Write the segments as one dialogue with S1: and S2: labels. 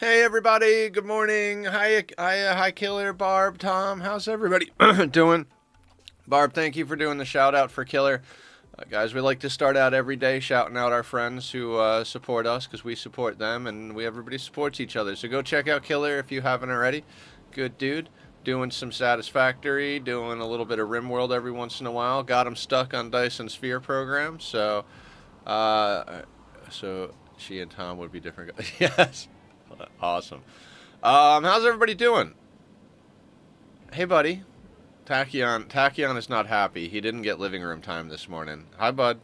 S1: Hey everybody, good morning. Hi Killer, Barb, Tom. How's everybody doing? Barb, thank you for doing the shout out for Killer. Guys, we like to start out every day shouting out our friends who support us because we support them and everybody supports each other. So go check out Killer if you haven't already. Good dude. Doing some Satisfactory, doing a little bit of Rimworld every once in a while. Got him stuck on Dyson Sphere program, uh, so she and Tom would be different guys. Yes. Awesome. How's everybody doing? Hey, buddy. Tachyon is not happy. He didn't get living room time this morning. Hi, bud.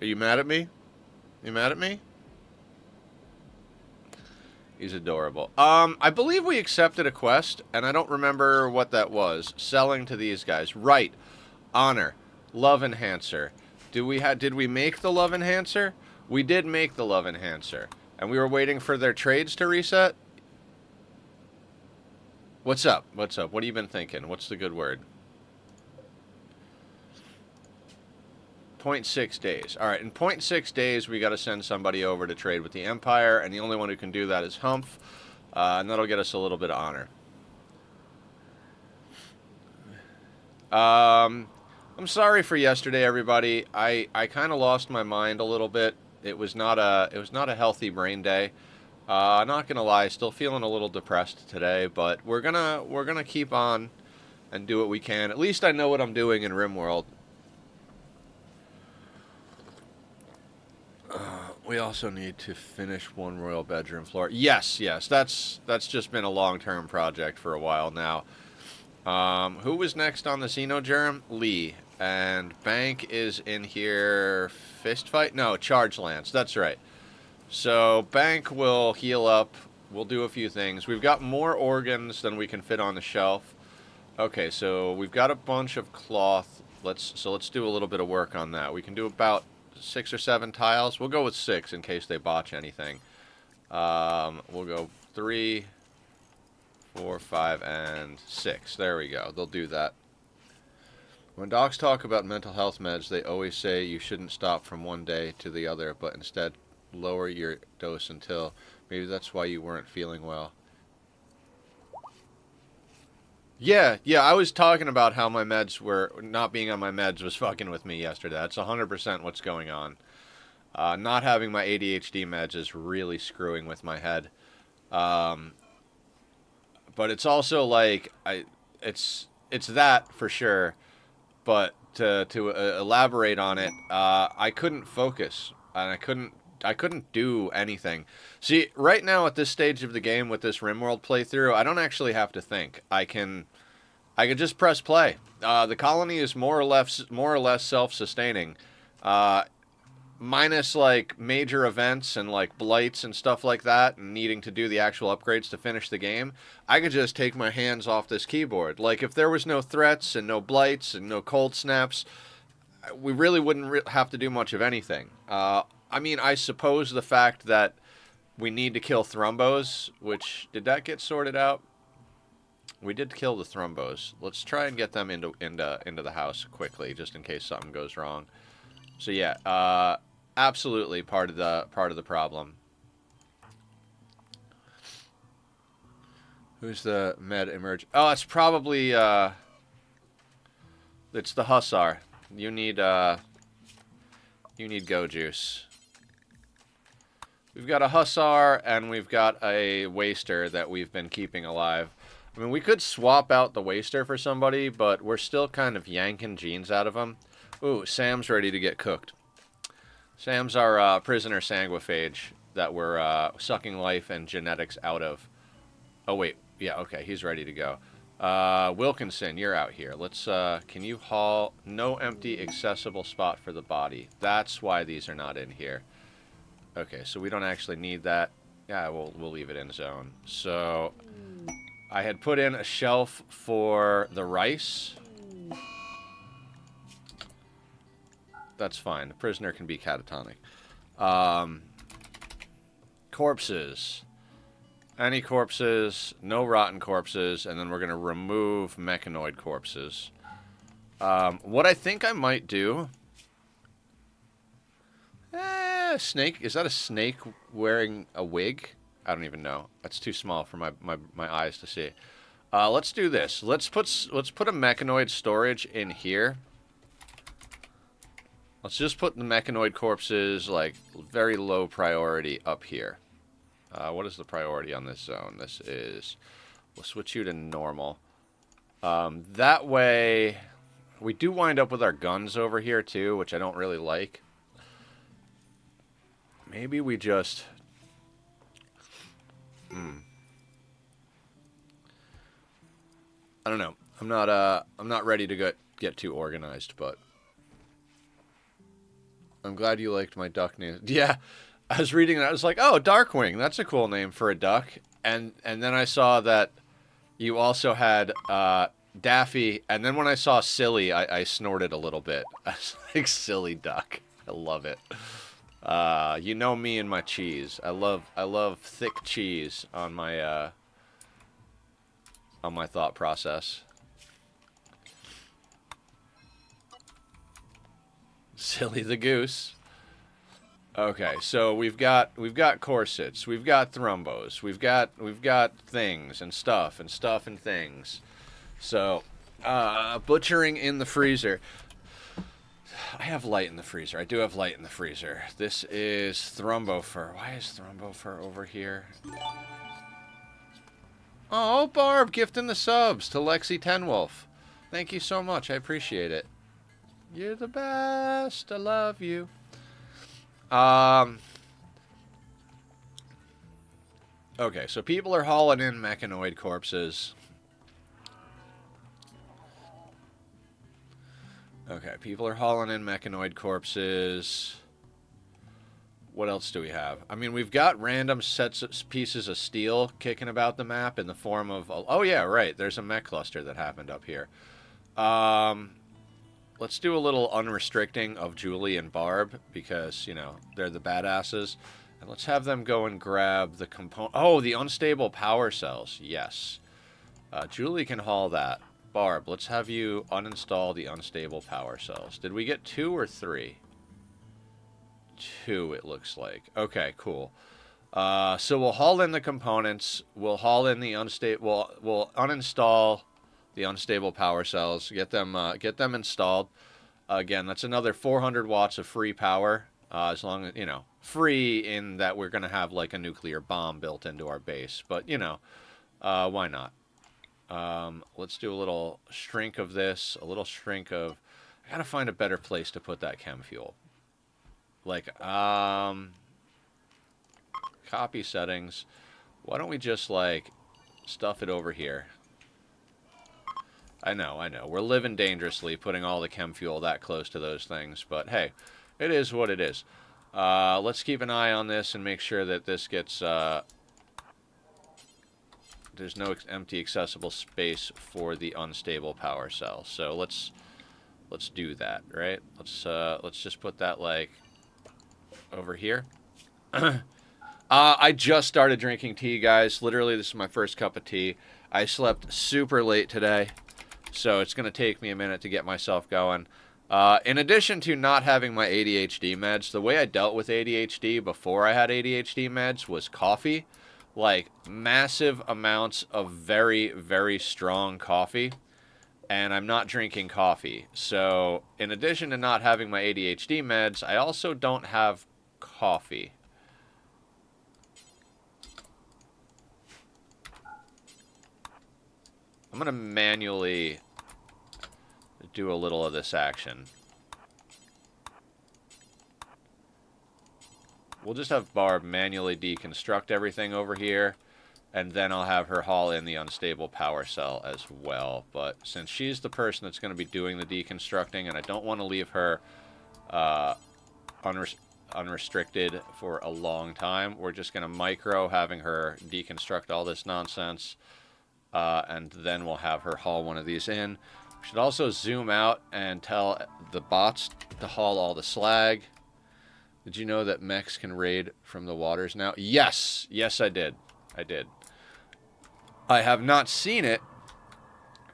S1: Are you mad at me? You mad at me? He's adorable. I believe we accepted a quest, and I don't remember what that was. Selling to these guys. Right. Honor. Love enhancer. Did we make the love enhancer? We did make the love enhancer. And we were waiting for their trades to reset? What's up? What's up? What have you been thinking? What's the good word? 0.6 days. All right, in 0.6 days, we got to send somebody over to trade with the Empire, and the only one who can do that is Humph, and that'll get us a little bit of honor. I'm sorry for yesterday, everybody. I kind of lost my mind a little bit. It was not a healthy brain day. Not gonna lie, still feeling a little depressed today, but we're gonna keep on and do what we can. At least I know what I'm doing in Rimworld. We also need to finish one royal bedroom floor. Yes, that's just been a long-term project for a while now. Who was next on the Xenogerm? Lee. And Bank is in here. Fist fight? No, Charge Lance. That's right. So Bank will heal up. We'll do a few things. We've got more organs than we can fit on the shelf. Okay, so we've got a bunch of cloth. Let's do a little bit of work on that. We can do about 6 or 7 tiles. We'll go with 6 in case they botch anything. We'll go 3, 4, 5, and 6. There we go. They'll do that. When docs talk about mental health meds, they always say you shouldn't stop from one day to the other, but instead lower your dose until maybe that's why you weren't feeling well. Yeah, I was talking about how my meds were not being on my meds was fucking with me yesterday. That's 100% what's going on. Not having my ADHD meds is really screwing with my head. But it's also like it's that for sure. But to elaborate on it, I couldn't focus and I couldn't do anything. See, right now at this stage of the game with this Rimworld playthrough, I don't actually have to think. I can just press play. The colony is more or less self-sustaining, minus like major events and like blights and stuff like that, and needing to do the actual upgrades to finish the game. I could just take my hands off this keyboard. Like if there was no threats and no blights and no cold snaps, we really wouldn't have to do much of anything. I mean, I suppose the fact that we need to kill Thrumbos, which, did that get sorted out? We did kill the Thrumbos. Let's try and get them into the house quickly, just in case something goes wrong. So yeah, absolutely part of the problem. Who's the med emerge? Oh, it's probably it's the Hussar. You need go juice. We've got a Hussar and we've got a Waster that we've been keeping alive. I mean, we could swap out the Waster for somebody, but we're still kind of yanking genes out of them. Ooh, Sam's ready to get cooked. Sam's our prisoner sanguiphage that we're sucking life and genetics out of. Oh, wait. Yeah, okay, he's ready to go. Wilkinson, you're out here. Let's, can you haul? No empty accessible spot for the body. That's why these are not in here. Okay, so we don't actually need that. Yeah, we'll leave it in zone. So I had put in a shelf for the rice. That's fine. The prisoner can be catatonic. Corpses. Any corpses, no rotten corpses, and then we're going to remove mechanoid corpses. What I think I might do... snake? Is that a snake wearing a wig? I don't even know. That's too small for my eyes to see. Let's do this. Let's put a mechanoid storage in here. Let's just put the mechanoid corpses, like, very low priority up here. What is the priority on this zone? This is... We'll switch you to normal. That way... We do wind up with our guns over here, too, which I don't really like. Maybe we just... I don't know. I'm not ready to get too organized, but... I'm glad you liked my duck name. Yeah, I was reading that. I was like, oh, Darkwing. That's a cool name for a duck. And then I saw that you also had Daffy. And then when I saw Silly, I snorted a little bit. I was like, silly duck. I love it. You know me and my cheese. I love thick cheese on my thought process. Silly the goose. Okay, so we've got corsets, we've got thrombos, we've got things and stuff and things. So, butchering in the freezer. I have light in the freezer. I do have light in the freezer. This is thrombo fur. Why is thrombo fur over here? Oh, Barb gifting the subs to Lexi Tenwolf. Thank you so much. I appreciate it. You're the best. I love you. Okay, so people are hauling in mechanoid corpses. Okay, people are hauling in mechanoid corpses. What else do we have? I mean, we've got random pieces of steel kicking about the map in the form of... Oh, yeah, right. There's a mech cluster that happened up here. Let's do a little unrestricting of Julie and Barb because, you know, they're the badasses. And let's have them go and grab the component... Oh, the unstable power cells. Yes. Julie can haul that. Barb, let's have you uninstall the unstable power cells. Did we get 2 or 3? 2, it looks like. Okay, cool. So we'll haul in the components. We'll haul in the unstable... We'll uninstall the unstable power cells. Get them installed. Again, that's another 400 watts of free power. As long as, you know, free in that we're going to have like a nuclear bomb built into our base. But, you know, why not? Let's do a little shrink of this. A little shrink of... I got to find a better place to put that chem fuel. Like, copy settings. Why don't we just, like, stuff it over here? I know. We're living dangerously putting all the chem fuel that close to those things. But, hey, it is what it is. Let's keep an eye on this and make sure that this gets... there's no empty accessible space for the unstable power cell. So let's do that, right? Let's just put that, like... over here. I just started drinking tea, guys. Literally, this is my first cup of tea. I slept super late today, so it's going to take me a minute to get myself going. In addition to not having my ADHD meds, the way I dealt with ADHD before I had ADHD meds was coffee. Like, massive amounts of very, very strong coffee. And I'm not drinking coffee. So, in addition to not having my ADHD meds, I also don't have coffee. I'm going to manually do a little of this action. We'll just have Barb manually deconstruct everything over here, and then I'll have her haul in the unstable power cell as well. But since she's the person that's going to be doing the deconstructing, and I don't want to leave her unrestricted for a long time, we're just going to micro having her deconstruct all this nonsense, and then we'll have her haul one of these in. We should also zoom out and tell the bots to haul all the slag. Did you know that mechs can raid from the waters now? Yes! Yes, I did. I have not seen it,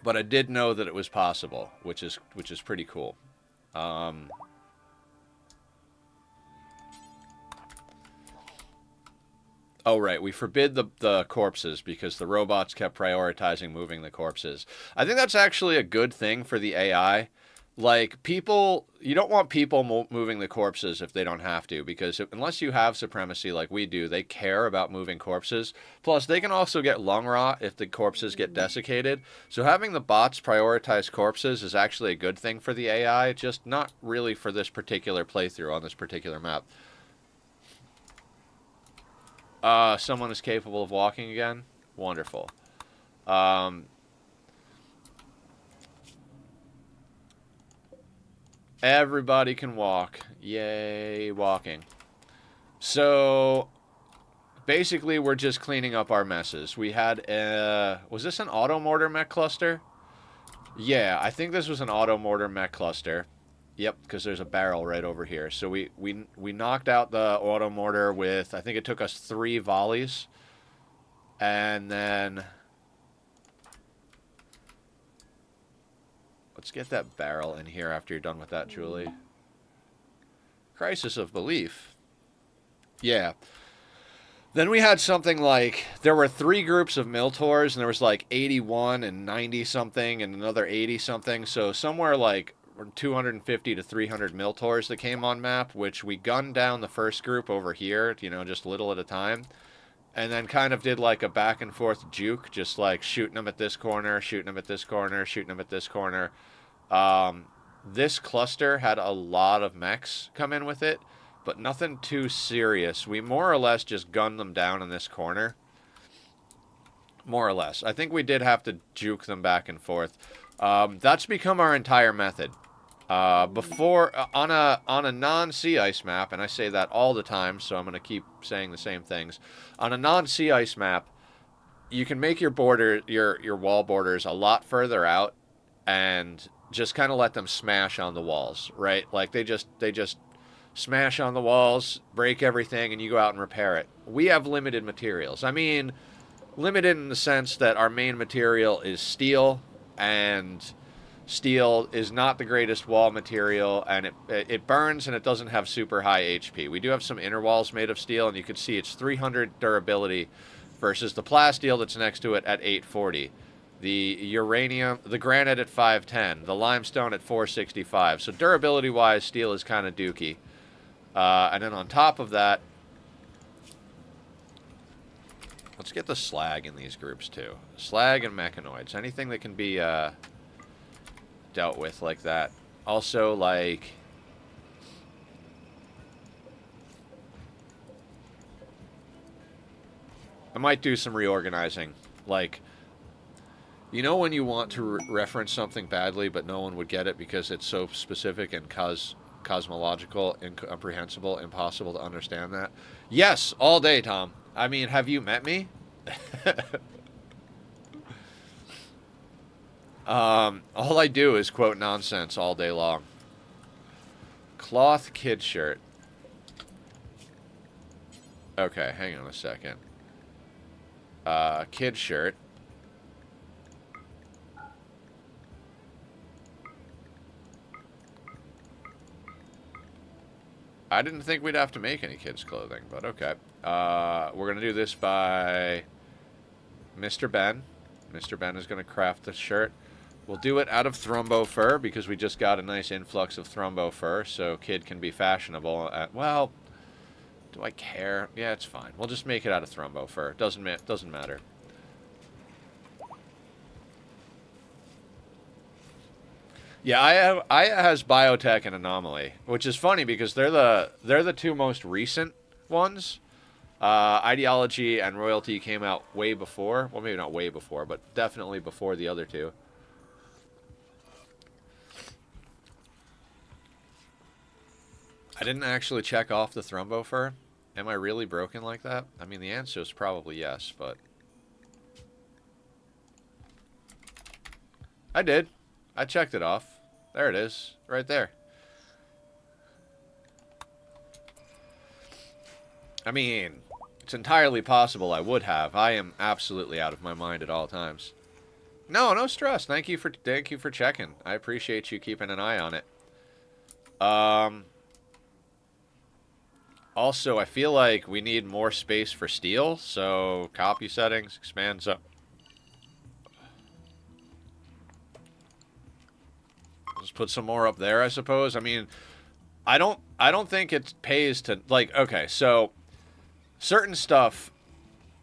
S1: but I did know that it was possible, which is pretty cool. Oh, Oh, right. We forbid the corpses because the robots kept prioritizing moving the corpses. I think that's actually a good thing for the AI. Like, people, you don't want people moving the corpses if they don't have to, because unless you have supremacy like we do, they care about moving corpses. Plus, they can also get lung rot if the corpses get desiccated. So having the bots prioritize corpses is actually a good thing for the AI, just not really for this particular playthrough on this particular map. Someone is capable of walking again. Wonderful. Um, everybody can walk. Yay, walking. So, basically, we're just cleaning up our messes. We had was this an auto mortar mech cluster? Yeah, I think this was an auto mortar mech cluster. Yep, because there's a barrel right over here. So we knocked out the auto mortar with, I think it took us 3 volleys. And then let's get that barrel in here after you're done with that, Julie. Crisis of belief. Yeah. Then we had something like, there were 3 groups of Miltors, and there was like 81 and 90 something and another 80 something. So somewhere like 250 to 300 Miltors that came on map, which we gunned down the first group over here, you know, just little at a time. And then kind of did like a back and forth juke, just like shooting them at this corner, shooting them at this corner, shooting them at this corner. This cluster had a lot of mechs come in with it, but nothing too serious. We more or less just gunned them down in this corner. More or less. I think we did have to juke them back and forth. That's become our entire method. Before, on a non-sea ice map, and I say that all the time, so I'm going to keep saying the same things. On a non-sea ice map, you can make your border, your wall borders a lot further out, and just kind of let them smash on the walls, right? Like they just smash on the walls, break everything, and you go out and repair it. We have limited materials. I mean, limited in the sense that our main material is steel, and steel is not the greatest wall material, and it burns, and it doesn't have super high HP. We do have some inner walls made of steel, and you can see it's 300 durability versus the plasteel that's next to it at 840. The uranium, the granite at 510, the limestone at 465. So durability-wise, steel is kind of dookie. And then on top of that, let's get the slag in these groups too. Slag and mechanoids. Anything that can be dealt with like that. Also, like, I might do some reorganizing. Like, you know when you want to reference something badly, but no one would get it because it's so specific and cosmological, incomprehensible, impossible to understand that? Yes, all day, Tom. I mean, have you met me? All I do is quote nonsense all day long. Cloth kid shirt. Okay, hang on a second. Kid shirt. I didn't think we'd have to make any kids' clothing, but okay. We're going to do this by Mr. Ben. Mr. Ben is going to craft the shirt. We'll do it out of Thrumbo fur because we just got a nice influx of Thrumbo fur, so kid can be fashionable. Well, do I care? Yeah, it's fine. We'll just make it out of Thrumbo fur. Doesn't matter. Yeah, Aya has Biotech and Anomaly, which is funny because they're the 2 most recent ones. Ideology and Royalty came out way before. Well, maybe not way before, but definitely before the other 2. I didn't actually check off the Thrumbo fur. Am I really broken like that? I mean, the answer is probably yes, but I did. I checked it off. There it is. Right there. I mean, it's entirely possible I would have. I am absolutely out of my mind at all times. No stress. Thank you for checking. I appreciate you keeping an eye on it. Also, I feel like we need more space for steel, so copy settings, expand zone. Let's put some more up there, I suppose. I mean, I don't think it pays to, like, okay, so certain stuff,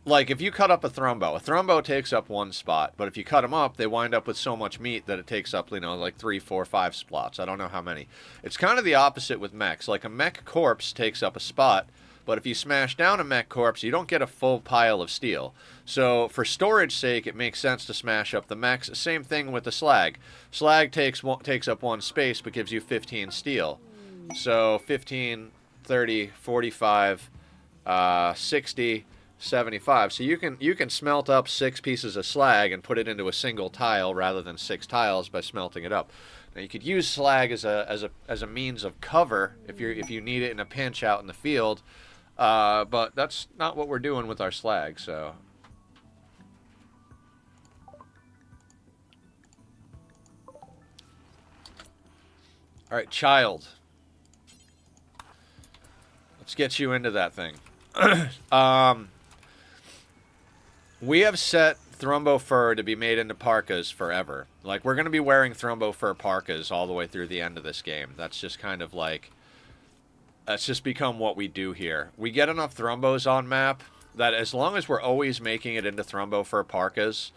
S1: like if you cut up a thrombo takes up one spot, but if you cut them up, they wind up with so much meat that it takes up, like 3, 4, 5 spots. I don't know how many. It's kind of the opposite with mechs. Like a mech corpse takes up a spot, but if you smash down a mech corpse, you don't get a full pile of steel. So for storage sake, it makes sense to smash up the mechs. Same thing with the slag. Slag takes up one space, but gives you 15 steel. So 15, 30, 45, 60, 75. So you can smelt up 6 pieces of slag and put it into a single tile rather than 6 tiles by smelting it up. Now you could use slag as a means of cover if you need it in a pinch out in the field, but that's not what we're doing with our slag. So all right, child. Let's get you into that thing. We have set Thrumbo fur to be made into parkas forever. Like, we're going to be wearing Thrumbo fur parkas all the way through the end of this game. That's just kind of like... That's just become what we do here. We get enough Thrumbos on map that as long as we're always making it into Thrumbo fur parkas,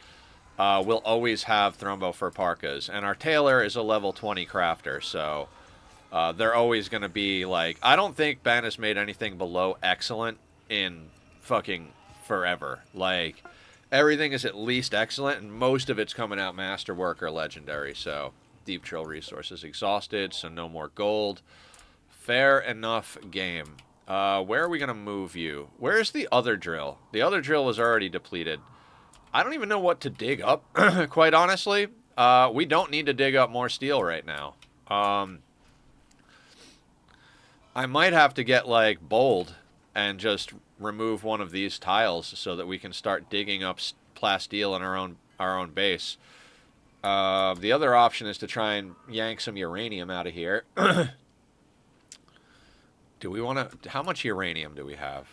S1: we'll always have Thrumbo fur parkas. And our tailor is a level 20 crafter, so... they're always going to be, like... I don't think Ben has made anything below excellent in fucking forever. Like, everything is at least excellent, and most of it's coming out masterwork or legendary, so... Deep Drill resources exhausted, so no more gold. Fair enough game. Where are we going to move you? Where's the other drill? The other drill was already depleted. I don't even know what to dig up, quite honestly. We don't need to dig up more steel right now. I might have to get, like, bold and just remove one of these tiles so that we can start digging up plasteel in our own base. The other option is to try and yank some uranium out of here. Do we want to... How much uranium do we have?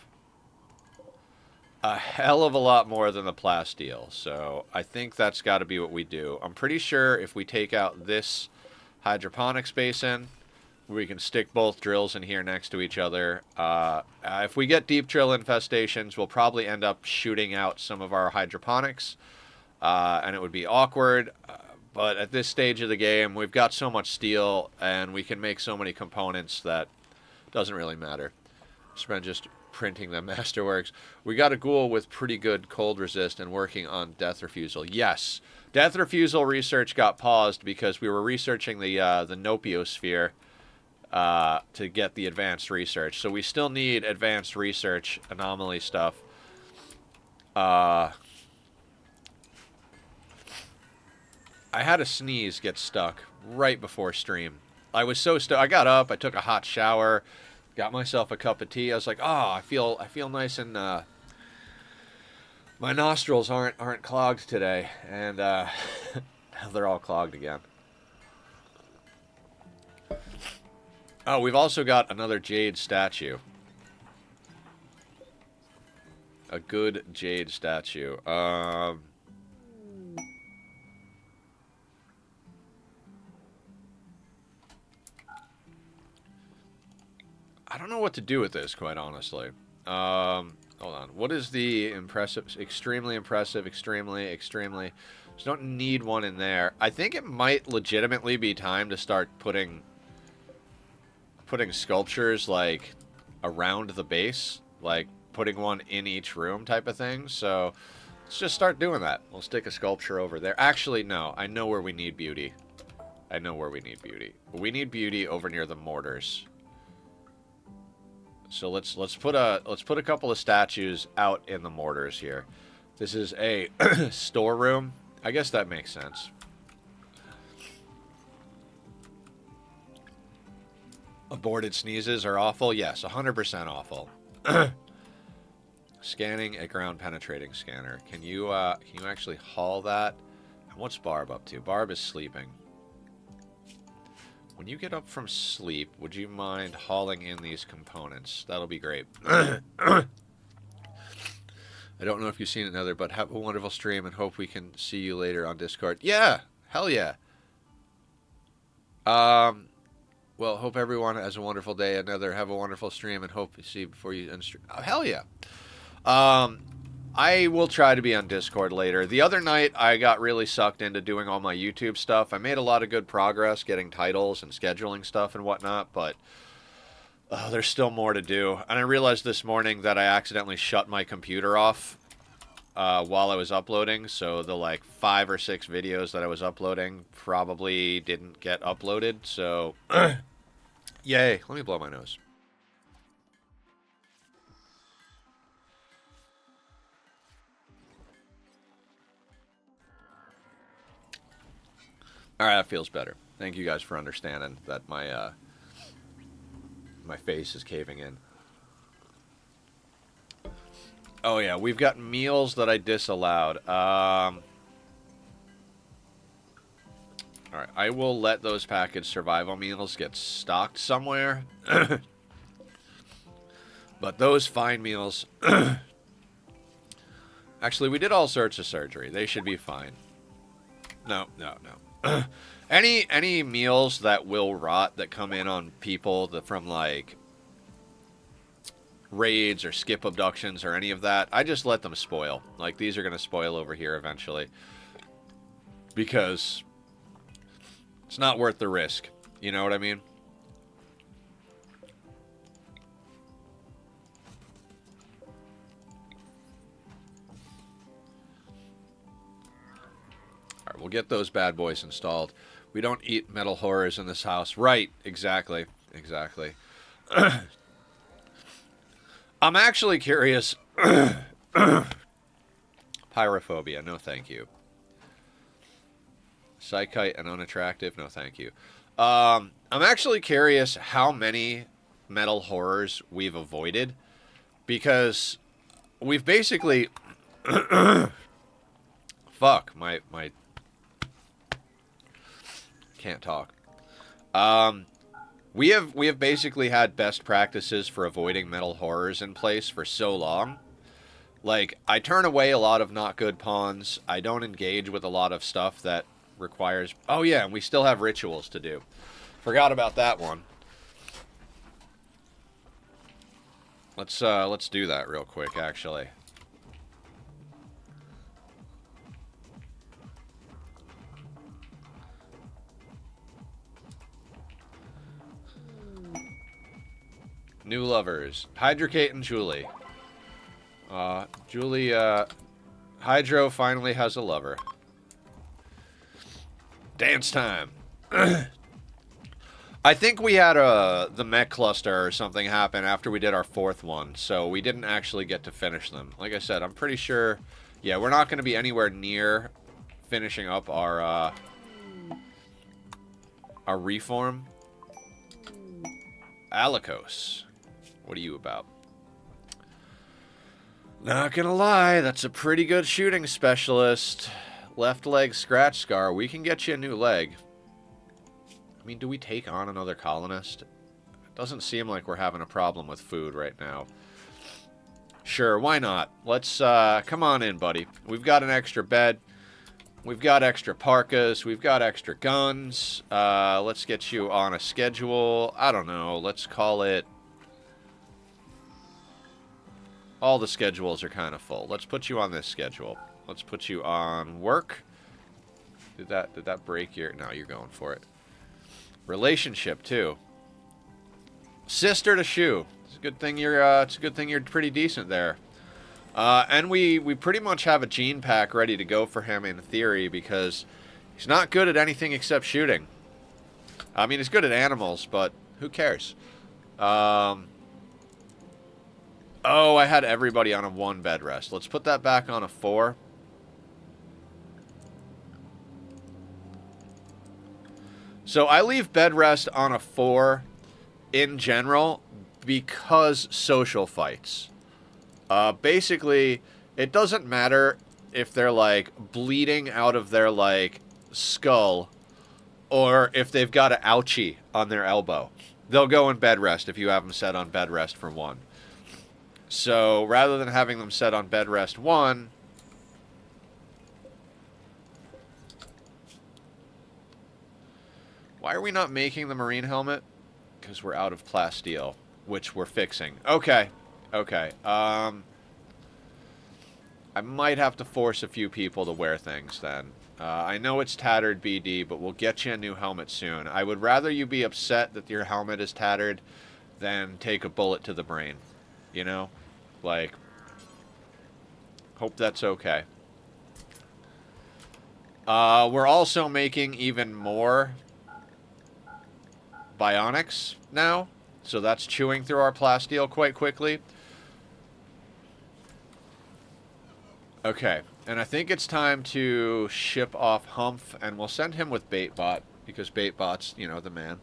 S1: A hell of a lot more than the plasteel, so I think that's got to be what we do. I'm pretty sure if we take out this hydroponics basin... We can stick both drills in here next to each other. If we get deep drill infestations, we'll probably end up shooting out some of our hydroponics. And it would be awkward. But at this stage of the game, we've got so much steel, and we can make so many components that it doesn't really matter. Spend just printing the masterworks. We got a ghoul with pretty good cold resist and working on death refusal. Yes, death refusal research got paused because we were researching the Nopiosphere. To get the advanced research. So we still need advanced research anomaly stuff. I had a sneeze get stuck right before stream. I was so I got up, I took a hot shower, got myself a cup of tea. I was like, "Oh, I feel nice and my nostrils aren't clogged today." And now they're all clogged again. Oh, we've also got another jade statue. A good jade statue. I don't know what to do with this, quite honestly. Hold on. What is the impressive, extremely, extremely? Just don't need one in there. I think it might legitimately be time to start putting sculptures, like, around the base. Like, putting one in each room type of thing. So, let's just start doing that. We'll stick a sculpture over there. Actually, no. I know where we need beauty. We need beauty over near the mortars. So let's put a couple of statues out in the mortars here. This is a storeroom. I guess that makes sense. Aborted sneezes are awful. Yes, 100% awful. Scanning a ground penetrating scanner. Can you actually haul that? And what's Barb up to? Barb is sleeping. When you get up from sleep, would you mind hauling in these components? That'll be great. I don't know if you've seen it, Nether, but have a wonderful stream and hope we can see you later on Discord. Yeah, hell yeah. Well, hope everyone has a wonderful day. Another, have a wonderful stream and hope to see you before you end stream. Oh, hell yeah. I will try to be on Discord later. The other night, I got really sucked into doing all my YouTube stuff. I made a lot of good progress getting titles and scheduling stuff and whatnot, but there's still more to do. And I realized this morning that I accidentally shut my computer off while I was uploading, so the like 5 or 6 videos that I was uploading probably didn't get uploaded, so yay. Let me blow my nose. Alright, that feels better. Thank you guys for understanding that my my face is caving in. Oh yeah, we've got meals that I disallowed. Alright, I will let those packaged survival meals get stocked somewhere. But those fine meals... Actually, we did all sorts of surgery. They should be fine. No. Any meals that will rot that come in on people that from, like, raids or skip abductions or any of that, I just let them spoil. Like, these are going to spoil over here eventually. Because it's not worth the risk. You know what I mean? Alright, we'll get those bad boys installed. We don't eat metal horrors in this house. Right, exactly. Exactly. I'm actually curious. Pyrophobia, no thank you. Psychite and unattractive, no thank you. I'm actually curious how many metal horrors we've avoided. Because we've basically... Fuck, my... Can't talk. We have basically had best practices for avoiding metal horrors in place for so long. Like, I turn away a lot of not good pawns. I don't engage with a lot of stuff that requires... Oh yeah, and we still have rituals to do. Forgot about that one. Let's do that real quick, actually. New lovers. Hydrocate and Julie. Julie, Hydro finally has a lover. Dance time. I think we had the mech cluster or something happen after we did our 4th one, so we didn't actually get to finish them. Like I said, I'm pretty sure... Yeah, we're not going to be anywhere near finishing up our reform. Alikos. What are you about? Not gonna lie, that's a pretty good shooting specialist. Left leg scratch scar. We can get you a new leg. I mean, do we take on another colonist? It doesn't seem like we're having a problem with food right now. Sure, why not? Let's, come on in, buddy. We've got an extra bed. We've got extra parkas. We've got extra guns. Let's get you on a schedule. I don't know. Let's call it... All the schedules are kind of full. Let's put you on this schedule. Let's put you on work. Did that break your... No, you're going for it. Relationship, too. Sister to shoe. It's a good thing you're pretty decent there. And we pretty much have a gene pack ready to go for him in theory because he's not good at anything except shooting. I mean, he's good at animals, but who cares? Oh, I had everybody on a 1 bed rest. Let's put that back on a 4. So I leave bed rest on a 4 in general because social fights. Basically, it doesn't matter if they're, like, bleeding out of their, like, skull or if they've got an ouchie on their elbow. They'll go in bed rest if you have them set on bed rest for 1. So rather than having them set on bed rest 1, why are we not making the marine helmet? Because we're out of plasteel, which we're fixing. Okay. Okay. I might have to force a few people to wear things then. I know it's tattered, BD, but we'll get you a new helmet soon. I would rather you be upset that your helmet is tattered than take a bullet to the brain. You know? Like, hope that's okay. We're also making even more bionics now, so that's chewing through our plasteel quite quickly. Okay, and I think it's time to ship off Humph, and we'll send him with Baitbot, because Baitbot's, you know, the man.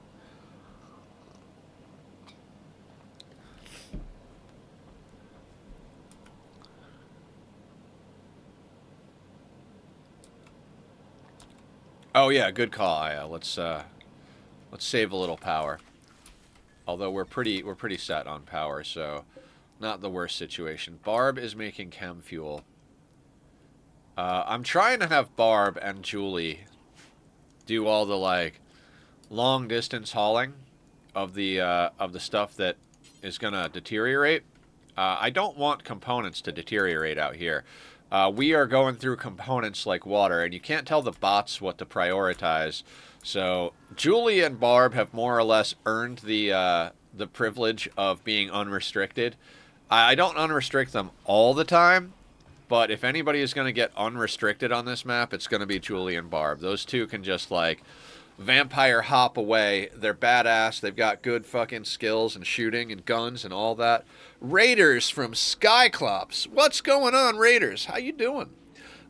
S1: Oh yeah, good call, Aya. Let's save a little power. Although we're pretty set on power, so not the worst situation. Barb is making chem fuel. I'm trying to have Barb and Julie do all the like long distance hauling of the stuff that is gonna deteriorate. I don't want components to deteriorate out here. We are going through components like water, and you can't tell the bots what to prioritize. So Julie and Barb have more or less earned the privilege of being unrestricted. I don't unrestrict them all the time, but if anybody is going to get unrestricted on this map, it's going to be Julie and Barb. Those two can just, like, vampire hop away. They're badass. They've got good fucking skills and shooting and guns and all that. Raiders from Skyclops. What's going on, Raiders? How you doing?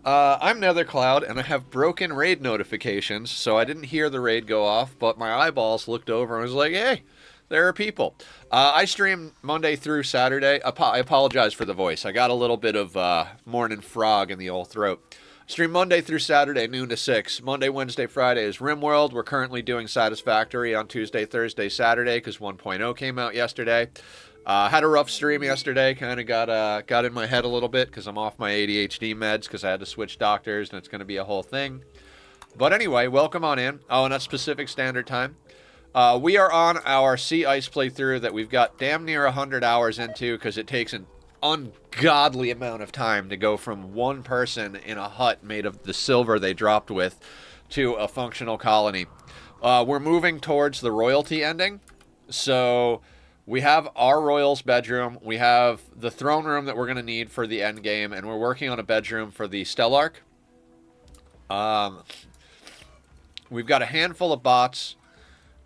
S1: I'm Nethercloud, and I have broken raid notifications, so I didn't hear the raid go off, but my eyeballs looked over and was like, hey, there are people. I stream Monday through Saturday. I apologize for the voice. I got a little bit of morning frog in the old throat. Stream Monday through Saturday, noon to 6. Monday, Wednesday, Friday is Rimworld. We're currently doing Satisfactory on Tuesday, Thursday, Saturday, because 1.0 came out yesterday. Had a rough stream yesterday. Kind of got in my head a little bit because I'm off my ADHD meds because I had to switch doctors, and it's going to be a whole thing. But anyway, welcome on in. Oh, and that's Pacific Standard Time. We are on our Sea Ice playthrough that we've got damn near 100 hours into because it takes an ungodly amount of time to go from one person in a hut made of the silver they dropped with to a functional colony. We're moving towards the royalty ending. So we have our royal's bedroom. We have the throne room that we're going to need for the end game, and we're working on a bedroom for the Stellarch. We've got a handful of bots.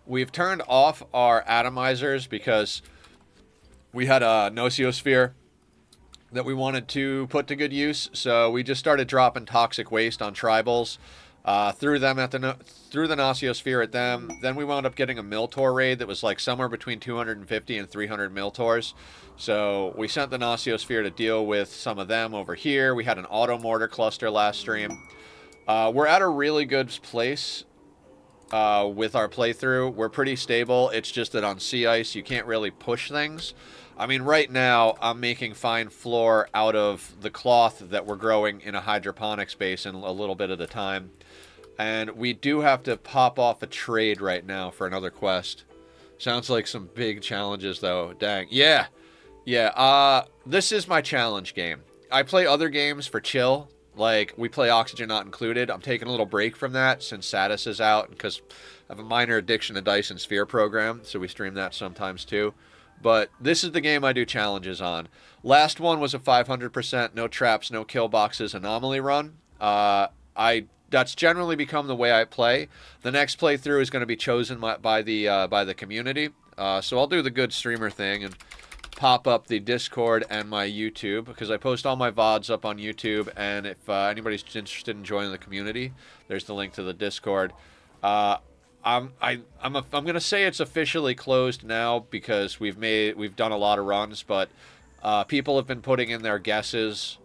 S1: We've turned off our atomizers because we had a Nociosphere that we wanted to put to good use. So we just started dropping toxic waste on tribals, threw the Nociosphere at them. Then we wound up getting a Miltor raid that was like somewhere between 250 and 300 Miltors. So we sent the Nociosphere to deal with some of them over here. We had an auto mortar cluster last stream. We're at a really good place with our playthrough. We're pretty stable. It's just that on Sea Ice, you can't really push things. I mean, right now, I'm making fine floor out of the cloth that we're growing in a hydroponics basin a little bit at a time. And we do have to pop off a trade right now for another quest. Sounds like some big challenges, though. Dang. Yeah. Yeah. This is my challenge game. I play other games for chill. Like, we play Oxygen Not Included. I'm taking a little break from that since Satis is out because I have a minor addiction to Dice and Sphere program, so we stream that sometimes too. But this is the game I do challenges on. Last one was a 500% no traps, no kill boxes anomaly run. That's generally become the way I play. The next playthrough is going to be chosen by the community. So I'll do the good streamer thing and pop up the Discord and my YouTube because I post all my VODs up on YouTube. And if anybody's interested in joining the community, there's the link to the Discord. I'm gonna say it's officially closed now because we've done a lot of runs, but people have been putting in their guesses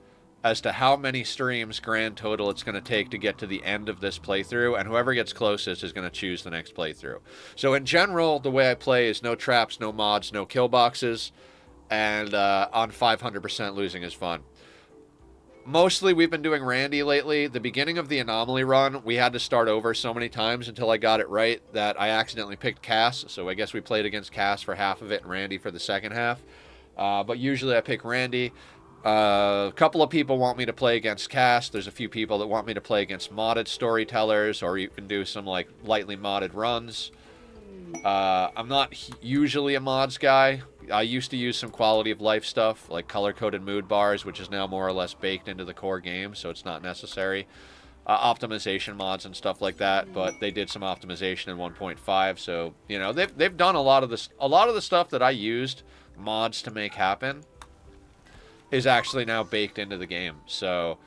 S1: as to how many streams grand total it's going to take to get to the end of this playthrough, and whoever gets closest is going to choose the next playthrough. So in general, the way I play is no traps, no mods, no kill boxes, and on 500% losing is fun. Mostly we've been doing Randy lately. The beginning of the Anomaly run, we had to start over so many times until I got it right that I accidentally picked Cass, so I guess we played against Cass for half of it and Randy for the second half. But usually I pick Randy. A couple of people want me to play against Cass. There's a few people that want me to play against modded storytellers, or you can do some like lightly modded runs. I'm not usually a mods guy. I used to use some quality of life stuff, like color-coded mood bars, which is now more or less baked into the core game, so it's not necessary. Optimization mods and stuff like that, but they did some optimization in 1.5, so you know they've done a lot of this. A lot of the stuff that I used mods to make happen is actually now baked into the game. So.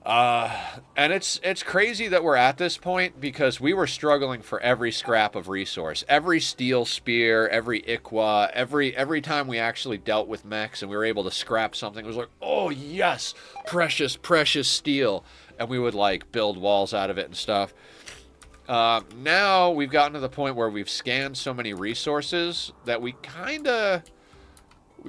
S1: And it's crazy that we're at this point because we were struggling for every scrap of resource, every steel spear, every Iqua, every time we actually dealt with mechs and we were able to scrap something, it was like, oh yes, precious, precious steel, and we would like build walls out of it and stuff. Now we've gotten to the point where we've scanned so many resources that we kind of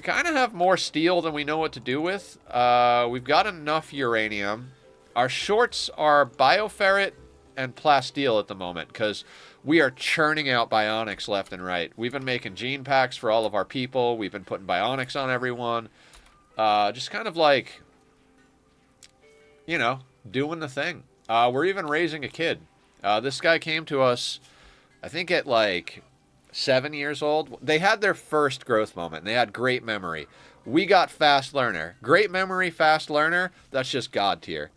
S1: have more steel than we know what to do with. We've got enough uranium. Our shorts are bioferret and plasteel at the moment because we are churning out bionics left and right. We've been making gene packs for all of our people. We've been putting bionics on everyone. Just kind of like, you know, doing the thing. We're even raising a kid. This guy came to us, I think at like 7 years old. They had their first growth moment. They had great memory. We got fast learner. Great memory, fast learner. That's just God tier.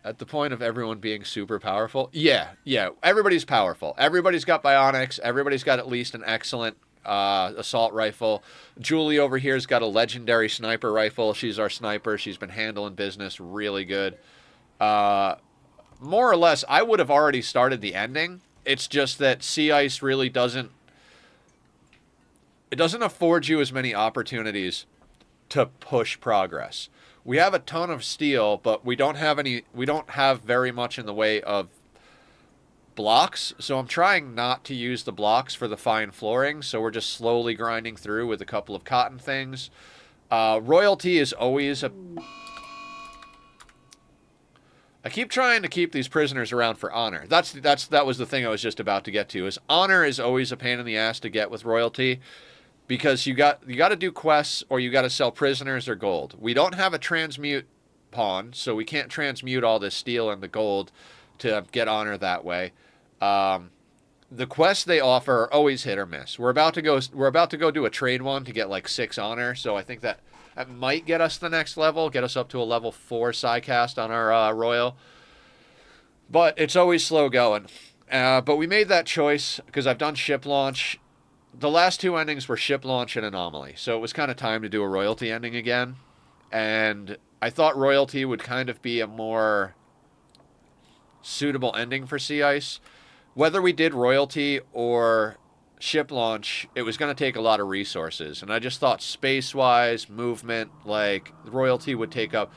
S1: At the point of everyone being super powerful. Yeah. Everybody's powerful. Everybody's got bionics. Everybody's got at least an excellent assault rifle. Julie over here's got a legendary sniper rifle. She's our sniper. She's been handling business really good. More or less, I would have already started the ending. It's just that Sea Ice really doesn't... It doesn't afford you as many opportunities to push progress. We have a ton of steel, but we don't have very much in the way of blocks, so I'm trying not to use the blocks for the fine flooring, so we're just slowly grinding through with a couple of cotton things. Royalty is always a... I keep trying to keep these prisoners around for honor. That was the thing I was just about to get to, is honor is always a pain in the ass to get with royalty. Because you got to do quests or you got to sell prisoners or gold. We don't have a transmute pawn, so we can't transmute all this steel and the gold to get honor that way. The quests they offer are always hit or miss. We're about to go do a trade one to get like 6 honor, so I think that might get us the next level, get us up to a level 4 Psycast on our royal. But it's always slow going. But we made that choice because I've done ship launch. The last 2 endings were ship launch and anomaly, so it was kind of time to do a royalty ending again. And I thought royalty would kind of be a more suitable ending for Sea Ice. Whether we did royalty or ship launch, it was going to take a lot of resources. And I just thought space-wise, movement, like royalty would take up...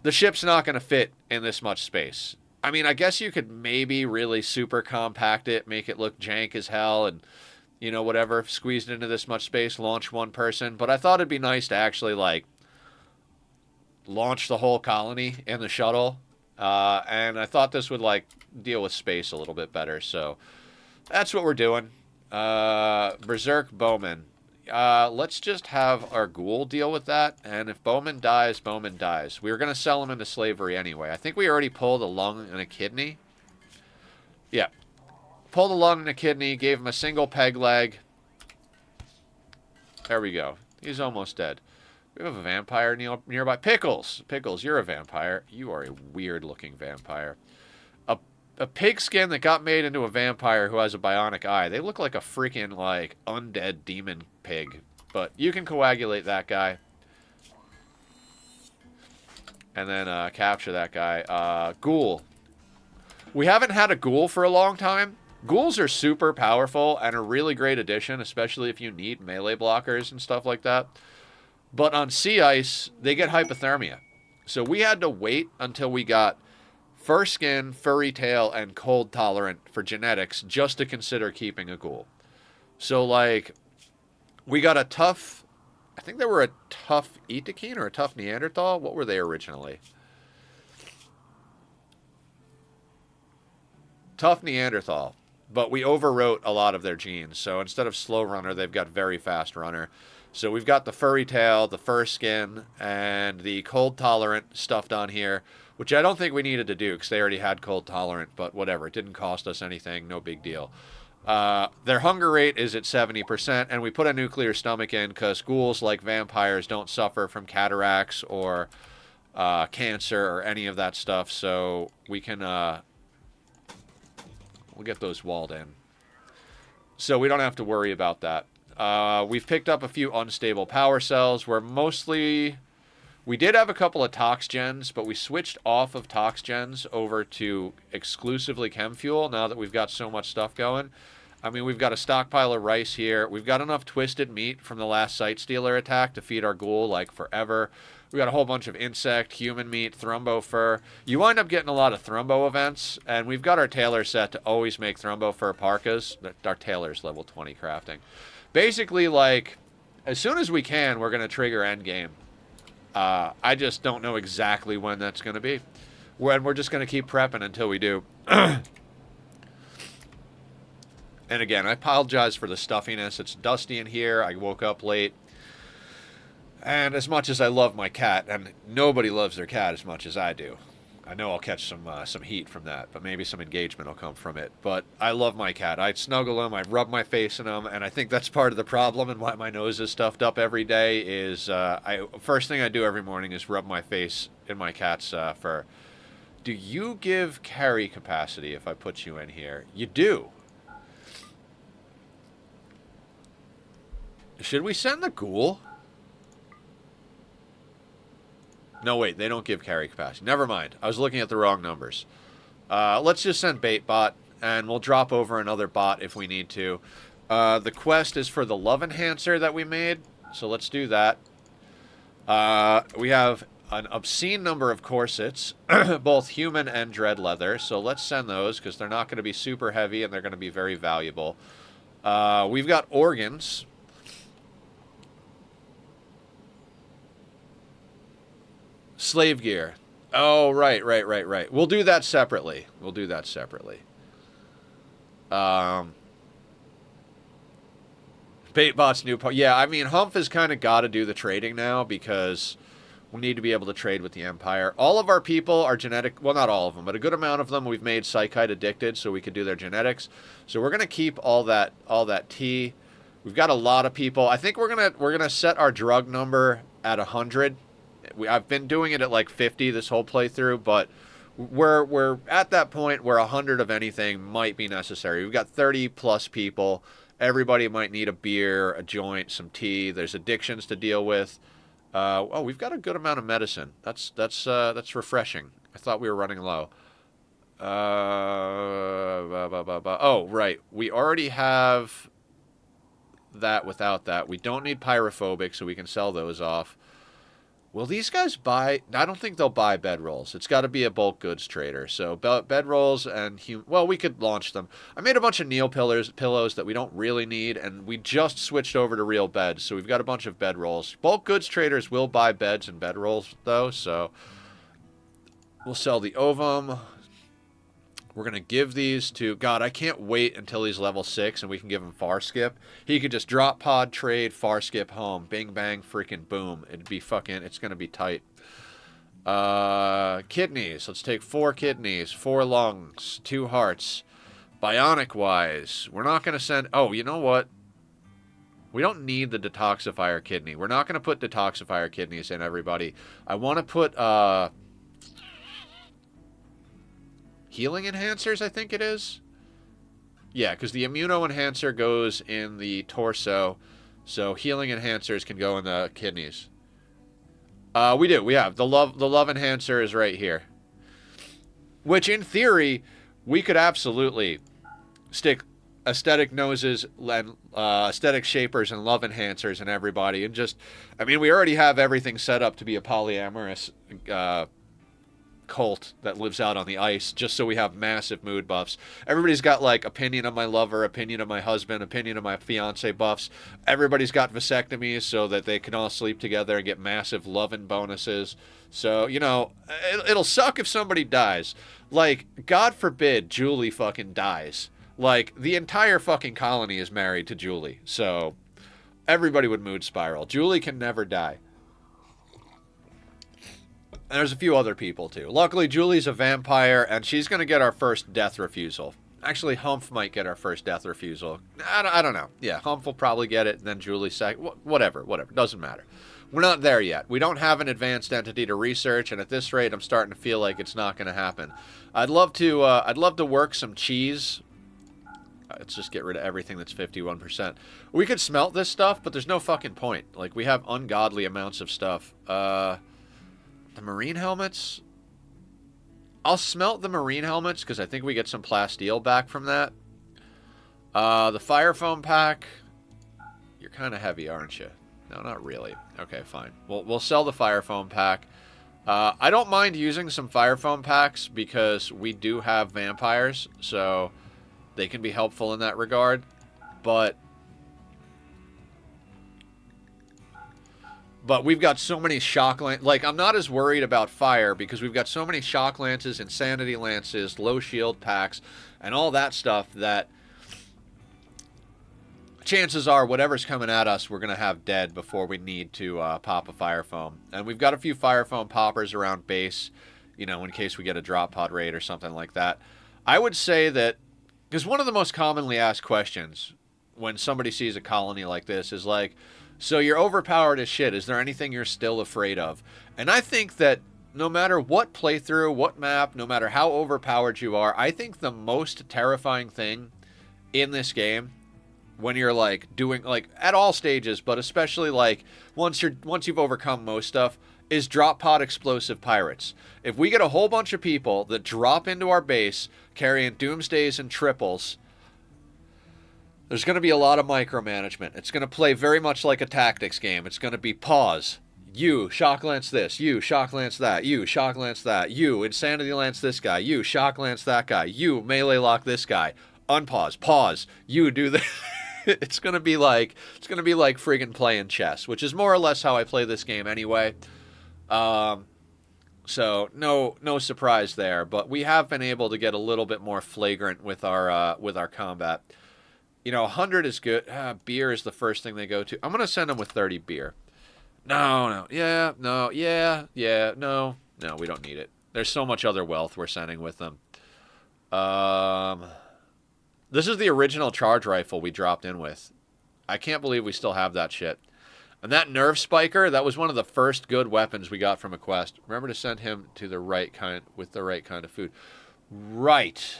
S1: The ship's not going to fit in this much space. I mean, I guess you could maybe really super compact it, make it look jank as hell, and... you know, whatever, squeezed into this much space, launch one person. But I thought it'd be nice to actually, like, launch the whole colony in the shuttle. And I thought this would, like, deal with space a little bit better. So that's what we're doing. Berserk Bowman. Let's just have our ghoul deal with that. And if Bowman dies, Bowman dies. We were going to sell him into slavery anyway. I think we already pulled a lung and a kidney. Yeah. Pulled a lung and a kidney, gave him a single peg leg. There we go. He's almost dead. We have a vampire nearby. Pickles! Pickles, you're a vampire. You are a weird-looking vampire. A pigskin that got made into a vampire who has a bionic eye. They look like a freaking, like, undead demon pig. But you can coagulate that guy. And then capture that guy. Ghoul. We haven't had a ghoul for a long time. Ghouls are super powerful and a really great addition, especially if you need melee blockers and stuff like that. But on Sea Ice, they get hypothermia. So we had to wait until we got fur skin, furry tail, and cold tolerant for genetics just to consider keeping a ghoul. So, like, we got a tough, I think they were a tough Etekine or a tough Neanderthal. What were they originally? Tough Neanderthal. But we overwrote a lot of their genes. So instead of slow runner, they've got very fast runner. So we've got the furry tail, the fur skin, and the cold tolerant stuffed on here, which I don't think we needed to do because they already had cold tolerant, but whatever. It didn't cost us anything. No big deal. Their hunger rate is at 70%, and we put a nuclear stomach in because ghouls, like vampires, don't suffer from cataracts or cancer or any of that stuff, so we can we'll get those walled in. So we don't have to worry about that. We've picked up a few unstable power cells. We're mostly... We did have a couple of tox gens, but we switched off of tox gens over to exclusively chem fuel now that we've got so much stuff going. I mean, we've got a stockpile of rice here. We've got enough twisted meat from the last Sight Stealer attack to feed our ghoul, like, forever. We got a whole bunch of insect, human meat, thrumbo fur. You wind up getting a lot of thrumbo events, and we've got our tailor set to always make thrumbo fur parkas. Our tailor's level 20 crafting. Basically, like, as soon as we can, we're going to trigger endgame. I just don't know exactly when that's going to be. We're just going to keep prepping until we do. And again, I apologize for the stuffiness. It's dusty in here. I woke up late. And as much as I love my cat, and nobody loves their cat as much as I do. I know I'll catch some heat from that, but maybe some engagement will come from it. But I love my cat. I snuggle him, I rub my face in him, and I think that's part of the problem and why my nose is stuffed up every day is first thing I do every morning is rub my face in my cat's fur. Do you give carry capacity if I put you in here? You do. Should we send the ghoul? No, wait, they don't give carry capacity. Never mind. I was looking at the wrong numbers. Let's just send bait bot, and we'll drop over another bot if we need to. The quest is for the love enhancer that we made, so let's do that. We have an obscene number of corsets, both human and dread leather, so let's send those because they're not going to be super heavy and they're going to be very valuable. We've got organs. Slave gear. Oh, right. We'll do that separately. Baitbot's new part. Yeah, I mean, Humph has kind of got to do the trading now because we need to be able to trade with the Empire. All of our people are genetic. Well, not all of them, but a good amount of them we've made Psychite addicted so we could do their genetics. So we're going to keep all that tea. We've got a lot of people. I think we're gonna set our drug number at 100. I've been doing it at like 50 this whole playthrough, but we're at that point where 100 of anything might be necessary. We've got 30 plus people. Everybody might need a beer, a joint, some tea. There's addictions to deal with. Oh, we've got a good amount of medicine. That's refreshing. I thought we were running low. Oh, right. We already have that without that. We don't need pyrophobic, so we can sell those off. Will these guys buy... I don't think they'll buy bedrolls. It's got to be a bulk goods trader. So bedrolls and... Well, we could launch them. I made a bunch of Neil pillows that we don't really need, and we just switched over to real beds. So we've got a bunch of bedrolls. Bulk goods traders will buy beds and bedrolls, though. So we'll sell the ovum. We're going to give these to... God, I can't wait until he's level 6 and we can give him far skip. He could just drop pod, trade, far skip, home. Bing, bang, freaking boom. It'd be fucking... It's going to be tight. Kidneys. Let's take 4 kidneys, 4 lungs, 2 hearts. Bionic-wise, we're not going to send... Oh, you know what? We don't need the detoxifier kidney. We're not going to put detoxifier kidneys in, everybody. I want to put... healing enhancers, I think it is. Yeah, because the immuno enhancer goes in the torso, so healing enhancers can go in the kidneys. We do. We have the love enhancer is right here, which in theory we could absolutely stick aesthetic noses and aesthetic shapers and love enhancers and everybody. And just, I mean, we already have everything set up to be a polyamorous cult that lives out on the ice, just so we have massive mood buffs. Everybody's got like opinion of my lover, opinion of my husband, opinion of my fiance buffs. Everybody's got vasectomies so that they can all sleep together and get massive loving bonuses. So, you know, it'll suck if somebody dies. Like, God forbid Julie fucking dies. Like, the entire fucking colony is married to Julie. So, everybody would mood spiral. Julie can never die. And there's a few other people, too. Luckily, Julie's a vampire, and she's going to get our first death refusal. Actually, Humph might get our first death refusal. I don't know. Yeah, Humph will probably get it, and then Julie second. Whatever. Doesn't matter. We're not there yet. We don't have an advanced entity to research, and at this rate, I'm starting to feel like it's not going to happen. I'd love to work some cheese. Let's just get rid of everything that's 51%. We could smelt this stuff, but there's no fucking point. Like, we have ungodly amounts of stuff. The marine helmets? I'll smelt the marine helmets because I think we get some plasteel back from that. The fire foam pack. You're kind of heavy, aren't you? No, not really. Okay, fine. We'll sell the fire foam pack. I don't mind using some fire foam packs because we do have vampires, so they can be helpful in that regard. But we've got so many shock lances. Like, I'm not as worried about fire because we've got so many shock lances, insanity lances, low shield packs, and all that stuff that chances are whatever's coming at us, we're going to have dead before we need to pop a fire foam. And we've got a few fire foam poppers around base, you know, in case we get a drop pod raid or something like that. I would say that, because one of the most commonly asked questions when somebody sees a colony like this is like, so you're overpowered as shit. Is there anything you're still afraid of? And I think that no matter what playthrough, what map, no matter how overpowered you are, I think the most terrifying thing in this game, when you're like doing like at all stages, but especially like once you've overcome most stuff, is drop pod explosive pirates. If we get a whole bunch of people that drop into our base carrying doomsdays and triples, there's going to be a lot of micromanagement. It's going to play very much like a tactics game. It's going to be pause. You shock lance this. You shock lance that. You shock lance that. You insanity lance this guy. You shock lance that guy. You melee lock this guy. Unpause. Pause. You do this. It's going to be like friggin' playing chess, which is more or less how I play this game anyway. So no surprise there, but we have been able to get a little bit more flagrant with our combat. You know, 100 is good. Beer is the first thing they go to. I'm going to send them with 30 beer. No. Yeah, no. Yeah, no. No, we don't need it. There's so much other wealth we're sending with them. This is the original charge rifle we dropped in with. I can't believe we still have that shit. And that nerve spiker, that was one of the first good weapons we got from a quest. Remember to send him to the right kind with the right kind of food. Right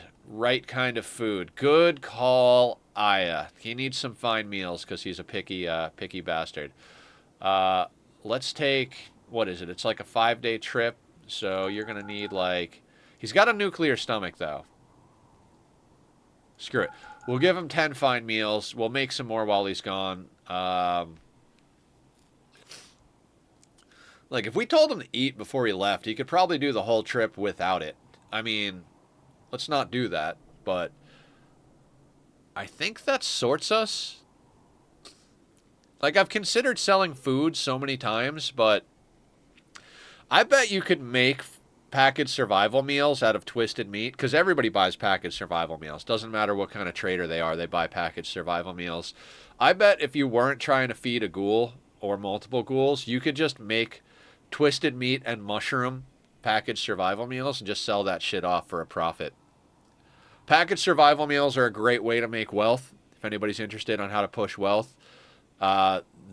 S1: kind of food. Good call, Aya. He needs some fine meals because he's a picky bastard. Let's take, what is it? It's like a 5-day trip, so you're going to need like... He's got a nuclear stomach, though. Screw it. We'll give him 10 fine meals. We'll make some more while he's gone. Like, if we told him to eat before he left, he could probably do the whole trip without it. I mean, let's not do that, but I think that sorts us. Like, I've considered selling food so many times, but I bet you could make packaged survival meals out of twisted meat, because everybody buys packaged survival meals. Doesn't matter what kind of trader they are, they buy packaged survival meals. I bet if you weren't trying to feed a ghoul or multiple ghouls, you could just make twisted meat and mushroom packaged survival meals and just sell that shit off for a profit. Packaged survival meals are a great way to make wealth, if anybody's interested on how to push wealth.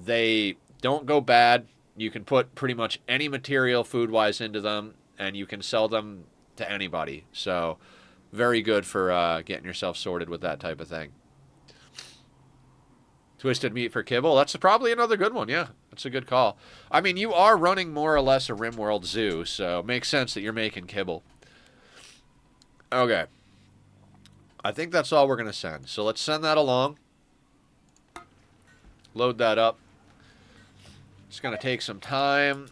S1: They don't go bad. You can put pretty much any material food-wise into them, and you can sell them to anybody. So, very good for getting yourself sorted with that type of thing. Twisted meat for kibble. That's probably another good one, yeah. That's a good call. I mean, you are running more or less a Rimworld zoo, so it makes sense that you're making kibble. Okay. I think that's all we're going to send. So let's send that along. Load that up. It's going to take some time.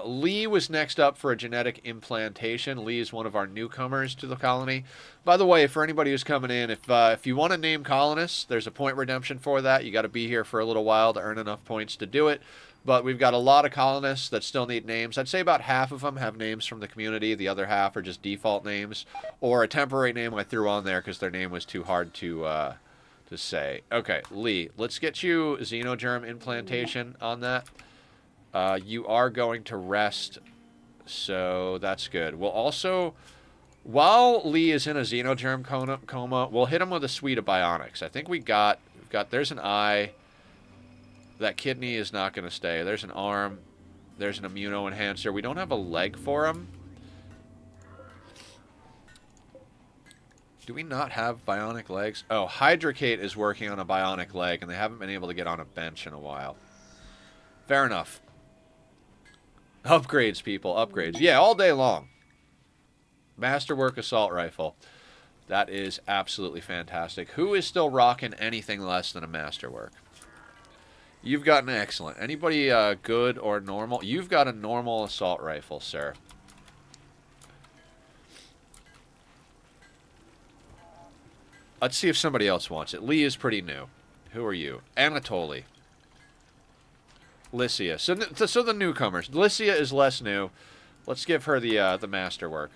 S1: Lee was next up for a genetic implantation. Lee is one of our newcomers to the colony. By the way, for anybody who's coming in, if you want to name colonists, there's a point redemption for that. You got to be here for a little while to earn enough points to do it. But we've got a lot of colonists that still need names. I'd say about half of them have names from the community. The other half are just default names or a temporary name I threw on there because their name was too hard to say. Okay, Lee, let's get you xenogerm implantation on that. You are going to rest, so that's good. We'll also, while Lee is in a xenogerm coma, we'll hit him with a suite of bionics. I think we've got, there's an eye. That kidney is not going to stay. There's an arm. There's an immuno enhancer. We don't have a leg for him. Do we not have bionic legs? Oh, Hydrocate is working on a bionic leg, and they haven't been able to get on a bench in a while. Fair enough. Upgrades, people. Upgrades. Yeah, all day long. Masterwork assault rifle. That is absolutely fantastic. Who is still rocking anything less than a Masterwork? You've got an excellent. Anybody good or normal? You've got a normal assault rifle, sir. Let's see if somebody else wants it. Lee is pretty new. Who are you? Anatoly. Lycia. So the newcomers. Lycia is less new. Let's give her the Masterwork.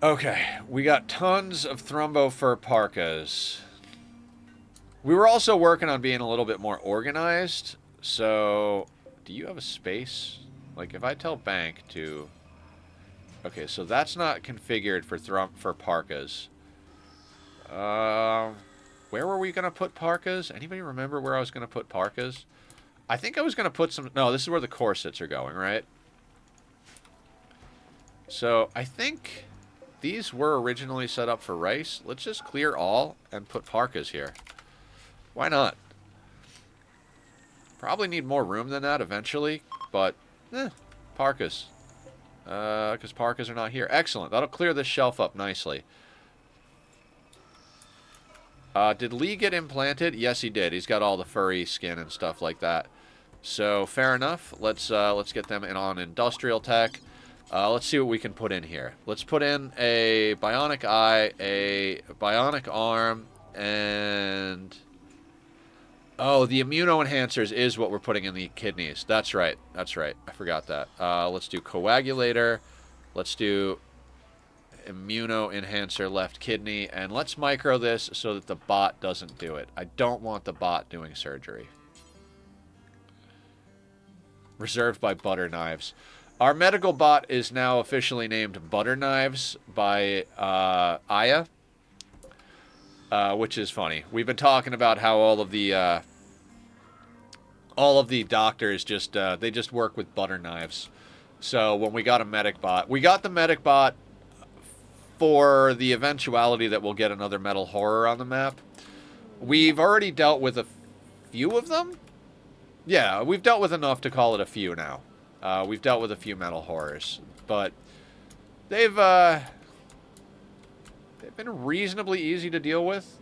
S1: Okay, we got tons of Thrumbo fur parkas. We were also working on being a little bit more organized. So, do you have a space? Like, if I tell Bank to... Okay, so that's not configured for parkas. Where were we going to put parkas? Anybody remember where I was going to put parkas? I think I was going to put some... No, this is where the corsets are going, right? So, I think... These were originally set up for rice. Let's just clear all and put parkas here. Why not? Probably need more room than that eventually, but parkas. Because parkas are not here. Excellent. That'll clear this shelf up nicely. Did Lee get implanted? Yes, he did. He's got all the furry skin and stuff like that. So fair enough. Let's get them in on industrial tech. Let's see what we can put in here. Let's put in a bionic eye, a bionic arm, and... Oh, the immuno enhancers is what we're putting in the kidneys. That's right. That's right. I forgot that. Let's do coagulator. Let's do immuno enhancer left kidney. And let's micro this so that the bot doesn't do it. I don't want the bot doing surgery. Reserved by Butter Knives. Our medical bot is now officially named Butter Knives by Aya, which is funny. We've been talking about how all of the doctors just they just work with butter knives. So when we got a medic bot, we got the medic bot for the eventuality that we'll get another metal horror on the map. We've already dealt with a few of them. Yeah, we've dealt with enough to call it a few now. We've dealt with a few metal horrors, but they've been reasonably easy to deal with.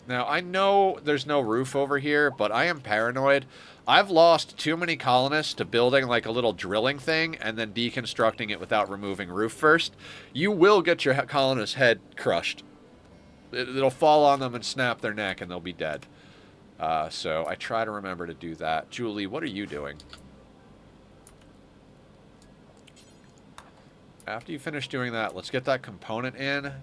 S1: Now, I know there's no roof over here, but I am paranoid. I've lost too many colonists to building like a little drilling thing and then deconstructing it without removing roof first. You will get your colonist's head crushed. It'll fall on them and snap their neck and they'll be dead. So I try to remember to do that. Julie, what are you doing? After you finish doing that, let's get that component in. I'm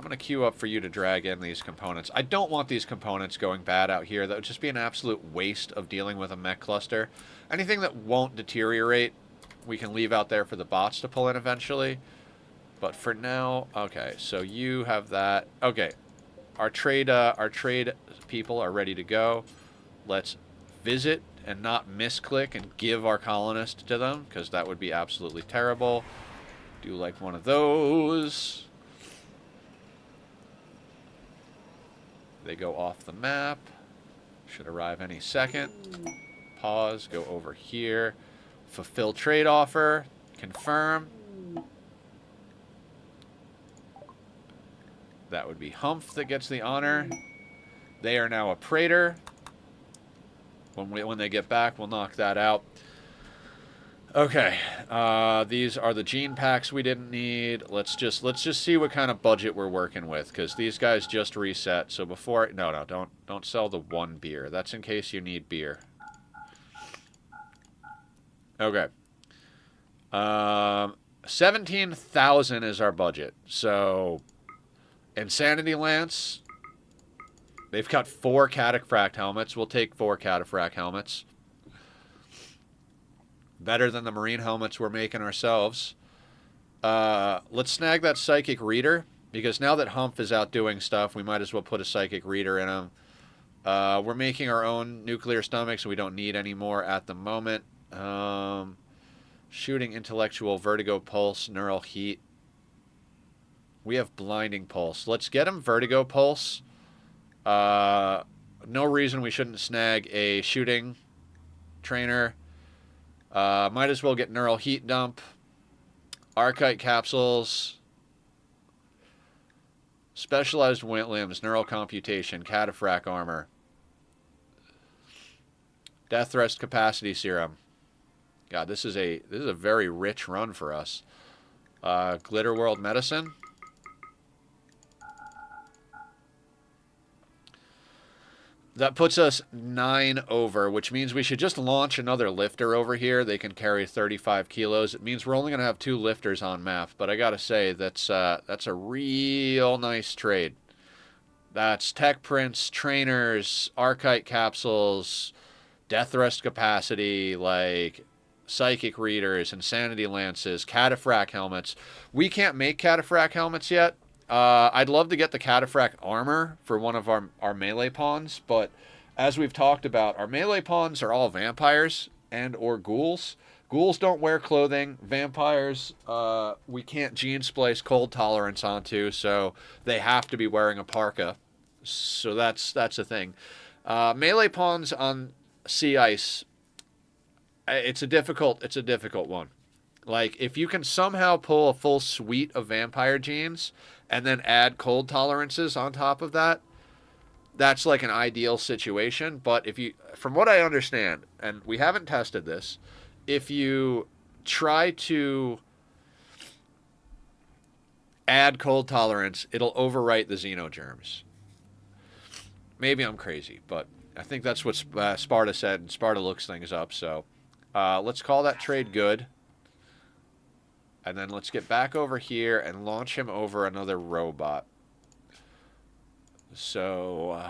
S1: going to queue up for you to drag in these components. I don't want these components going bad out here. That would just be an absolute waste of dealing with a mech cluster. Anything that won't deteriorate, we can leave out there for the bots to pull in eventually. But for now, okay, so you have that. Okay, our trade people are ready to go. Let's visit and not misclick and give our colonist to them, because that would be absolutely terrible. Do like one of those. They go off the map. Should arrive any second. Pause. Go over here. Fulfill trade offer. Confirm. That would be Humph that gets the honor. They are now a Praetor. When they get back, we'll knock that out. Okay, these are the gene packs we didn't need. Let's just see what kind of budget we're working with, because these guys just reset. So before, no, don't sell the one beer. That's in case you need beer. Okay. 17,000 is our budget. So Insanity Lance. They've got 4 Cataphract helmets. We'll take 4 Cataphract helmets. Better than the Marine helmets we're making ourselves. Let's snag that Psychic Reader, because now that Humph is out doing stuff, we might as well put a Psychic Reader in him. We're making our own Nuclear Stomachs, so we don't need any more at the moment. Shooting Intellectual, Vertigo Pulse, Neural Heat. We have Blinding Pulse. Let's get him Vertigo Pulse. No reason we shouldn't snag a Shooting Trainer. Might as well get Neural Heat Dump. Archite Capsules. Specialized Limbs. Neural Computation. Cataphract Armor. Death Thrust Capacity Serum. God, this is a very rich run for us. Glitter World Medicine. That puts us 9 over, which means we should just launch another lifter over here. They can carry 35 kilos. It means we're only going to have 2 lifters on map, but I got to say, that's a real nice trade. That's Tech Prints, Trainers, Archite Capsules, Death Thrust Capacity, like Psychic Readers, Insanity Lances, Cataphract Helmets. We can't make Cataphract Helmets yet. I'd love to get the Cataphract Armor for one of our melee pawns, but as we've talked about, our melee pawns are all vampires and or ghouls. Ghouls don't wear clothing. Vampires, we can't gene splice cold tolerance onto, so they have to be wearing a parka. So that's a thing. Melee pawns on sea ice, it's a difficult one. Like, if you can somehow pull a full suite of vampire genes and then add cold tolerances on top of that, that's like an ideal situation. But if you, from what I understand, and we haven't tested this, if you try to add cold tolerance, it'll overwrite the xenogerms. Maybe I'm crazy, but I think that's what Sparta said, and Sparta looks things up. So let's call that trade good. And then let's get back over here and launch him over another robot. So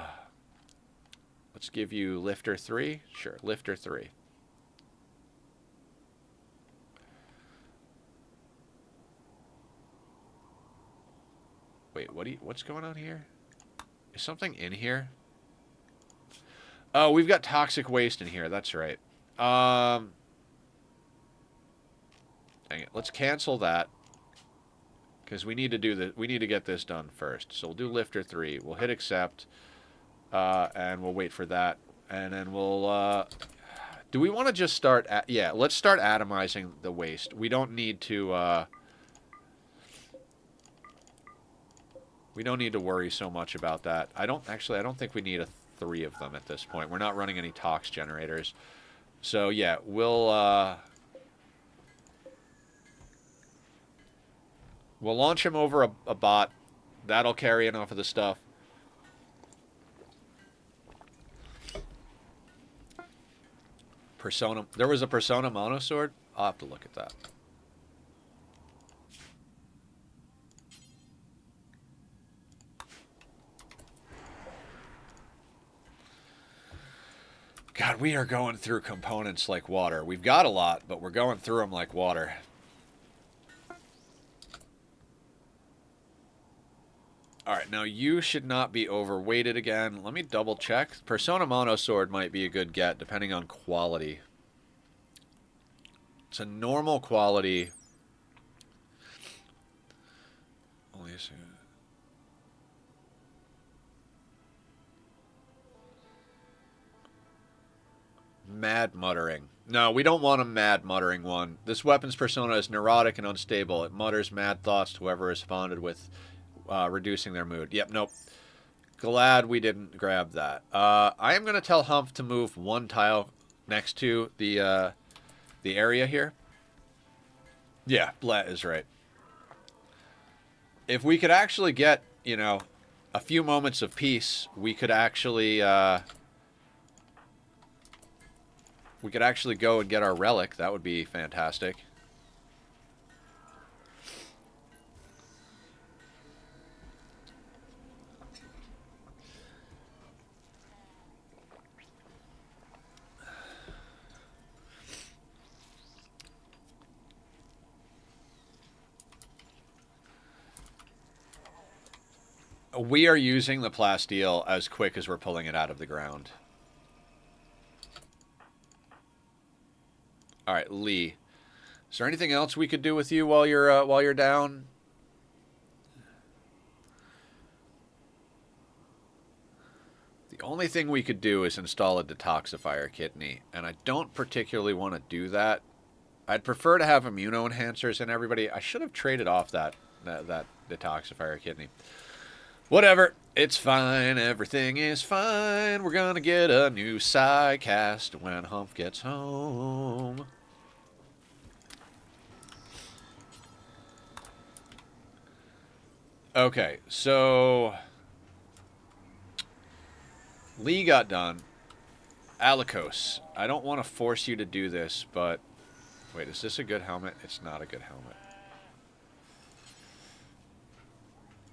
S1: let's give you Lifter 3. Sure, Lifter 3. Wait, what's going on here? Is something in here? Oh, we've got toxic waste in here. That's right. Dang it. Let's cancel that, because we need to get this done first. So we'll do Lifter 3. We'll hit accept, and we'll wait for that, and then we'll. Do we want to just start? Yeah, let's start atomizing the waste. We don't need to. We don't need to worry so much about that. I don't think we need 3 of them at this point. We're not running any tox generators, so yeah, we'll. We'll launch him over a bot. That'll carry enough of the stuff. Persona. There was a Persona Monosword? I'll have to look at that. God, we are going through components like water. We've got a lot, but we're going through them like water. Alright, now you should not be overweighted again. Let me double check. Persona Monosword might be a good get, depending on quality. It's a normal quality. Only a Mad muttering. No, we don't want a mad muttering one. This weapon's persona is neurotic and unstable. It mutters mad thoughts to whoever responded with reducing their mood. Yep, nope. Glad we didn't grab that. I am going to tell Humph to move one tile next to the area here. Yeah, Blatt is right. If we could actually get, you know, a few moments of peace, we could actually go and get our relic. That would be fantastic. We are using the plasteel as quick as we're pulling it out of the ground. All right, Lee. Is there anything else we could do with you while you're down? The only thing we could do is install a detoxifier kidney, and I don't particularly want to do that. I'd prefer to have immuno-enhancers in everybody. I should have traded off that detoxifier kidney. Whatever. It's fine. Everything is fine. We're gonna get a new Psycast when Humph gets home. Okay, so Lee got done. Alikos, I don't want to force you to do this, but wait, is this a good helmet? It's not a good helmet.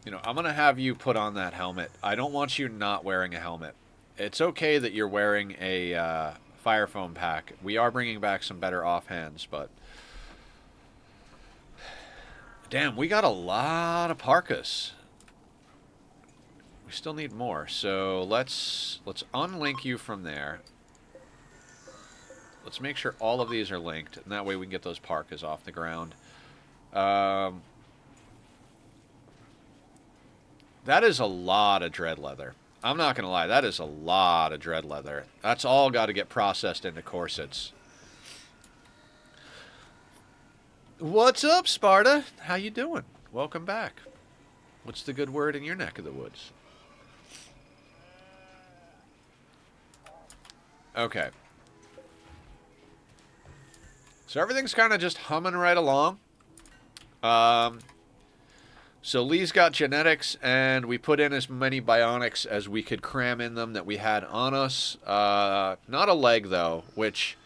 S1: You know, I'm going to have you put on that helmet. I don't want you not wearing a helmet. It's okay that you're wearing a fire foam pack. We are bringing back some better offhands, but damn, we got a lot of parkas. We still need more, so let's unlink you from there. Let's make sure all of these are linked, and that way we can get those parkas off the ground. That is a lot of dread leather. I'm not going to lie, that is a lot of dread leather. That's all got to get processed into corsets. What's up, Sparta? How you doing? Welcome back. What's the good word in your neck of the woods? Okay. So everything's kind of just humming right along. So Lee's got genetics, and we put in as many bionics as we could cram in them that we had on us. Not a leg, though, which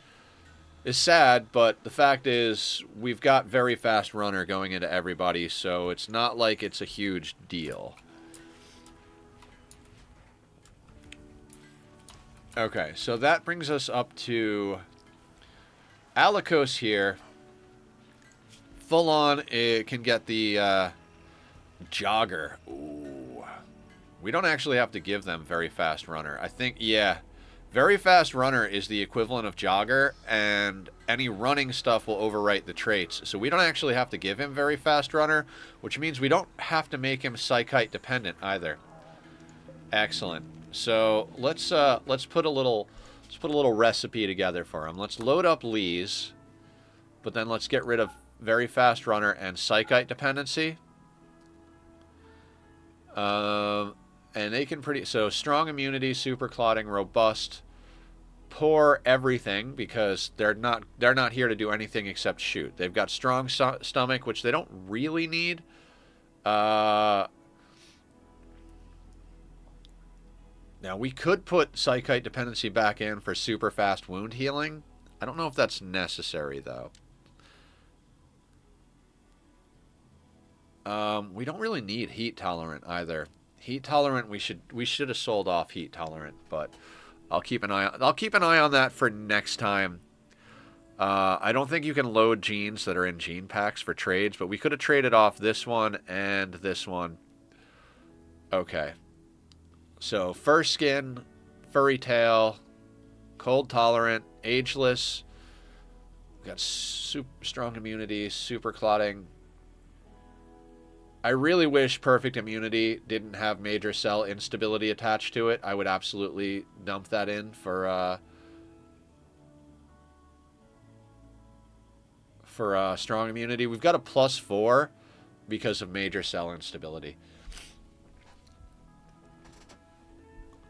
S1: is sad, but the fact is we've got very fast runner going into everybody, so it's not like it's a huge deal. Okay, so that brings us up to Alikos here. Full on, it can get the jogger. Ooh. We don't actually have to give them very fast runner. I think, yeah, very fast runner is the equivalent of jogger, and any running stuff will overwrite the traits. So we don't actually have to give him very fast runner, which means we don't have to make him psychite dependent either. Excellent. So let's put a little recipe together for him. Let's load up Lee's, but then let's get rid of very fast runner and psychite dependency. And they can so strong immunity, super clotting, robust, poor everything, because they're not here to do anything except shoot. They've got strong stomach, which they don't really need. Now, we could put Psychite dependency back in for super fast wound healing. I don't know if that's necessary, though. We don't really need heat tolerant either. Heat tolerant, we should have sold off heat tolerant, but I'll keep an eye on that for next time. I don't think you can load genes that are in gene packs for trades, but we could have traded off this one and this one. Okay. So, fur skin, furry tail, cold tolerant, ageless. We got super strong immunity, super clotting. I really wish perfect immunity didn't have major cell instability attached to it. I would absolutely dump that in for for strong immunity. We've got a +4 because of major cell instability.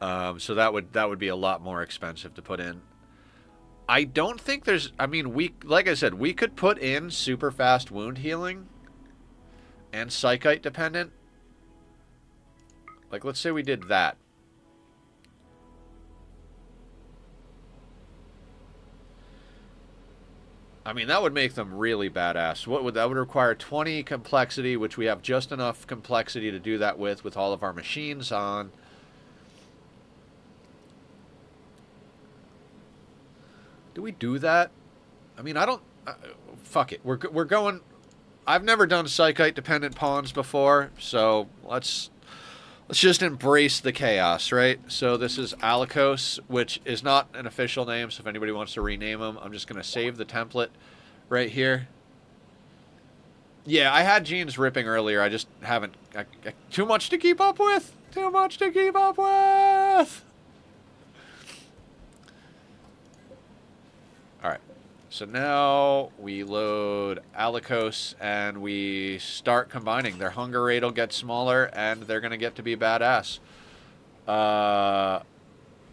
S1: So that would be a lot more expensive to put in. I don't think there's... I mean, like I said, we could put in super fast wound healing and psychite dependent. Like, let's say we did that. I mean, that would make them really badass. That would require 20 complexity, which we have just enough complexity to do that with all of our machines on. Do we do that? I mean, I don't... fuck it. We're going... I've never done psychite-dependent pawns before, so let's just embrace the chaos, right? So this is Alikos, which is not an official name, so if anybody wants to rename him, I'm just going to save the template right here. Yeah, I had genes ripping earlier. I just haven't... too much to keep up with! Too much to keep up with! Alright, so now we load Alikos and we start combining. Their hunger rate will get smaller and they're going to get to be badass.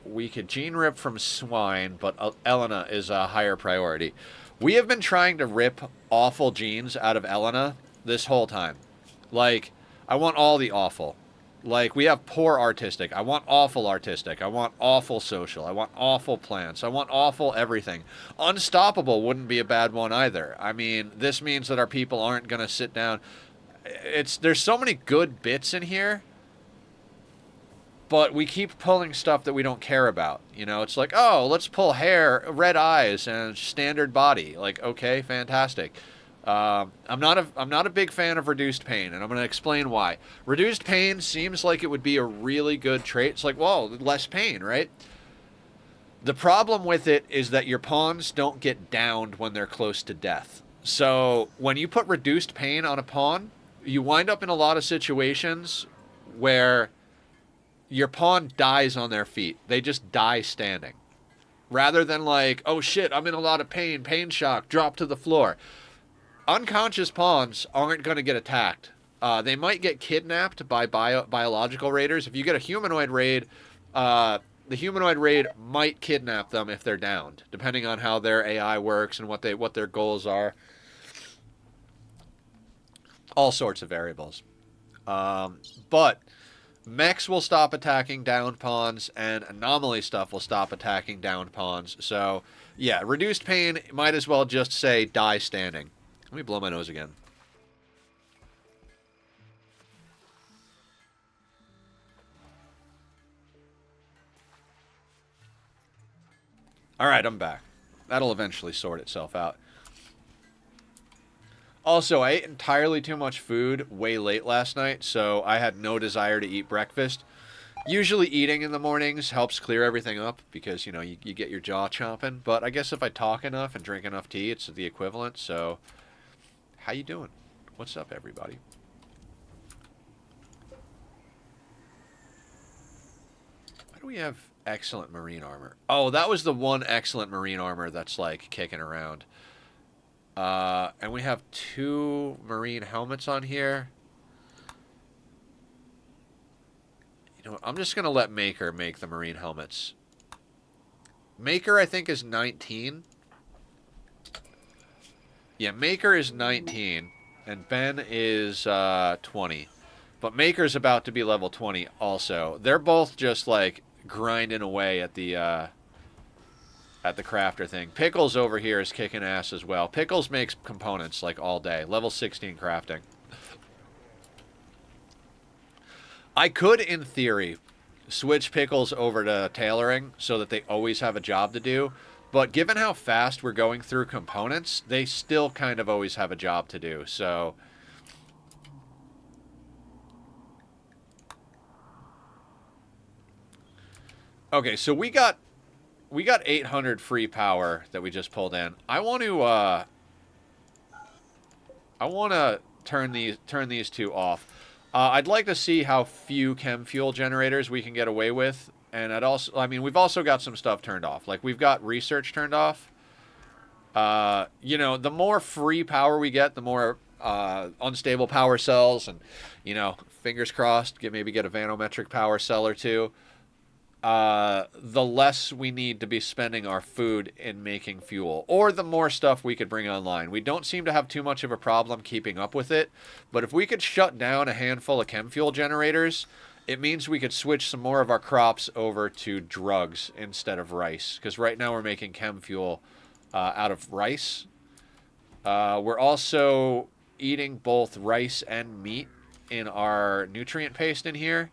S1: We could gene rip from swine, but Elena is a higher priority. We have been trying to rip awful genes out of Elena this whole time. Like, I want all the awful. Like, we have poor artistic. I want awful artistic. I want awful social. I want awful plants. I want awful everything. Unstoppable wouldn't be a bad one either. I mean, this means that our people aren't going to sit down. There's so many good bits in here, but we keep pulling stuff that we don't care about. You know, it's like, oh, let's pull hair, red eyes, and standard body. Like, okay, fantastic. I'm not a big fan of reduced pain, and I'm going to explain why. Reduced pain seems like it would be a really good trait. It's like, well, less pain, right? The problem with it is that your pawns don't get downed when they're close to death. So when you put reduced pain on a pawn, you wind up in a lot of situations where your pawn dies on their feet. They just die standing. Rather than like, oh shit, I'm in a lot of pain, pain shock, drop to the floor. Unconscious pawns aren't going to get attacked. They might get kidnapped by biological raiders. If you get a humanoid raid, the humanoid raid might kidnap them if they're downed, depending on how their AI works and what their goals are. All sorts of variables. But mechs will stop attacking downed pawns, and anomaly stuff will stop attacking downed pawns. So, yeah, reduced pain might as well just say die standing. Let me blow my nose again. Alright, I'm back. That'll eventually sort itself out. Also, I ate entirely too much food way late last night, so I had no desire to eat breakfast. Usually eating in the mornings helps clear everything up because, you know, you get your jaw chomping. But I guess if I talk enough and drink enough tea, it's the equivalent, so... How you doing? What's up, everybody? Why do we have excellent marine armor? Oh, that was the one excellent marine armor that's, like, kicking around. And we have 2 marine helmets on here. You know what? I'm just going to let Maker make the marine helmets. Maker, I think, is 19. Yeah, Maker is 19, and Ben is 20. But Maker's about to be level 20 also. They're both just, like, grinding away at the crafter thing. Pickles over here is kicking ass as well. Pickles makes components, like, all day. Level 16 crafting. I could, in theory, switch Pickles over to tailoring so that they always have a job to do. But given how fast we're going through components, they still kind of always have a job to do, so... Okay, so we got 800 free power that we just pulled in. I want to turn these 2 off. I'd like to see how few chem fuel generators we can get away with. And we've also got some stuff turned off. Like, we've got research turned off. You know, the more free power we get, the more unstable power cells, and you know, fingers crossed, maybe get a vanometric power cell or two. The less we need to be spending our food in making fuel, or the more stuff we could bring online. We don't seem to have too much of a problem keeping up with it, but if we could shut down a handful of chem fuel generators, it means we could switch some more of our crops over to drugs instead of rice, because right now we're making chem fuel out of rice. We're also eating both rice and meat in our nutrient paste in here.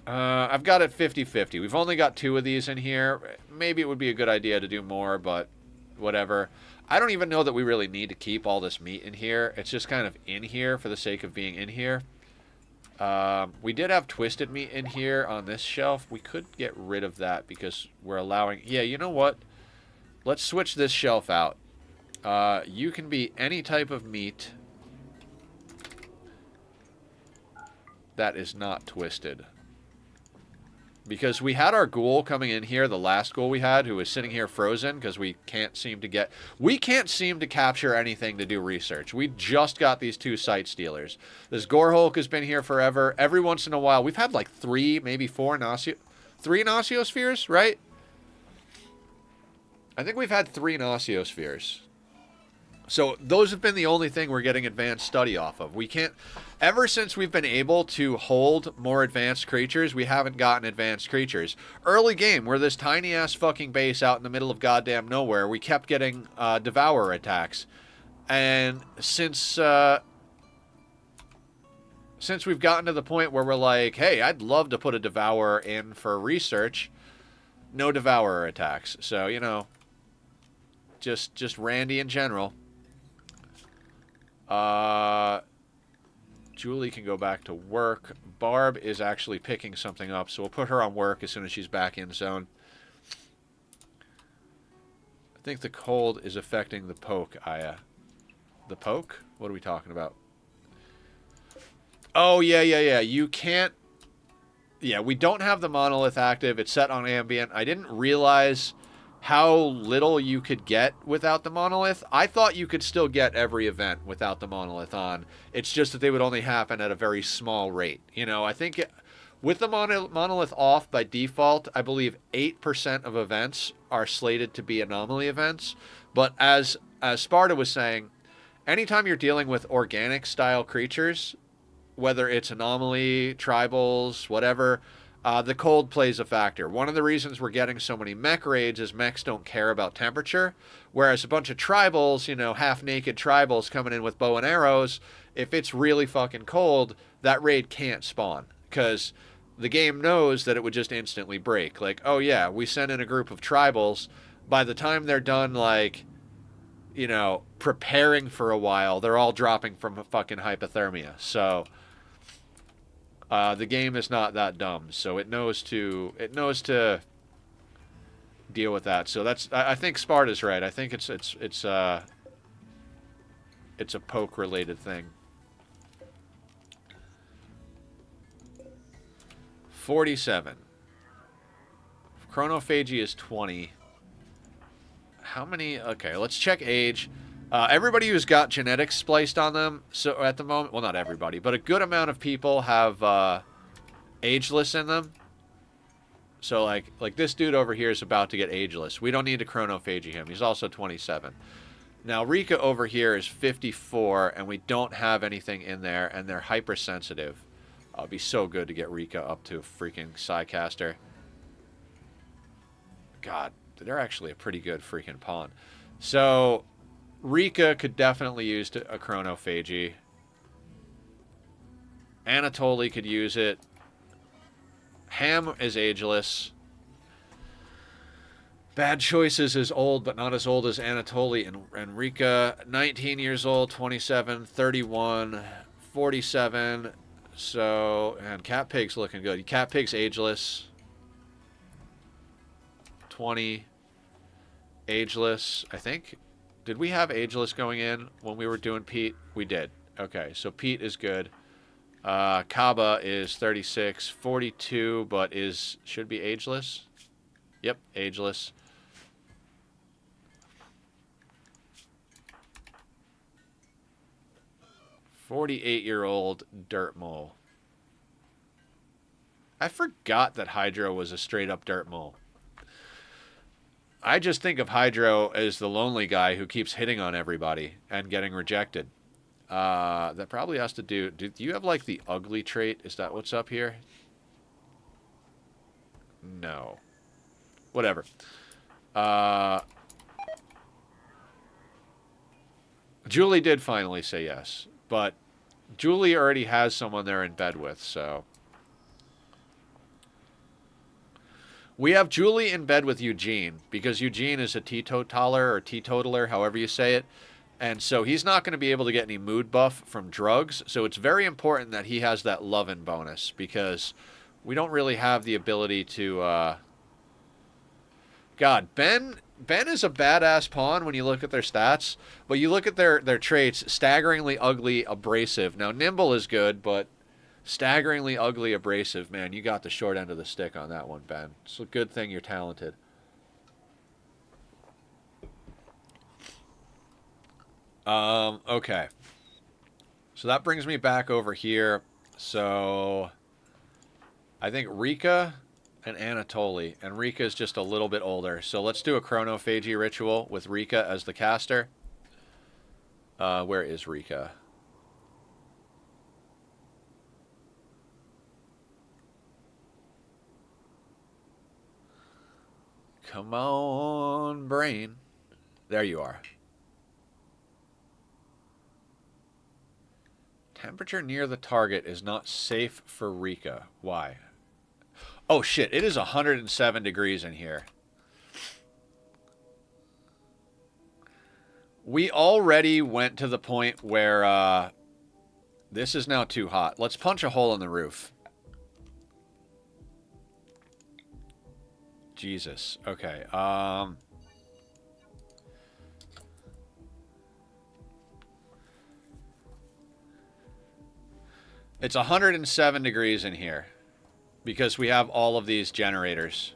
S1: I've got it 50-50. We've only got 2 of these in here. Maybe it would be a good idea to do more, but whatever. I don't even know that we really need to keep all this meat in here. It's just kind of in here for the sake of being in here. We did have twisted meat in here on this shelf. We could get rid of that because we're allowing... Yeah, you know what? Let's switch this shelf out. You can be any type of meat that is not twisted. Because we had our ghoul coming in here, the last ghoul we had, who was sitting here frozen because we can't seem to capture anything to do research. We just got these 2 site stealers. This Gorehulk has been here forever. Every once in a while, we've had like 3, maybe 4 3 Nossiospheres, right? I think we've had 3 Nossiospheres. So those have been the only thing we're getting advanced study off of. We can't... Ever since we've been able to hold more advanced creatures, we haven't gotten advanced creatures. Early game, we're this tiny-ass fucking base out in the middle of goddamn nowhere. We kept getting Devourer attacks. And since we've gotten to the point where we're like, hey, I'd love to put a Devourer in for research, no Devourer attacks. So, you know, just Randy in general. Julie can go back to work. Barb is actually picking something up, so we'll put her on work as soon as she's back in zone. I think the cold is affecting the poke, Aya. The poke? What are we talking about? Oh, yeah. You can't... Yeah, we don't have the monolith active. It's set on ambient. I didn't realize how little you could get without the monolith. I thought you could still get every event without the monolith on. It's just that they would only happen at a very small rate. You know, I think with the monolith off by default, I believe 8% of events are slated to be anomaly events. But as Sparta was saying, anytime you're dealing with organic style creatures, whether it's anomaly, tribals, whatever, the cold plays a factor. One of the reasons we're getting so many mech raids is mechs don't care about temperature, whereas a bunch of tribals, you know, half-naked tribals coming in with bow and arrows, if it's really fucking cold, that raid can't spawn, because the game knows that it would just instantly break. Like, oh yeah, we send in a group of tribals, by the time they're done, like, you know, preparing for a while, they're all dropping from a fucking hypothermia, so... the game is not that dumb, so it knows to deal with that. So that's, I think Sparta's right. I think it's a poke related thing. 47. Chronophagy is 20. How many? Okay, let's check age. Everybody who's got genetics spliced on them, so at the moment, well, not everybody, but a good amount of people have ageless in them. So like this dude over here is about to get ageless. We don't need to chronophagy him. He's also 27. Now Rika over here is 54, and we don't have anything in there, and they're hypersensitive. It'd be so good to get Rika up to a freaking Psycaster. God, they're actually a pretty good freaking pawn. So Rika could definitely use a chronophagy. Anatoly could use it. Ham is ageless. Bad Choices is old, but not as old as Anatoly and Rika. 19 years old, 27, 31, 47. So, and Cat Pig's looking good. Cat Pig's ageless. 20. Ageless, I think. Did we have ageless going in when we were doing Pete? We did. Okay, so Pete is good. Kaba is 36, 42, but should be ageless. Yep, ageless. 48-year-old dirt mole. I forgot that Hydro was a straight-up dirt mole. I just think of Hydro as the lonely guy who keeps hitting on everybody and getting rejected. That probably has to do... Do you have, like, the ugly trait? Is that what's up here? No. Whatever. Julie did finally say yes. But Julie already has someone they're in bed with, so... We have Julie in bed with Eugene, because Eugene is a teetotaler or teetotaler, however you say it. And so he's not going to be able to get any mood buff from drugs. So it's very important that he has that lovin' bonus, because we don't really have the ability to... God, Ben is a badass pawn when you look at their stats, but you look at their traits, staggeringly ugly, abrasive. Now, nimble is good, but... Staggeringly ugly, abrasive. Man, you got the short end of the stick on that one, Ben. It's a good thing you're talented. Okay. So that brings me back over here. So I think Rika and Anatoly. And Rika is just a little bit older. So let's do a chronophagy ritual with Rika as the caster. Where is Rika? Come on, brain. There you are. Temperature near the target is not safe for Rika. Why? Oh, shit. It is 107 degrees in here. We already went to the point where this is now too hot. Let's punch a hole in the roof. Jesus. Okay. It's 107 degrees in here because we have all of these generators.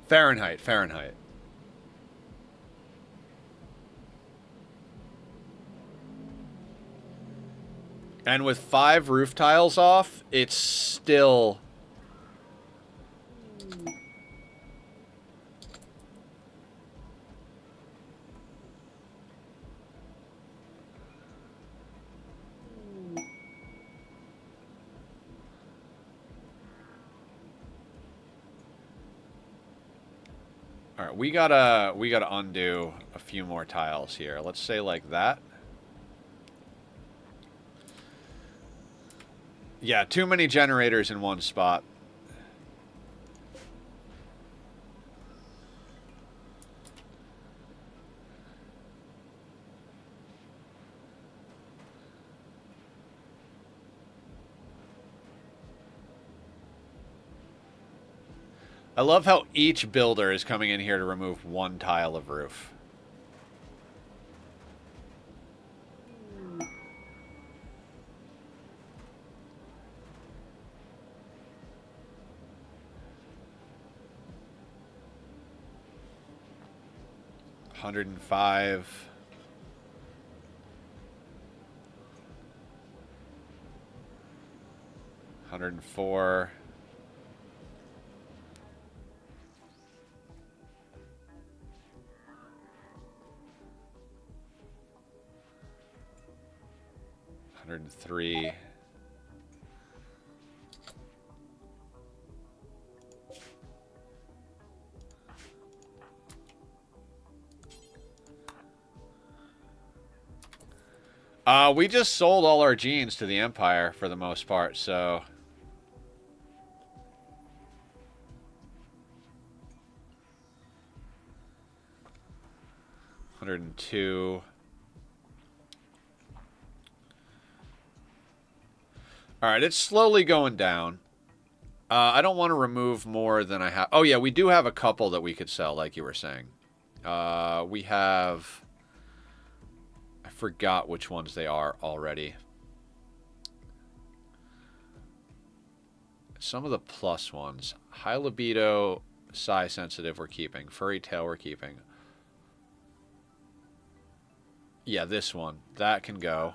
S1: Fahrenheit. And with 5 roof tiles off, it's still... All right, we gotta undo a few more tiles here. Let's say like that. Yeah, too many generators in one spot. I love how each builder is coming in here to remove 1 tile of roof. $105. $104. $103. We just sold all our genes to the Empire for the most part, so... $102. Alright, it's slowly going down. I don't want to remove more than I have. Oh, yeah, we do have a couple that we could sell, like you were saying. We have... I forgot which ones they are already. Some of the plus ones. High libido, psi sensitive we're keeping. Furry tail we're keeping. Yeah, this one. That can go.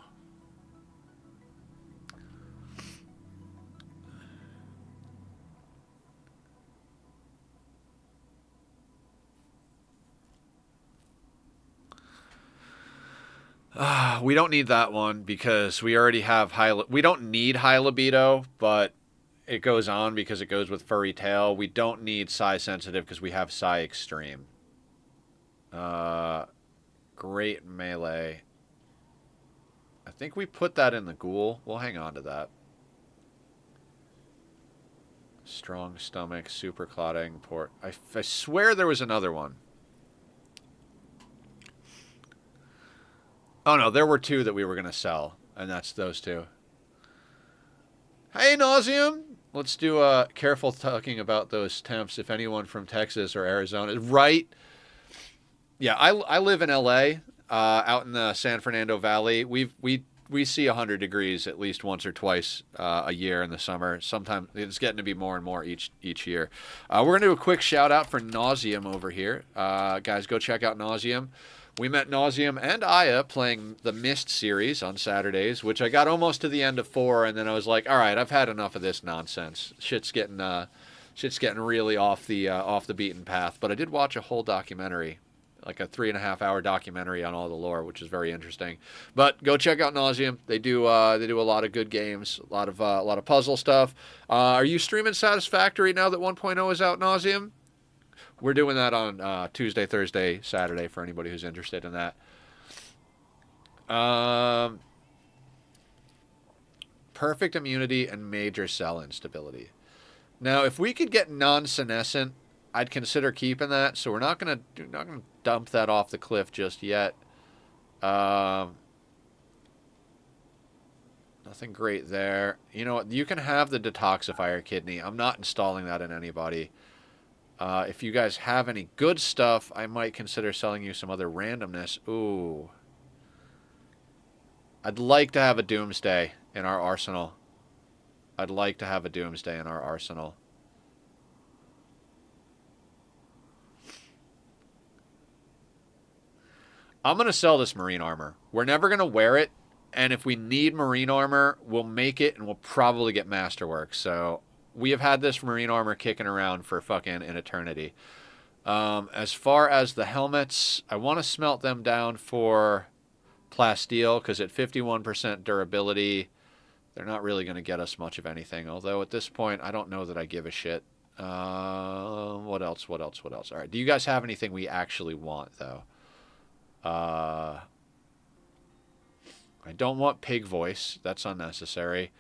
S1: We don't need that one because we already have high... We don't need high libido, but it goes on because it goes with furry tail. We don't need psi sensitive because we have psi extreme. Great melee. I think we put that in the ghoul. We'll hang on to that. Strong stomach, super clotting, port. I swear there was another one. Oh no, there were two that we were going to sell, and that's those two. Hey, Nauseum! Let's do careful talking about those temps if anyone from Texas or Arizona. Right? Yeah, I live in L.A., out in the San Fernando Valley. We see 100 degrees at least once or twice a year in the summer. Sometimes it's getting to be more and more each year. We're going to do a quick shout-out for Nauseum over here. Guys, go check out Nauseum. We met Nauseum and Aya playing the Mist series on Saturdays, which I got almost to the end of 4, and then I was like, all right, I've had enough of this nonsense. Shit's getting really off the beaten path. But I did watch a whole documentary, like a 3.5-hour documentary on all the lore, which is very interesting. But go check out Nauseum. They do a lot of good games, a lot of puzzle stuff. Are you streaming Satisfactory now that 1.0 is out, Nauseum? We're doing that on Tuesday, Thursday, Saturday for anybody who's interested in that. Perfect immunity and major cell instability. Now, if we could get non-senescent, I'd consider keeping that. So we're not gonna dump that off the cliff just yet. Nothing great there. You know what? You can have the detoxifier kidney. I'm not installing that in anybody. If you guys have any good stuff, I might consider selling you some other randomness. Ooh. I'd like to have a Doomsday in our arsenal. I'm going to sell this marine armor. We're never going to wear it, and if we need marine armor, we'll make it, and we'll probably get masterwork, so... We have had this marine armor kicking around for fucking an eternity. As far as the helmets, I want to smelt them down for plasteel because at 51% durability, they're not really going to get us much of anything. Although at this point, I don't know that I give a shit. What else? All right. Do you guys have anything we actually want, though? I don't want pig voice. That's unnecessary.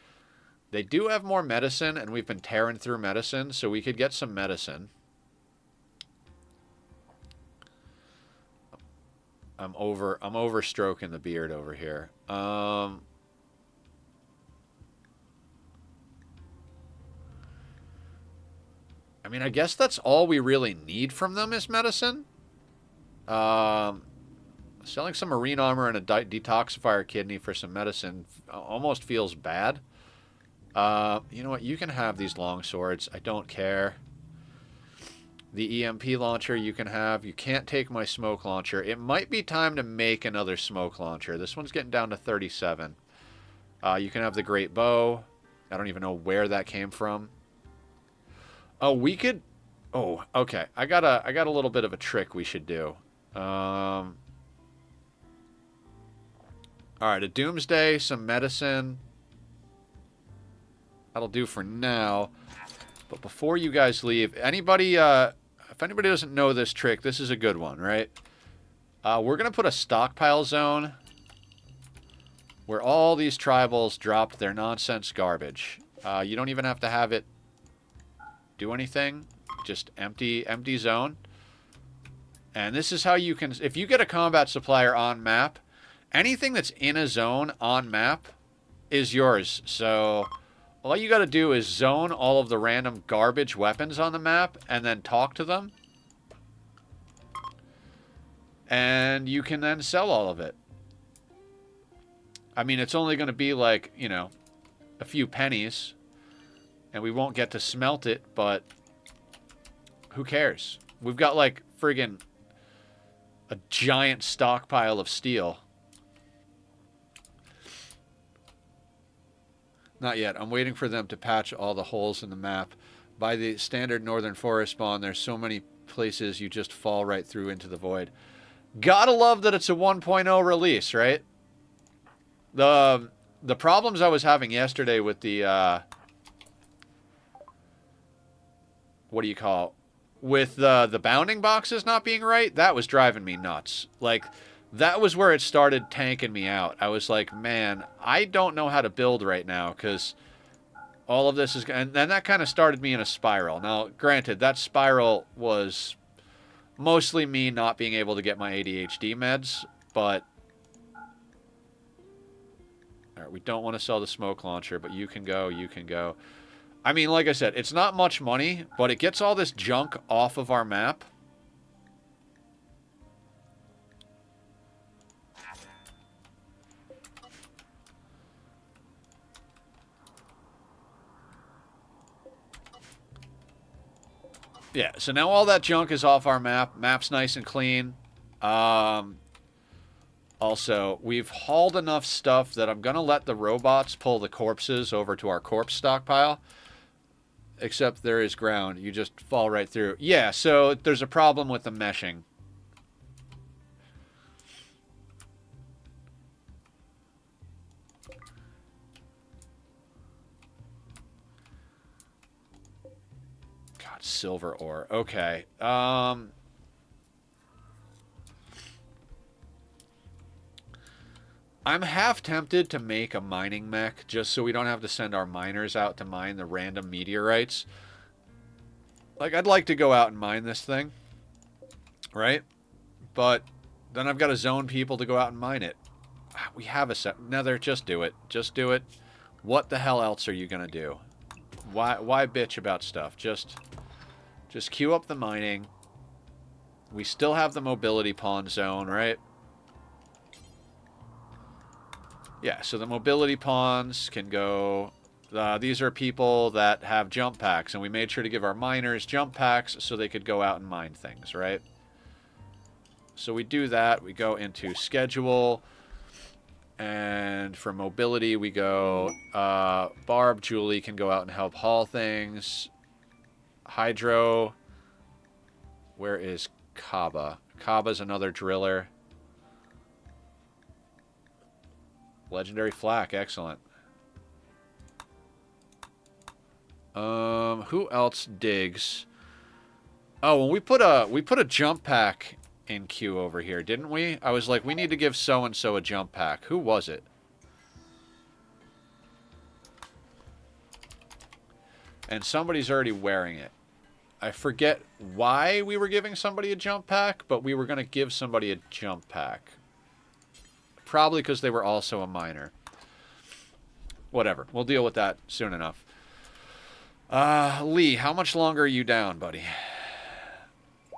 S1: They do have more medicine, and we've been tearing through medicine, so we could get some medicine. I'm over stroking the beard over here. I mean, I guess that's all we really need from them is medicine. Selling some marine armor and a detoxifier kidney for some medicine almost feels bad. You know what? You can have these long swords. I don't care. The EMP launcher you can have. You can't take my smoke launcher. It might be time to make another smoke launcher. This one's getting down to 37. You can have the great bow. I don't even know where that came from. Oh, we could... Oh, okay. I got a little bit of a trick we should do. Alright, a Doomsday, some medicine... That'll do for now. But before you guys leave, anybody, if anybody doesn't know this trick, this is a good one, right? We're going to put a stockpile zone where all these tribals dropped their nonsense garbage. You don't even have to have it do anything. Just empty zone. And this is how you can... If you get a combat supplier on map, anything that's in a zone on map is yours. So... All you got to do is zone all of the random garbage weapons on the map and then talk to them. And you can then sell all of it. I mean, it's only going to be like, you know, a few pennies. And we won't get to smelt it, but who cares? We've got like friggin' a giant stockpile of steel. Not yet. I'm waiting for them to patch all the holes in the map. By the standard Northern Forest spawn, there's so many places you just fall right through into the void. Gotta love that it's a 1.0 release, right? The problems I was having yesterday with the what do you call it? With the bounding boxes not being right, that was driving me nuts. Like, that was where it started tanking me out. I was like, man, I don't know how to build right now because all of this is... And that kind of started me in a spiral. Now, granted, that spiral was mostly me not being able to get my ADHD meds, but... All right, we don't want to sell the smoke launcher, but you can go, you can go. I mean, like I said, it's not much money, but it gets all this junk off of our map. Yeah, so now all that junk is off our map. Map's nice and clean. Also, we've hauled enough stuff that I'm going to let the robots pull the corpses over to our corpse stockpile. Except there is ground. You just fall right through. Yeah, so there's a problem with the meshing. God, silver ore. Okay. I'm half tempted to make a mining mech just so we don't have to send our miners out to mine the random meteorites. Like, I'd like to go out and mine this thing, right? But then I've got to zone people to go out and mine it. We have a set. Nether, just do it. Just do it. What the hell else are you going to do? Why bitch about stuff? Just queue up the mining. We still have the mobility pawn zone, right? Yeah, so the mobility pawns can go... these are people that have jump packs, and we made sure to give our miners jump packs so they could go out and mine things, right? So we do that. We go into schedule, and for mobility, we go... Barb, Julie can go out and help haul things. Hydro... Where is Kaba? Kaba's another driller. Legendary flak, excellent. Who else digs? Oh, well, we put a jump pack in queue over here, didn't we? I was like, we need to give so and so a jump pack. Who was it? And somebody's already wearing it. I forget why we were giving somebody a jump pack, but we were going to give somebody a jump pack. Probably because they were also a miner. Whatever. We'll deal with that soon enough. Lee, how much longer are you down, buddy?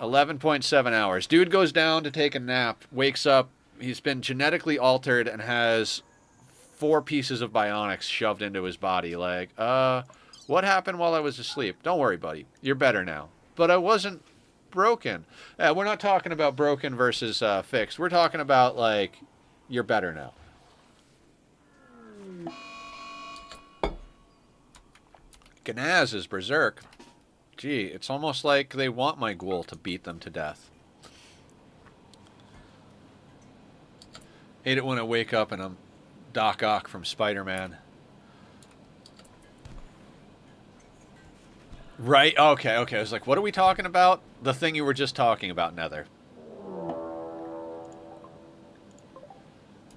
S1: 11.7 hours. Dude goes down to take a nap, wakes up. He's been genetically altered and has 4 pieces of bionics shoved into his body. Like, what happened while I was asleep? Don't worry, buddy. You're better now. But I wasn't broken. We're not talking about broken versus fixed. We're talking about, like... You're better now. Ganaz is berserk. Gee, it's almost like they want my ghoul to beat them to death. Hate it when I wake up and I'm Doc Ock from Spider-Man. Right, okay. I was like, what are we talking about? The thing you were just talking about, Nether.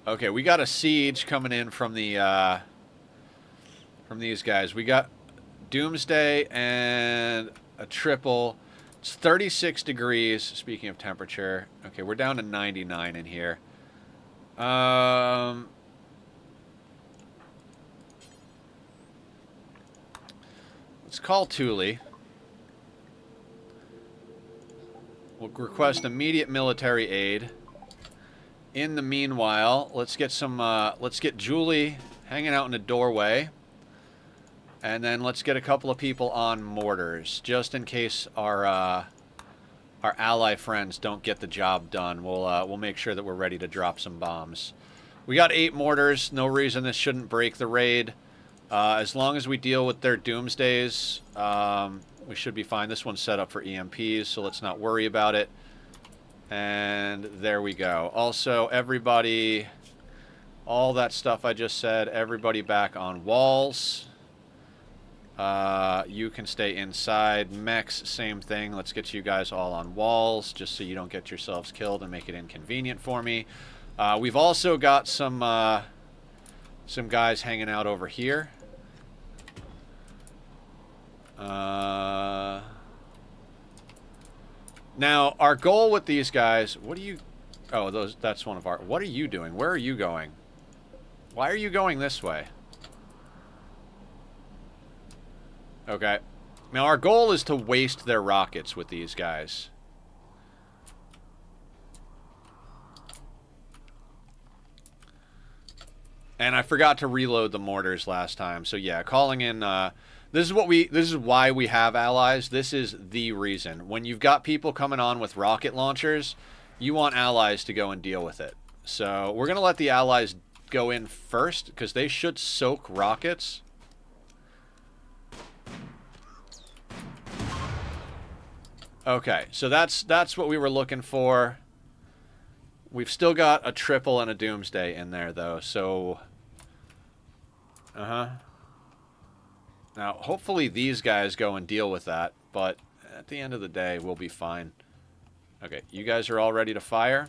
S1: Okay, we got a siege coming in from the from these guys. We got Doomsday and a triple. It's 36 degrees, speaking of temperature. Okay, we're down to 99 in here. Let's call Thule. We'll request immediate military aid. In the meanwhile, let's get some. Let's get Julie hanging out in a doorway, and then let's get a couple of people on mortars, just in case our ally friends don't get the job done. We'll make sure that we're ready to drop some bombs. We got 8 mortars. No reason this shouldn't break the raid. As long as we deal with their doomsdays, we should be fine. This one's set up for EMPs, so let's not worry about it. And there we go. Also, everybody, all that stuff I just said, everybody back on walls. You can stay inside. Mechs, same thing. Let's get you guys all on walls, just so you don't get yourselves killed and make it inconvenient for me. We've also got some guys hanging out over here. Now, our goal with these guys... What do you... Oh, that's one of our... What are you doing? Where are you going? Why are you going this way? Okay. Now, our goal is to waste their rockets with these guys. And I forgot to reload the mortars last time. So, yeah, calling in... This is why we have allies. This is the reason. When you've got people coming on with rocket launchers, you want allies to go and deal with it. So we're going to let the allies go in first, because they should soak rockets. Okay, so that's what we were looking for. We've still got a triple and a doomsday in there, though, so... Now, hopefully these guys go and deal with that, but at the end of the day, we'll be fine. Okay, you guys are all ready to fire?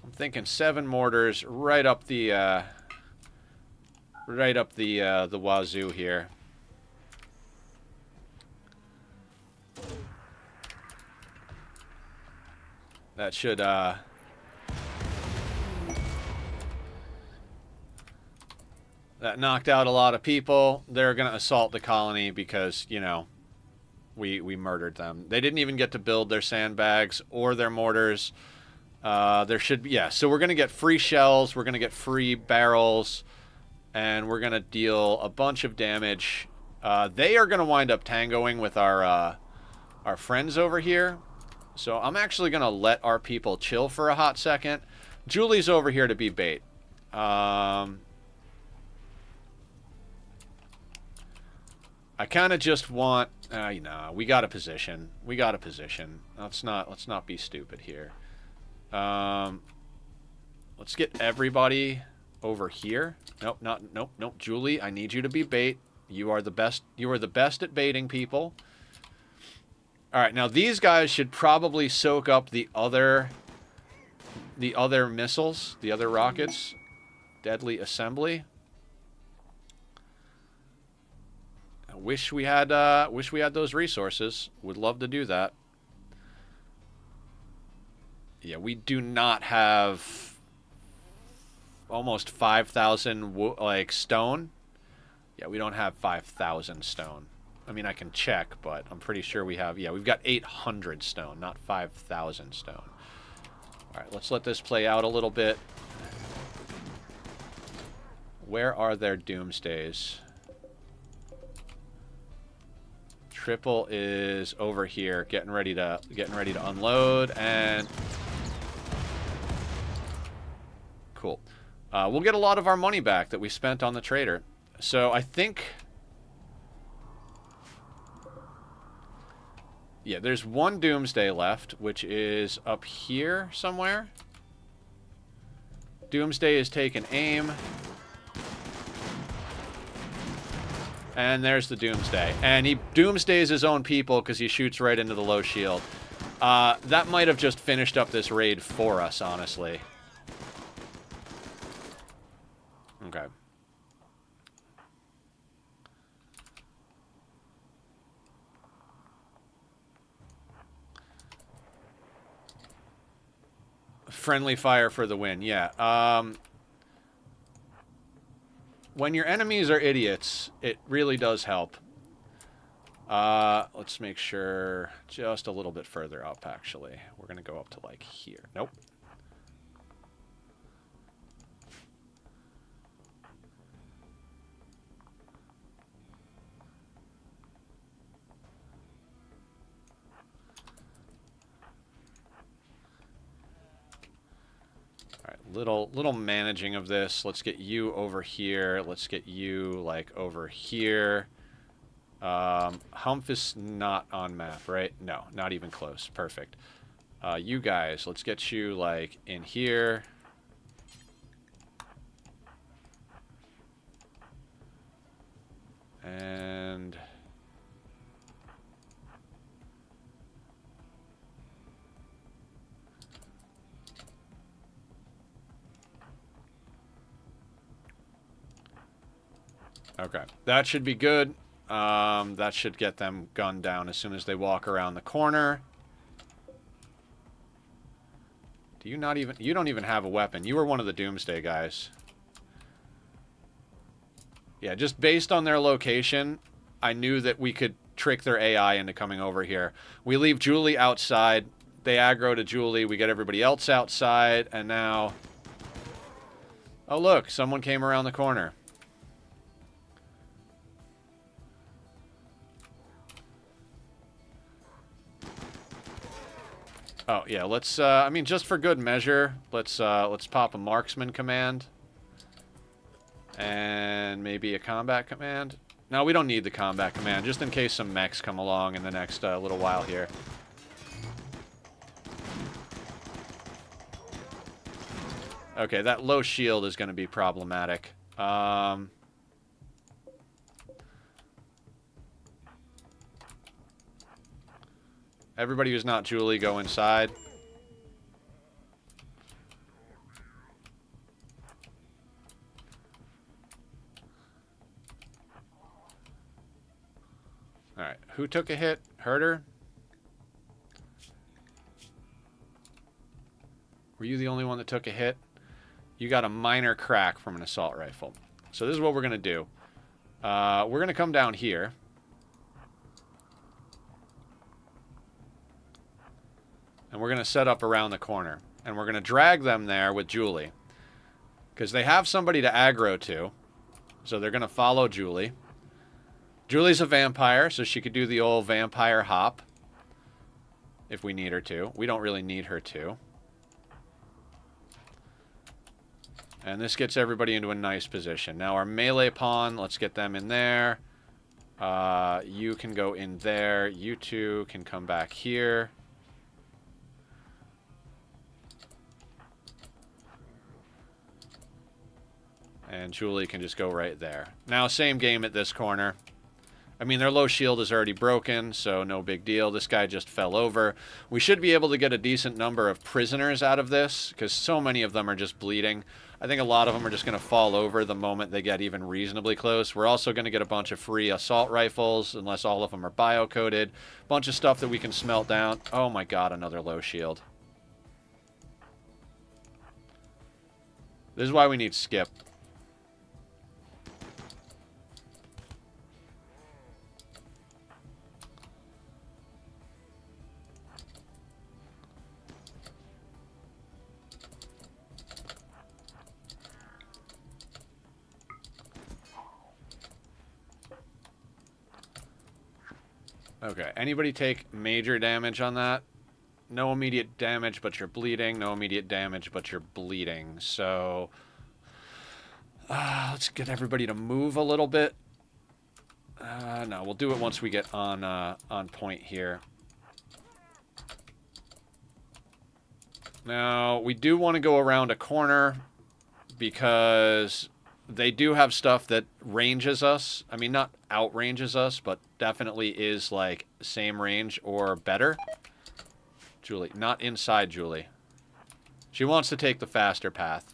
S1: I'm thinking 7 mortars right up the wazoo here. That should, that knocked out a lot of people. They're going to assault the colony because, you know, we murdered them. They didn't even get to build their sandbags or their mortars. There should be... Yeah, so we're going to get free shells. We're going to get free barrels. And we're going to deal a bunch of damage. They are going to wind up tangoing with our friends over here. So I'm actually going to let our people chill for a hot second. Julie's over here to be bait. I kind of just want... you know, we got a position. We got a position. Let's not be stupid here. Let's get everybody over here. Nope, nope. Julie, I need you to be bait. You are the best. You are the best at baiting people. All right, now these guys should probably soak up the other missiles, the other rockets. Deadly assembly. Wish we had those resources. Would love to do that. Yeah, we do not have almost 5,000 like stone. Yeah, we don't have 5,000 stone. I mean, I can check, but I'm pretty sure we have... Yeah, we've got 800 stone, not 5,000 stone. All right, let's let this play out a little bit. Where are their doomsdays? Triple is over here, getting ready to unload, and cool. We'll get a lot of our money back that we spent on the trader. So I think, yeah, there's one doomsday left, which is up here somewhere. Doomsday is taking aim. And there's the Doomsday. And he Doomsdays his own people because he shoots right into the low shield. That might have just finished up this raid for us, honestly. Okay. Friendly fire for the win, yeah. when your enemies are idiots, it really does help. Let's make sure just a little bit further up, actually. We're going to go up to, like, here. Nope. All right, little managing of this. Let's get you over here. Let's get you, like, over here. Humph is not on map, right? No, not even close. Perfect. You guys, let's get you, like, in here. And... okay, that should be good. That should get them gunned down as soon as they walk around the corner. Do you not even... You don't even have a weapon. You were one of the Doomsday guys. Yeah, just based on their location, I knew that we could trick their AI into coming over here. We leave Julie outside. They aggro to Julie. We get everybody else outside. And now... oh, look. Someone came around the corner. Oh, yeah, let's, I mean, just for good measure, let's pop a marksman command. And maybe a combat command. No, we don't need the combat command, just in case some mechs come along in the next little while here. Okay, that low shield is going to be problematic. Everybody who's not Julie, go inside. Alright, who took a hit? Herder? Were you the only one that took a hit? You got a minor crack from an assault rifle. So this is what we're going to do. We're going to come down here. And we're going to set up around the corner. And we're going to drag them there with Julie. Because they have somebody to aggro to. So they're going to follow Julie. Julie's a vampire, so she could do the old vampire hop. If we need her to. We don't really need her to. And this gets everybody into a nice position. Now our melee pawn, let's get them in there. You can go in there. You two can come back here. And Julie can just go right there. Now, same game at this corner. I mean, their low shield is already broken, so no big deal. This guy just fell over. We should be able to get a decent number of prisoners out of this, because so many of them are just bleeding. I think a lot of them are just going to fall over the moment they get even reasonably close. We're also going to get a bunch of free assault rifles, unless all of them are bio-coded. Bunch of stuff that we can smelt down. Oh my god, another low shield. This is why we need Skip. Okay, anybody take major damage on that? No immediate damage, but you're bleeding. No immediate damage, but you're bleeding. So, let's get everybody to move a little bit. No, we'll do it once we get on point here. Now, we do want to go around a corner because they do have stuff that ranges us. I mean, not outranges us, but definitely is, like, same range or better. Julie. Not inside Julie. She wants to take the faster path.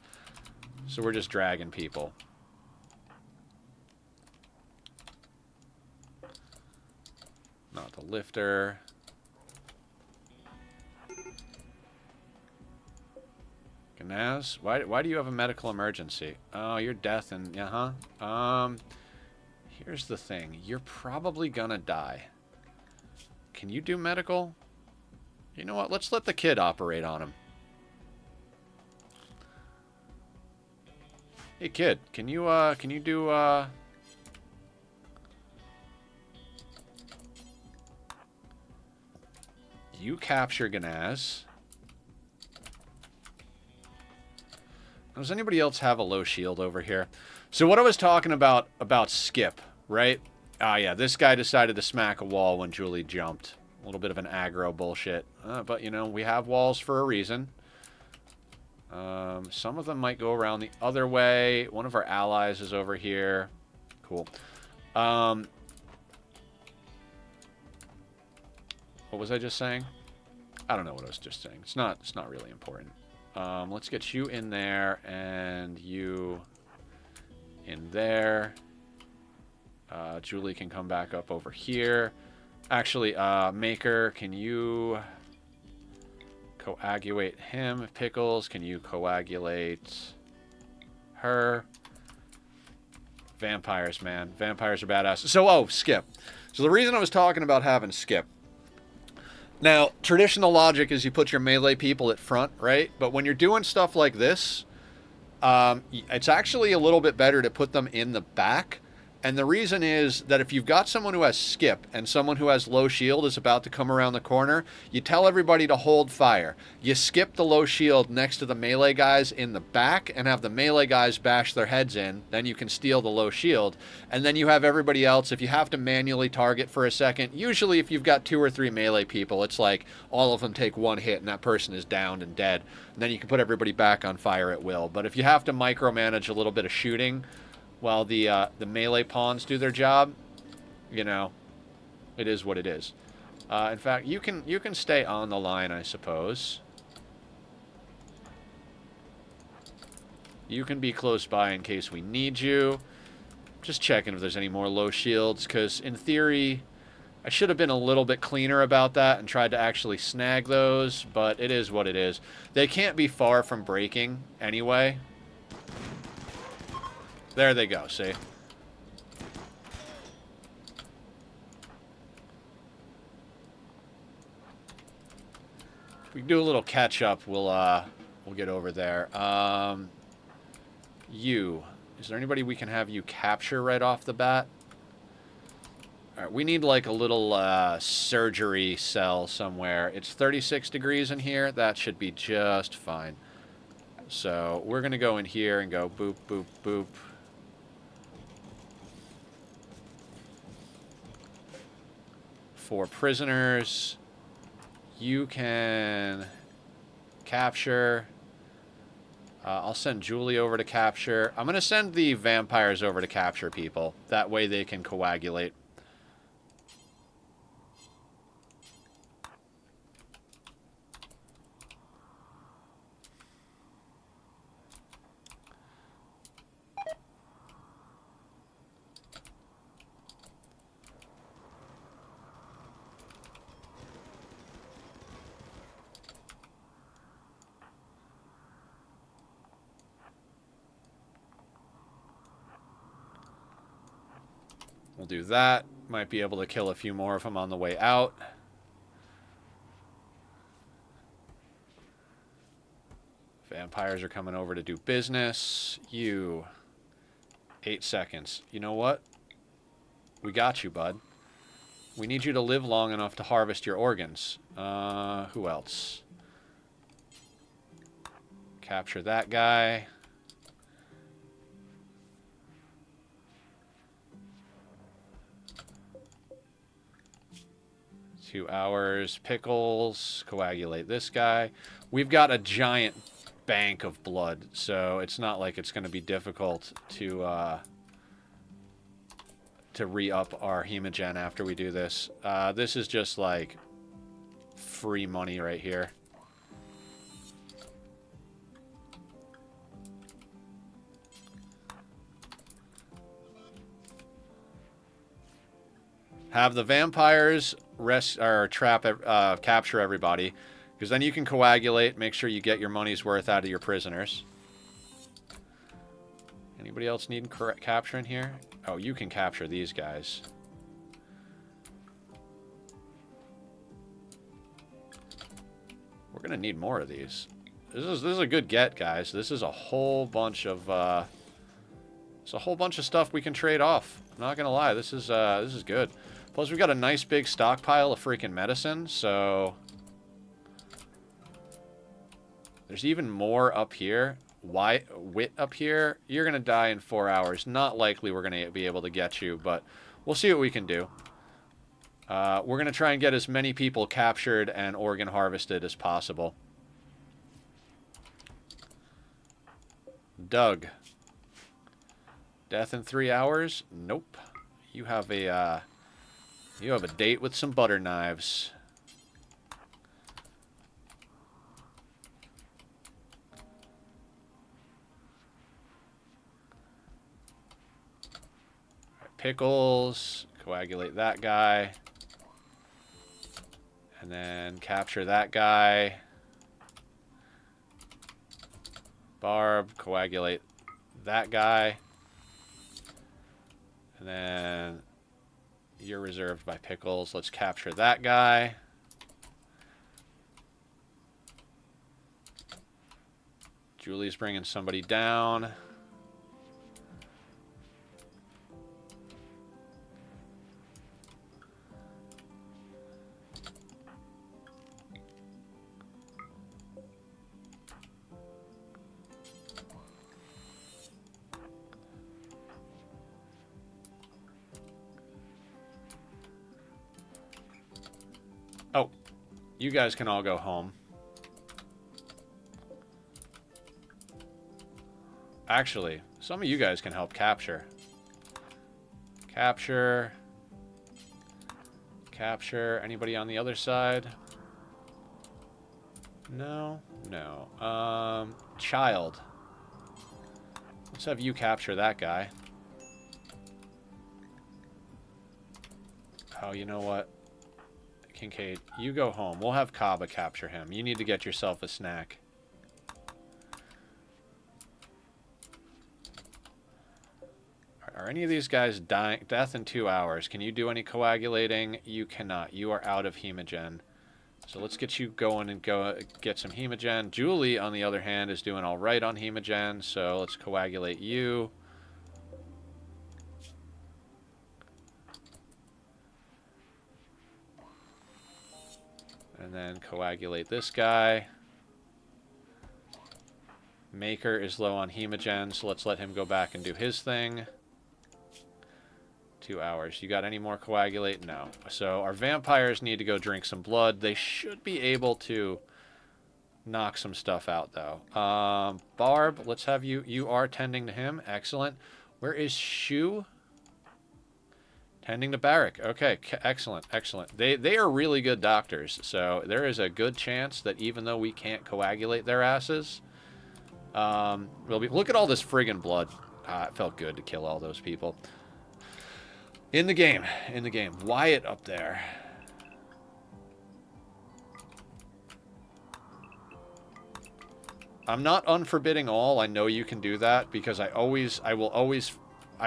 S1: So we're just dragging people. Not the lifter. Gnaz, why do you have a medical emergency? Oh, you're death and here's the thing. You're probably gonna die. Can you do medical? You know what? Let's let the kid operate on him. Hey kid, can you do you capture Gnaz. Does anybody else have a low shield over here? So what I was talking about Skip, right? Ah, yeah, this guy decided to smack a wall when Julie jumped. A little bit of an aggro bullshit. But, you know, we have walls for a reason. Some of them might go around the other way. One of our allies is over here. Cool. What was I just saying? I don't know what I was just saying. It's not really important. Let's get you in there and you in there. Julie can come back up over here. Actually, Maker, can you coagulate him? Pickles, can you coagulate her? Vampires, man. Vampires are badass. So, Skip. So the reason I was talking about having Skip. Now, traditional logic is you put your melee people at front, right? But when you're doing stuff like this, it's actually a little bit better to put them in the back. And the reason is that if you've got someone who has skip and someone who has low shield is about to come around the corner, you tell everybody to hold fire. You skip the low shield next to the melee guys in the back and have the melee guys bash their heads in. Then you can steal the low shield. And then you have everybody else, if you have to manually target for a second, usually if you've got 2 or 3 melee people, it's like all of them take 1 hit and that person is downed and dead. And then you can put everybody back on fire at will. But if you have to micromanage a little bit of shooting while the melee pawns do their job, you know, it is what it is. In fact, you can stay on the line, I suppose. You can be close by in case we need you. Just checking if there's any more low shields, because in theory, I should have been a little bit cleaner about that and tried to actually snag those, but it is what it is. They can't be far from breaking anyway. There they go, see? If we do a little catch up, we'll get over there. Is there anybody we can have you capture right off the bat? Alright, we need like a little surgery cell somewhere. It's 36 degrees in here. That should be just fine. So we're gonna go in here and go boop, boop, boop. For prisoners, you can capture. I'll send Julie over to capture. I'm going to send the vampires over to capture people. That way they can coagulate. We'll do that. Might be able to kill a few more of them on the way out. Vampires are coming over to do business. 8 seconds. You know what? We got you, bud. We need you to live long enough to harvest your organs. Who else? Capture that guy. 2 hours. Pickles. Coagulate this guy. We've got a giant bank of blood, so it's not like it's going to be difficult to re-up our hemogen after we do this. This is just like free money right here. Have the vampires capture everybody. Because then you can coagulate, make sure you get your money's worth out of your prisoners. Anybody else need capturing here? Oh, you can capture these guys. We're going to need more of these. This is a good get, guys. This is a whole bunch of stuff we can trade off. I'm not going to lie. This is good. Plus, we've got a nice big stockpile of freaking medicine, so there's even more up here. Wit up here. You're going to die in 4 hours. Not likely we're going to be able to get you, but we'll see what we can do. We're going to try and get as many people captured and organ harvested as possible. Doug. Death in 3 hours? Nope. You have a date with some butter knives. Pickles. Coagulate that guy. And then capture that guy. Barb. Coagulate that guy. And then you're reserved by Pickles. Let's capture that guy. Julie's bringing somebody down. Oh, you guys can all go home. Actually, some of you guys can help capture. Capture. Capture. Anybody on the other side? No? No. Child. Let's have you capture that guy. Oh, you know what? Kincaid, you go home. We'll have Kaba capture him. You need to get yourself a snack. Are any of these guys dying? Death in 2 hours. Can you do any coagulating? You cannot. You are out of hemogen. So let's get you going and go get some hemogen. Julie, on the other hand, is doing all right on hemogen. So let's coagulate you. And then coagulate this guy. Maker is low on hemogen, so let's let him go back and do his thing. 2 hours. You got any more coagulate? No. So our vampires need to go drink some blood. They should be able to knock some stuff out, though. Barb, let's have you. You are tending to him. Excellent. Where is Shu? Tending to Barrack. Okay, excellent, excellent. They are really good doctors, so there is a good chance that even though we can't coagulate their asses, we'll be... Look at all this friggin' blood. It felt good to kill all those people. In the game. In the game. Wyatt up there. I'm not unforbidding all. I know you can do that because I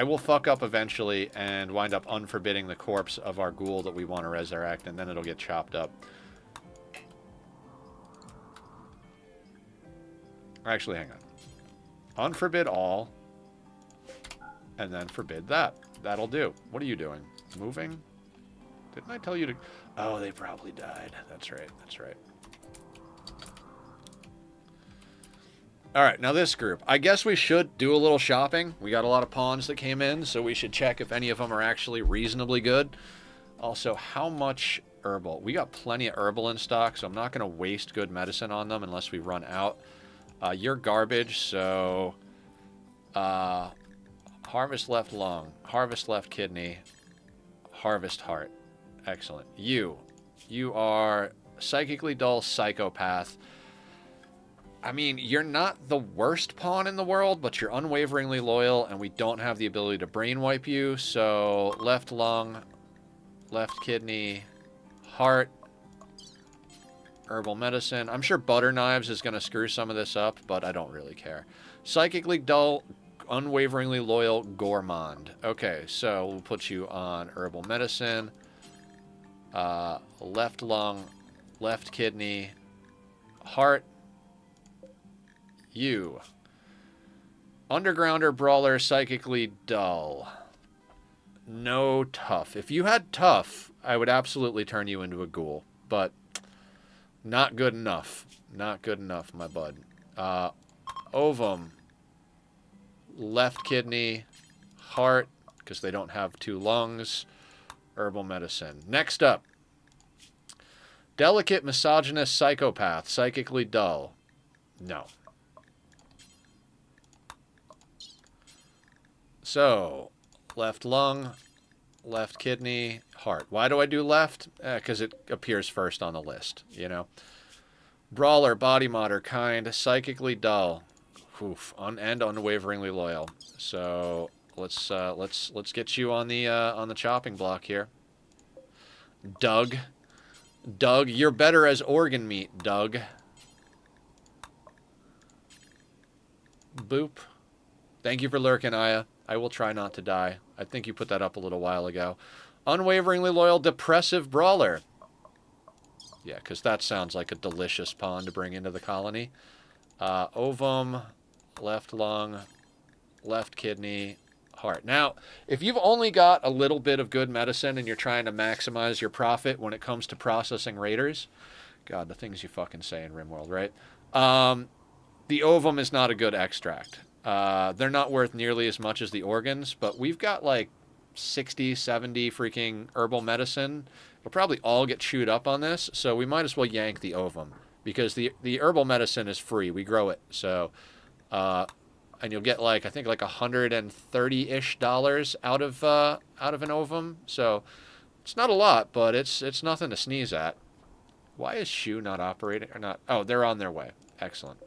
S1: will fuck up eventually and wind up unforbidding the corpse of our ghoul that we want to resurrect, and then it'll get chopped up. Actually, hang on. Unforbid all, and then forbid that. That'll do. What are you doing? Moving? Didn't I tell you to... Oh, they probably died. That's right. That's right. All right, now this group. I guess we should do a little shopping. We got a lot of pawns that came in, so we should check if any of them are actually reasonably good. Also, how much herbal? We got plenty of herbal in stock, so I'm not going to waste good medicine on them unless we run out. You're garbage, so... harvest left lung, harvest left kidney, harvest heart. Excellent. You are psychically dull psychopath. I mean, you're not the worst pawn in the world, but you're unwaveringly loyal, and we don't have the ability to brain wipe you, so left lung, left kidney, heart, Herbal medicine. I'm sure butter knives is going to screw some of this up, but I don't really care. Psychically dull, unwaveringly loyal, gourmand. Okay, so we'll put you on herbal medicine. Left lung, left kidney, heart. You. Undergrounder, brawler, psychically dull. No tough. If you had tough, I would absolutely turn you into a ghoul, but not good enough. Not good enough, my bud. Ovum, left kidney, heart, because they don't have 2 lungs, herbal medicine. Next up, delicate, misogynist, psychopath, psychically dull. No. So, left lung, left kidney, heart. Why do I do left? Because it appears first on the list, you know. Brawler, body modder, kind, psychically dull, oof, and unwaveringly loyal. So let's get you on the chopping block here. Doug, you're better as organ meat, Doug. Boop. Thank you for lurking, Aya. I will try not to die. I think you put that up a little while ago. Unwaveringly loyal, depressive brawler. Yeah, because that sounds like a delicious pawn to bring into the colony. Ovum, left lung, left kidney, heart. Now, if you've only got a little bit of good medicine and you're trying to maximize your profit when it comes to processing raiders, God, the things you fucking say in Rimworld, right? The ovum is not a good extract. They're not worth nearly as much as the organs, but we've got like 60, 70 freaking herbal medicine. It'll probably all get chewed up on this, so we might as well yank the ovum, because the herbal medicine is free. We grow it, so and you'll get like, I think like $130-ish out of an ovum. So it's not a lot, but it's nothing to sneeze at. Why is Shu not operating or not? Oh, they're on their way. Excellent.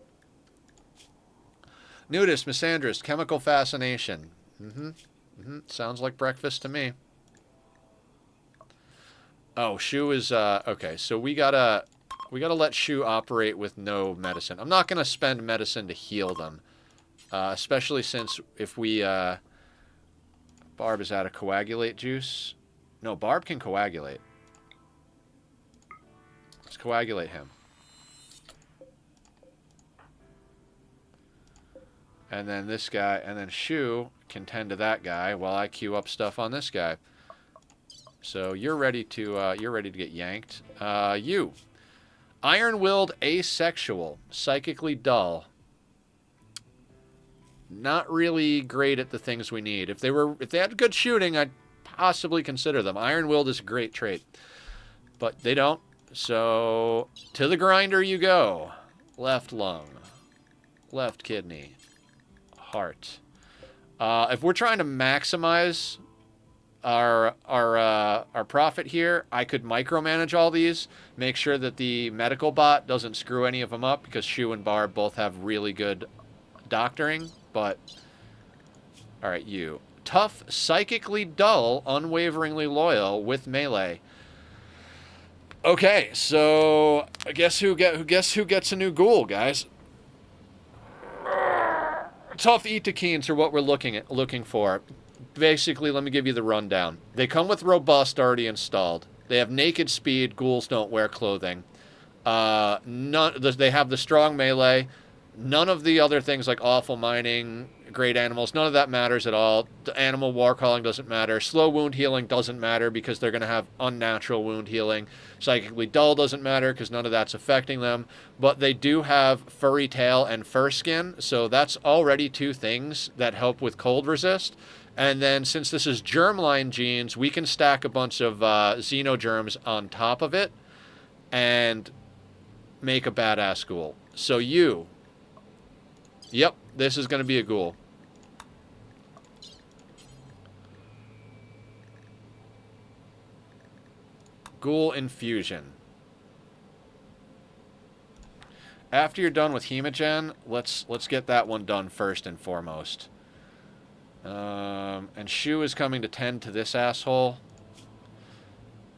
S1: Nudist, misandrist, chemical fascination. Sounds like breakfast to me. Oh, Shu is okay. So we gotta let Shu operate with no medicine. I'm not gonna spend medicine to heal them, especially since if we Barb is out of coagulate juice. No, Barb can coagulate. Let's coagulate him. And then this guy, and then Shu can tend to that guy while I queue up stuff on this guy. So you're ready to get yanked. You, iron-willed, asexual, psychically dull. Not really great at the things we need. If they had good shooting, I'd possibly consider them. Iron-willed is a great trait, but they don't. So to the grinder you go. Left lung, left kidney, heart. If we're trying to maximize our profit here, I could micromanage all these, make sure that the medical bot doesn't screw any of them up, because Shu and Barb both have really good doctoring. But all right, you tough, psychically dull, unwaveringly loyal with melee. Okay, so I guess who gets a new ghoul, guys? Tough Itakeens are what we're looking for. Basically, let me give you the rundown. They come with robust already installed. They have naked speed. Ghouls don't wear clothing. They have the strong melee. None of the other things like awful mining, great animals, none of that matters at all. The animal war calling doesn't matter. Slow wound healing doesn't matter because they're going to have unnatural wound healing. Psychically dull doesn't matter because none of that's affecting them. But they do have furry tail and fur skin, so that's already 2 things that help with cold resist. And then since this is germline genes, we can stack a bunch of xenogerms on top of it and make a badass ghoul. So you... Yep, this is going to be a ghoul. Ghoul infusion. After you're done with Hemogen, let's get that one done first and foremost. And Shu is coming to tend to this asshole.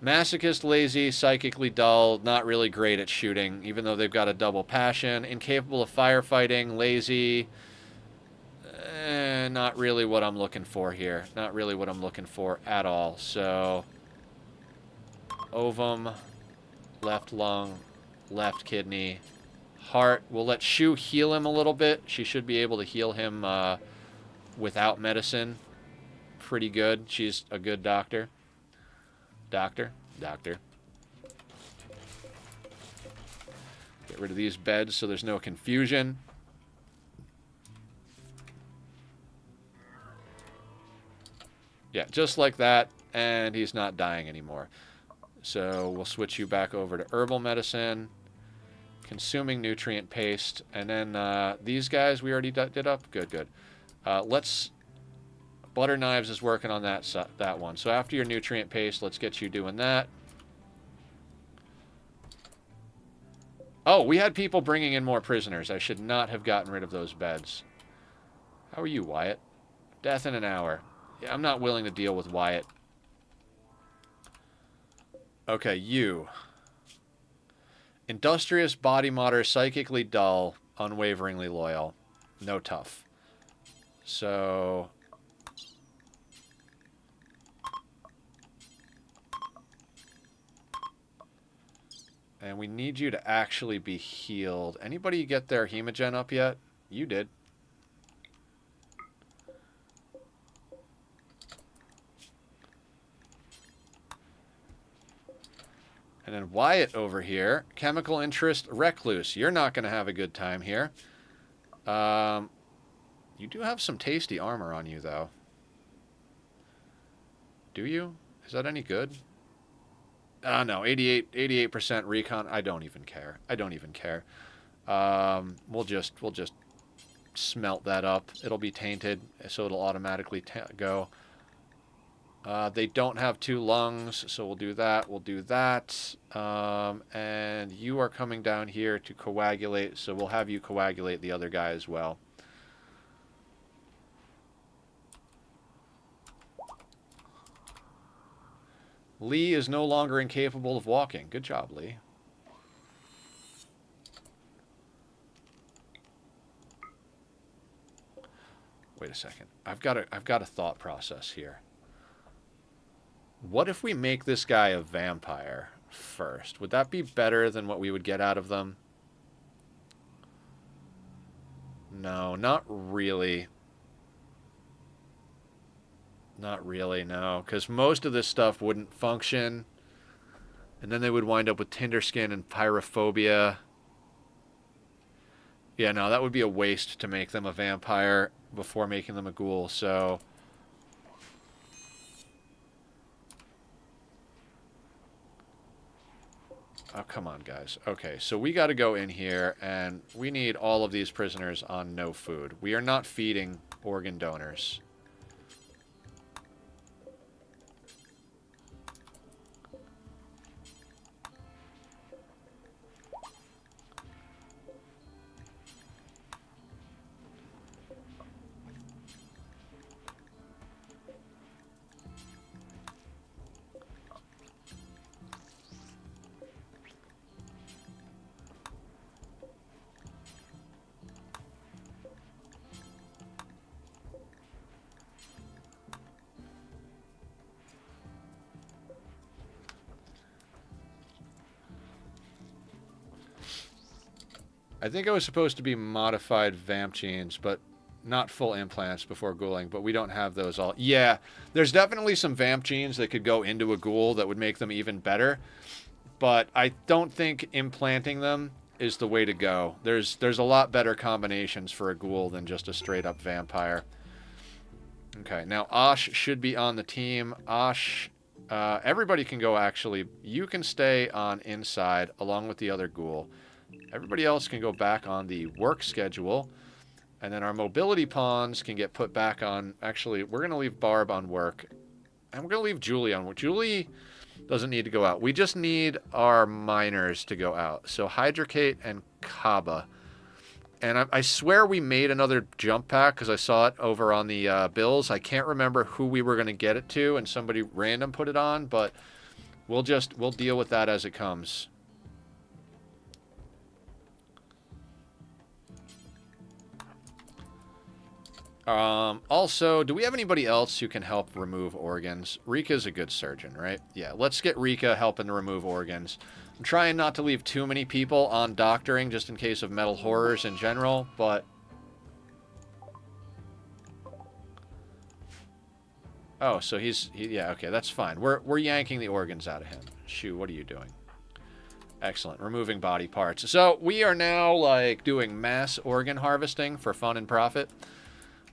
S1: Masochist, lazy, psychically dull, not really great at shooting, even though they've got a double passion. Incapable of firefighting, lazy. Not really what I'm looking for here. Not really what I'm looking for at all. So, ovum, left lung, left kidney, heart. We'll let Shu heal him a little bit. She should be able to heal him without medicine. Pretty good. She's a good doctor. Doctor. Get rid of these beds so there's no confusion. Yeah, just like that, and he's not dying anymore. So we'll switch you back over to herbal medicine, consuming nutrient paste, and then these guys we already did up. Good. Let's... Butter knives is working on that one. So after your nutrient paste, let's get you doing that. Oh, we had people bringing in more prisoners. I should not have gotten rid of those beds. How are you, Wyatt? Death in an hour. Yeah, I'm not willing to deal with Wyatt. Okay, you. Industrious, body modder, psychically dull, unwaveringly loyal. No tough. So... And we need you to actually be healed. Anybody get their hemogen up yet? You did. And then Wyatt over here. Chemical interest, recluse. You're not going to have a good time here. You do have some tasty armor on you, though. Do you? Is that any good? No, 88% recon. I don't even care. We'll just smelt that up. It'll be tainted, so it'll automatically go. They don't have 2 lungs, so we'll do that. And you are coming down here to coagulate, so we'll have you coagulate the other guy as well. Lee is no longer incapable of walking. Good job, Lee. Wait a second. I've got a thought process here. What if we make this guy a vampire first? Would that be better than what we would get out of them? No, not really. Not really, no. Because most of this stuff wouldn't function. And then they would wind up with tinder skin and pyrophobia. Yeah, no, that would be a waste to make them a vampire before making them a ghoul, so... Oh, come on, guys. Okay, so we got to go in here, and we need all of these prisoners on no food. We are not feeding organ donors. I think it was supposed to be modified vamp genes, but not full implants before ghouling, but we don't have those all. Yeah, there's definitely some vamp genes that could go into a ghoul that would make them even better, but I don't think implanting them is the way to go. There's a lot better combinations for a ghoul than just a straight-up vampire. Okay, now Osh should be on the team. Osh, everybody can go, actually. You can stay on inside along with the other ghoul. Everybody else can go back on the work schedule. And then our mobility pawns can get put back on... Actually, we're going to leave Barb on work. And we're going to leave Julie on work. Julie doesn't need to go out. We just need our miners to go out. So Hydrocate and Kaba. And I swear we made another jump pack because I saw it over on the bills. I can't remember who we were going to get it to, and somebody random put it on. But We'll deal with that as it comes. Also, do we have anybody else who can help remove organs? Rika's a good surgeon, right? Yeah, let's get Rika helping to remove organs. I'm trying not to leave too many people on doctoring just in case of metal horrors in general, but... Oh, so yeah, okay, that's fine. We're yanking the organs out of him. Shoo, what are you doing? Excellent. Removing body parts. So, we are now, like, doing mass organ harvesting for fun and profit.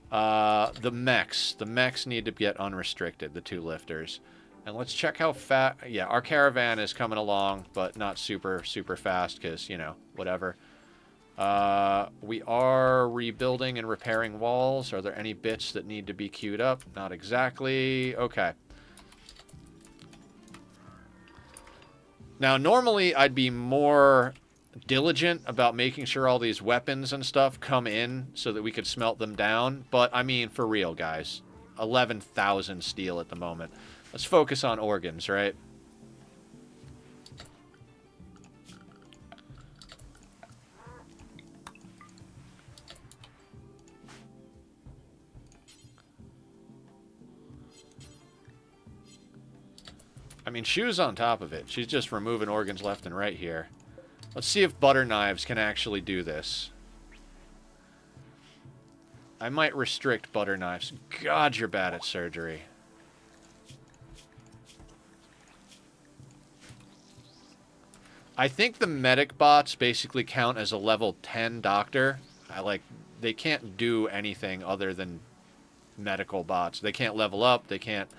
S1: The mechs. The mechs need to get unrestricted, the 2 lifters. And let's check how fast... Yeah, our caravan is coming along, but not super, super fast, because, you know, whatever. We are rebuilding and repairing walls. Are there any bits that need to be queued up? Not exactly. Okay. Now, normally, I'd be more diligent about making sure all these weapons and stuff come in so that we could smelt them down. But, I mean, for real, guys. 11,000 steel at the moment. Let's focus on organs, right? I mean, Shu's on top of it. She's just removing organs left and right here. Let's see if butter knives can actually do this. I might restrict butter knives. God, you're bad at surgery. I think the medic bots basically count as a level 10 doctor. They can't do anything other than medical bots. They can't level up. They can't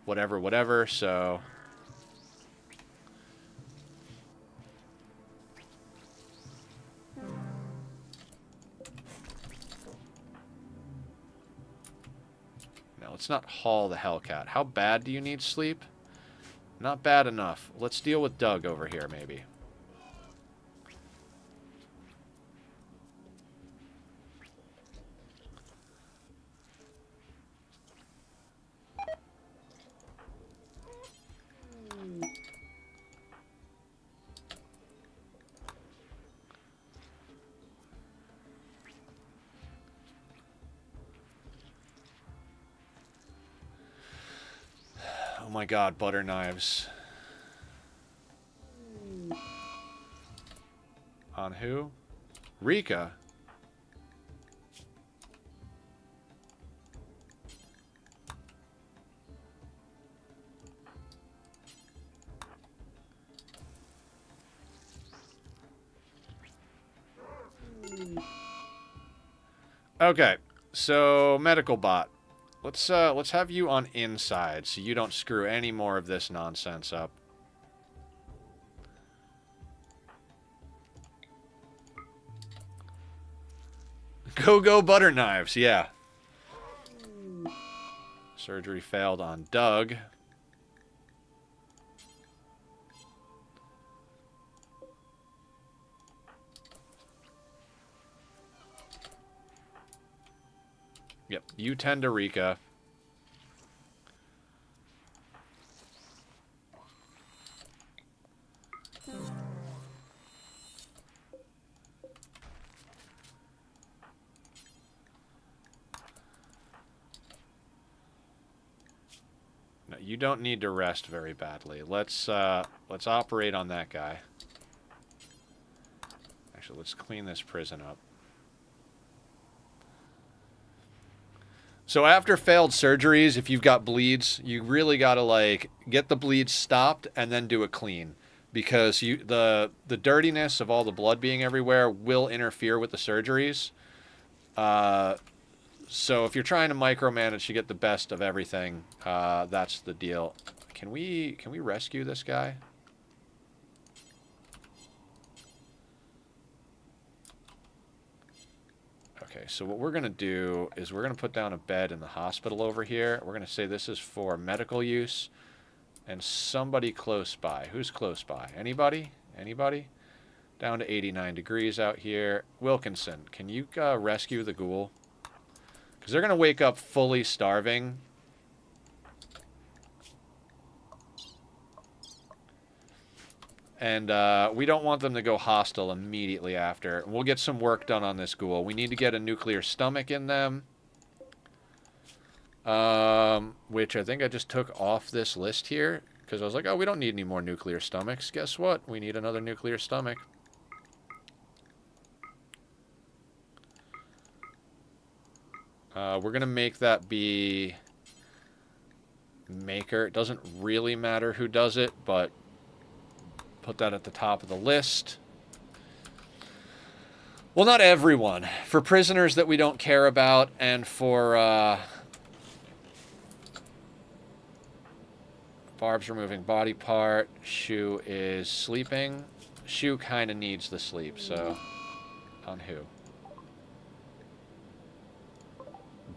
S1: whatever, so... Let's not haul the Hellcat. How bad do you need sleep? Not bad enough. Let's deal with Doug over here, maybe. Oh my god, butter knives. On who? Rika? Okay, so medical bot. Let's have you on inside so you don't screw any more of this nonsense up. Go butter knives, yeah. Surgery failed on Doug. Yep, you tend to Rika. No, you don't need to rest very badly. Let's operate on that guy. Actually, let's clean this prison up. So after failed surgeries, if you've got bleeds, you really got to, like, get the bleeds stopped and then do a clean. Because the dirtiness of all the blood being everywhere will interfere with the surgeries. So if you're trying to micromanage to get the best of everything, that's the deal. Can we rescue this guy? Okay, so what we're going to do is we're going to put down a bed in the hospital over here. We're going to say this is for medical use. And somebody close by. Who's close by? Anybody? Anybody? Down to 89 degrees out here. Wilkinson, can you rescue the ghoul? Because they're going to wake up fully starving. And we don't want them to go hostile immediately after. We'll get some work done on this ghoul. We need to get a nuclear stomach in them. Which I think I just took off this list here. Because I was like, oh, we don't need any more nuclear stomachs. Guess what? We need another nuclear stomach. We're going to make that be maker. It doesn't really matter who does it, but put that at the top of the list. Well, not everyone. For prisoners that we don't care about, and for Barb's removing body part. Shu is sleeping. Shu kind of needs the sleep, so on who?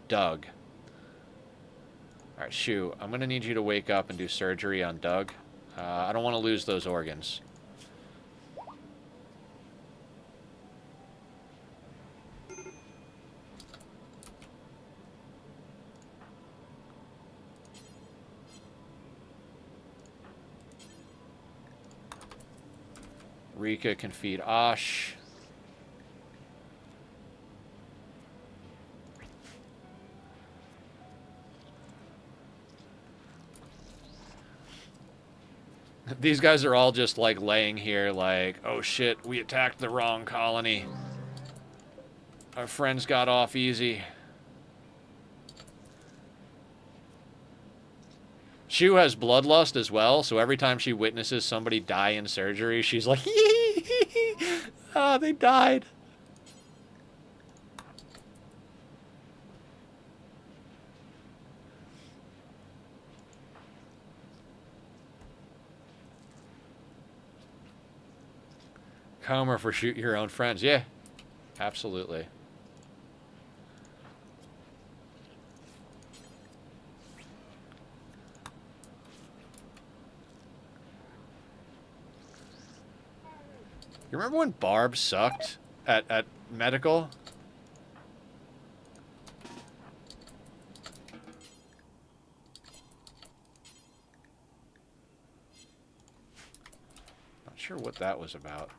S1: Doug. Alright, Shu, I'm going to need you to wake up and do surgery on Doug. I don't want to lose those organs. Rika can feed Ash. These guys are all just, like, laying here like, oh shit, we attacked the wrong colony. Our friends got off easy. Shu has bloodlust as well, so every time she witnesses somebody die in surgery, she's like, ah, they died. Comer for shoot your own friends. Yeah, absolutely. You remember when Barb sucked at medical? Not sure what that was about.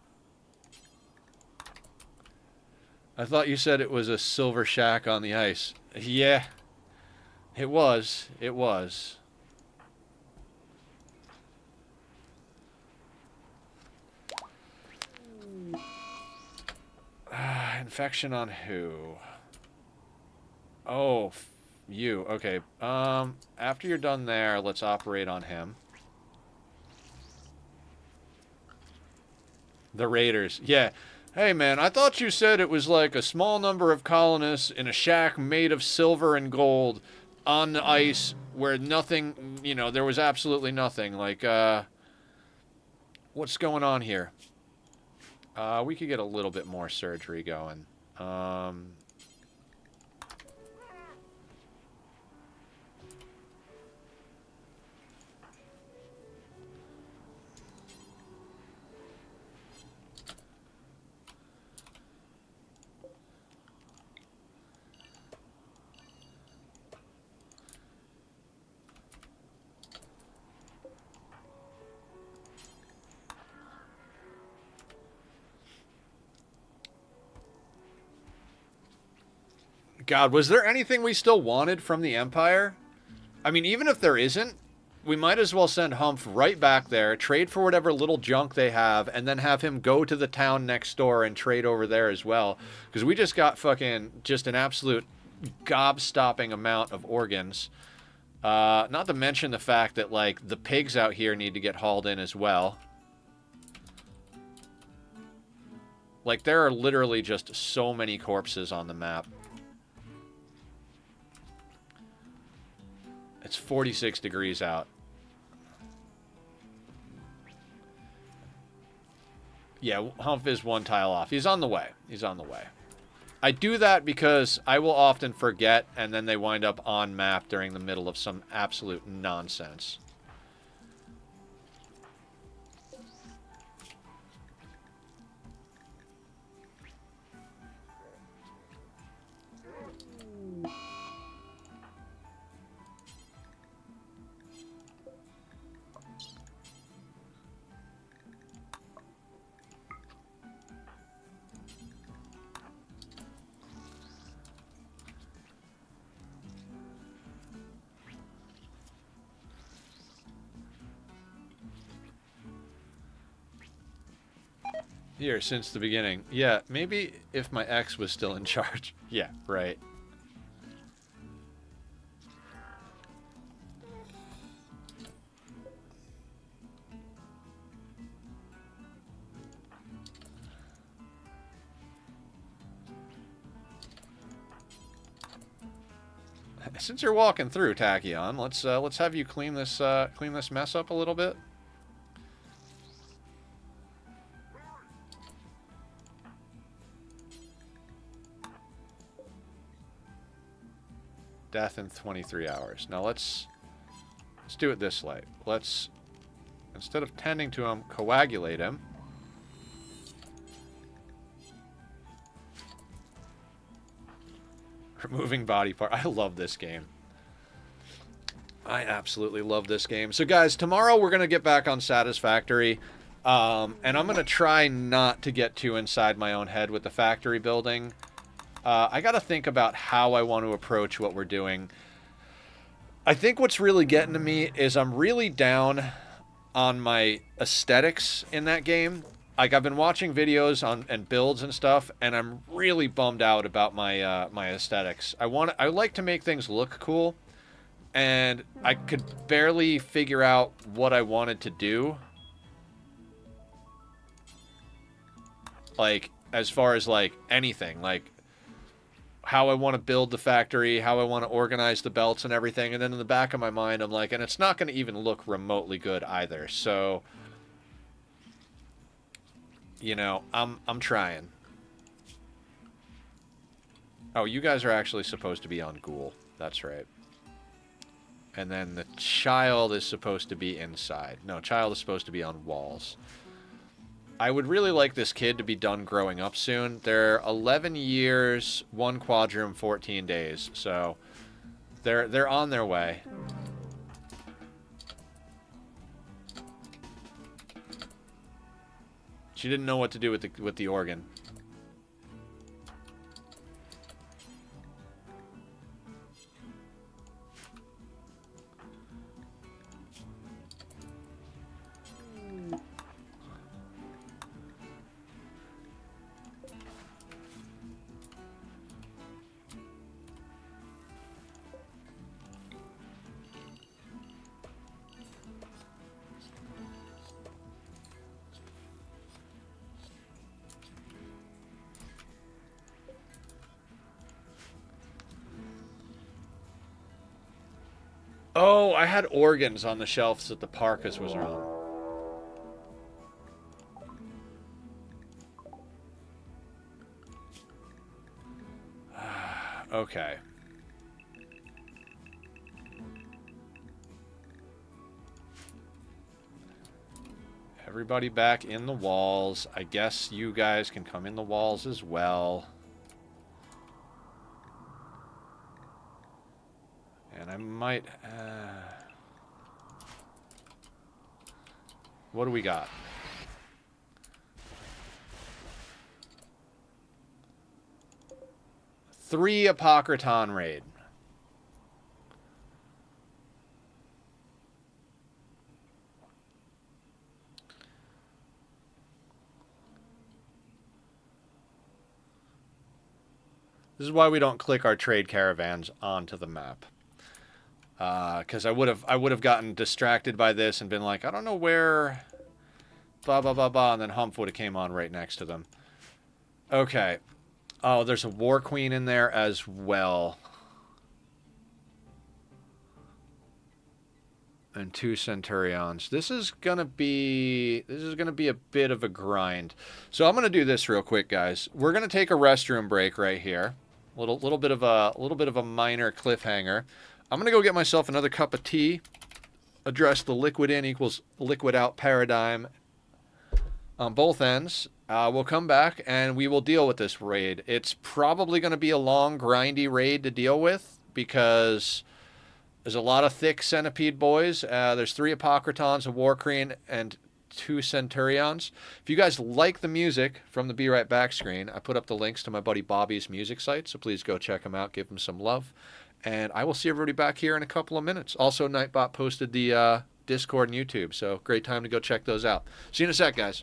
S1: I thought you said it was a silver shack on the ice. Yeah, it was. It was. Infection on who? Oh, you. Okay. After you're done there, let's operate on him. The Raiders. Yeah. Hey, man, I thought you said it was like a small number of colonists in a shack made of silver and gold on the ice where nothing, you know, there was absolutely nothing. Like, what's going on here? We could get a little bit more surgery going. God, was there anything we still wanted from the Empire? I mean, even if there isn't, we might as well send Humph right back there, trade for whatever little junk they have, and then have him go to the town next door and trade over there as well. Because we just got fucking just an absolute gob-stopping amount of organs. Not to mention the fact that, like, the pigs out here need to get hauled in as well. Like, there are literally just so many corpses on the map. It's 46 degrees out. Yeah, Humph is one tile off. He's on the way. He's on the way. I do that because I will often forget, and then they wind up on map during the middle of some absolute nonsense. Here, since the beginning. Yeah, maybe if my ex was still in charge. Yeah, right. Since you're walking through, Tachyon, let's have you clean this mess up a little bit. Death in 23 hours. Now let's do it this way. Let's, instead of tending to him, coagulate him. Removing body part. I love this game. I absolutely love this game. So guys, tomorrow we're going to get back on Satisfactory. And I'm going to try not to get too inside my own head with the factory building. I got to think about how I want to approach what we're doing. I think what's really getting to me is I'm really down on my aesthetics in that game. Like, I've been watching videos on and builds and stuff, and I'm really bummed out about my my aesthetics. I like to make things look cool, and I could barely figure out what I wanted to do. Like, as far as like anything, like how I want to build the factory, how I want to organize the belts and everything. And then in the back of my mind, I'm like, and it's not going to even look remotely good either. So, you know, I'm trying. Oh, you guys are actually supposed to be on Ghoul. That's right. And then the child is supposed to be inside. No, child is supposed to be on walls. I would really like this kid to be done growing up soon. They're 11 years, 1 quadrum, 14 days. So they're on their way. She didn't know what to do with the organ. Oh, I had organs on the shelves that the Parkas was on. Okay. Everybody back in the walls. I guess you guys can come in the walls as well. And I might... what do we got? Three Apocryton raid. This is why we don't click our trade caravans onto the map. Because I would have gotten distracted by this and been like, I don't know where, blah blah blah blah, and then Humph would have came on right next to them. Okay. Oh, there's a War Queen in there as well, and 2 Centurions. This is gonna be a bit of a grind. So I'm gonna do this real quick, guys. We're gonna take a restroom break right here. Little bit of a minor cliffhanger. I'm going to go get myself another cup of tea, address the liquid in equals liquid out paradigm on both ends. We'll come back and we will deal with this raid. It's probably going to be a long, grindy raid to deal with because there's a lot of thick centipede boys. There's 3 Apocrytons, a War Queen, and 2 Centurions. If you guys like the music from the Be Right Back screen, I put up the links to my buddy Bobby's music site, so please go check him out, give him some love. And I will see everybody back here in a couple of minutes. Also, Nightbot posted the Discord and YouTube, so great time to go check those out. See you in a sec, guys.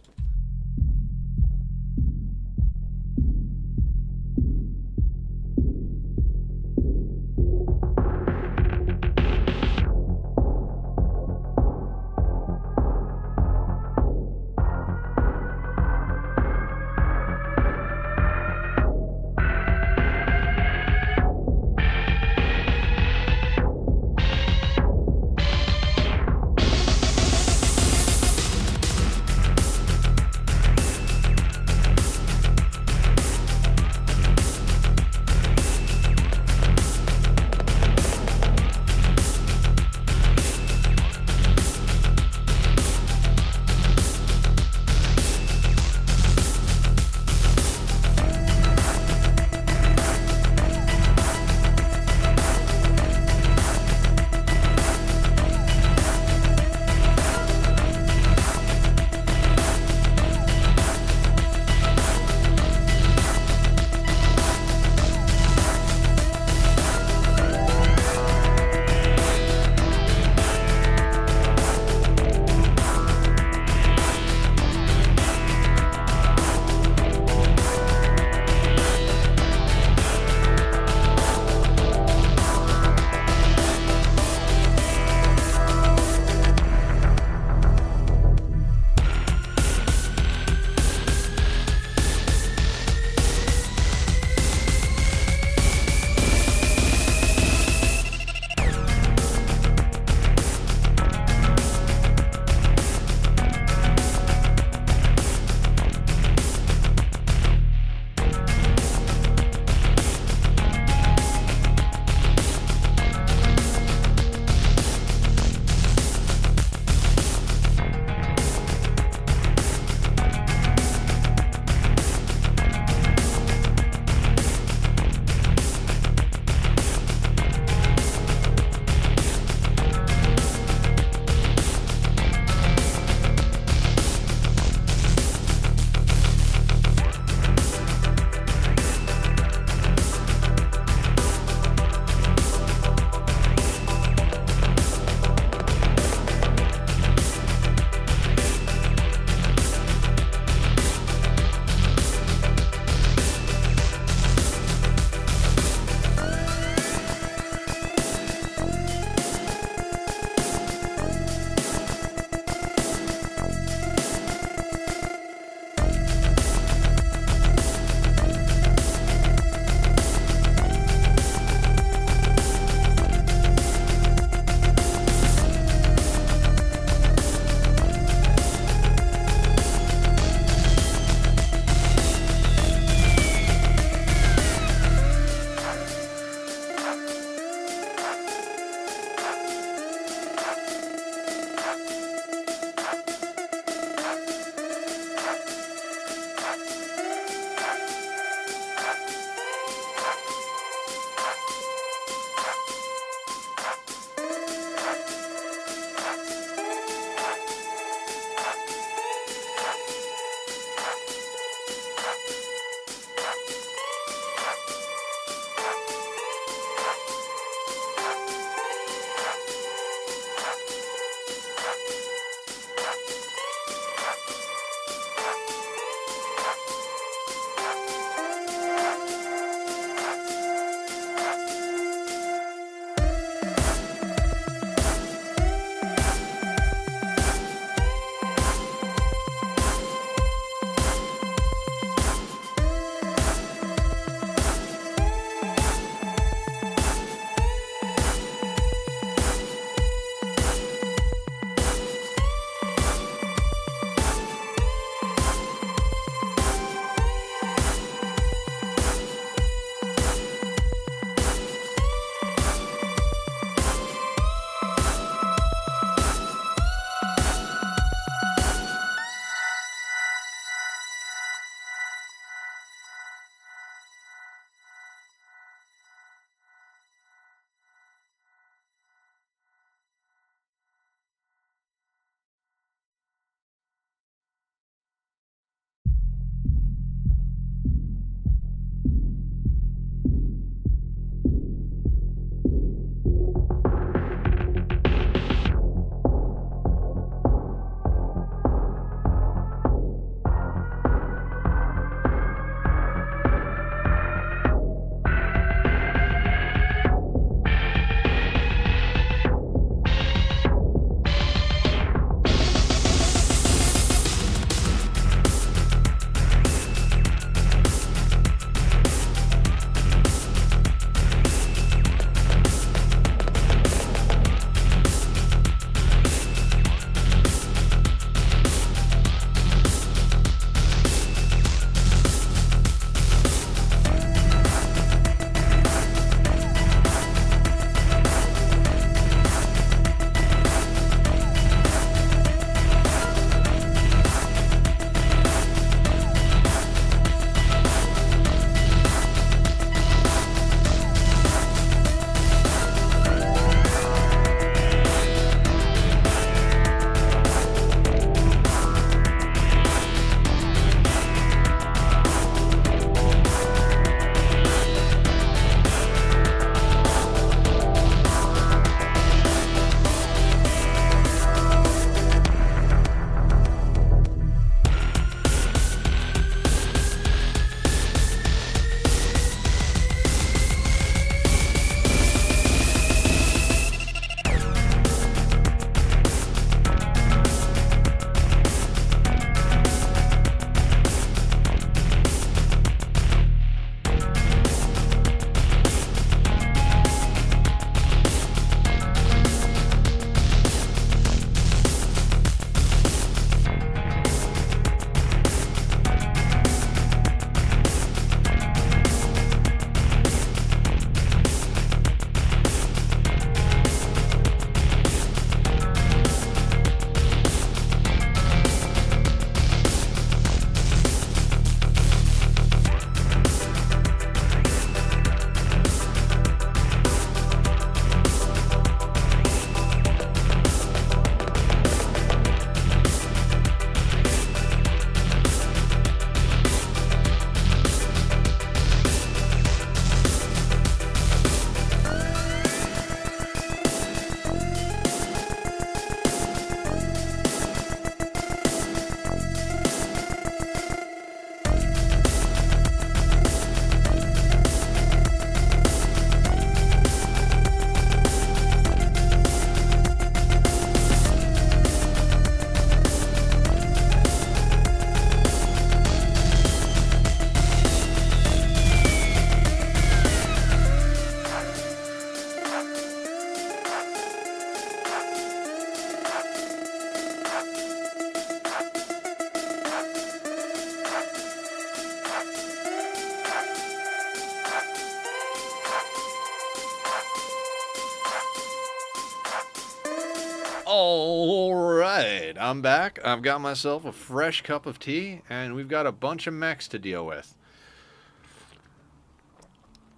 S1: I'm back. I've got myself a fresh cup of tea, and we've got a bunch of mechs to deal with.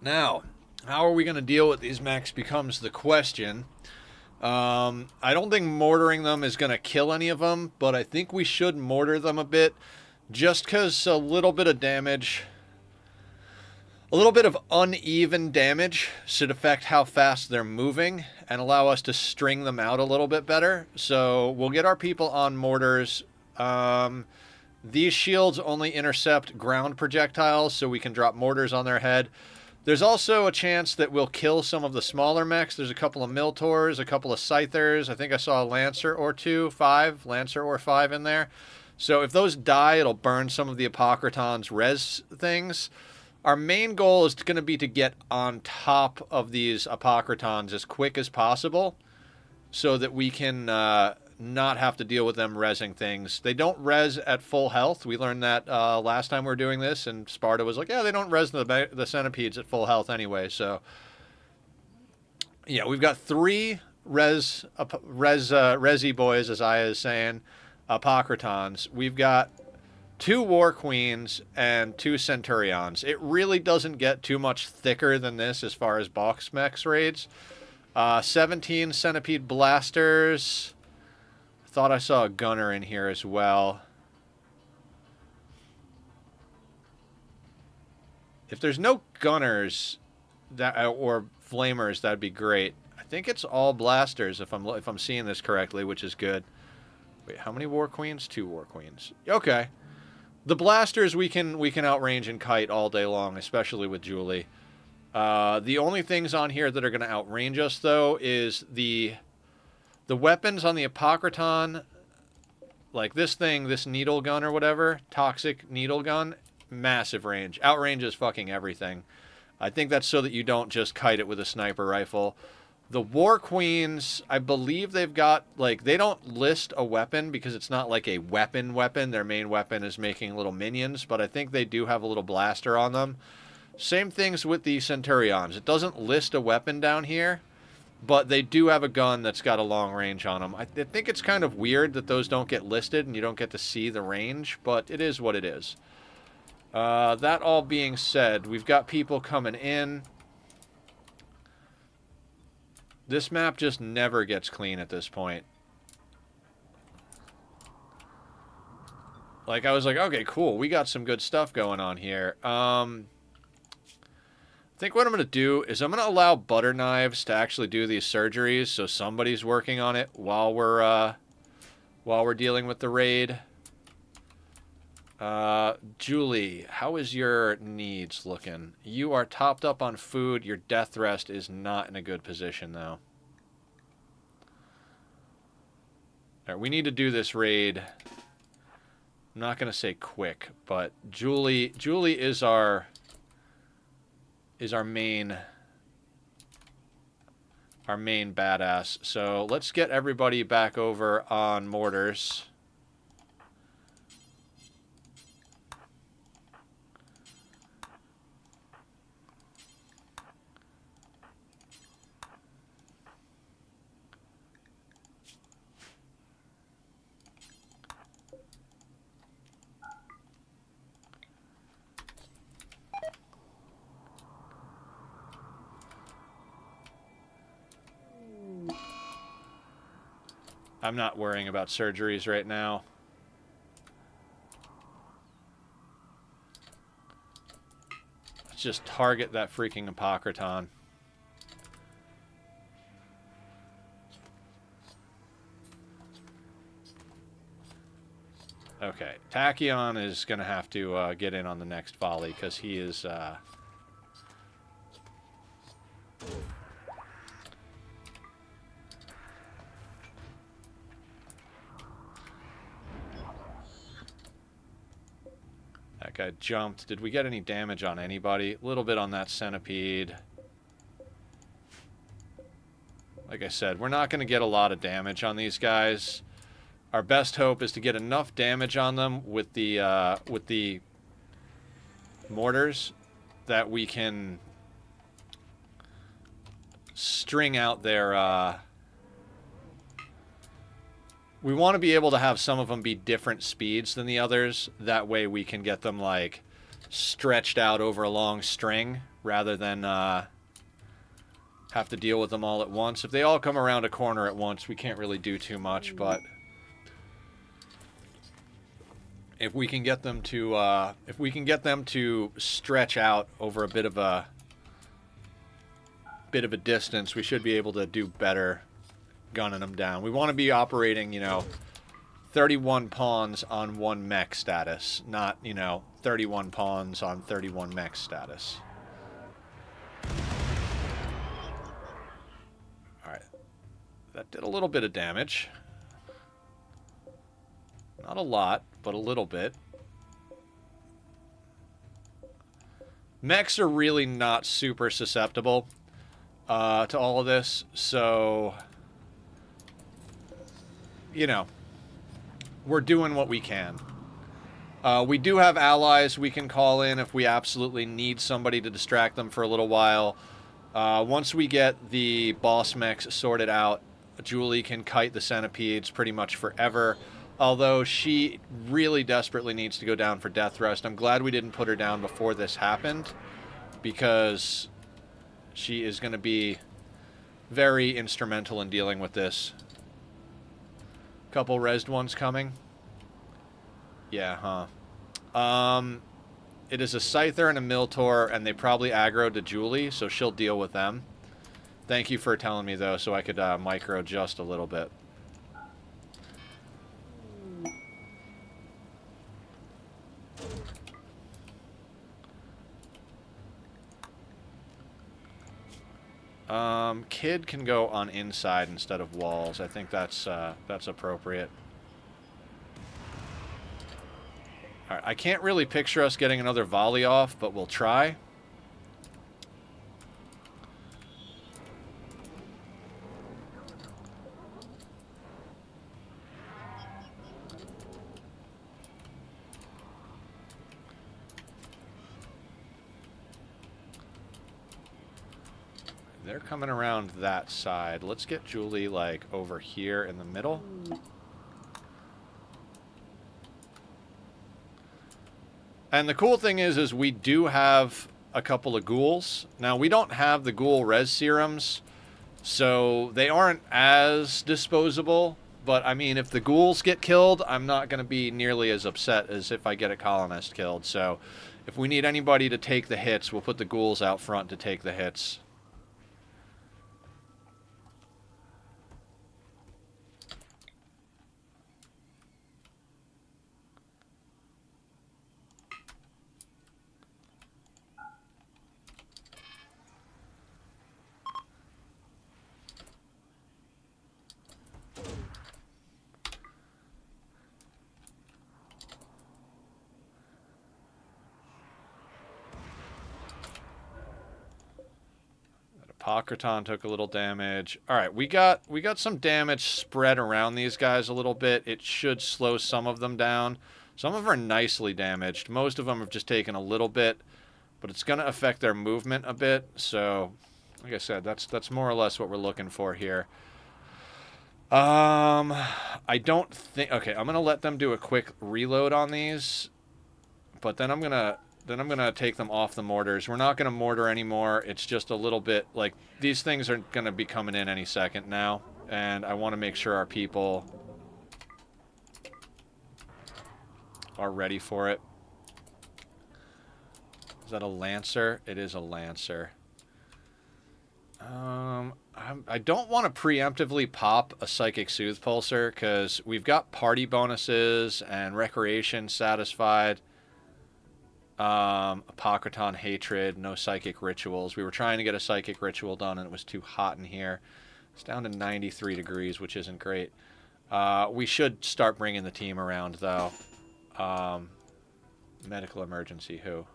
S1: Now, how are we going to deal with these mechs becomes the question. I don't think mortaring them is going to kill any of them, but I think we should mortar them a bit, just because a little bit of damage, a little bit of uneven damage should affect how fast they're moving and allow us to string them out a little bit better. So we'll get our people on mortars. These shields only intercept ground projectiles, so we can drop mortars on their head. There's also a chance that we'll kill some of the smaller mechs. There's a couple of Miltors, a couple of Scythers. I think I saw a Lancer or two, Lancer or five in there. So if those die, it'll burn some of the Apocryton's res things. Our main goal is going to be to get on top of these Apocrytons as quick as possible so that we can not have to deal with them resing things. They don't res at full health. We learned that last time we were doing this, and Sparta was like, yeah, they don't res the centipedes at full health anyway. So, yeah, we've got 3 resi boys, as Aya is saying, Apocrytons. We've got 2 War Queens and 2 Centurions. It really doesn't get too much thicker than this as far as box mechs raids. 17 Centipede Blasters. Thought I saw a Gunner in here as well. If there's no Gunners or Flamers, that'd be great. I think it's all Blasters if I'm seeing this correctly, which is good. Wait, how many War Queens? 2 War Queens. Okay. The Blasters we can outrange and kite all day long, especially with Julie. The only things on here that are going to outrange us, though, is the weapons on the Apocryton, like this thing, this needle gun or whatever, toxic needle gun, massive range. Outranges fucking everything. I think that's so that you don't just kite it with a sniper rifle. The War Queens, I believe they've got, like, they don't list a weapon because it's not like a weapon. Their main weapon is making little minions, but I think they do have a little blaster on them. Same things with the Centurions. It doesn't list a weapon down here, but they do have a gun that's got a long range on them. I think it's kind of weird that those don't get listed and you don't get to see the range, but it is what it is. That all being said, we've got people coming in. This map just never gets clean at this point. Like, I was like, okay, cool. We got some good stuff going on here. I think what I'm going to do is I'm going to allow Butter Knives to actually do these surgeries, so somebody's working on it while we're dealing with the raid. Julie, how is your needs looking? You are topped up on food. Your death rest is not in a good position, though. All right, we need to do this raid. I'm not going to say quick, but Julie is our main badass. So let's get everybody back over on mortars. I'm not worrying about surgeries right now. Let's just target that freaking Apocryton. Okay, Tachyon is going to have to get in on the next volley because he is... That guy jumped. Did we get any damage on anybody? A little bit on that centipede. Like I said, we're not going to get a lot of damage on these guys. Our best hope is to get enough damage on them with the mortars that we can string out their We want to be able to have some of them be different speeds than the others. That way we can get them, like, stretched out over a long string rather than have to deal with them all at once. If they all come around a corner at once, we can't really do too much, but if we can get them to stretch out over a bit of a distance, we should be able to do better gunning them down. We want to be operating, you know, 31 pawns on 1 mech status, not, you know, 31 pawns on 31 mech status. Alright. That did a little bit of damage. Not a lot, but a little bit. Mechs are really not super susceptible to all of this, so, you know, we're doing what we can. We do have allies we can call in if we absolutely need somebody to distract them for a little while. Once we get the boss mechs sorted out, Julie can kite the centipedes pretty much forever, although she really desperately needs to go down for death rest. I'm glad we didn't put her down before this happened, because she is going to be very instrumental in dealing with this. Couple rezzed ones coming. Yeah, huh. It is a Scyther and a Miltor, and they probably aggroed to Julie, so she'll deal with them. Thank you for telling me, though, so I could micro just a little bit. Kid can go on inside instead of walls. I think that's appropriate. Alright, I can't really picture us getting another volley off, but we'll try. They're coming around that side. Let's get Julie, like, over here in the middle. And the cool thing is we do have a couple of ghouls. Now, we don't have the ghoul res serums, so they aren't as disposable. But, I mean, if the ghouls get killed, I'm not going to be nearly as upset as if I get a colonist killed. So, if we need anybody to take the hits, we'll put the ghouls out front to take the hits. Pocraton took a little damage. Alright, we got some damage spread around these guys a little bit. It should slow some of them down. Some of them are nicely damaged. Most of them have just taken a little bit, but it's going to affect their movement a bit. So, like I said, that's more or less what we're looking for here. I don't think... Okay, I'm going to let them do a quick reload on these, but then I'm going to take them off the mortars. We're not going to mortar anymore. It's just a little bit, like, these things are going to be coming in any second now. And I want to make sure our people are ready for it. Is that a Lancer? It is a Lancer. I don't want to preemptively pop a Psychic Soothe Pulsar, because we've got party bonuses and recreation satisfied. Apocryton Hatred, no Psychic Rituals. We were trying to get a Psychic Ritual done, and it was too hot in here. It's down to 93 degrees, which isn't great. We should start bringing the team around, though. Medical Emergency, who?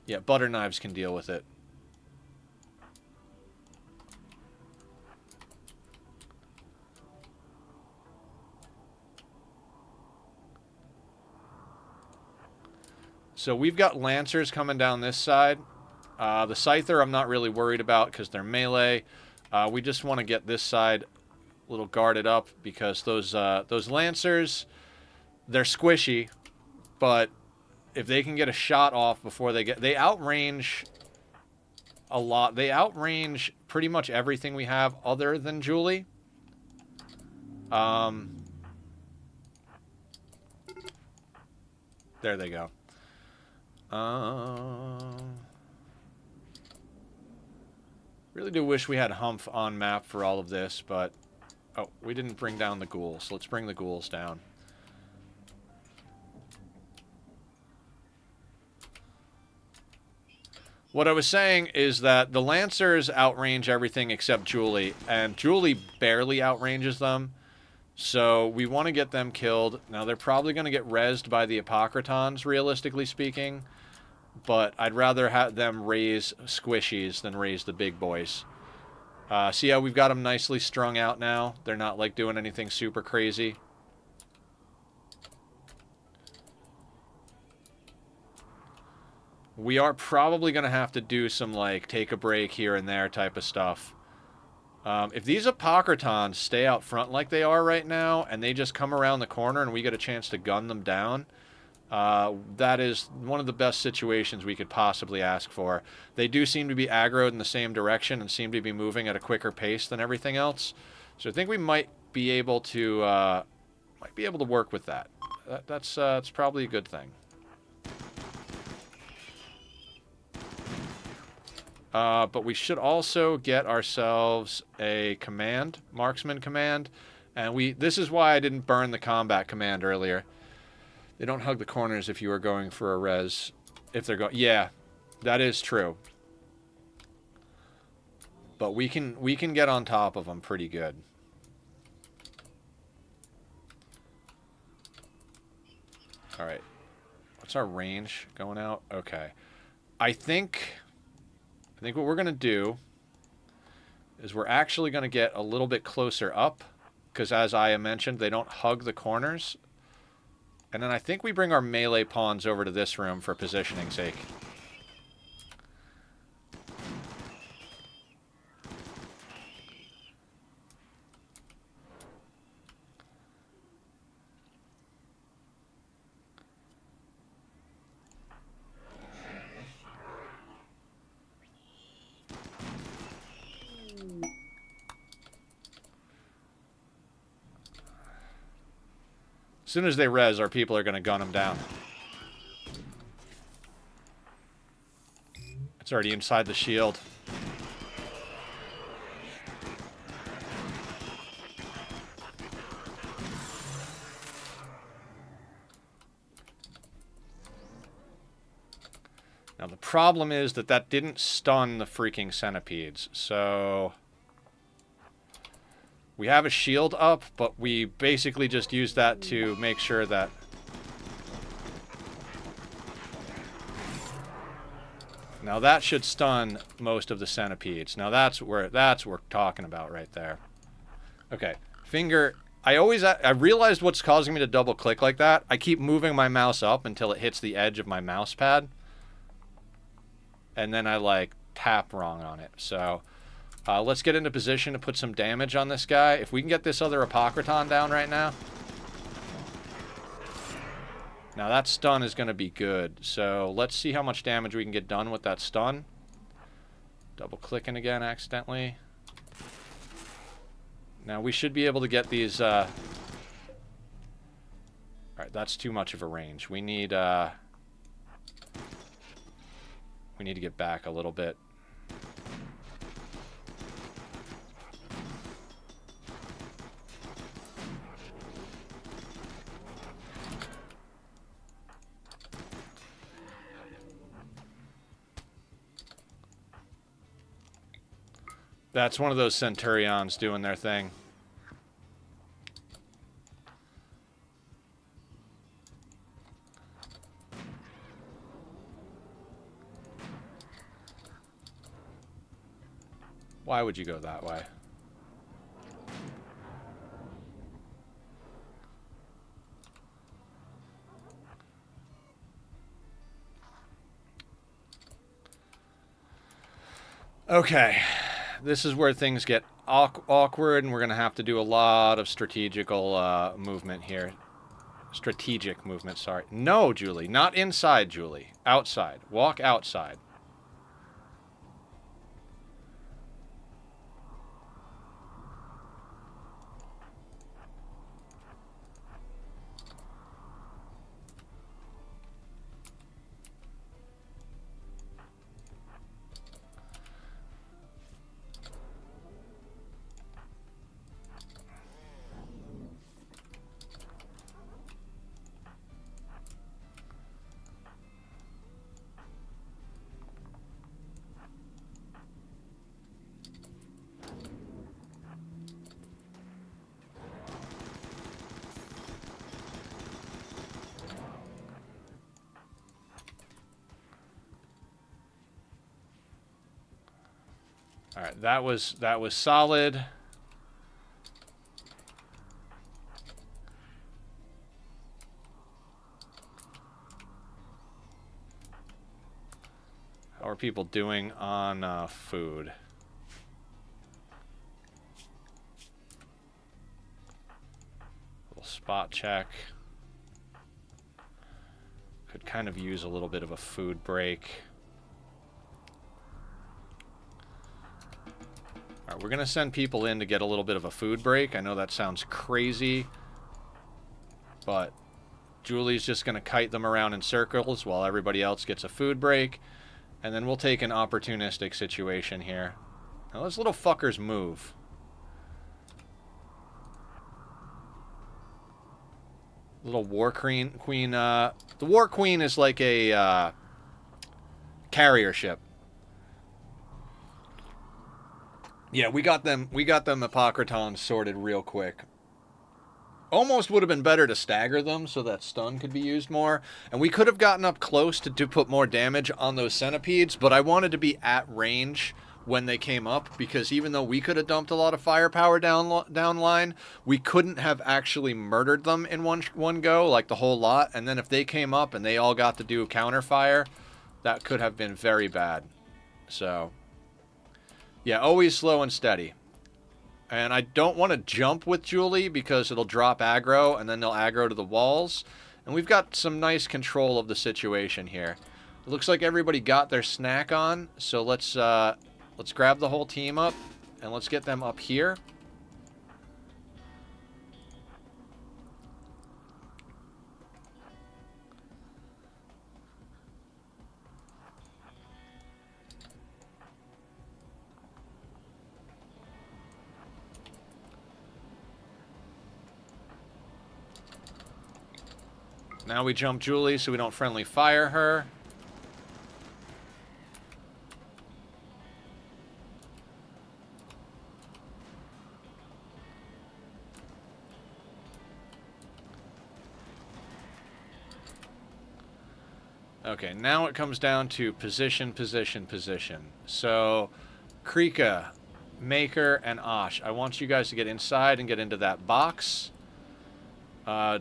S1: Yeah, Butter Knives can deal with it. So we've got Lancers coming down this side. The Scyther I'm not really worried about because they're melee. We just want to get this side a little guarded up because those Lancers, they're squishy, but if they can get a shot off before they outrange a lot. They outrange pretty much everything we have other than Julie. There they go. Really do wish we had Humph on map for all of this, but... Oh, we didn't bring down the ghouls. Let's bring the ghouls down. What I was saying is that the Lancers outrange everything except Julie, and Julie barely outranges them. So we want to get them killed. Now, they're probably going to get rezzed by the Apocrytons, realistically speaking. But I'd rather have them raise squishies than raise the big boys. See how we've got them nicely strung out now? They're not, like, doing anything super crazy. We are probably going to have to do some, like, take a break here and there type of stuff. If these Apocrytons stay out front like they are right now, and they just come around the corner and we get a chance to gun them down, that is one of the best situations we could possibly ask for. They do seem to be aggroed in the same direction and seem to be moving at a quicker pace than everything else. So I think we might be able to work with that. That's probably a good thing. But we should also get ourselves a command, marksman command, and this is why I didn't burn the combat command earlier. They don't hug the corners if you are going for a res. If they're going, yeah, that is true. But we can get on top of them pretty good. All right, what's our range going out? Okay, I think what we're going to do is we're actually going to get a little bit closer up because, as I mentioned, they don't hug the corners. And then I think we bring our melee pawns over to this room for positioning's sake. As soon as they res, our people are going to gun them down. It's already inside the shield. Now the problem is that didn't stun the freaking centipedes, so... We have a shield up, but we basically just use that to make sure that... Now that should stun most of the centipedes. Now that's what we're talking about right there. Okay, finger... I realized what's causing me to double click like that. I keep moving my mouse up until it hits the edge of my mouse pad. And then I, like, tap wrong on it, so... let's get into position to put some damage on this guy. If we can get this other Apocryton down right now. Now that stun is going to be good. So let's see how much damage we can get done with that stun. Double clicking again accidentally. Now we should be able to get these... Alright, that's too much of a range. We need to get back a little bit. That's one of those Centurions doing their thing. Why would you go that way? Okay. This is where things get awkward, and we're going to have to do a lot of strategical movement here. Strategic movement, sorry. No, Julie. Not inside, Julie. Outside. Walk outside. All right, that was solid. How are people doing on food? Little spot check. Could kind of use a little bit of a food break. All right, we're going to send people in to get a little bit of a food break. I know that sounds crazy, but Julie's just going to kite them around in circles while everybody else gets a food break, and then we'll take an opportunistic situation here. Now those little fuckers move. Little War Queen. The War Queen is like a carrier ship. Yeah, we got them Hippocratons sorted real quick. Almost would have been better to stagger them so that stun could be used more. And we could have gotten up close to put more damage on those centipedes, but I wanted to be at range when they came up, because even though we could have dumped a lot of firepower down line, we couldn't have actually murdered them in one go, like the whole lot. And then if they came up and they all got to do counterfire, that could have been very bad. So yeah, always slow and steady. And I don't want to jump with Julie because it'll drop aggro, and then they'll aggro to the walls. And we've got some nice control of the situation here. It looks like everybody got their snack on, so let's grab the whole team up, and let's get them up here. Now we jump Julie so we don't friendly fire her. Okay, now it comes down to position, position, position. So, Krika, Maker, and Osh, I want you guys to get inside and get into that box.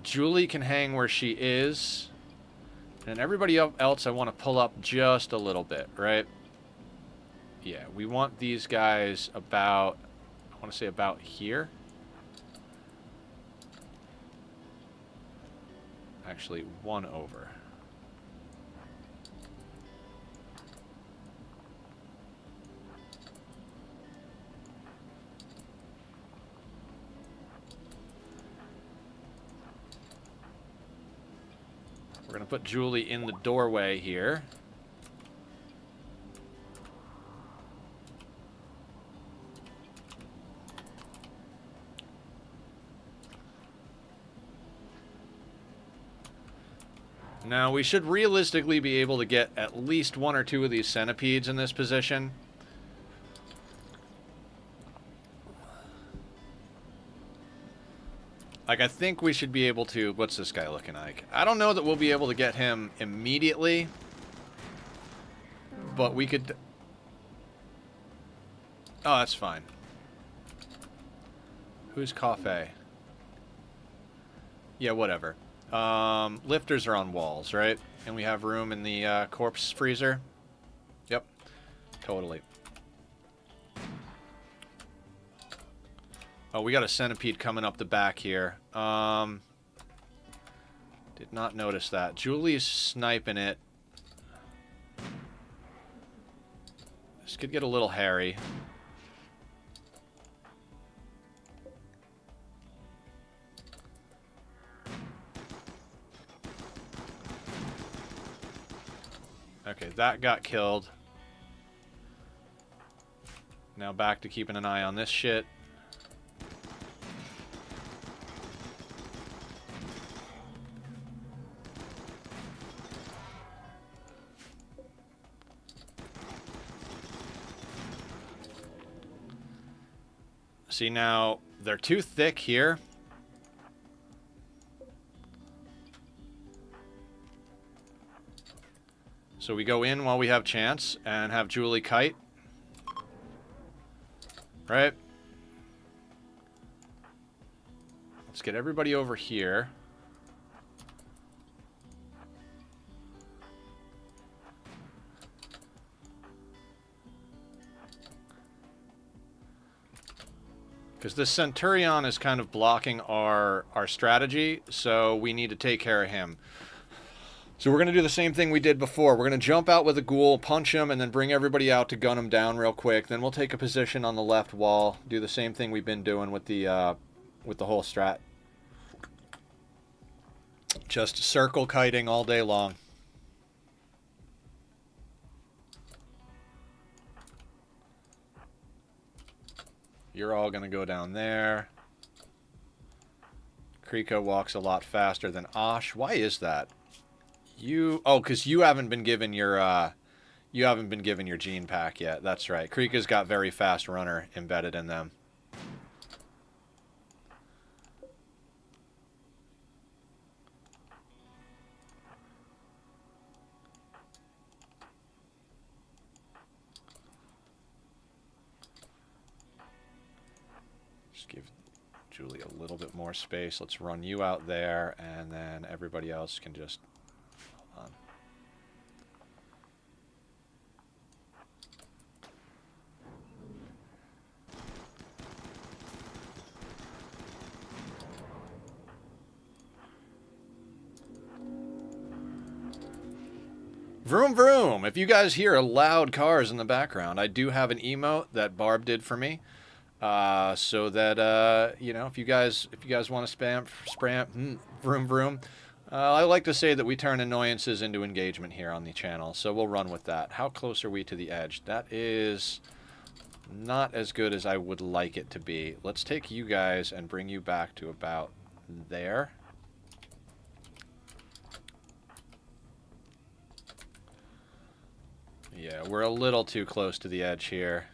S1: Julie can hang where she is. And everybody else I want to pull up just a little bit, right? Yeah, we want these guys about, I want to say about here. Actually, one over. We're going to put Julie in the doorway here. Now, we should realistically be able to get at least one or two of these centipedes in this position. Like, I think we should be able to... What's this guy looking like? I don't know that we'll be able to get him immediately. But we could... Oh, that's fine. Who's Coffee? Yeah, whatever. Lifters are on walls, right? And we have room in the corpse freezer? Yep. Totally. Oh, we got a centipede coming up the back here. Did not notice that. Julie's sniping it. This could get a little hairy. Okay, that got killed. Now back to keeping an eye on this shit. See, now they're too thick here. So we go in while we have chance and have Julie kite. Right? Let's get everybody over here. Because this Centurion is kind of blocking our strategy, so we need to take care of him. So we're going to do the same thing we did before. We're going to jump out with a ghoul, punch him, and then bring everybody out to gun him down real quick. Then we'll take a position on the left wall, do the same thing we've been doing with the whole strat. Just circle kiting all day long. You're all going to go down there. Kriko walks a lot faster than Osh. Why is that? Oh, because you haven't been given your gene pack yet. That's right. Krika's got very fast runner embedded in them. Just give Julie a little bit more space. Let's run you out there, and then everybody else can just... Hold on. Vroom vroom! If you guys hear loud cars in the background, I do have an emote that Barb did for me. So that, you know, if you guys want to spam, vroom vroom, I like to say that we turn annoyances into engagement here on the channel, so we'll run with that. How close are we to the edge? That is not as good as I would like it to be. Let's take you guys and bring you back to about there. Yeah, we're a little too close to the edge here.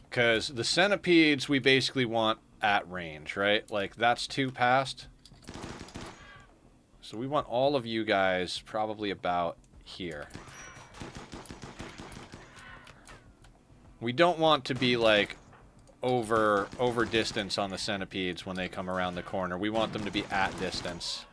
S1: Because the centipedes we basically want at range, right? Like, that's too past. So we want all of you guys probably about here. We don't want to be, like, over distance on the centipedes when they come around the corner. We want them to be at distance.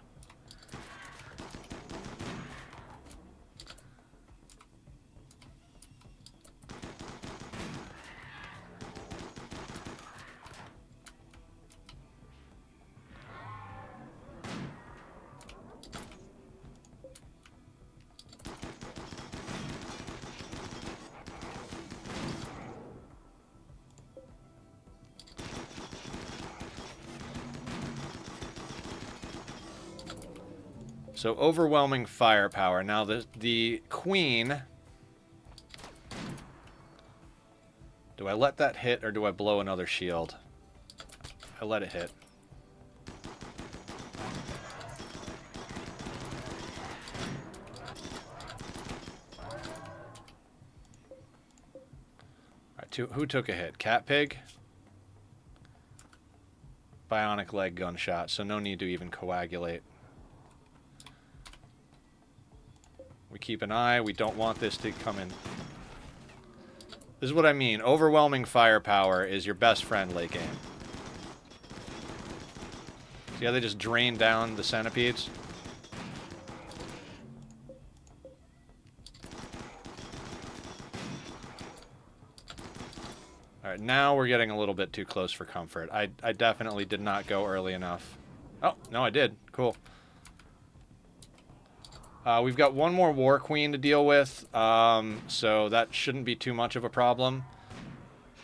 S1: So overwhelming firepower. Now the queen. Do I let that hit or do I blow another shield? I let it hit. Alright, who took a hit? Cat Pig? Bionic leg gunshot, so no need to even coagulate. We keep an eye. We don't want this to come in. This is what I mean. Overwhelming firepower is your best friend late game. See how they just drain down the centipedes?
S2: All right, now we're getting a little bit too close for comfort. I definitely did not go early enough. Oh, no, I did. Cool. We've got one more War Queen to deal with, so that shouldn't be too much of a problem.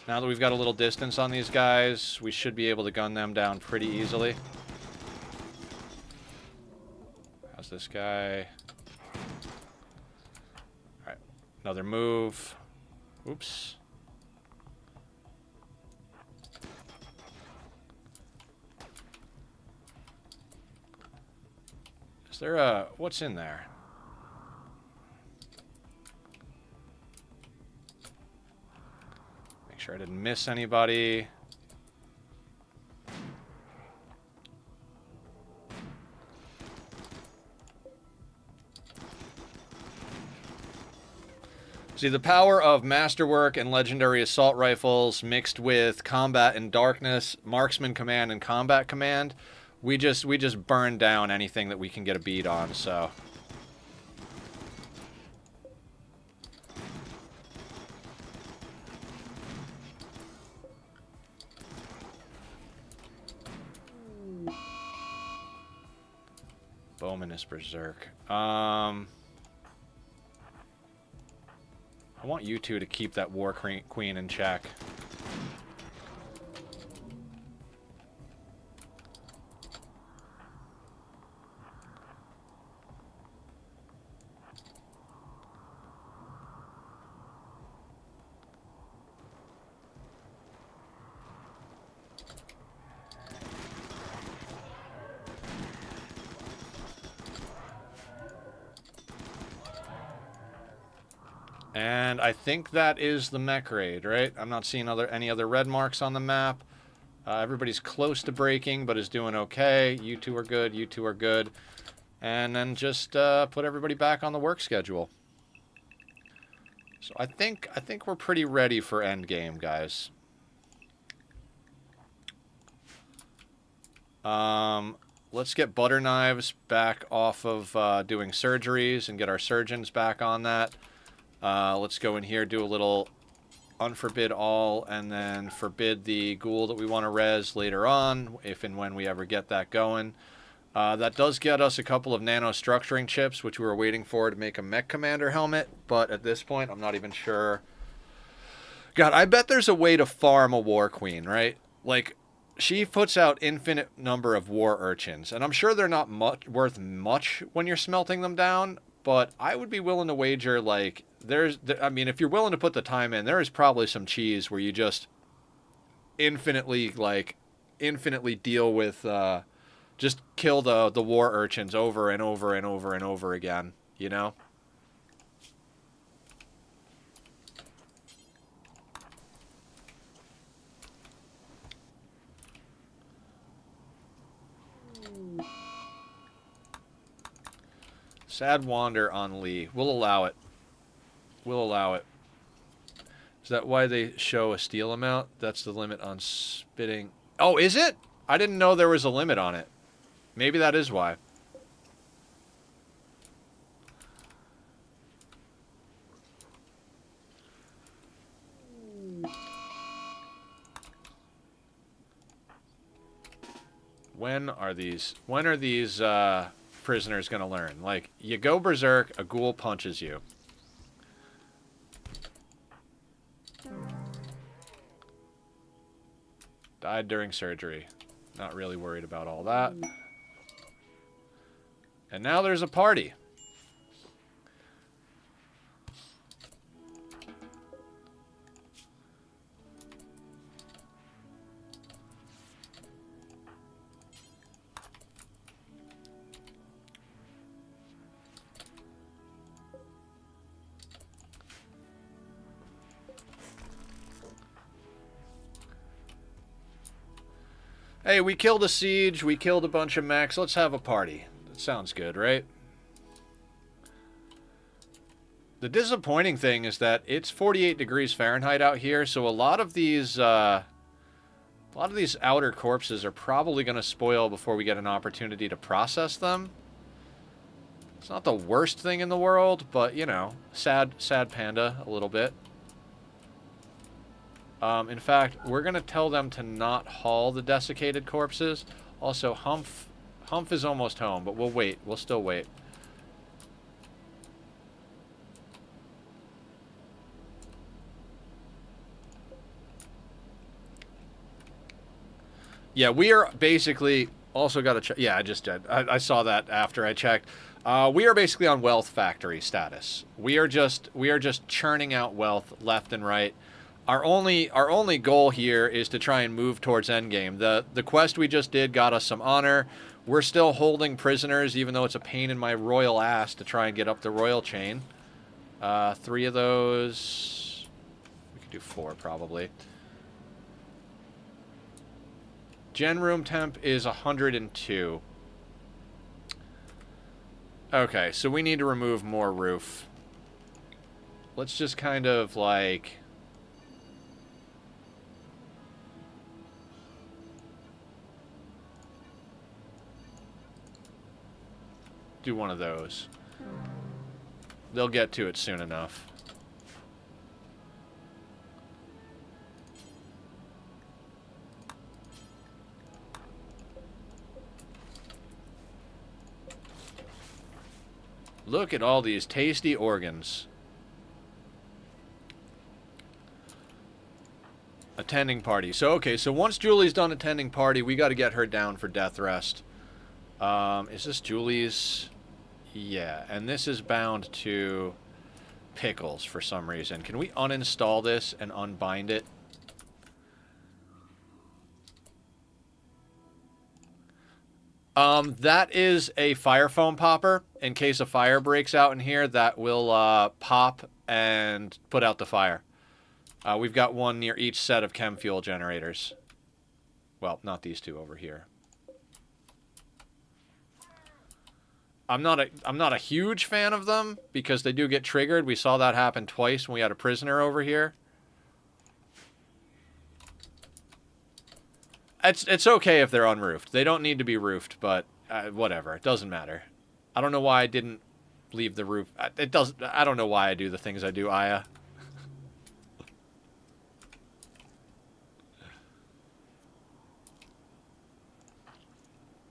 S2: Now that we've got a little distance on these guys, we should be able to gun them down pretty easily. How's this guy? Alright, another move. Oops. Is there a... what's in there? Make sure I didn't miss anybody. See, the power of Masterwork and Legendary Assault Rifles mixed with Combat and Darkness, Marksman Command, and Combat Command, we just burn down anything that we can get a bead on, so... Bowman is Berserk. I want you two to keep that War Queen in check. And I think that is the mech raid, right? I'm not seeing any other red marks on the map. Everybody's close to breaking, but is doing okay. You two are good. You two are good. And then just put everybody back on the work schedule. So I think we're pretty ready for endgame, guys. Let's get butter knives back off of doing surgeries and get our surgeons back on that. Let's go in here, do a little unforbid all, and then forbid the ghoul that we want to res later on, if and when we ever get that going. That does get us a couple of nanostructuring chips, which we were waiting for to make a mech commander helmet, but at this point, I'm not even sure. God, I bet there's a way to farm a War Queen, right? Like, she puts out infinite number of war urchins, and I'm sure they're not worth much when you're smelting them down, but I would be willing to wager, like, I mean, if you're willing to put the time in, there is probably some cheese where you just infinitely deal with, just kill the war urchins over and over and over and over again, you know? Sad Wander on Lee. We'll allow it. We'll allow it. Is that why they show a steal amount? That's the limit on spitting. Oh, is it? I didn't know there was a limit on it. Maybe that is why. When are these prisoners gonna learn? Like, you go berserk, a ghoul punches you. Died during surgery. Not really worried about all that. And now there's a party. Hey, we killed a siege, we killed a bunch of mechs, let's have a party. That sounds good, right? The disappointing thing is that it's 48 degrees Fahrenheit out here, so a lot of these outer corpses are probably going to spoil before we get an opportunity to process them. It's not the worst thing in the world, but, you know, sad panda a little bit. In fact, we're going to tell them to not haul the desiccated corpses. Also, Humph is almost home, but we'll wait. We'll still wait. Yeah, we are basically also got to check. Yeah, I just did. I saw that after I checked. We are basically on wealth factory status. We are just churning out wealth left and right. Our only goal here is to try and move towards endgame. The quest we just did got us some honor. We're still holding prisoners, even though it's a pain in my royal ass to try and get up the royal chain. 3 of those. We could do 4 probably. Gen room temp is 102. Okay, so we need to remove more roof. Let's just kind of like... do one of those. They'll get to it soon enough. Look at all these tasty organs. Attending party. So, okay, so once Julie's done attending party, we got to get her down for death rest. Is this Julie's? Yeah, and this is bound to Pickles for some reason. Can we uninstall this and unbind it? That is a fire foam popper. In case a fire breaks out in here, that will pop and put out the fire. We've got one near each set of chem fuel generators. Well, not these 2 over here. I'm not a huge fan of them because they do get triggered. We saw that happen twice when we had a prisoner over here. It's okay if they're unroofed. They don't need to be roofed, but whatever. It doesn't matter. I don't know why I didn't leave the roof. I don't know why I do the things I do, Aya.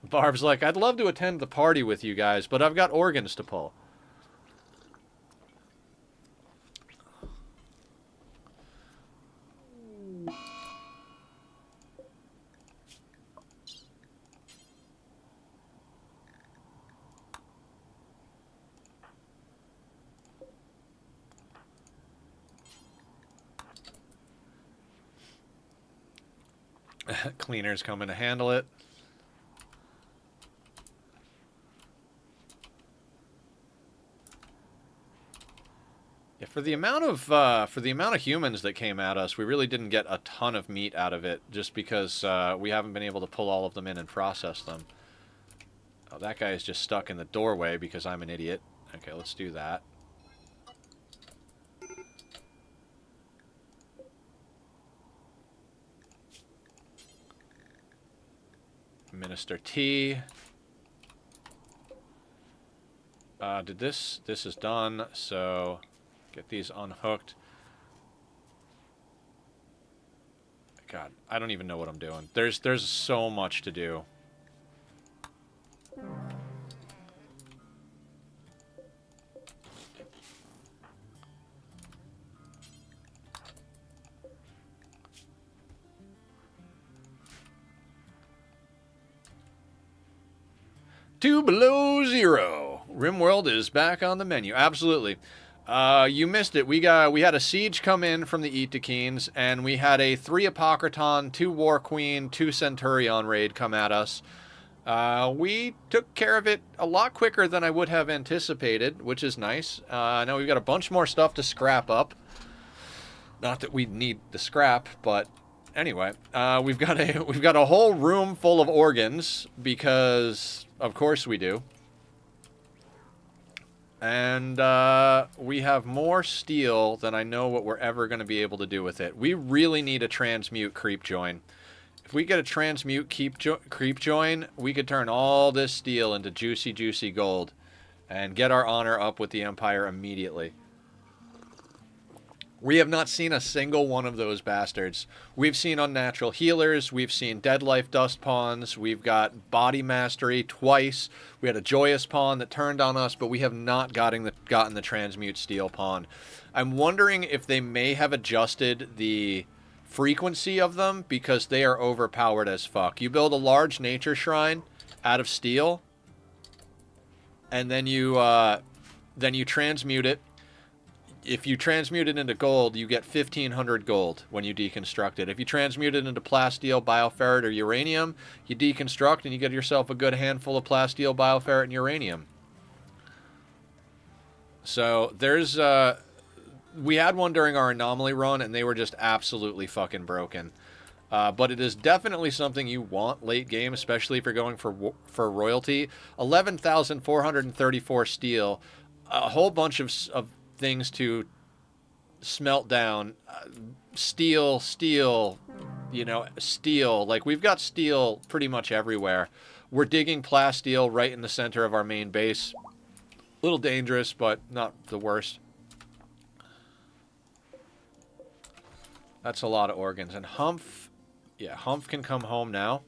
S2: Barb's like, I'd love to attend the party with you guys, but I've got organs to pull. Cleaner's coming to handle it. Yeah, for the amount of humans that came at us, we really didn't get a ton of meat out of it, just because we haven't been able to pull all of them in and process them. Oh, that guy is just stuck in the doorway because I'm an idiot. Okay, let's do that. Minister T. This is done, so get these unhooked. God, I don't even know what I'm doing. There's so much to do. Two below zero. Rimworld is back on the menu. Absolutely. You missed it. We had a siege come in from the Itakeens, and we had a 3 Apocryton, 2 War Queen, 2 Centurion raid come at us. We took care of it a lot quicker than I would have anticipated, which is nice. Now we've got a bunch more stuff to scrap up. Not that we need the scrap, but anyway, we've got a whole room full of organs because, of course, we do. And we have more steel than I know what we're ever going to be able to do with it. We really need a transmute creep join. If we get a transmute creep join, we could turn all this steel into juicy, juicy gold and get our honor up with the Empire immediately. We have not seen a single one of those bastards. We've seen unnatural healers. We've seen dead life dust pawns. We've got body mastery twice. We had a joyous pawn that turned on us, but we have not gotten the transmute steel pawn. I'm wondering if they may have adjusted the frequency of them because they are overpowered as fuck. You build a large nature shrine out of steel, and then you transmute it. If you transmute it into gold, you get 1,500 gold when you deconstruct it. If you transmute it into plasteel, bioferrite, or uranium, you deconstruct and you get yourself a good handful of plasteel, bioferrite, and uranium. So there's we had one during our anomaly run, and they were just absolutely fucking broken. But it is definitely something you want late game, especially if you're going for royalty. 11,434 steel, a whole bunch of things to smelt down. Steel, you know, steel. Like, we've got steel pretty much everywhere. We're digging plasteel right in the center of our main base. A little dangerous, but not the worst. That's a lot of organs. And Humph, yeah, Humph can come home now.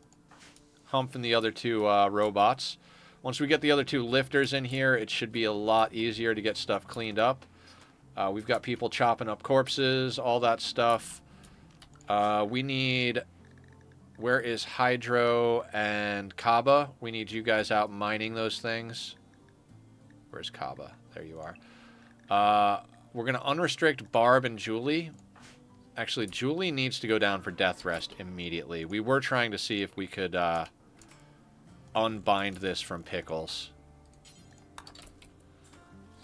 S2: Humph and the other two robots. Once we get the other two lifters in here, it should be a lot easier to get stuff cleaned up. We've got people chopping up corpses, all that stuff. We need... Where is Hydro and Kaba? We need you guys out mining those things. Where's Kaba? There you are. We're going to unrestrict Barb and Julie. Actually, Julie needs to go down for death rest immediately. We were trying to see if we could unbind this from Pickles.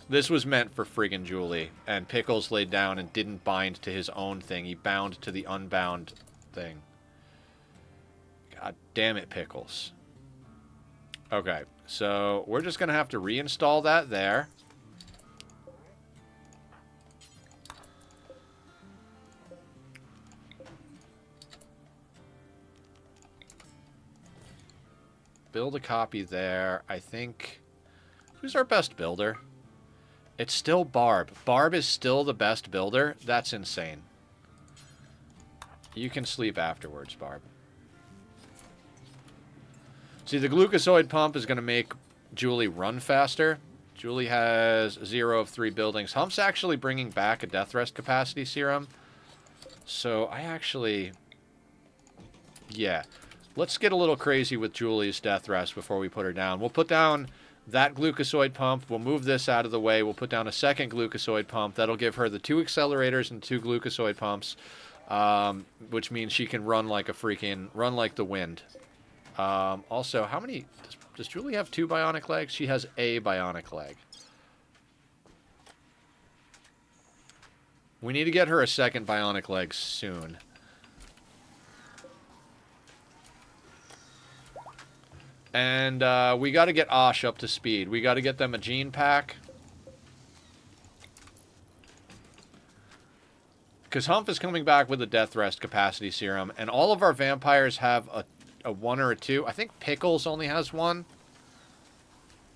S2: This was meant for friggin' Julie, and Pickles laid down and didn't bind to his own thing. He bound to the unbound thing. God damn it, Pickles. Okay, so we're just going to have to reinstall that there. Build a copy there. I think... Who's our best builder? It's still Barb. Barb is still the best builder? That's insane. You can sleep afterwards, Barb. See, the glucosoid pump is going to make Julie run faster. Julie has 0 of 3 buildings. Hump's actually bringing back a death rest capacity serum. So I actually... Yeah. Let's get a little crazy with Julie's death rest before we put her down. We'll put down that glucosoid pump. We'll move this out of the way. We'll put down a second glucosoid pump. That'll give her the 2 accelerators and 2 glucosoid pumps, which means she can run like a freaking... Run like the wind. Also, how many... Does Julie have 2 bionic legs? She has a bionic leg. We need to get her a second bionic leg soon. And we got to get Osh up to speed. We got to get them a gene pack. Because Humph is coming back with a death rest capacity serum. And all of our vampires have a 1 or a 2. I think Pickles only has 1.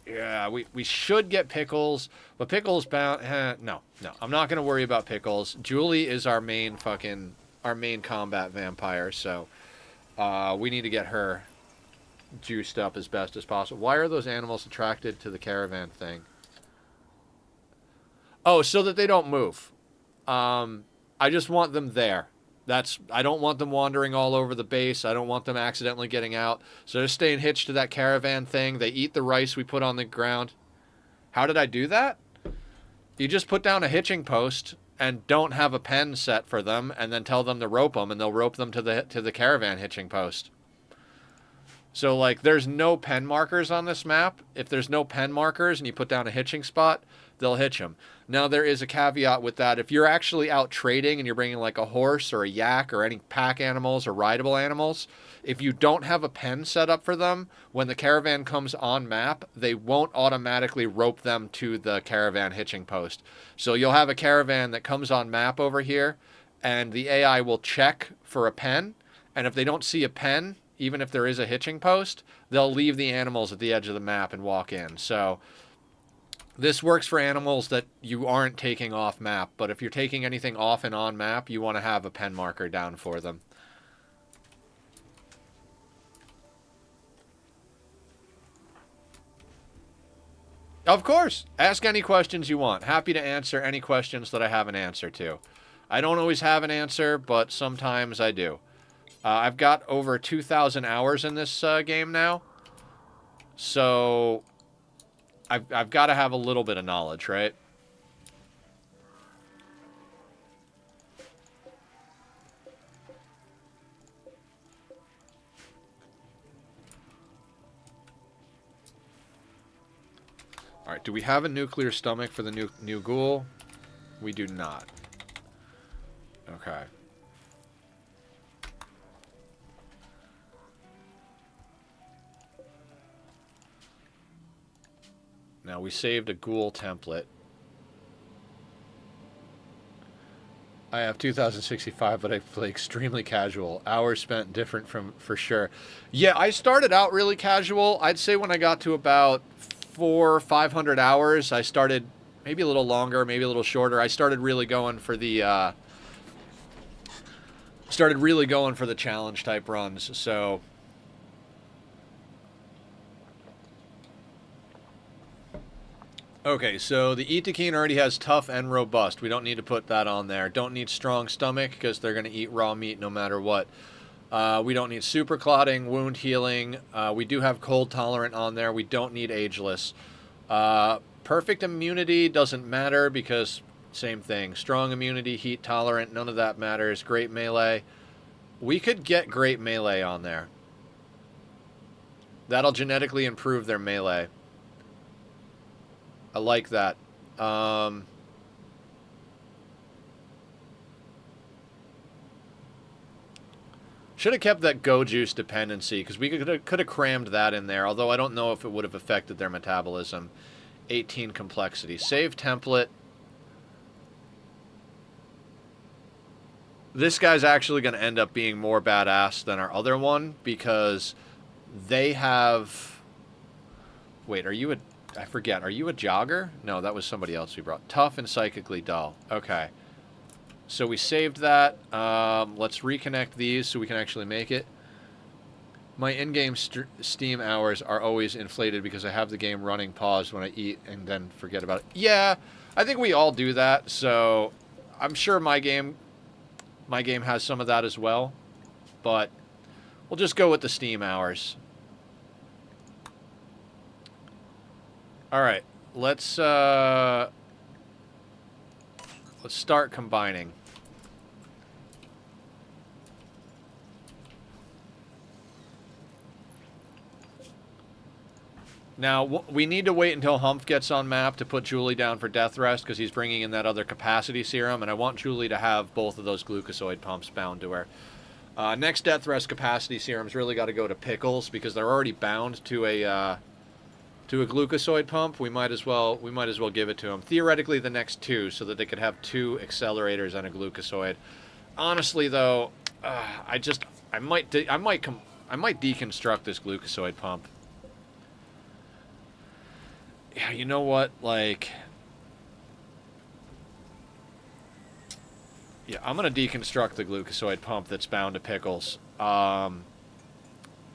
S2: Yeah, we should get Pickles. But Pickles bound... no. I'm not going to worry about Pickles. Julie is our main combat vampire. So we need to get her juiced up as best as possible. Why are those animals attracted to the caravan thing? Oh, so that they don't move. I just want them there. I don't want them wandering all over the base. I don't want them accidentally getting out. So they're staying hitched to that caravan thing. They eat the rice we put on the ground. How did I do that? You just put down a hitching post and don't have a pen set for them, and then tell them to rope them, and they'll rope them to the caravan hitching post. So, like, there's no pen markers on this map. If there's no pen markers and you put down a hitching spot, they'll hitch them. Now, there is a caveat with that. If you're actually out trading and you're bringing, like, a horse or a yak or any pack animals or rideable animals, if you don't have a pen set up for them, when the caravan comes on map, they won't automatically rope them to the caravan hitching post. So you'll have a caravan that comes on map over here, and the AI will check for a pen, and if they don't see a pen... Even if there is a hitching post, they'll leave the animals at the edge of the map and walk in. So This works for animals that you aren't taking off map, but if you're taking anything off and on map, you want to have a pen marker down for them. Of course. Ask any questions you want. Happy to answer any questions that I have an answer to. I don't always have an answer, but sometimes I do. I've got over 2,000 hours in this game now. So I've got to have a little bit of knowledge, right? All right, do we have a nuclear stomach for the new ghoul? We do not. Okay. Now, we saved a ghoul template. I have 2065, but I play extremely casual. Hours spent different for sure. Yeah, I started out really casual. I'd say when I got to about 400 or 500 hours, I started maybe a little longer, maybe a little shorter. I started really going for the challenge type runs. So okay, so the Itakeen already has tough and robust. We don't need to put that on there. Don't need strong stomach because they're going to eat raw meat no matter what. We don't need super clotting, wound healing. We do have cold tolerant on there. We don't need ageless. Perfect immunity doesn't matter because same thing. Strong immunity, heat tolerant, none of that matters. Great melee. We could get great melee on there. That'll genetically improve their melee. I like that. Should have kept that go juice dependency because we could have crammed that in there. Although I don't know if it would have affected their metabolism. 18 complexity. Save template. This guy's actually going to end up being more badass than our other one because they have. Wait, are you a? I forget. Are you a jogger? No, that was somebody else we brought. Tough and psychically dull. Okay. So we saved that. Let's reconnect these so we can actually make it. My in-game Steam hours are always inflated because I have the game running paused when I eat and then forget about it. Yeah, I think we all do that. So I'm sure my game has some of that as well. But we'll just go with the Steam hours. All right, let's start combining. Now, we need to wait until Humph gets on map to put Julie down for death rest because he's bringing in that other capacity serum, and I want Julie to have both of those glucosoid pumps bound to her. Next death rest capacity serum's really got to go to Pickles because they're already bound to a glucosoid pump. We might as well give it to them. Theoretically, the next two, so that they could have 2 accelerators and a glucosoid. Honestly, though, I might deconstruct this glucosoid pump. Yeah, you know what? Like, yeah, I'm gonna deconstruct the glucosoid pump that's bound to Pickles.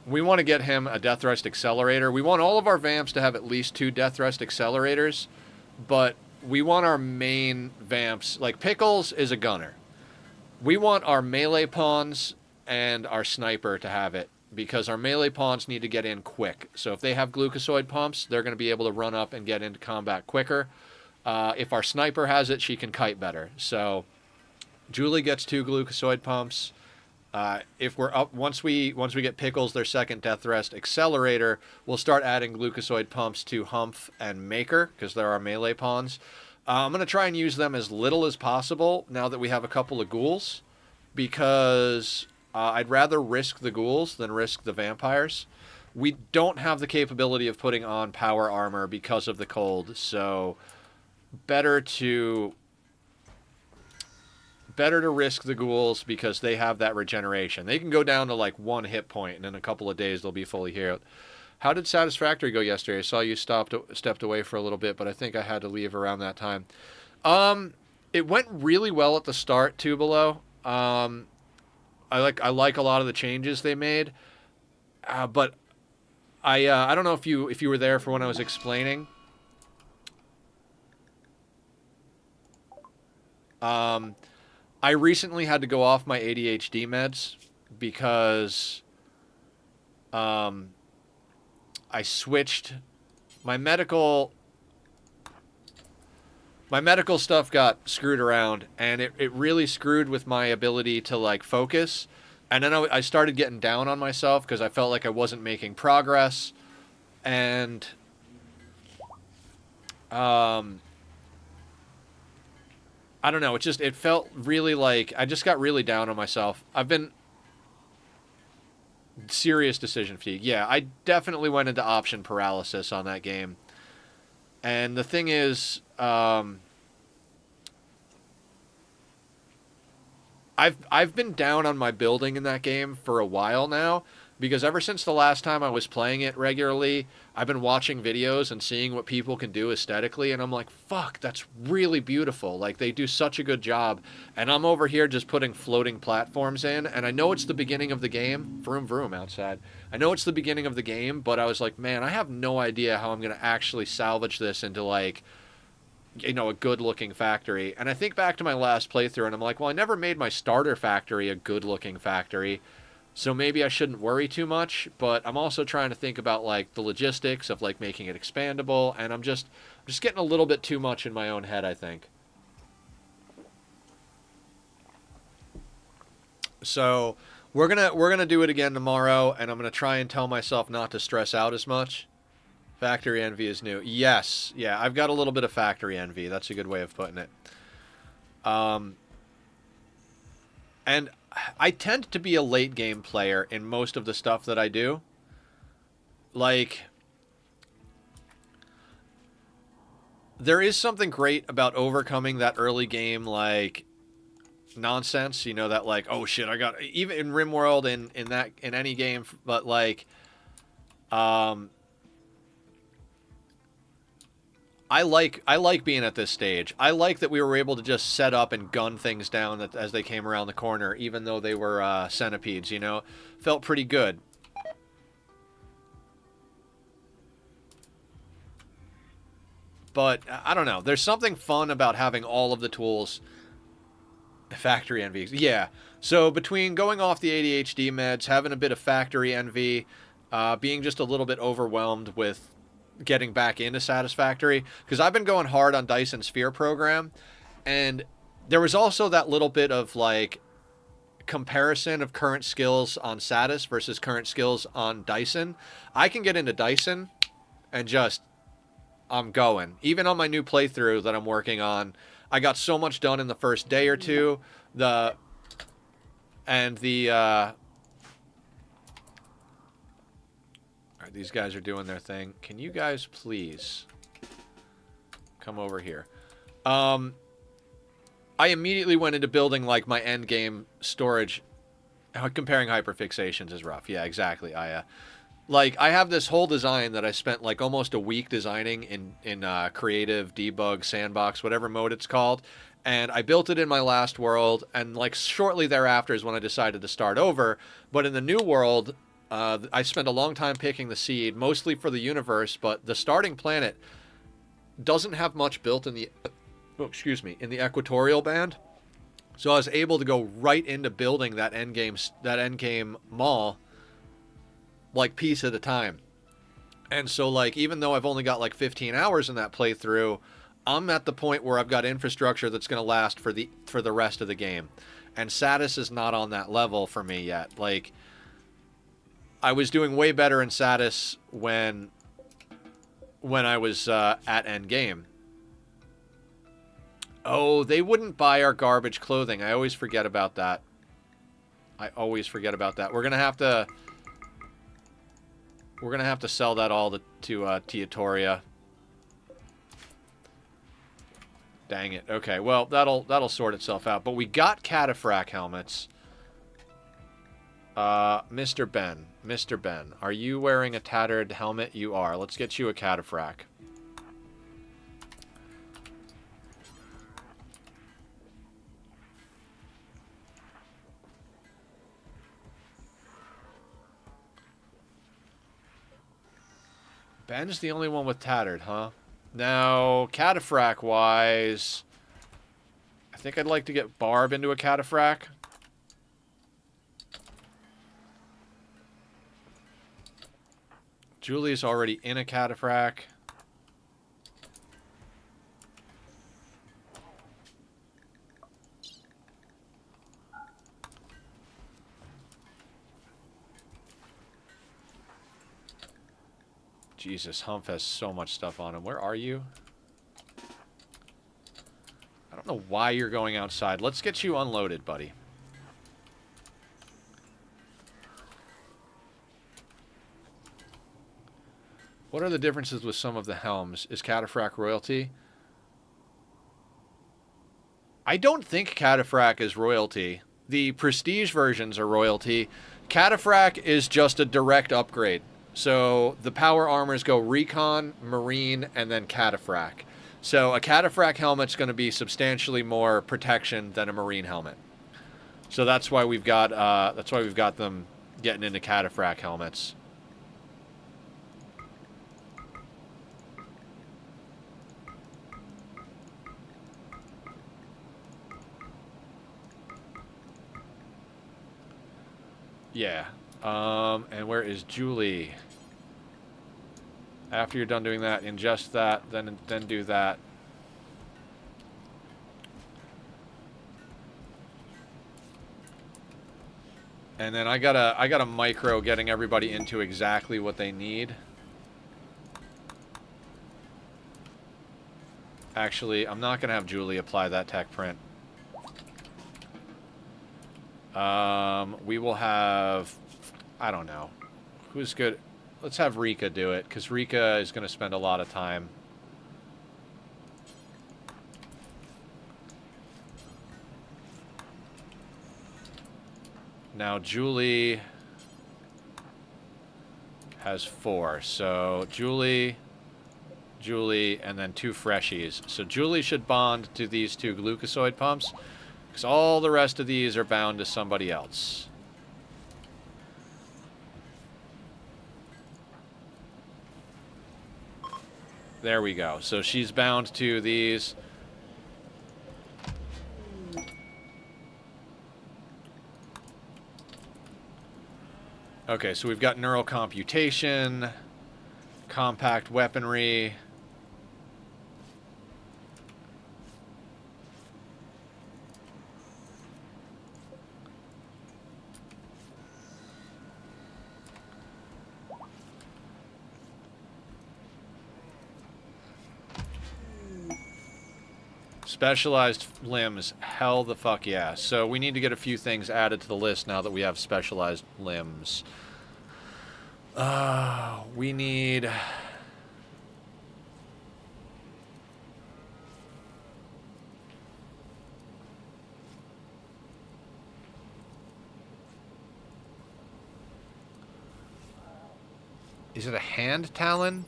S2: We want to get him a death rest accelerator. We want all of our vamps to have at least 2 death rest accelerators, but we want our main vamps, like Pickles is a gunner. We want our melee pawns and our sniper to have it because our melee pawns need to get in quick. So if they have glucosoid pumps, they're going to be able to run up and get into combat quicker. If our sniper has it, she can kite better. So Julie gets 2 glucosoid pumps. If we're up, once we get Pickles their second death rest accelerator, we'll start adding glucosoid pumps to Humph and Maker because they're our melee pawns. I'm going to try and use them as little as possible now that we have a couple of ghouls because I'd rather risk the ghouls than risk the vampires. We don't have the capability of putting on power armor because of the cold, so better to risk the ghouls because they have that regeneration. They can go down to like 1 hit point, and in a couple of days they'll be fully healed. How did Satisfactory go yesterday? I saw you stepped away for a little bit, but I think I had to leave around that time. It went really well at the start, Tubalo. I like a lot of the changes they made, but I don't know if you were there for when I was explaining. I recently had to go off my ADHD meds because I switched my medical stuff got screwed around, and it really screwed with my ability to like focus. And then I started getting down on myself because I felt like I wasn't making progress, and I don't know. It felt really like I just got really down on myself. I've been serious decision fatigue. Yeah, I definitely went into option paralysis on that game. And the thing is, I've been down on my building in that game for a while now, because ever since the last time I was playing it regularly, I've been watching videos and seeing what people can do aesthetically, and I'm like, fuck, that's really beautiful. Like, they do such a good job. And I'm over here just putting floating platforms in, and I know it's the beginning of the game. Vroom vroom outside. I know it's the beginning of the game, but I was like, man, I have no idea how I'm going to actually salvage this into, like, you know, a good-looking factory. And I think back to my last playthrough, and I'm like, well, I never made my starter factory a good-looking factory, so maybe I shouldn't worry too much. But I'm also trying to think about, like, the logistics of, like, making it expandable, and I'm just getting a little bit too much in my own head, I think. So we're gonna do it again tomorrow, and I'm gonna try and tell myself not to stress out as much. Factory envy is new. Yes, yeah, I've got a little bit of factory envy. That's a good way of putting it. And I tend to be a late game player in most of the stuff that I do. Like, there is something great about overcoming that early game, like, nonsense. You know, that, like, oh shit, I got, even in Rimworld, in any game, but like, I like being at this stage. I like that we were able to just set up and gun things down as they came around the corner, even though they were centipedes. You know, felt pretty good. But I don't know. There's something fun about having all of the tools. Factory envy. Yeah. So between going off the ADHD meds, having a bit of factory envy, being just a little bit overwhelmed with getting back into Satisfactory, because I've been going hard on Dyson Sphere program, and there was also that little bit of like comparison of current skills on Satis versus current skills on Dyson. I can get into Dyson and just I'm going. Even on my new playthrough that I'm working on, I got so much done in the first day or two. The these guys are doing their thing. Can you guys please come over here? I immediately went into building like my end game storage. Comparing hyperfixations is rough. Yeah, exactly. Like, I have this whole design that I spent like almost a week designing in creative, debug, sandbox, whatever mode it's called. And I built it in my last world, and like shortly thereafter is when I decided to start over. But in the new world, I spent a long time picking the seed, mostly for the universe, but the starting planet doesn't have much built in the, in the equatorial band. So I was able to go right into building that endgame mall, like piece at a time. And so like, even though I've only got like 15 hours in that playthrough, I'm at the point where I've got infrastructure that's going to last for the rest of the game. And Satis is not on that level for me yet. Like, I was doing way better in Satis when I was at endgame. Oh, they wouldn't buy our garbage clothing. I always forget about that. We're gonna have to sell that all to Teotoria. Dang it. Okay, well, that'll sort itself out. But we got cataphract helmets. Mr. Ben. Mr. Ben, are you wearing a tattered helmet? You are. Let's get you a cataphract. Ben's the only one with tattered, huh? Now, cataphract-wise, I think I'd like to get Barb into a cataphract. Julie's already in a cataphract. Jesus, Humph has so much stuff on him. Where are you? I don't know why you're going outside. Let's get you unloaded, buddy. What are the differences with some of the helms? Is cataphract royalty? I don't think cataphract is royalty. The prestige versions are royalty. Cataphract is just a direct upgrade. So the power armors go recon, marine, and then cataphract. So a cataphract helmet's going to be substantially more protection than a marine helmet. So that's why we've got them getting into cataphract helmets. Yeah. And where is Julie? After you're done doing that, ingest that, then do that. And then I gotta micro getting everybody into exactly what they need. Actually, I'm not gonna have Julie apply that tech print. We will have, I don't know, who's good. Let's have Rika do it, because Rika is going to spend a lot of time. Now, Julie has 4. So, Julie, and then 2 freshies. So, Julie should bond to these 2 glucosoid pumps, because all the rest of these are bound to somebody else. There we go. So she's bound to these. Okay, so we've got neural computation, compact weaponry. Specialized limbs, hell the fuck yeah. So we need to get a few things added to the list now that we have specialized limbs. We need... Is it a hand talon?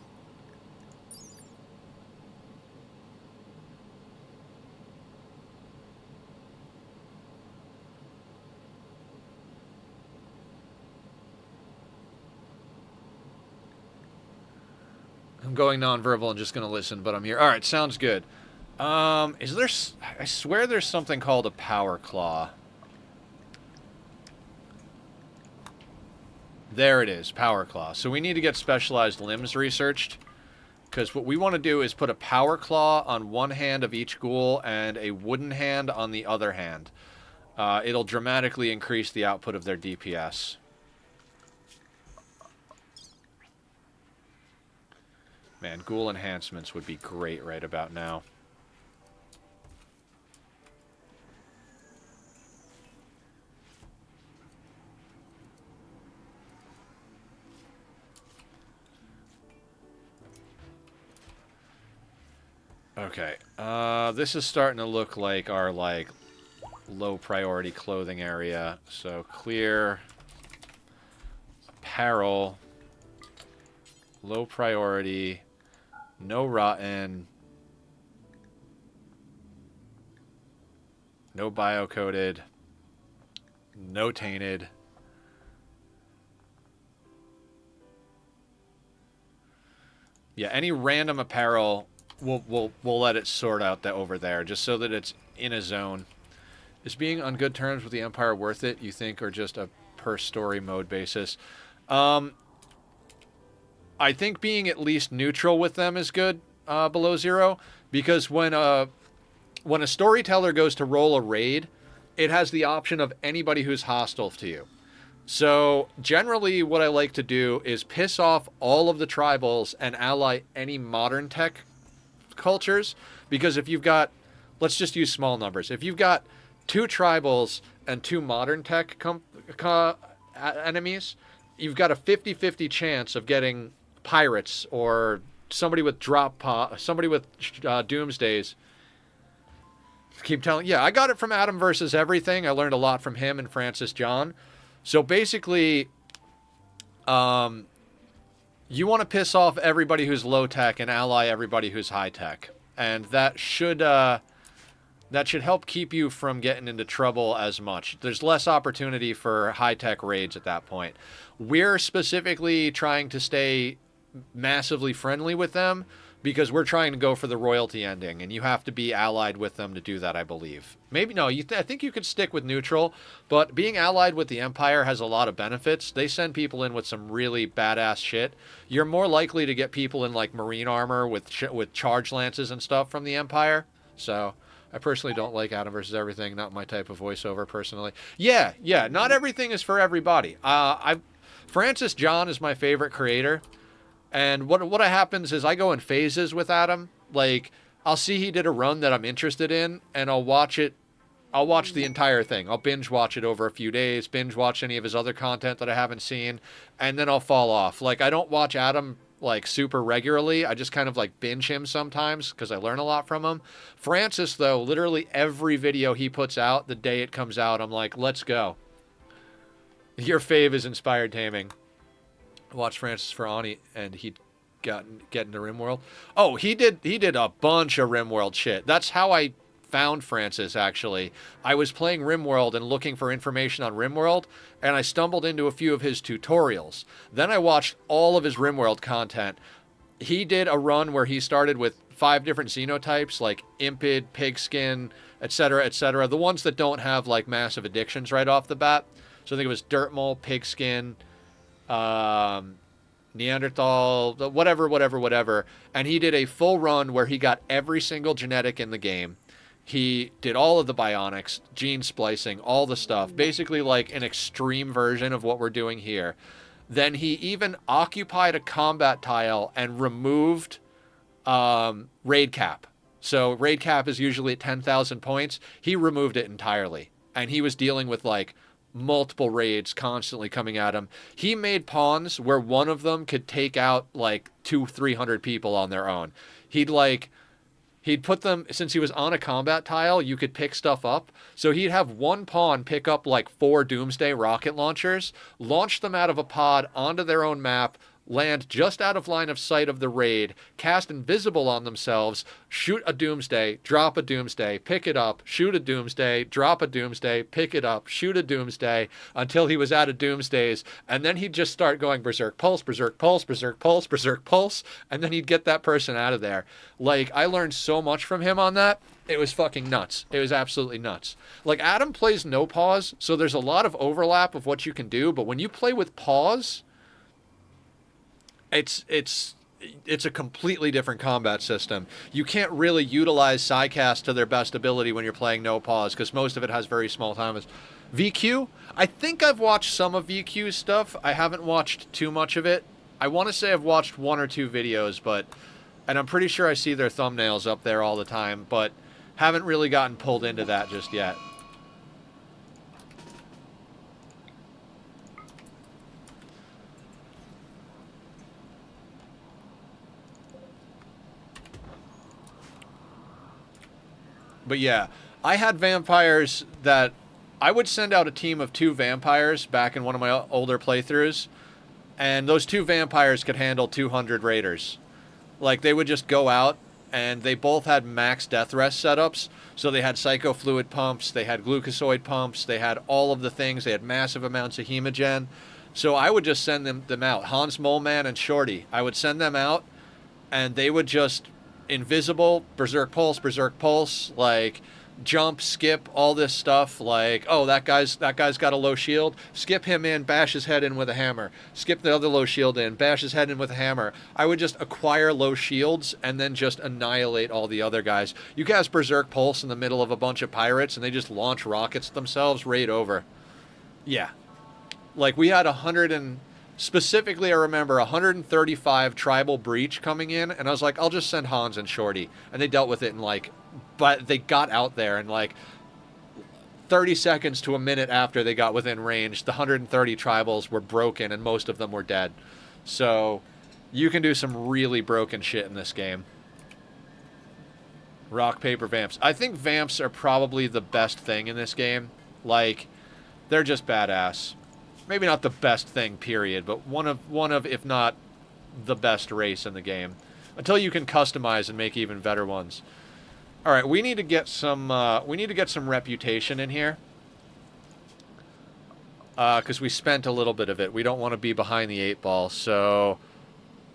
S2: I'm going nonverbal and just going to listen, but I'm here. All right, sounds good. Is there... I swear there's something called a power claw. There it is, power claw. So we need to get specialized limbs researched, because what we want to do is put a power claw on one hand of each ghoul and a wooden hand on the other hand. It'll dramatically increase the output of their DPS. Man, ghoul enhancements would be great right about now. Okay, this is starting to look like our, low priority clothing area. So clear apparel, low priority, no rotten, no bio-coded, no tainted. Yeah, any random apparel, we'll let it sort out that over there, just so that it's in a zone. Is being on good terms with the Empire worth it, you think, or just a per story mode basis? I think being at least neutral with them is good below zero, because when a storyteller goes to roll a raid, it has the option of anybody who's hostile to you. So generally what I like to do is piss off all of the tribals and ally any modern tech cultures, because if you've got, let's just use small numbers, if you've got 2 tribals and 2 modern tech enemies, you've got a 50-50 chance of getting pirates or somebody with somebody with doomsdays. Keep telling, yeah, I got it from Adam versus Everything. I learned a lot from him and Francis John. So basically, you want to piss off everybody who's low tech and ally everybody who's high tech, and that should help keep you from getting into trouble as much. There's less opportunity for high tech raids at that point. We're specifically trying to stay massively friendly with them because we're trying to go for the royalty ending, and you have to be allied with them to do that, I believe. Maybe no, I think you could stick with neutral, but being allied with the Empire has a lot of benefits. They send people in with some really badass shit. You're more likely to get people in like marine armor with charge lances and stuff from the Empire. So I personally don't like Adam versus Everything, not my type of voiceover personally. Yeah, not everything is for everybody. Francis John is my favorite creator. And what happens is I go in phases with Adam. Like, I'll see he did a run that I'm interested in, and I'll watch it. I'll watch the entire thing. I'll binge watch it over a few days, binge watch any of his other content that I haven't seen, and then I'll fall off. Like, I don't watch Adam, like, super regularly. I just kind of, like, binge him sometimes because I learn a lot from him. Francis, though, literally every video he puts out, the day it comes out, I'm like, let's go. Your fave is Inspired Taming. Watched Francis for Ani, and he'd get into Rimworld. Oh, he did a bunch of Rimworld shit. That's how I found Francis, actually. I was playing Rimworld and looking for information on Rimworld, and I stumbled into a few of his tutorials. Then I watched all of his Rimworld content. He did a run where he started with 5 different xenotypes, like Impid, Pigskin, etc., etc. The ones that don't have, like, massive addictions right off the bat. So I think it was Dirtmole, Pigskin, Neanderthal, whatever. And he did a full run where he got every single genetic in the game. He did all of the bionics, gene splicing, all the stuff. Basically like an extreme version of what we're doing here. Then he even occupied a combat tile and removed raid cap. So raid cap is usually at 10,000 points. He removed it entirely. And he was dealing with like multiple raids constantly coming at him. He made pawns where one of them could take out like 200-300 people on their own. He'd put them, since he was on a combat tile, you could pick stuff up. So he'd have one pawn pick up like 4 Doomsday rocket launchers, launch them out of a pod onto their own map, land just out of line of sight of the raid, cast invisible on themselves, shoot a Doomsday, drop a Doomsday, pick it up, shoot a Doomsday, drop a Doomsday, pick it up, shoot a Doomsday, until he was out of Doomsdays, and then he'd just start going Berserk Pulse, Berserk Pulse, Berserk Pulse, Berserk Pulse, and then he'd get that person out of there. Like, I learned so much from him on that. It was fucking nuts. It was absolutely nuts. Like, Adam plays no pause, so there's a lot of overlap of what you can do, but when you play with pause, it's a completely different combat system. You can't really utilize Psycast to their best ability when you're playing no pause, because most of it has very small times. VQ? I think I've watched some of VQ's stuff. I haven't watched too much of it. I want to say I've watched 1 or 2 videos, and I'm pretty sure I see their thumbnails up there all the time, but haven't really gotten pulled into that just yet. But yeah, I had vampires that I would send out a team of 2 vampires back in one of my older playthroughs. And those 2 vampires could handle 200 raiders. Like, they would just go out, and they both had max death rest setups. So they had psychofluid pumps, they had glucosoid pumps, they had all of the things. They had massive amounts of hemogen. So I would just send them out. Hans Moleman and Shorty. I would send them out, and they would just invisible, berserk pulse, like jump, skip, all this stuff. Like, oh, that guy's got a low shield. Skip him in, bash his head in with a hammer. Skip the other low shield in, bash his head in with a hammer. I would just acquire low shields and then just annihilate all the other guys. You guys berserk pulse in the middle of a bunch of pirates, and they just launch rockets themselves. Raid over. Yeah. Like, we had 100 and... Specifically, I remember 135 tribal breach coming in, and I was like, I'll just send Hans and Shorty. And they dealt with it in, like... But they got out there, and, like, 30 seconds to a minute after they got within range, the 130 tribals were broken, and most of them were dead. So, you can do some really broken shit in this game. Rock, paper, vamps. I think vamps are probably the best thing in this game. Like, they're just badass. Maybe not the best thing, period, but one of, if not the best race in the game. Until you can customize and make even better ones. All right, we need to get some reputation in here. Because we spent a little bit of it. We don't want to be behind the 8 ball, so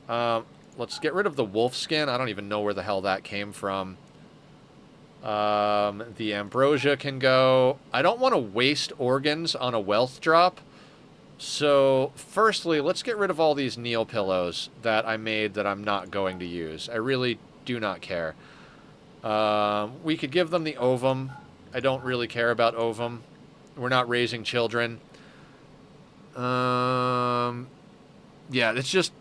S2: let's get rid of the wolf skin. I don't even know where the hell that came from. The ambrosia can go. I don't want to waste organs on a wealth drop. So, firstly, let's get rid of all these Neil pillows that I made that I'm not going to use. I really do not care. We could give them the ovum. I don't really care about ovum. We're not raising children. Yeah, it's just...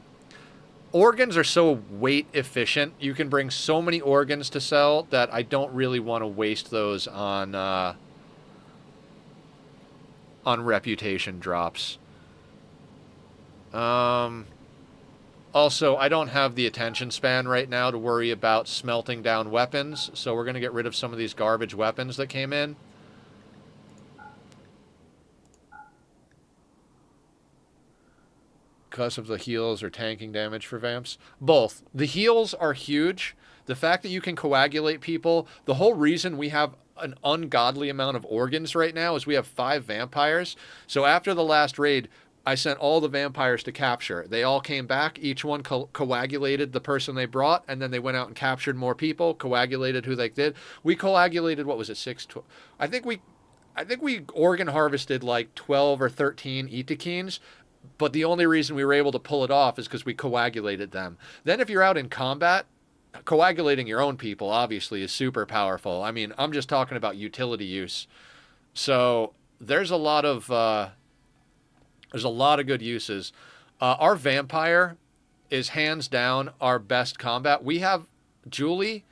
S2: Organs are so weight efficient. You can bring so many organs to sell that I don't really want to waste those on reputation drops. Also, I don't have the attention span right now to worry about smelting down weapons, so we're going to get rid of some of these garbage weapons that came in. Because of the heals or tanking damage for vamps? Both. The heals are huge. The fact that you can coagulate people, the whole reason we have an ungodly amount of organs right now is we have 5 vampires. So after the last raid, I sent all the vampires to capture. They all came back. Each one coagulated the person they brought, and then they went out and captured more people, coagulated who they did. We coagulated, what was it, 6? I think we organ harvested like 12 or 13 Itakines, but the only reason we were able to pull it off is because we coagulated them. Then if you're out in combat, coagulating your own people, obviously, is super powerful. I mean, I'm just talking about utility use. So there's a lot of good uses. Our vampire is hands down our best combat. We have Julie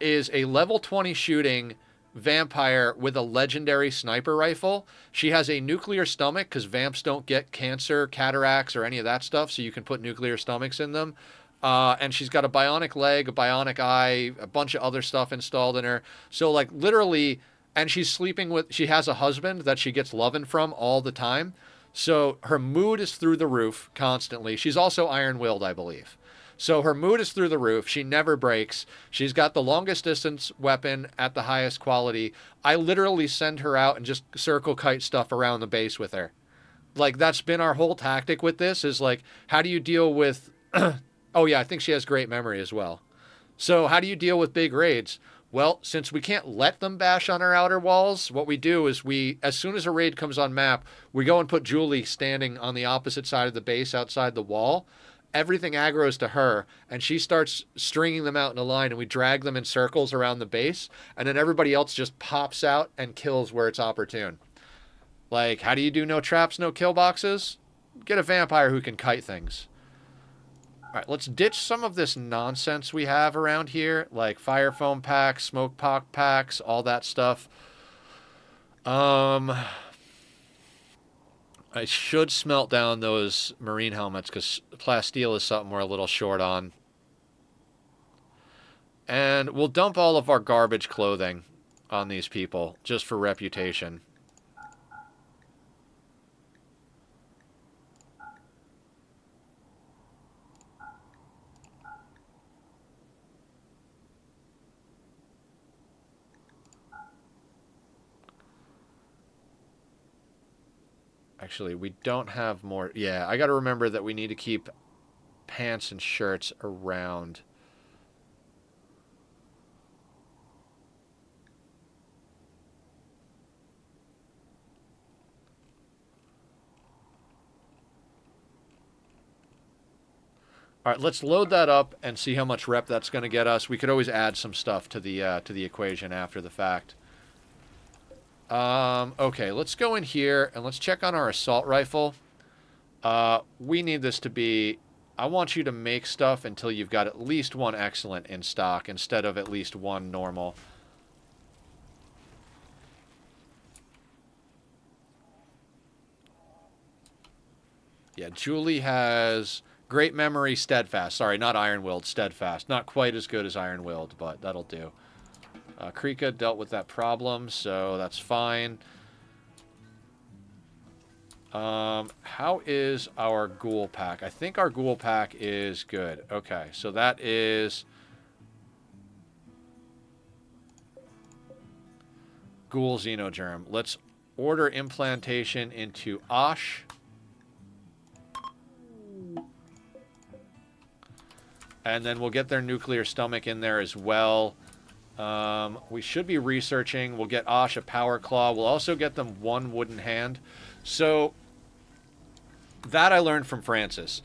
S2: is a level 20 shooting vampire with a legendary sniper rifle. She has a nuclear stomach because vamps don't get cancer, cataracts, or any of that stuff, so you can put nuclear stomachs in them. And she's got a bionic leg, a bionic eye, a bunch of other stuff installed in her. So, like, literally... And she's sleeping with... She has a husband that she gets loving from all the time. So her mood is through the roof constantly. She's also iron-willed, I believe. So her mood is through the roof. She never breaks. She's got the longest distance weapon at the highest quality. I literally send her out and just circle kite stuff around the base with her. Like, that's been our whole tactic with this, is like, how do you deal with... Oh, yeah, I think she has great memory as well. So how do you deal with big raids? Well, since we can't let them bash on our outer walls, what we do is as soon as a raid comes on map, we go and put Julie standing on the opposite side of the base outside the wall. Everything aggroes to her, and she starts stringing them out in a line, and we drag them in circles around the base, and then everybody else just pops out and kills where it's opportune. Like, how do you do no traps, no kill boxes? Get a vampire who can kite things. All right, let's ditch some of this nonsense we have around here, like fire foam packs, smoke packs, all that stuff. I should smelt down those marine helmets because plasteel is something we're a little short on. And we'll dump all of our garbage clothing on these people just for reputation. Actually, we don't have more. Yeah, I got to remember that we need to keep pants and shirts around. All right, let's load that up and see how much rep that's going to get us. We could always add some stuff to the equation after the fact. Okay, let's go in here and let's check on our assault rifle. We need this to be... I want you to make stuff until you've got at least one excellent in stock instead of at least one normal. Yeah, Julie has great memory, steadfast. Sorry, not iron-willed, steadfast. Not quite as good as iron-willed, but that'll do. Krika dealt with that problem, so that's fine. How is our ghoul pack? I think our ghoul pack is good. Okay, so that is... Ghoul Xenogerm. Let's order implantation into Osh. And then we'll get their nuclear stomach in there as well. We should be researching. We'll get Osh a power claw. We'll also get them one wooden hand. So, that I learned from Francis.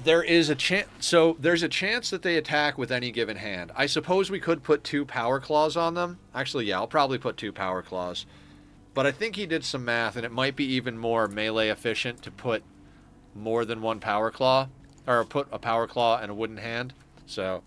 S2: There is a chance. So there's a chance that they attack with any given hand. I suppose we could put 2 power claws on them. Actually, yeah, I'll probably put 2 power claws. But I think he did some math, and it might be even more melee efficient to put more than 1 power claw, or put a power claw and a wooden hand. So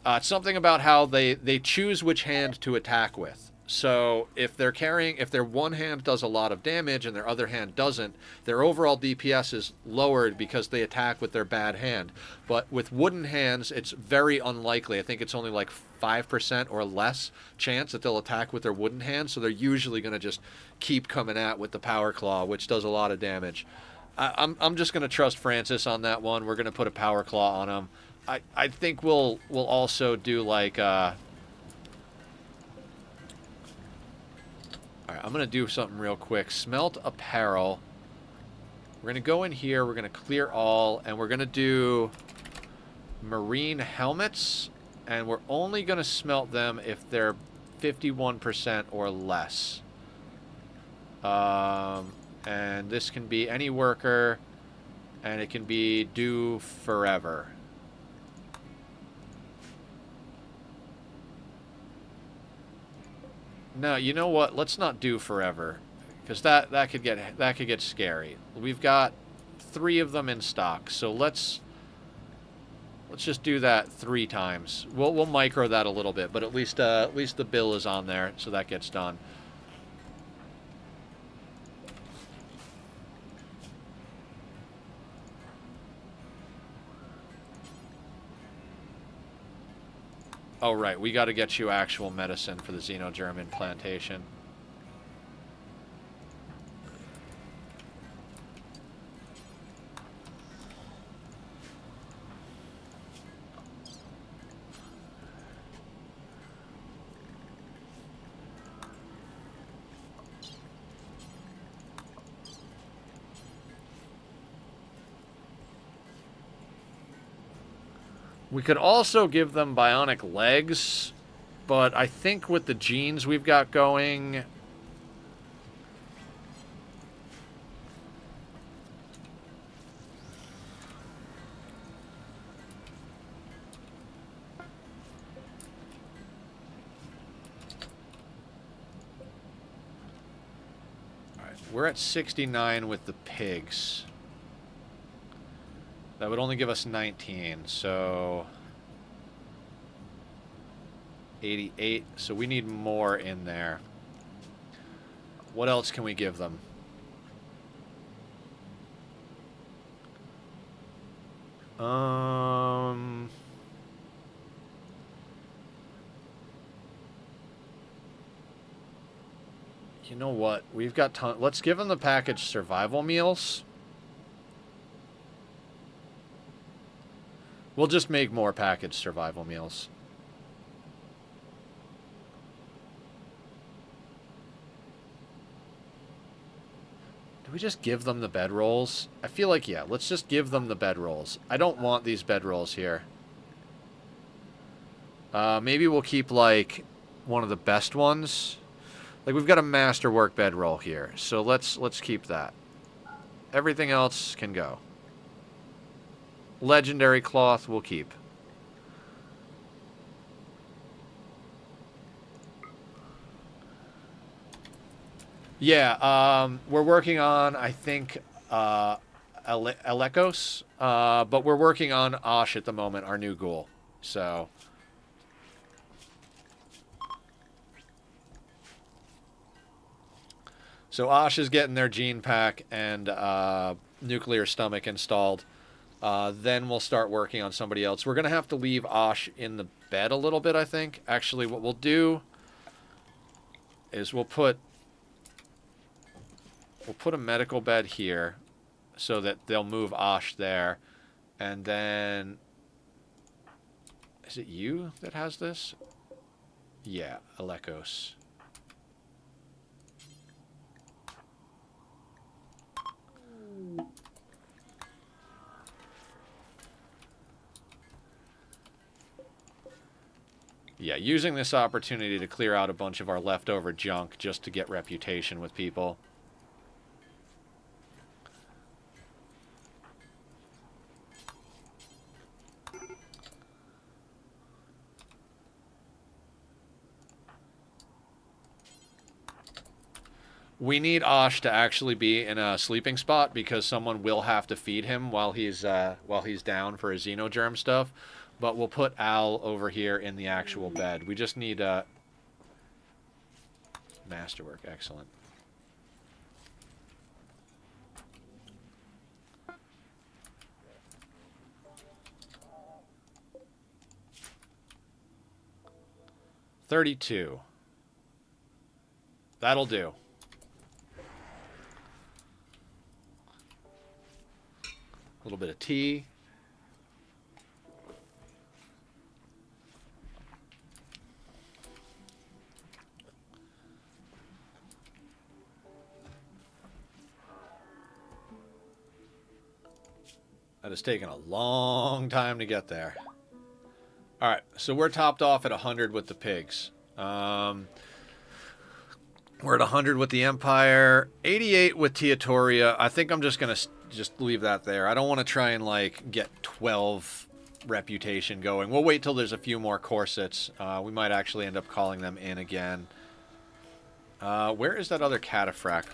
S2: it's something about how they choose which hand to attack with. So if they're carrying, if their one hand does a lot of damage and their other hand doesn't, their overall DPS is lowered because they attack with their bad hand. But with wooden hands, it's very unlikely. I think it's only like 5% or less chance that they'll attack with their wooden hand. So they're usually going to just keep coming at with the power claw, which does a lot of damage. I'm just going to trust Francis on that one. We're going to put a power claw on him. I think we'll also do like... Alright, I'm going to do something real quick. Smelt apparel. We're going to go in here. We're going to clear all. And we're going to do marine helmets. And we're only going to smelt them if they're 51% or less. And this can be any worker. And it can be do forever. No, you know what? Let's not do forever, because that could get scary. We've got 3 of them in stock, so let's just do that 3 times. We'll micro that a little bit, but at least the bill is on there, so that gets done. Oh, right. We got to get you actual medicine for the Xenogerm implantation. We could also give them bionic legs, but I think with the genes we've got going... Alright, we're at 69 with the pigs. That would only give us 19, so 88. So we need more in there. What else can we give them? You know what? We've got let's give them the packaged survival meals. We'll just make more packaged survival meals. Do we just give them the bedrolls? I feel like, yeah, let's just give them the bedrolls. I don't want these bedrolls here. Maybe we'll keep, like, one of the best ones. Like, we've got a masterwork bedroll here, so let's keep that. Everything else can go. Legendary cloth we'll keep. Yeah, we're working on, I think, Elekos, but we're working on Osh at the moment, our new ghoul. So... So Osh is getting their gene pack and nuclear stomach installed. Then we'll start working on somebody else. We're going to have to leave Osh in the bed a little bit, I think. Actually, what we'll do is we'll put a medical bed here so that they'll move Osh there. And then... Is it you that has this? Yeah, Elekos. Yeah, using this opportunity to clear out a bunch of our leftover junk just to get reputation with people. We need Osh to actually be in a sleeping spot because someone will have to feed him while he's down for his xenogerm stuff. But we'll put Al over here in the actual bed. We just need masterwork. Excellent. $32. That'll do. A little bit of tea. That has taken a long time to get there. Alright, so we're topped off at 100 with the pigs. We're at 100 with the Empire. 88 with Teotoria. I think I'm just going to just leave that there. I don't want to try and, like, get 12 reputation going. We'll wait till there's a few more corsets. We might actually end up calling them in again. Where is that other cataphract?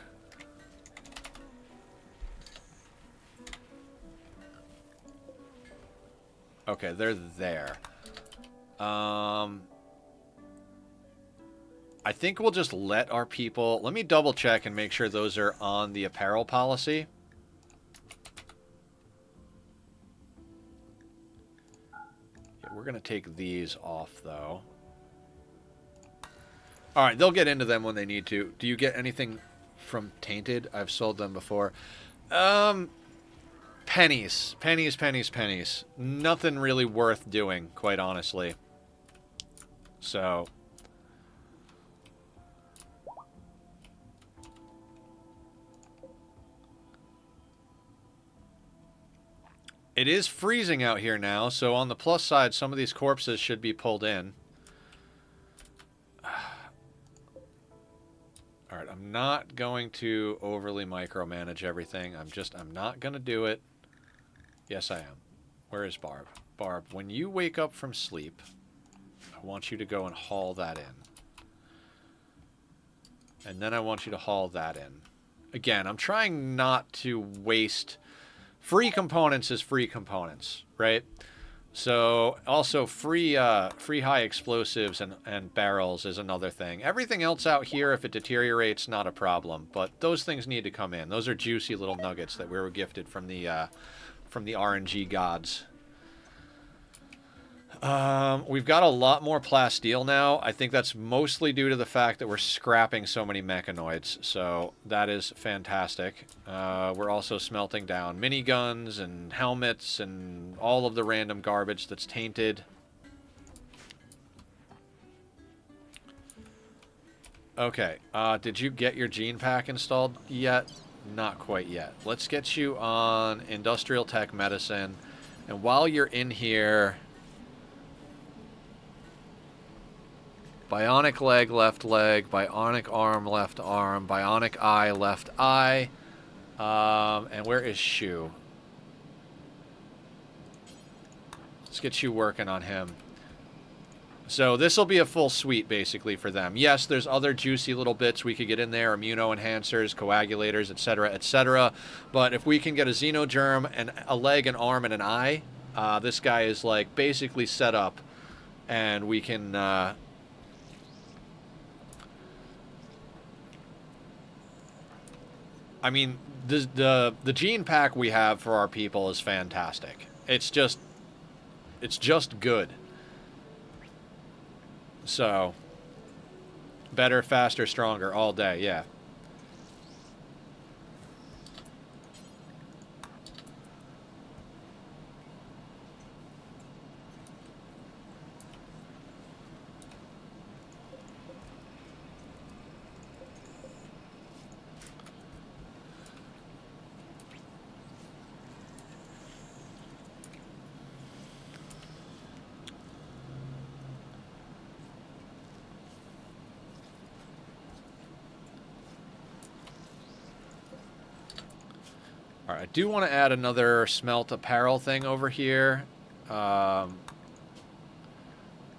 S2: Okay, they're there. I think we'll just let our people... Let me double check and make sure those are on the apparel policy. Yeah, we're going to take these off, though. Alright, they'll get into them when they need to. Do you get anything from Tainted? I've sold them before. Pennies. Pennies, pennies, pennies. Nothing really worth doing, quite honestly. So... It is freezing out here now, so on the plus side, some of these corpses should be pulled in. Alright, I'm not going to overly micromanage everything. I'm not going to do it. Yes, I am. Where is Barb? Barb, when you wake up from sleep, I want you to go and haul that in. And then I want you to haul that in. Again, I'm trying not to waste... Free components is free components, right? So, also, free high explosives and barrels is another thing. Everything else out here, if it deteriorates, not a problem. But those things need to come in. Those are juicy little nuggets that we were gifted from the RNG gods. We've got a lot more plasteel now. I think that's mostly due to the fact that we're scrapping so many mechanoids. So that is fantastic. We're also smelting down miniguns and helmets and all of the random garbage that's tainted. Okay. Did you get your gene pack installed yet? Not quite yet. Let's get you on industrial tech medicine. And while you're in here, bionic leg, bionic arm, bionic eye, left eye. And where is Shu? Let's get you working on him. So this will be a full suite, basically, for them. Yes, there's other juicy little bits we could get in there, immunoenhancers, coagulators, etc., etc. But if we can get a xenogerm, and a leg, an arm, and an eye, this guy is, like, basically set up. And we can... I mean, the gene pack we have for our people is fantastic. It's just good. So, better, faster, stronger all day, yeah. Alright, I do want to add another smelt apparel thing over here. We're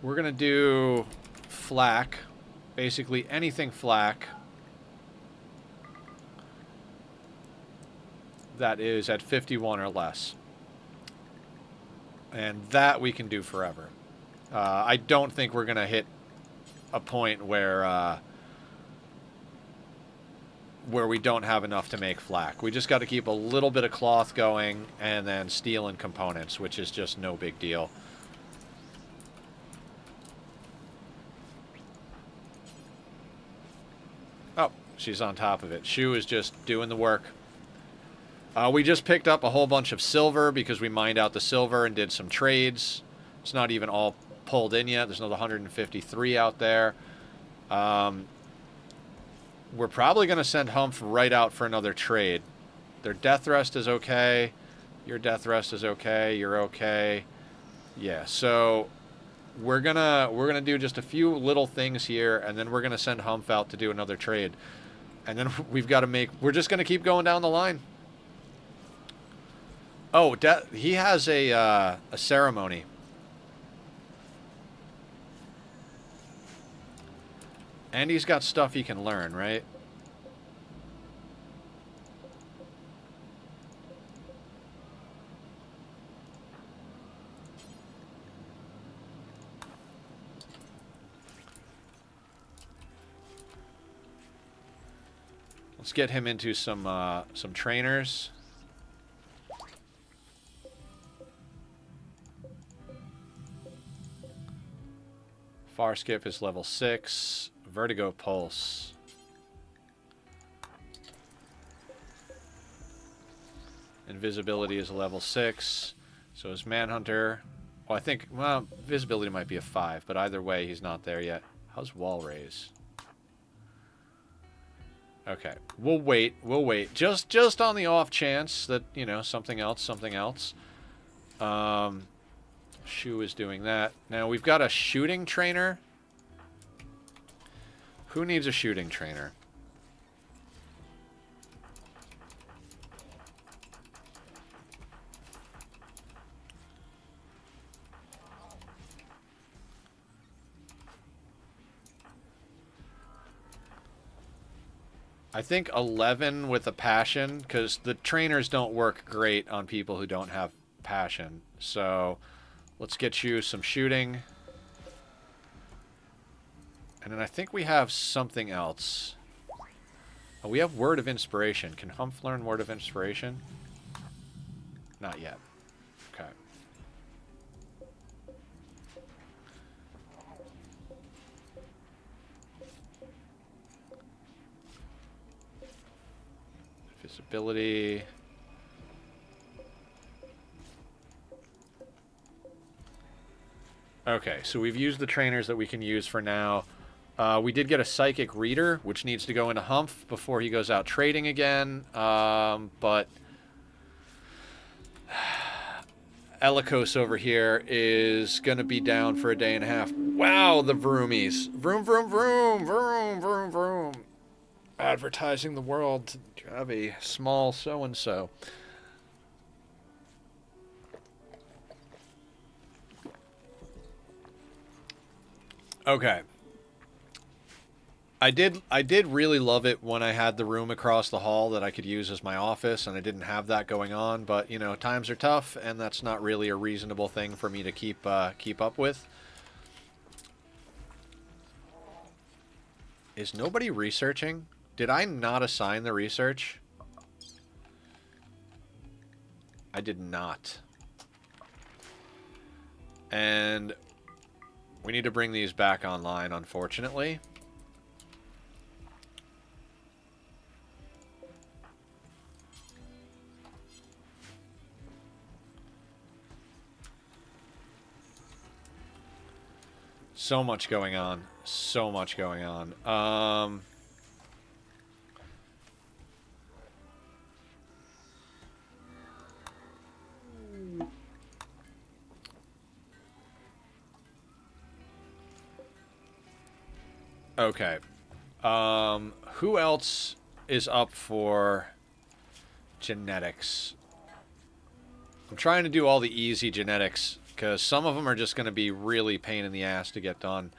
S2: going to do flak. Basically anything flak that is at 51 or less. And that we can do forever. I don't think we're going to hit a point where we don't have enough to make flak. We just got to keep a little bit of cloth going, and then steel and components, which is just no big deal. Oh, she's on top of it. Shu is just doing the work. We just picked up a whole bunch of silver because we mined out the silver and did some trades. It's not even all pulled in yet. There's another 153 out there. We're probably going to send Humph right out for another trade. Their death rest is okay. Your death rest is okay. You're okay. Yeah, so we're gonna do just a few little things here, and then we're gonna send Humph out to do another trade. And then we've got to make... We're just going to keep going down the line. Oh, he has a ceremony. And he's got stuff he can learn, right? Let's get him into some trainers. Far skip is level 6. Vertigo Pulse. Invisibility is a level 6. So is Manhunter. Oh, I think, well, visibility might be a 5, but either way, he's not there yet. How's Wall Raise? Okay, we'll wait. We'll wait. Just on the off chance that, you know, something else. Shu is doing that. Now, we've got a shooting trainer. Who needs a shooting trainer? I think 11 with a passion, because the trainers don't work great on people who don't have passion. So let's get you some shooting. And then I think we have something else. Oh, we have Word of Inspiration. Can Humph learn Word of Inspiration? Not yet. Okay. Visibility. Okay, so we've used the trainers that we can use for now. We did get a psychic reader, which needs to go into Humph before he goes out trading again. But Elikos over here is going to be down for a day and a half. Wow, the Vroomies. Vroom, vroom, vroom, vroom, vroom, vroom. Advertising the world to have a small so-and-so. Okay. I did really love it when I had the room across the hall that I could use as my office, and I didn't have that going on. But you know, times are tough, and that's not really a reasonable thing for me to keep up with. Is nobody researching? Did I not assign the research? I did not. And we need to bring these back online, unfortunately. So much going on. So much going on. Okay. Who else is up for genetics? I'm trying to do all the easy genetics, because some of them are just going to be really pain in the ass to get done.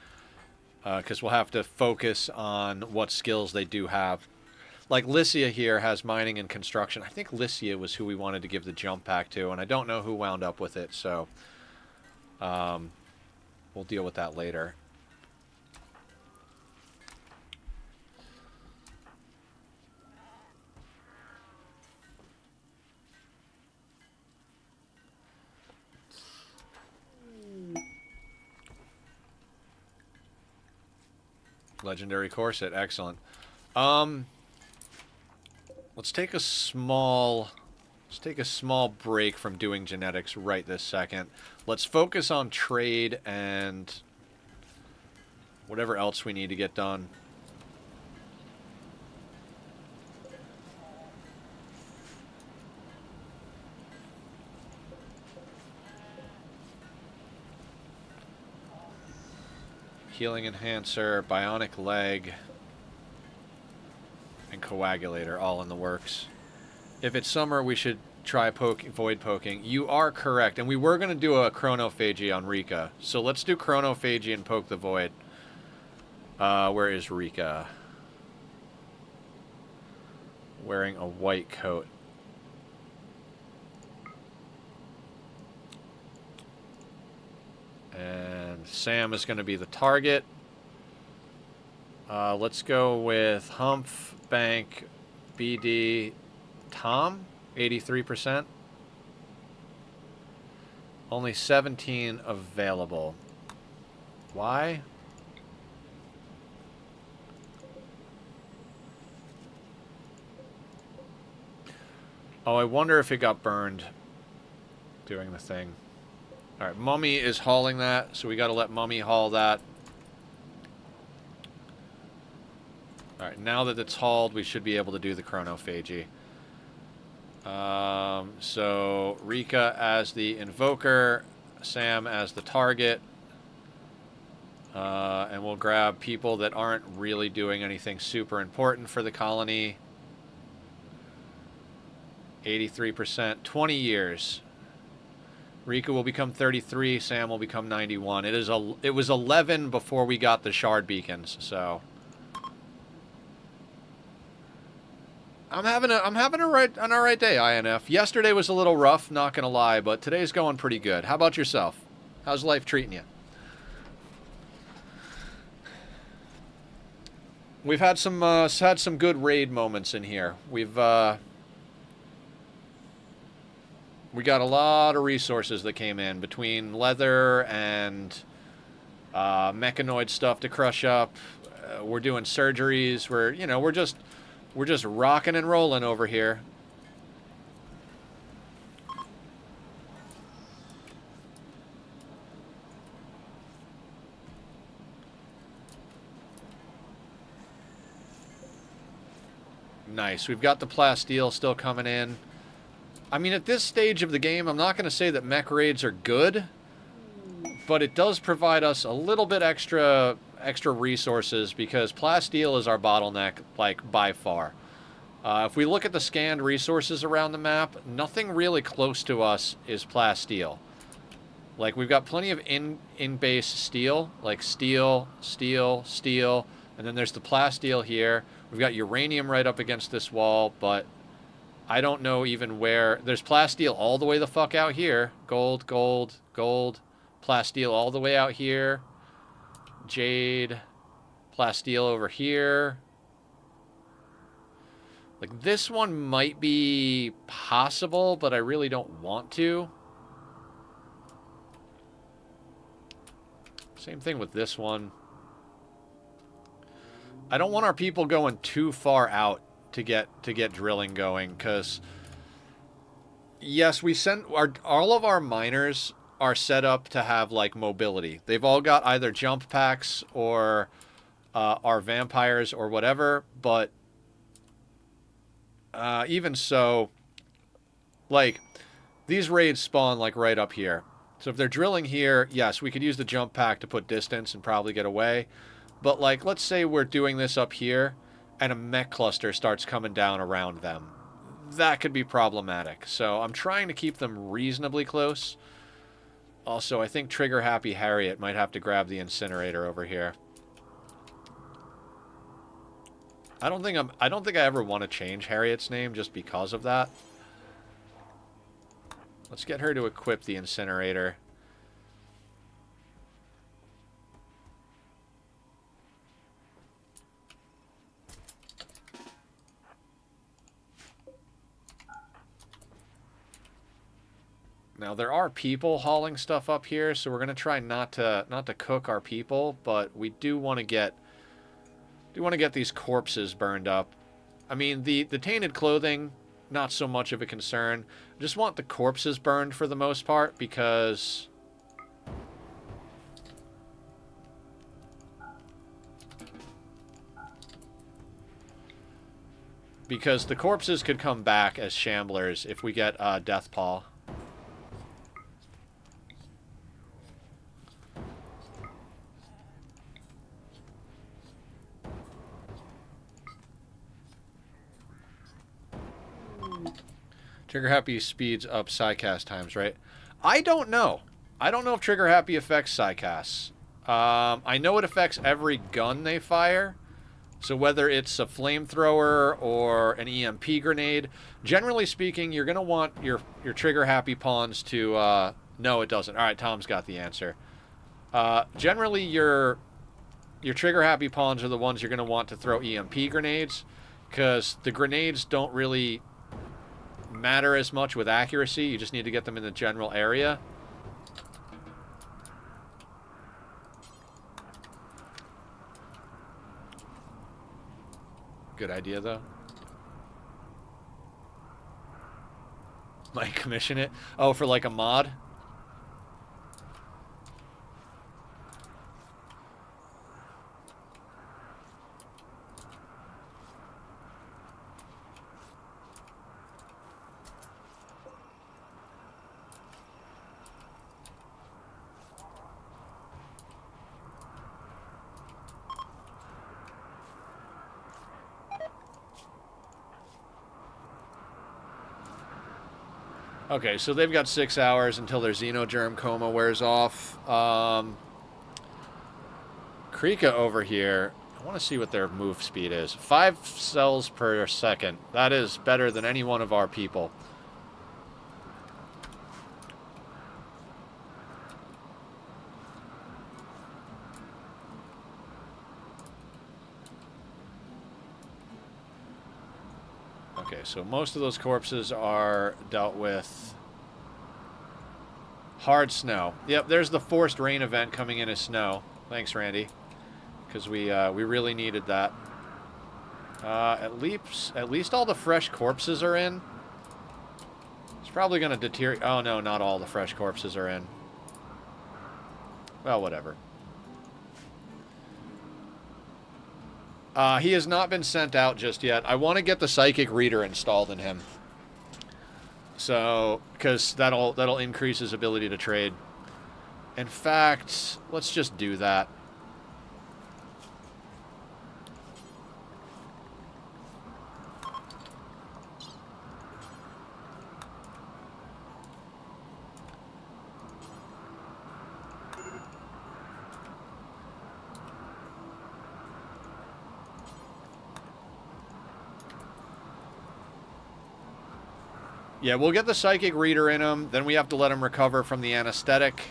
S2: Because we'll have to focus on what skills they do have. Like Lycia here has mining and construction. I think Lycia was who we wanted to give the jump pack to, and I don't know who wound up with it, so we'll deal with that later. Legendary corset, excellent. Let's take a small break from doing genetics right this second. Let's focus on trade and whatever else we need to get done. Healing enhancer, bionic leg, and coagulator all in the works. If it's summer, we should try void poking. You are correct, and we were going to do a chronophagy on Rika, so let's do chronophagy and poke the void. Where is Rika? Wearing a white coat. And Sam is going to be the target. Let's go with Humph, Bank, BD, Tom, 83%. Only 17 available. Why? Oh, I wonder if it got burned doing the thing. Alright, Mummy is hauling that, so we gotta let Mummy haul that. Alright, now that it's hauled, we should be able to do the chronophagy. So, Rika as the invoker, Sam as the target. And we'll grab people that aren't really doing anything super important for the colony. 83%, 20 years. Rika will become 33, Sam will become 91. It was 11 before we got the shard beacons, so I'm having an alright day, INF. Yesterday was a little rough, not gonna lie, but today's going pretty good. How about yourself? How's life treating you? We've had some good raid moments in here. We got a lot of resources that came in between leather and mechanoid stuff to crush up. We're doing surgeries. We're just rocking and rolling over here. Nice. We've got the plasteel still coming in. I mean, at this stage of the game, I'm not going to say that mech raids are good, but it does provide us a little bit extra resources because plasteel is our bottleneck, like, by far. If we look at the scanned resources around the map, nothing really close to us is plasteel. Like, we've got plenty of in-base steel, like steel, steel, steel, and then there's the plasteel here. We've got uranium right up against this wall, but I don't know even where. There's plasteel all the way the fuck out here. Gold, gold, gold. Plasteel all the way out here. Jade. Plasteel over here. Like, this one might be possible, but I really don't want to. Same thing with this one. I don't want our people going too far out to get drilling going, because yes, we send all of our miners are set up to have like mobility. They've all got either jump packs or are vampires or whatever, but even so, like, these raids spawn like right up here. So if they're drilling here, yes, we could use the jump pack to put distance and probably get away. But like, let's say we're doing this up here and a mech cluster starts coming down around them. That could be problematic. So I'm trying to keep them reasonably close. Also, I think Trigger Happy Harriet might have to grab the incinerator over here. I don't think I ever want to change Harriet's name just because of that. Let's get her to equip the incinerator. Now there are people hauling stuff up here, so we're gonna try not to cook our people, but we do want to get these corpses burned up. I mean, the tainted clothing, not so much of a concern. I just want the corpses burned for the most part because the corpses could come back as shamblers if we get Death Paw. Trigger Happy speeds up Psycast times, right? I don't know. I don't know if Trigger Happy affects Psycasts. I know it affects every gun they fire. So whether it's a flamethrower or an EMP grenade, generally speaking, you're going to want your Trigger Happy pawns to... no, it doesn't. All right, Tom's got the answer. Generally, your Trigger Happy pawns are the ones you're going to want to throw EMP grenades, because the grenades don't really matter as much with accuracy. You just need to get them in the general area. Good idea, though. Might commission it. Oh, for like a mod? Okay, so they've got 6 hours until their Xenogerm coma wears off. Krika over here, I want to see what their move speed is. 5 cells per second. That is better than any one of our people. Okay, so most of those corpses are dealt with. Hard snow. Yep, there's the forced rain event coming in as snow. Thanks, Randy. Because we really needed that. At least all the fresh corpses are in. It's probably going to deteriorate. Oh, no, not all the fresh corpses are in. Well, whatever. He has not been sent out just yet. I want to get the psychic reader installed in him. So, because that'll increase his ability to trade. In fact, let's just do that. Yeah, we'll get the psychic reader in him. Then we have to let him recover from the anesthetic.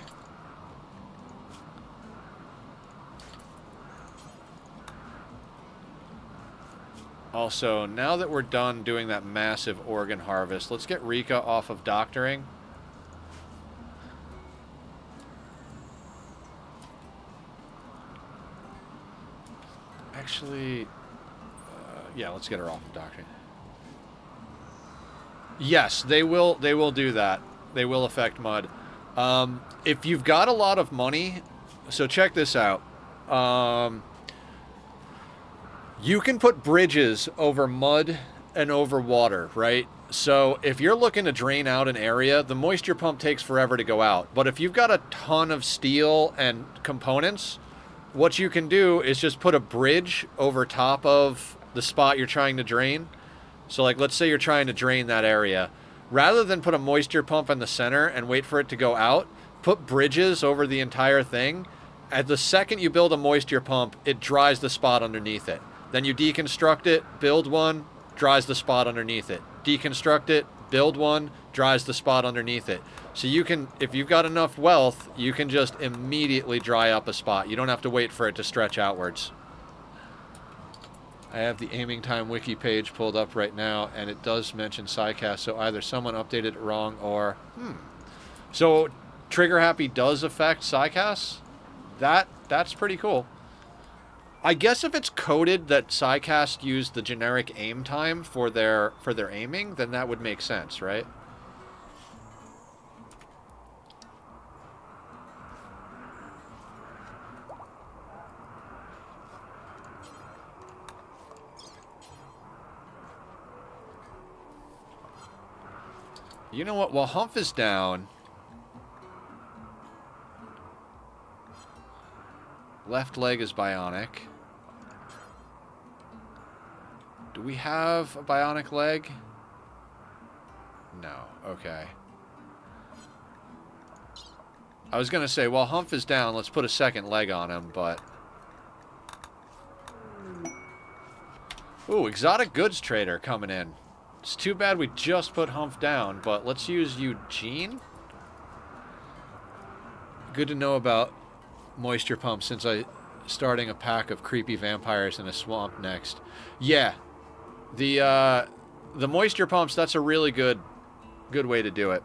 S2: Also, now that we're done doing that massive organ harvest, let's get Rika off of doctoring. Actually, yeah, let's get her off of doctoring. Yes, they will do that. They will affect mud. If you've got a lot of money, so check this out. You can put bridges over mud and over water, right? So if you're looking to drain out an area, the moisture pump takes forever to go out. But if you've got a ton of steel and components, what you can do is just put a bridge over top of the spot you're trying to drain. So, like, let's say you're trying to drain that area. Rather than put a moisture pump in the center and wait for it to go out, put bridges over the entire thing. At the second you build a moisture pump, it dries the spot underneath it. Then you deconstruct it, build one, dries the spot underneath it. Deconstruct it, build one, dries the spot underneath it. So you can, if you've got enough wealth, you can just immediately dry up a spot. You don't have to wait for it to stretch outwards. I have the aiming time wiki page pulled up right now, and it does mention Psycast, so either someone updated it wrong or... So, Trigger Happy does affect Psycast? That's pretty cool. I guess if it's coded that Psycast used the generic aim time for their aiming, then that would make sense, right? You know what? While Humph is down... Left leg is bionic. Do we have a bionic leg? No. Okay. I was going to say, while Humph is down, let's put a second leg on him, but... Ooh, exotic goods trader coming in. It's too bad we just put Humph down, but let's use Eugene. Good to know about moisture pump since I starting a pack of creepy vampires in a swamp next. Yeah. The moisture pumps, that's a really good way to do it.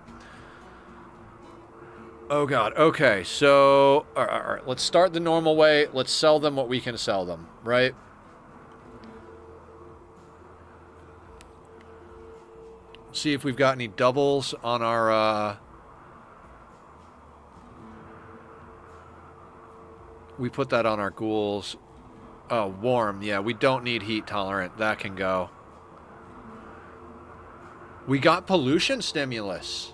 S2: Oh god. Okay. So all right, let's start the normal way. Let's sell them what we can sell them, right? See if we've got any doubles on our we put that on our ghouls. Oh, warm. Yeah, we don't need heat tolerant. That can go. We got pollution stimulus.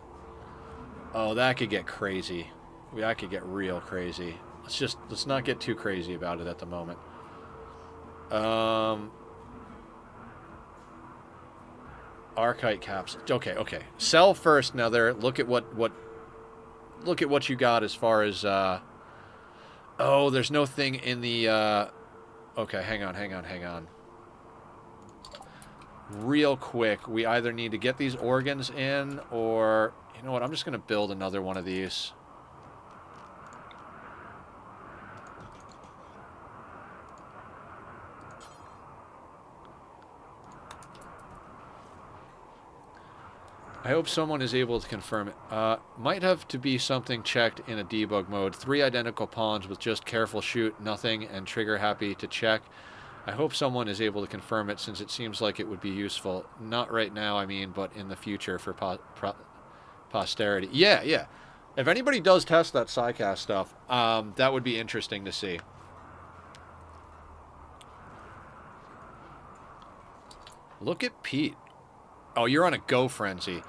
S2: Oh, that could get crazy. That could get real crazy. Let's not get too crazy about it at the moment. Archite caps. Okay. Sell first now there. Look at what you got as far as oh, there's no thing in the okay, hang on. Real quick, we either need to get these organs in or you know what, I'm just going to build another one of these. I hope someone is able to confirm it. Might have to be something checked in a debug mode. 3 identical pawns with just careful shoot, nothing, and trigger happy to check. I hope someone is able to confirm it since it seems like it would be useful. Not right now, I mean, but in the future for posterity. Yeah. If anybody does test that Psycast stuff, that would be interesting to see. Look at Pete. Oh, you're on a go frenzy.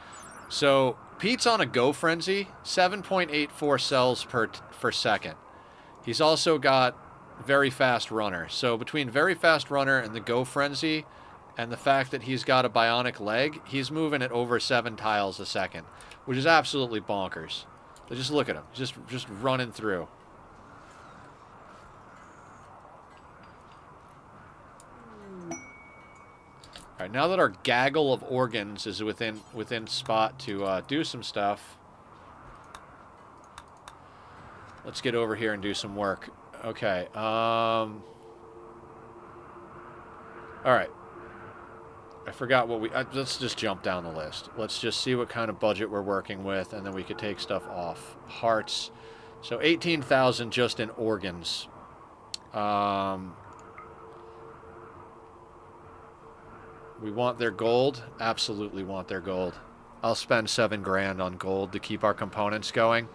S2: So Pete's on a go frenzy, 7.84 cells per second. He's also got very fast runner. So between very fast runner and the go frenzy, and the fact that he's got a bionic leg, he's moving at over 7 tiles a second, which is absolutely bonkers. So just look at him, just running through. All right, now that our gaggle of organs is within spot to do some stuff, let's get over here and do some work. Okay. All right. I forgot what we... let's just jump down the list. Let's just see what kind of budget we're working with, and then we could take stuff off. Hearts. So 18,000 just in organs. We want their gold. Absolutely want their gold. I'll spend 7 grand on gold to keep our components going.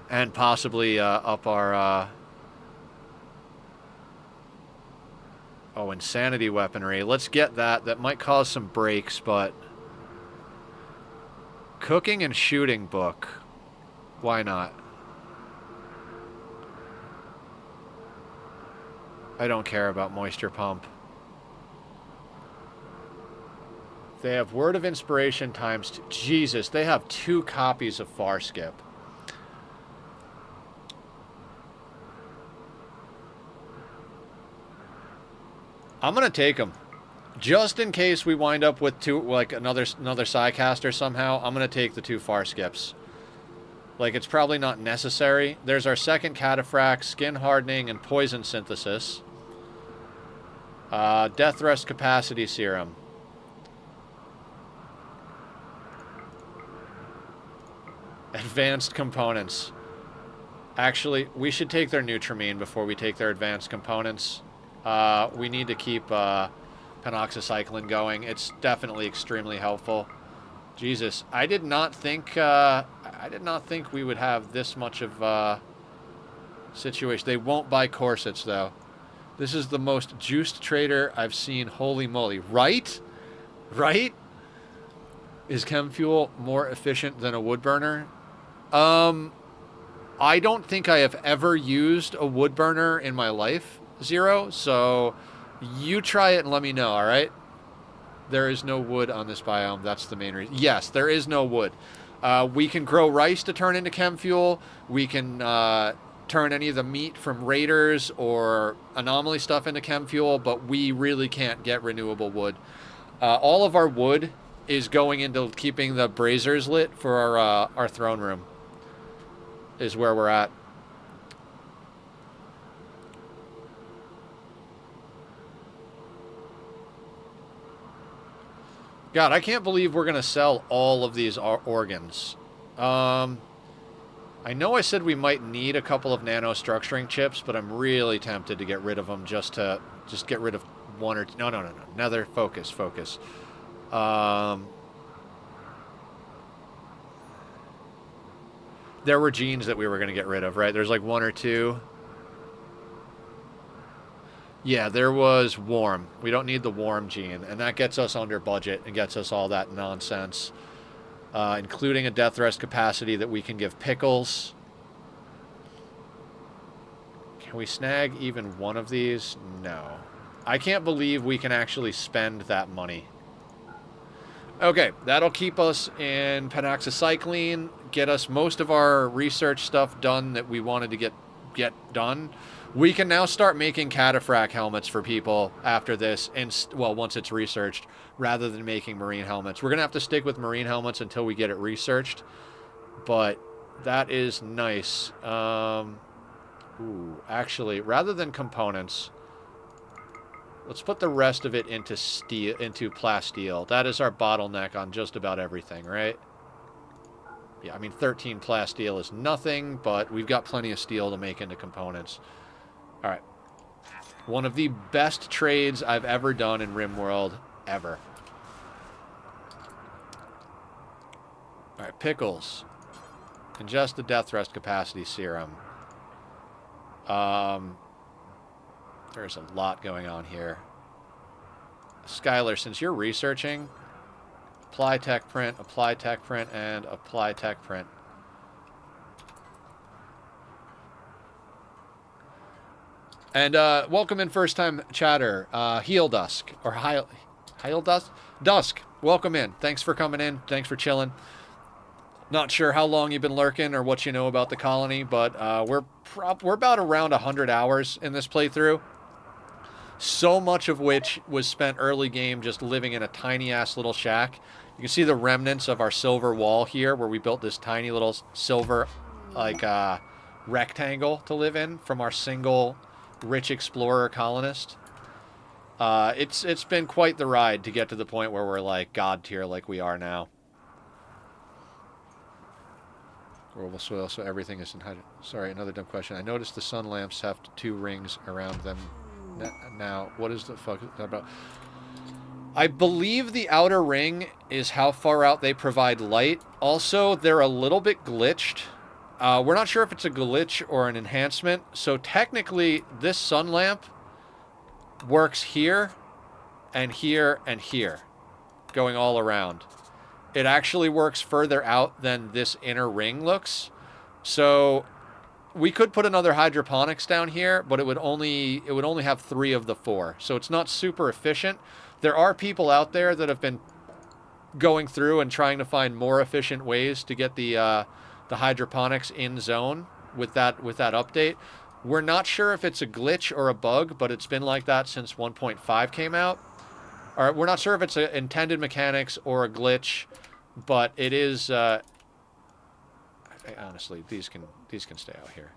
S2: And possibly up our... Oh, insanity weaponry. Let's get that. That might cause some breaks, but... Cooking and shooting book. Why not? I don't care about moisture pump. They have word of inspiration times 2. Jesus, they have 2 copies of Far Skip. I'm gonna take them, just in case we wind up with 2, like another Psycaster somehow. I'm gonna take the 2 Far Skips. Like, it's probably not necessary. There's our second Cataphract, skin hardening, and poison synthesis. Death rest capacity serum. Advanced components. Actually, we should take their Nutrimine before we take their advanced components. We need to keep penoxycycline going. It's definitely extremely helpful. Jesus, I did not think we would have this much of a situation. They won't buy corsets though. This is the most juiced trader I've seen. Holy moly! Right? Right? Is chem fuel more efficient than a wood burner? I don't think I have ever used a wood burner in my life, Zero, so you try it and let me know, alright? There is no wood on this biome, that's the main reason. Yes, there is no wood. We can grow rice to turn into chem fuel. We can turn any of the meat from raiders or anomaly stuff into chem fuel, but we really can't get renewable wood. All of our wood is going into keeping the braziers lit for our throne room, is where we're at. God, I can't believe we're going to sell all of these organs. I know I said we might need a couple of nanostructuring chips, but I'm really tempted to get rid of them just get rid of 1 or 2. No. Another focus. There were genes that we were going to get rid of, right? There's like 1 or 2. Yeah, there was warm. We don't need the warm gene, and that gets us under budget and gets us all that nonsense, including a death rest capacity that we can give pickles. Can we snag even one of these? No. I can't believe we can actually spend that money. Okay, that'll keep us in penoxycycline, get us most of our research stuff done that we wanted to get done. We can now start making cataphract helmets for people after this, and once it's researched, rather than making marine helmets. We're going to have to stick with marine helmets until we get it researched, but that is nice. Actually, rather than components, let's put the rest of it into steel, into plasteel. That is our bottleneck on just about everything, right? Yeah, I mean, 13 plasteel is nothing, but we've got plenty of steel to make into components. All right. One of the best trades I've ever done in Rimworld, ever. All right, pickles. Ingest the death rest capacity serum. There's a lot going on here. Skylar, since you're researching, apply tech print, and apply tech print. And welcome in first time chatter, Heel Dusk, or Heil Dusk? Dusk, welcome in. Thanks for coming in. Thanks for chilling. Not sure how long you've been lurking or what you know about the colony, but we're about around 100 hours in this playthrough. So much of which was spent early game just living in a tiny ass little shack. You can see the remnants of our silver wall here, where we built this tiny little silver, like, rectangle to live in from our single rich explorer colonist. It's been quite the ride to get to the point where we're like god tier like we are now. Rollable soil, so everything is in hydro. Sorry, another dumb question. I noticed the sun lamps have 2 rings around them. Now, what is the fuck is that about? I believe the outer ring is how far out they provide light. Also, they're a little bit glitched. We're not sure if it's a glitch or an enhancement. So technically, this sun lamp works here and here and here, going all around. It actually works further out than this inner ring looks. So we could put another hydroponics down here, but it would only have 3 of the 4. So it's not super efficient. There are people out there that have been going through and trying to find more efficient ways to get the hydroponics in zone with that update. We're not sure if it's a glitch or a bug, but it's been like that since 1.5 came out. Or we're not sure if it's intended mechanics or a glitch, but it is. Honestly, these can stay out here.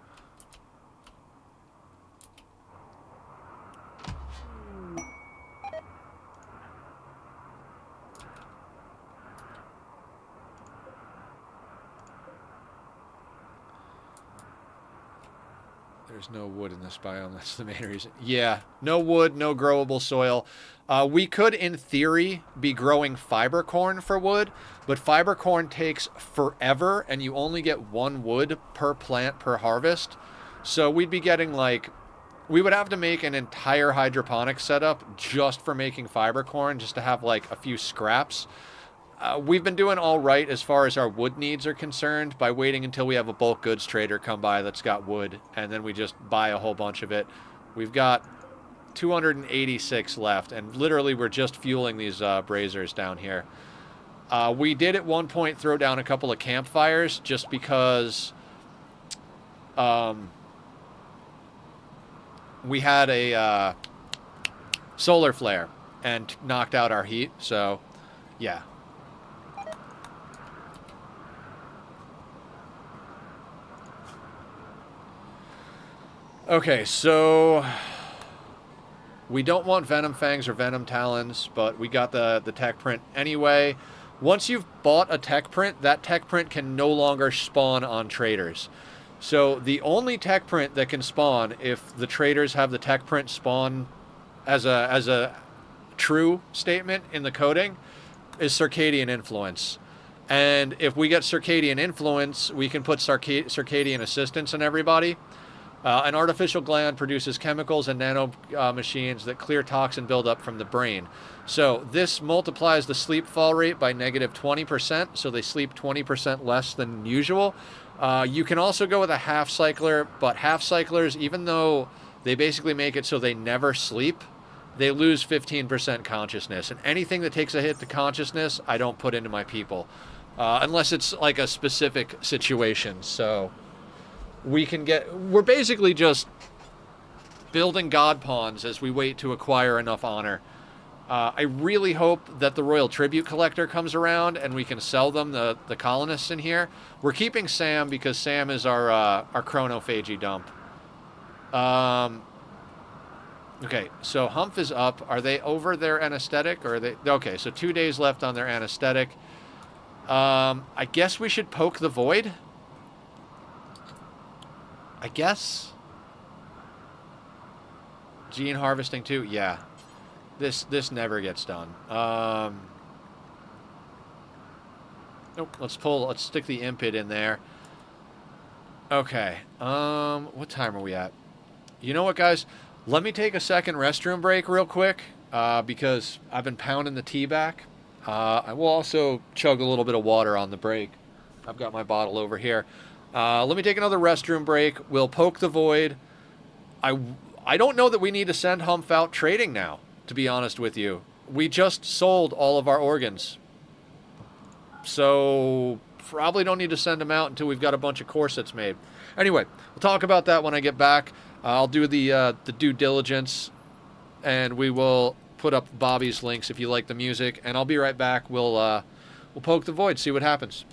S2: There's no wood in this biome. That's the main reason. Yeah, no wood, no growable soil. We could, in theory, be growing fiber corn for wood, but fiber corn takes forever, and you only get 1 wood per plant per harvest. So we'd be getting, like... We would have to make an entire hydroponic setup just for making fiber corn, just to have, like, a few scraps. We've been doing all right as far as our wood needs are concerned by waiting until we have a bulk goods trader come by that's got wood, and then we just buy a whole bunch of it. We've got 286 left, and literally we're just fueling these braziers down here. We did at one point throw down a couple of campfires just because we had a solar flare and knocked out our heat, so yeah. Okay, so we don't want Venom Fangs or Venom Talons, but we got the tech print anyway. Once you've bought a tech print, that tech print can no longer spawn on traders. So the only tech print that can spawn if the traders have the tech print spawn as a true statement in the coding is Circadian Influence. And if we get Circadian Influence, we can put Circadian Assistance in everybody. An artificial gland produces chemicals and nano machines that clear toxin buildup from the brain. So this multiplies the sleep fall rate by negative 20%, so they sleep 20% less than usual. You can also go with a half cycler, but half cyclers, even though they basically make it so they never sleep, they lose 15% consciousness. And anything that takes a hit to consciousness, I don't put into my people. Unless it's like a specific situation, so... We're basically just building god pawns as we wait to acquire enough honor. I really hope that the Royal Tribute Collector comes around and we can sell them the colonists in here. We're keeping Sam because Sam is our chronophagy dump. Okay, so Humph is up. Are they over their anesthetic or are they... Okay, so 2 days left on their anesthetic. I guess we should poke the void. I guess. Gene harvesting too? Yeah. This never gets done. Nope, let's stick the impid in there. Okay. What time are we at? You know what, guys? Let me take a second restroom break real quick. because I've been pounding the tea back. I will also chug a little bit of water on the break. I've got my bottle over here. Let me take another restroom break. We'll poke the void. I don't know that we need to send Humph out trading now, to be honest with you. We just sold all of our organs. So probably don't need to send him out until we've got a bunch of corsets made. Anyway, we'll talk about that when I get back. I'll do the due diligence, and we will put up Bobby's links if you like the music, and I'll be right back. We'll poke the void, see what happens.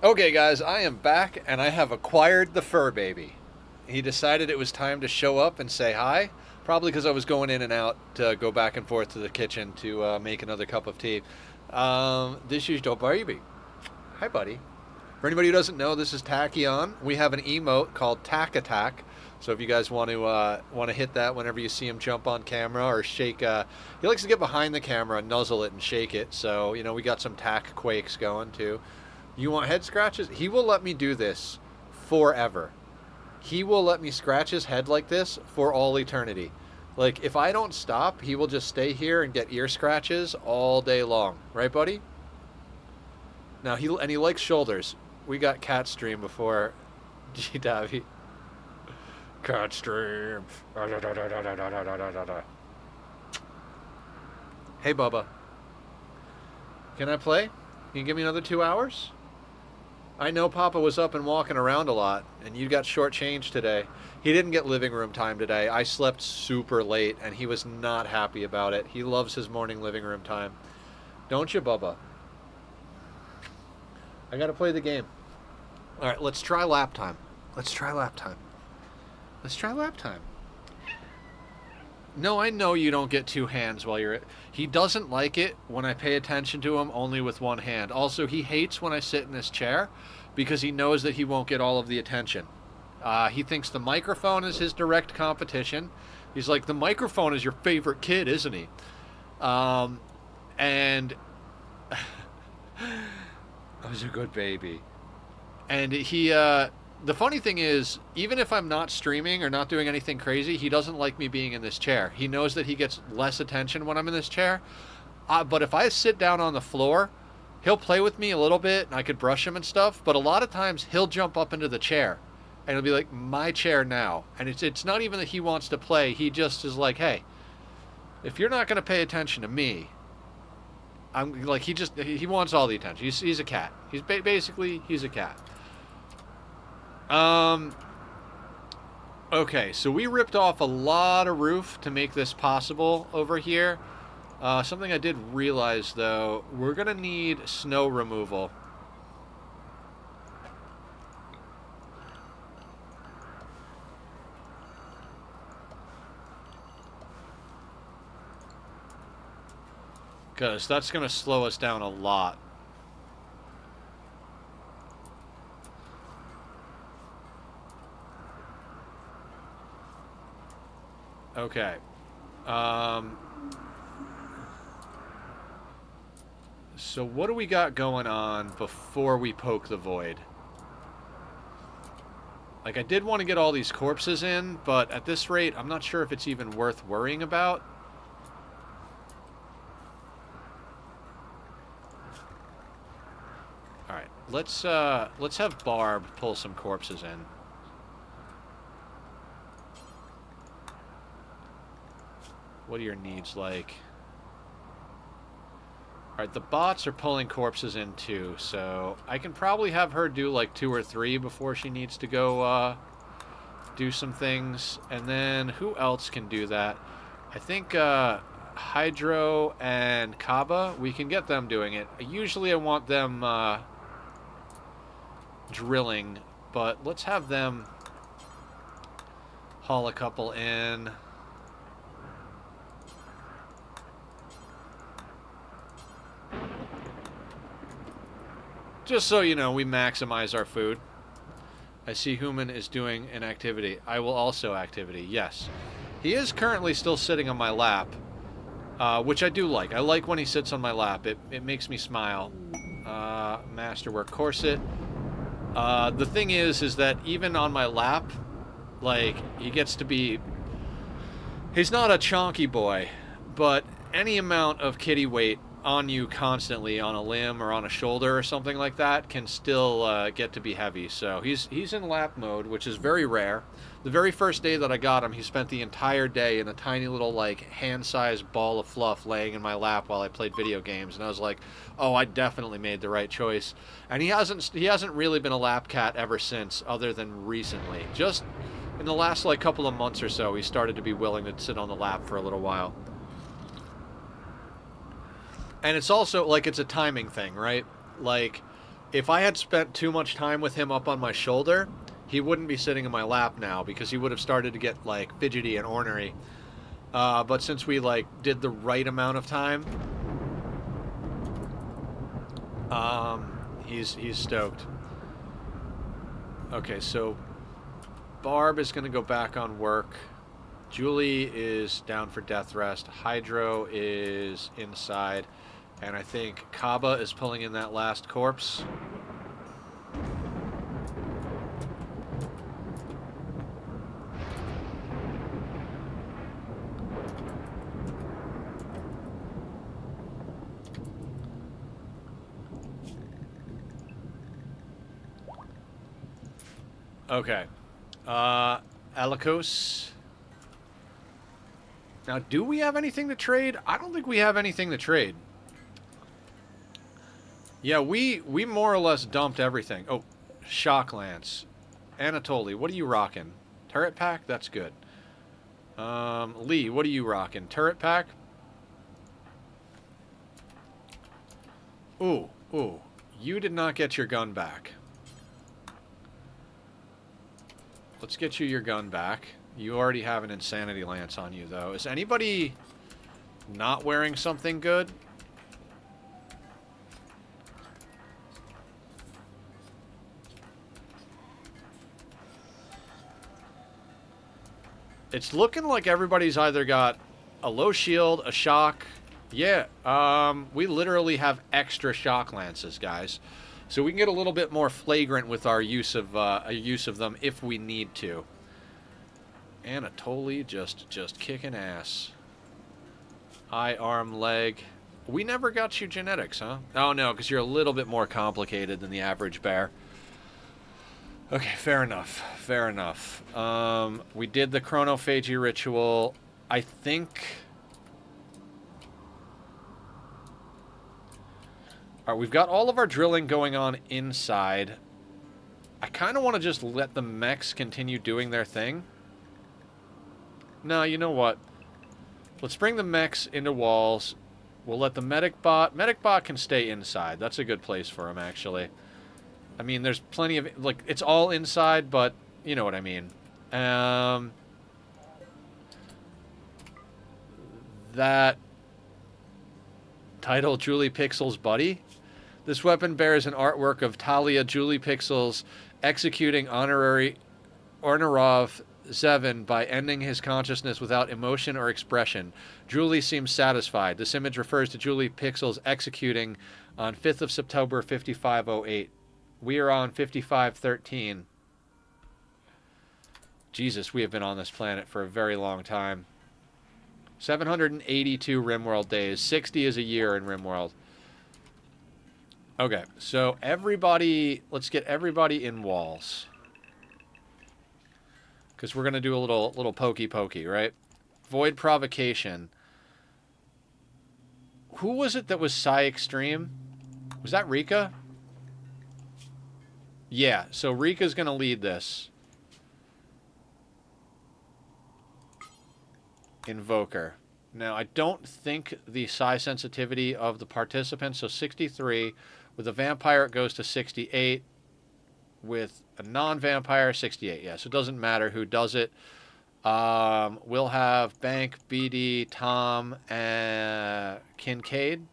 S2: Okay, guys, I am back, and I have acquired the fur baby. He decided it was time to show up and say hi, probably because I was going in and out to go back and forth to the kitchen to make another cup of tea. This is the baby. Hi, buddy. For anybody who doesn't know, this is Tachyon. We have an emote called Tack Attack. So if you guys want to hit that whenever you see him jump on camera or shake, he likes to get behind the camera, nuzzle it, and shake it. So we got some tack quakes going too. You want head scratches? He will let me do this forever. He will let me scratch his head like this for all eternity. Like, if I don't stop, he will just stay here and get ear scratches all day long. Right, buddy? Now, he likes shoulders. We got cat stream before G-Davy. Cat stream. Hey, Bubba. Can I play? Can you give me another 2 hours? I know Papa was up and walking around a lot, and you got shortchanged today. He didn't get living room time today. I slept super late, and he was not happy about it. He loves his morning living room time. Don't you, Bubba? I gotta play the game. All right, let's try lap time. Let's try lap time. Let's try lap time. No, I know you don't get two hands while you're... He doesn't like it when I pay attention to him only with one hand. Also, he hates when I sit in his chair because he knows that he won't get all of the attention. He thinks the microphone is his direct competition. He's like, the microphone is your favorite kid, isn't he? And... I was a good baby. And he... The funny thing is, even if I'm not streaming or not doing anything crazy, he doesn't like me being in this chair. He knows that he gets less attention when I'm in this chair. But if I sit down on the floor, he'll play with me a little bit, and I could brush him and stuff. But a lot of times, he'll jump up into the chair, and he'll be like, my chair now. And it's not even that he wants to play. He just is like, hey, if you're not going to pay attention to me, I'm like, he wants all the attention. He's a cat. Basically, he's a cat. Okay, so we ripped off a lot of roof to make this possible over here. Something I did realize, though, we're going to need snow removal. Because that's going to slow us down a lot. Okay. So what do we got going on before we poke the void? Like, I did want to get all these corpses in, but at this rate, I'm not sure if it's even worth worrying about. Alright, let's have Barb pull some corpses in. What are your needs like? Alright, the bots are pulling corpses in too, so I can probably have her do like 2 or 3 before she needs to go do some things. And then who else can do that? I think Hydro and Kaba, we can get them doing it. Usually I want them drilling, but let's have them haul a couple in. Just so you know, we maximize our food. I see Human is doing an activity. I will also activity, yes. He is currently still sitting on my lap, which I do like. I like when he sits on my lap. It makes me smile. Masterwork corset. The thing is that even on my lap, like, he gets to be... He's not a chonky boy, but any amount of kitty weight on you constantly on a limb or on a shoulder or something like that can still get to be heavy. So he's in lap mode, which is very rare. The very first day that I got him, he spent the entire day in a tiny little like hand-sized ball of fluff laying in my lap while I played video games, and I was like, oh, I definitely made the right choice. And he hasn't really been a lap cat ever since, other than recently. Just in the last like couple of months or so, he started to be willing to sit on the lap for a little while. And it's also, like, it's a timing thing, right? Like, If I had spent too much time with him up on my shoulder, he wouldn't be sitting in my lap now because he would have started to get like fidgety and ornery. But since we like did the right amount of time, he's stoked. Okay, so Barb is going to go back on work. Julie is down for death rest. Hydro is inside. And I think Kaba is pulling in that last corpse. Okay. Alikos. Now, do we have anything to trade? I don't think we have anything to trade. Yeah, we more or less dumped everything. Oh, Shock Lance. Anatoly, what are you rocking? Turret pack? That's good. Lee, what are you rocking? Turret pack? Ooh, ooh. You did not get your gun back. Let's get you your gun back. You already have an Insanity Lance on you, though. Is anybody not wearing something good? It's looking like everybody's either got a low shield, a shock. Yeah, we literally have extra shock lances, guys. So we can get a little bit more flagrant with our use of them if we need to. Anatoly just kicking ass. Eye, arm, leg. We never got you genetics, huh? Oh no, because you're a little bit more complicated than the average bear. Okay, fair enough. Fair enough. We did the chronophagy ritual. I think... Alright, we've got all of our drilling going on inside. I kind of want to just let the mechs continue doing their thing. No, you know what? Let's bring the mechs into walls. We'll let the medic bot... Medic bot can stay inside. That's a good place for him, actually. I mean, there's plenty of... Like, it's all inside, but you know what I mean. That... Title, Julie Pixel's buddy? This weapon bears an artwork of Talia Julie Pixels executing Honorary Ornarov Zevin by ending his consciousness without emotion or expression. Julie seems satisfied. This image refers to Julie Pixels executing on 5th of September 5508. We are on 5513. Jesus, we have been on this planet for a very long time. 782 Rimworld days. 60 is a year in Rimworld. Okay, so everybody... Let's get everybody in walls. Because we're going to do a little pokey, right? Void Provocation. Who was it that was Psy Extreme? Was that Rika? Yeah, so Rika's going to lead this. Invoker. Now, I don't think the psi sensitivity of the participants, so 63. With a vampire, it goes to 68. With a non-vampire, 68. Yeah, so it doesn't matter who does it. We'll have Bank, BD, Tom, and Kincaid.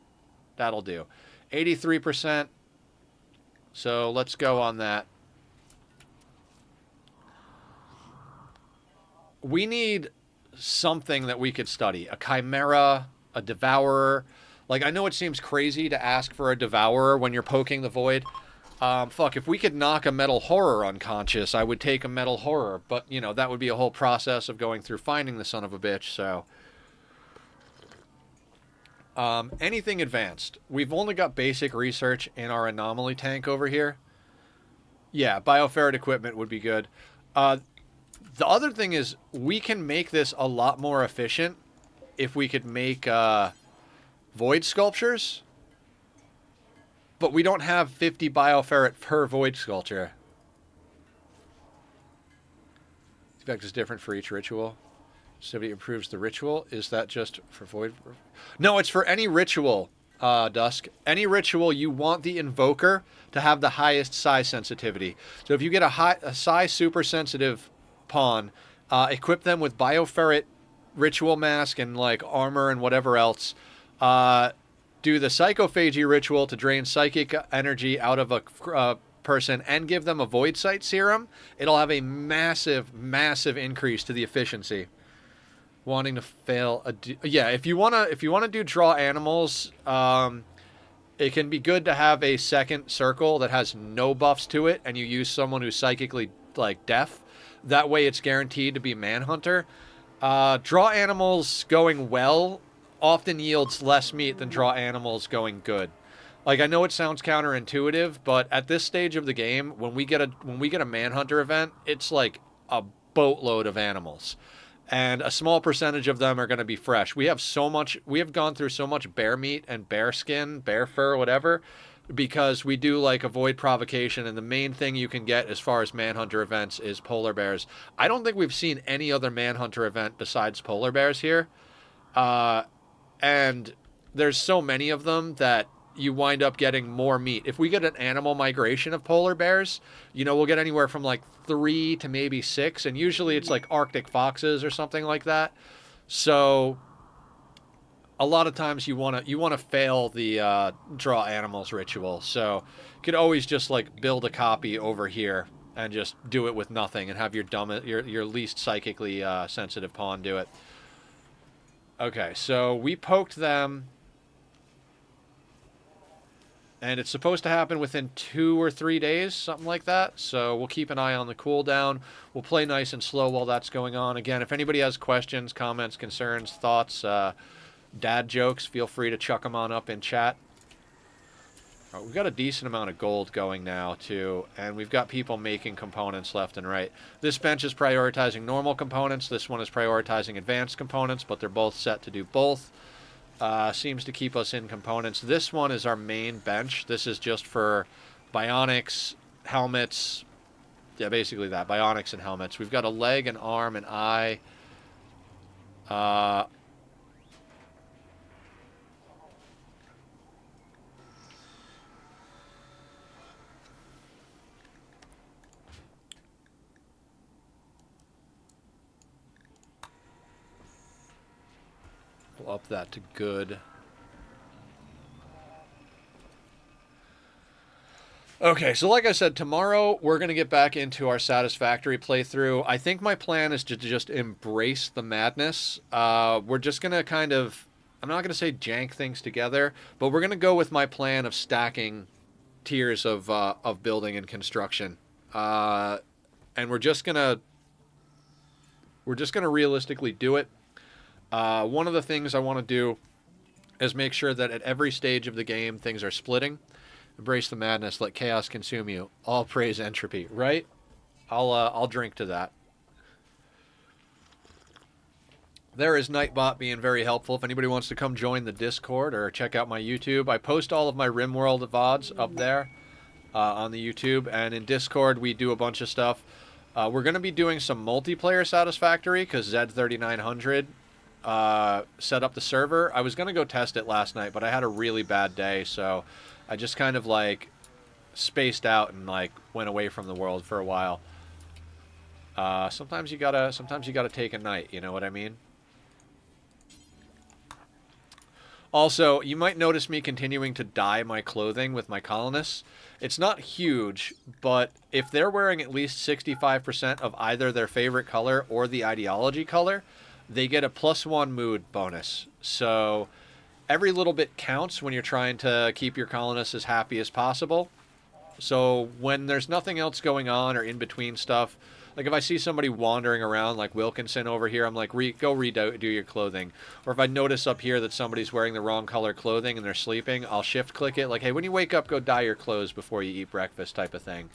S2: That'll do. 83%. So let's go on that. We need something that we could study. A chimera, a devourer. Like, I know it seems crazy to ask for a devourer when you're poking the void. Fuck, if we could knock a metal horror unconscious, I would take a metal horror. But, you know, that would be a whole process of going through finding the son of a bitch, so... anything advanced. We've only got basic research in our anomaly tank over here. Yeah, bioferret equipment would be good. The other thing is, we can make this a lot more efficient if we could make void sculptures. But we don't have 50 bioferret per void sculpture. The effect is different for each ritual. Somebody improves the ritual. Is that just for void? No, it's for any ritual. Dusk. Any ritual, you want the invoker to have the highest psi sensitivity. So if you get a psi super sensitive pawn, equip them with bioferret ritual mask and like armor and whatever else. Do the psychophagy ritual to drain psychic energy out of a person and give them a void sight serum. It'll have a massive, massive increase to the efficiency. Wanting to fail yeah, if you wanna do draw animals, it can be good to have a second circle that has no buffs to it, and you use someone who's psychically like deaf. That way, it's guaranteed to be Manhunter. Draw animals going well often yields less meat than draw animals going good. Like, I know it sounds counterintuitive, but at this stage of the game, when we get a Manhunter event, it's like a boatload of animals, and a small percentage of them are going to be fresh. We have gone through so much bear meat and bear skin, bear fur, whatever, because we do like avoid provocation, and the main thing you can get as far as Manhunter events is polar bears. I don't think we've seen any other Manhunter event besides polar bears here. And there's so many of them that you wind up getting more meat. If we get an animal migration of polar bears, we'll get anywhere from like 3 to maybe 6, and usually it's like Arctic foxes or something like that. So a lot of times you want to fail the draw animals ritual. So you could always just like build a copy over here and just do it with nothing and have your least psychically sensitive pawn do it. Okay, so we poked them, and it's supposed to happen within 2 or 3 days, something like that. So we'll keep an eye on the cooldown. We'll play nice and slow while that's going on. Again, if anybody has questions, comments, concerns, thoughts, dad jokes, feel free to chuck them on up in chat. All right, we've got a decent amount of gold going now, too, and we've got people making components left and right. This bench is prioritizing normal components. This one is prioritizing advanced components, but they're both set to do both. Seems to keep us in components. This one is our main bench. This is just for bionics, helmets. Yeah, basically that. Bionics and helmets. We've got a leg, an arm, an eye. We'll up that to good. Okay, so like I said, tomorrow we're going to get back into our Satisfactory playthrough. I think my plan is to just embrace the madness. We're just going to kind of, I'm not going to say jank things together, but we're going to go with my plan of stacking tiers of building and construction. And we're just going to realistically do it. One of the things I want to do is make sure that at every stage of the game, things are splitting. Embrace the madness, let chaos consume you. All praise entropy, right? I'll drink to that. There is Nightbot being very helpful. If anybody wants to come join the Discord or check out my YouTube, I post all of my Rimworld VODs up there on the YouTube. And in Discord, we do a bunch of stuff. We're going to be doing some multiplayer Satisfactory because Z3900 set up the server. I was going to go test it last night, but I had a really bad day, so I just kind of like spaced out and like went away from the world for a while. Sometimes you gotta take a night, you know what I mean? Also, you might notice me continuing to dye my clothing with my colonists. It's not huge, but if they're wearing at least 65% of either their favorite color or the ideology color, they get a +1 mood bonus. So every little bit counts when you're trying to keep your colonists as happy as possible. So when there's nothing else going on or in between stuff, like if I see somebody wandering around like Wilkinson over here, I'm like, go redo your clothing. Or if I notice up here that somebody's wearing the wrong color clothing and they're sleeping, I'll shift click it like, hey, when you wake up, go dye your clothes before you eat breakfast type of thing.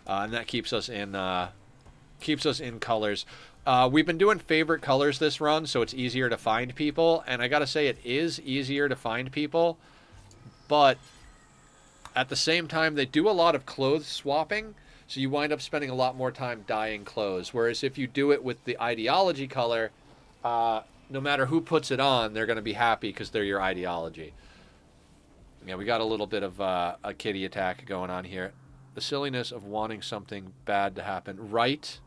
S2: And that keeps us in colors. We've been doing favorite colors this run, so it's easier to find people. And I gotta say, it is easier to find people, but at the same time, they do a lot of clothes swapping, so you wind up spending a lot more time dyeing clothes. Whereas if you do it with the ideology color, no matter who puts it on, they're going to be happy because they're your ideology. Yeah, we got a little bit of a kitty attack going on here. The silliness of wanting something bad to happen. Right?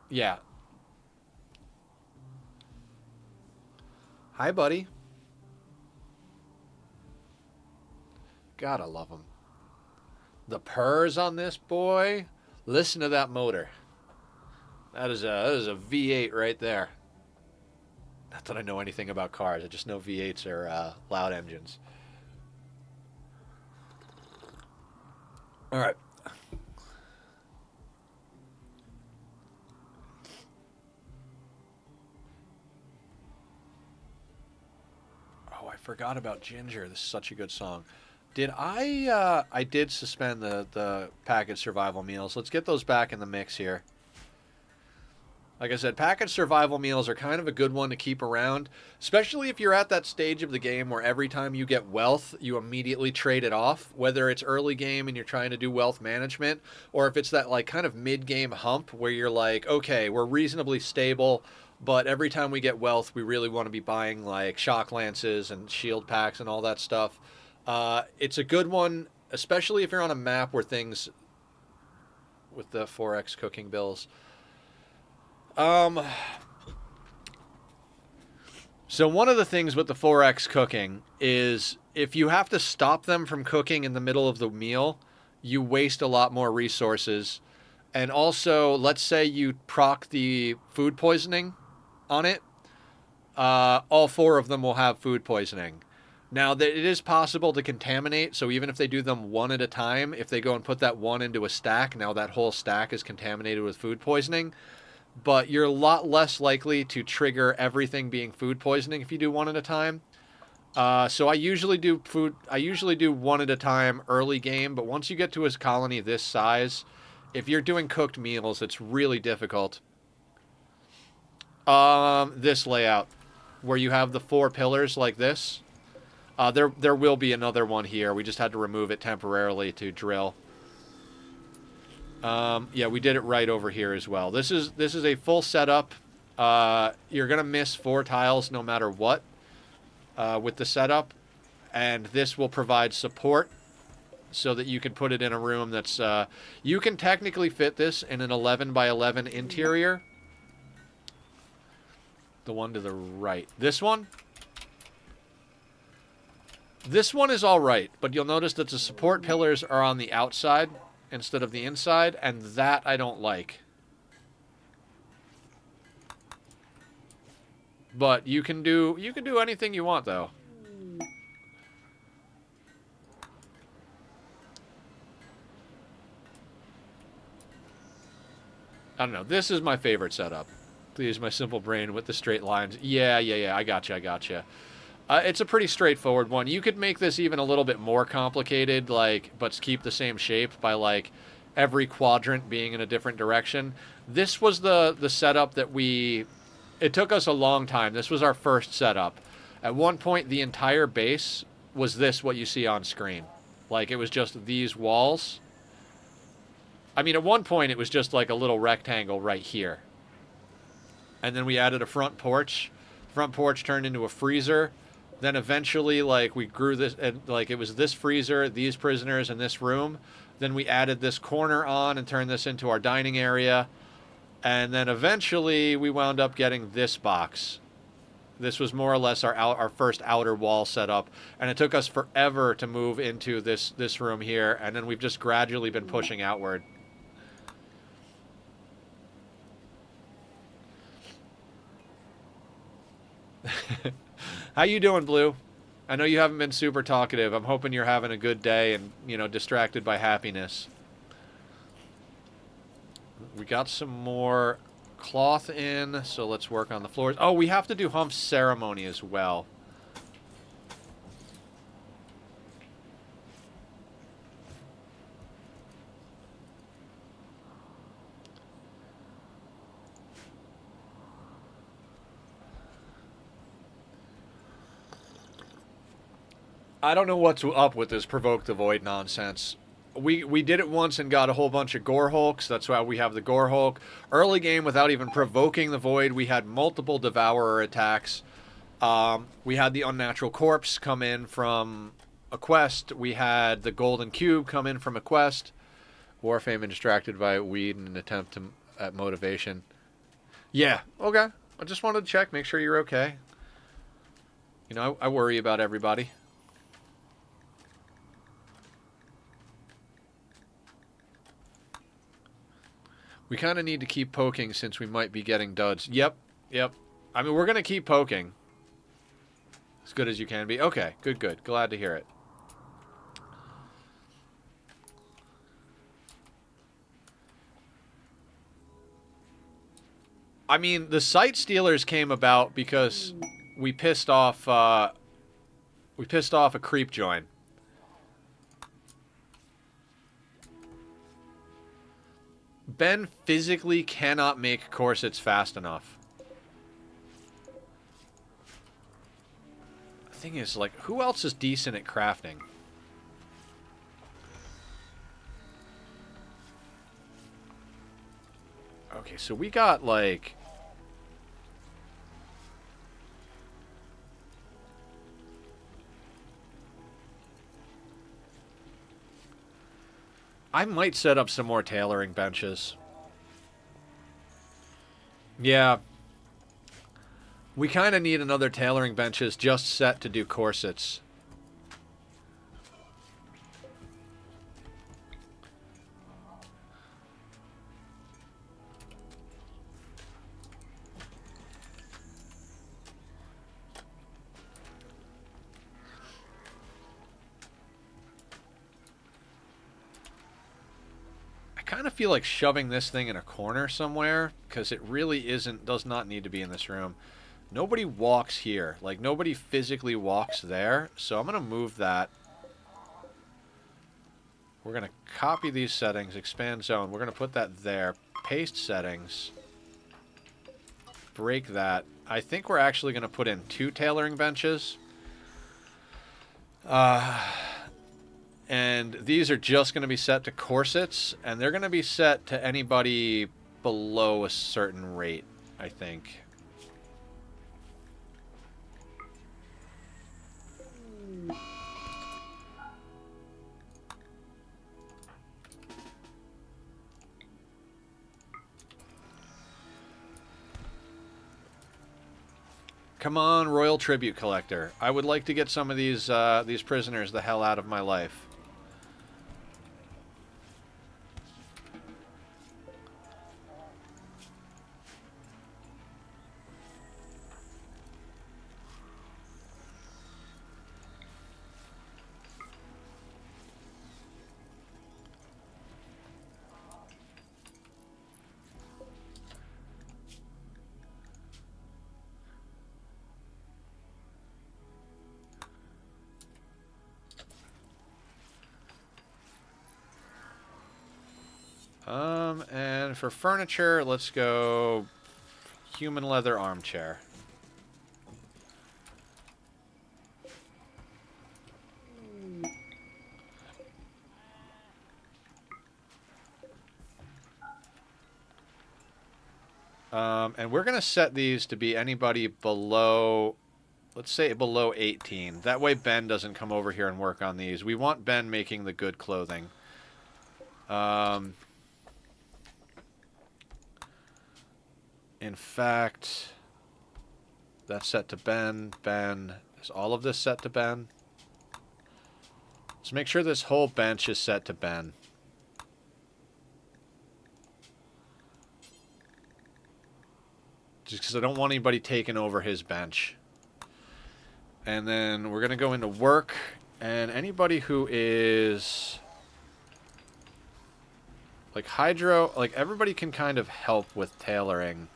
S2: Yeah. Hi, buddy. Gotta love him. The purrs on this boy. Listen to that motor. That is a V8 right there. Not that I know anything about cars. I just know V8s are loud engines. All right. Oh, I forgot about Ginger. This is such a good song. Did I? I did suspend the packaged survival meals. Let's get those back in the mix here. Like I said, packaged survival meals are kind of a good one to keep around, especially if you're at that stage of the game where every time you get wealth, you immediately trade it off, whether it's early game and you're trying to do wealth management, or if it's that like kind of mid-game hump where you're like, okay, we're reasonably stable, but every time we get wealth, we really want to be buying like shock lances and shield packs and all that stuff. It's a good one, especially if you're on a map where things with the 4x cooking bills. So one of the things with the 4x cooking is if you have to stop them from cooking in the middle of the meal, you waste a lot more resources. And also, let's say you proc the food poisoning on it, all four of them will have food poisoning. Now, it is possible to contaminate, so even if they do them one at a time, if they go and put that one into a stack, now that whole stack is contaminated with food poisoning. But you're a lot less likely to trigger everything being food poisoning if you do one at a time. So I usually do one at a time early game, but once you get to a colony this size, if you're doing cooked meals, it's really difficult. This layout, where you have the 4 pillars like this. There will be another one here. We just had to remove it temporarily to drill. Yeah, we did it right over here as well. This is a full setup. You're gonna miss 4 tiles no matter what with the setup, and this will provide support so that you can put it in a room that's. You can technically fit this in an 11 by 11 interior. The one to the right. This one. This one is all right, but you'll notice that the support pillars are on the outside instead of the inside, and that I don't like. But you can do anything you want though. I don't know. This is my favorite setup. To use my simple brain with the straight lines. Yeah. I gotcha. It's a pretty straightforward one. You could make this even a little bit more complicated, like, but keep the same shape by like every quadrant being in a different direction. This was the setup that it took us a long time. This was our first setup. At one point, the entire base was what you see on screen. Like, it was just these walls. I mean, at one point, it was just like a little rectangle right here. And then we added a front porch. Front porch turned into a freezer. Then eventually, like, we grew this, and like, it was this freezer, these prisoners, and this room. Then we added this corner on and turned this into our dining area. And then eventually, we wound up getting this box. This was more or less our first outer wall setup. And it took us forever to move into this room here. And then we've just gradually been pushing outward. How you doing, Blue? I know you haven't been super talkative. I'm hoping you're having a good day and, distracted by happiness. We got some more cloth in, so let's work on the floors. Oh, we have to do Hump's ceremony as well. I don't know what's up with this Provoke the Void nonsense. We did it once and got a whole bunch of Gore Hulks. That's why we have the Gore Hulk. Early game, without even provoking the Void, we had multiple Devourer attacks. We had the Unnatural Corpse come in from a quest. We had the Golden Cube come in from a quest. Warframe and distracted by weed in an attempt at motivation. Yeah, okay. I just wanted to check, make sure you're okay. You know, I worry about everybody. We kind of need to keep poking since we might be getting duds. Yep. I mean, we're going to keep poking. As good as you can be. Okay, good. Glad to hear it. I mean, the Sight Stealers came about because we pissed off a creep join. Ben physically cannot make corsets fast enough. The thing is, like, who else is decent at crafting? Okay, so we got, like... I might set up some more tailoring benches. Yeah. We kind of need another tailoring benches just set to do corsets. I kind of feel like shoving this thing in a corner somewhere because it really does not need to be in this room. Nobody walks here. Like, nobody physically walks there. So I'm going to move that. We're going to copy these settings, expand zone. We're going to put that there. Paste settings. Break that. I think we're actually going to put in 2 tailoring benches. And these are just going to be set to corsets, and they're going to be set to anybody below a certain rate, I think. Come on, Royal Tribute Collector. I would like to get some of these prisoners the hell out of my life. And for furniture, let's go human leather armchair. And we're going to set these to be anybody below, let's say below 18. That way Ben doesn't come over here and work on these. We want Ben making the good clothing. In fact, that's set to Ben. Ben, is all of this set to Ben? Let's make sure this whole bench is set to Ben. Just because I don't want anybody taking over his bench. And then we're going to go into work. And anybody who is... like Hydro... like everybody can kind of help with tailoring.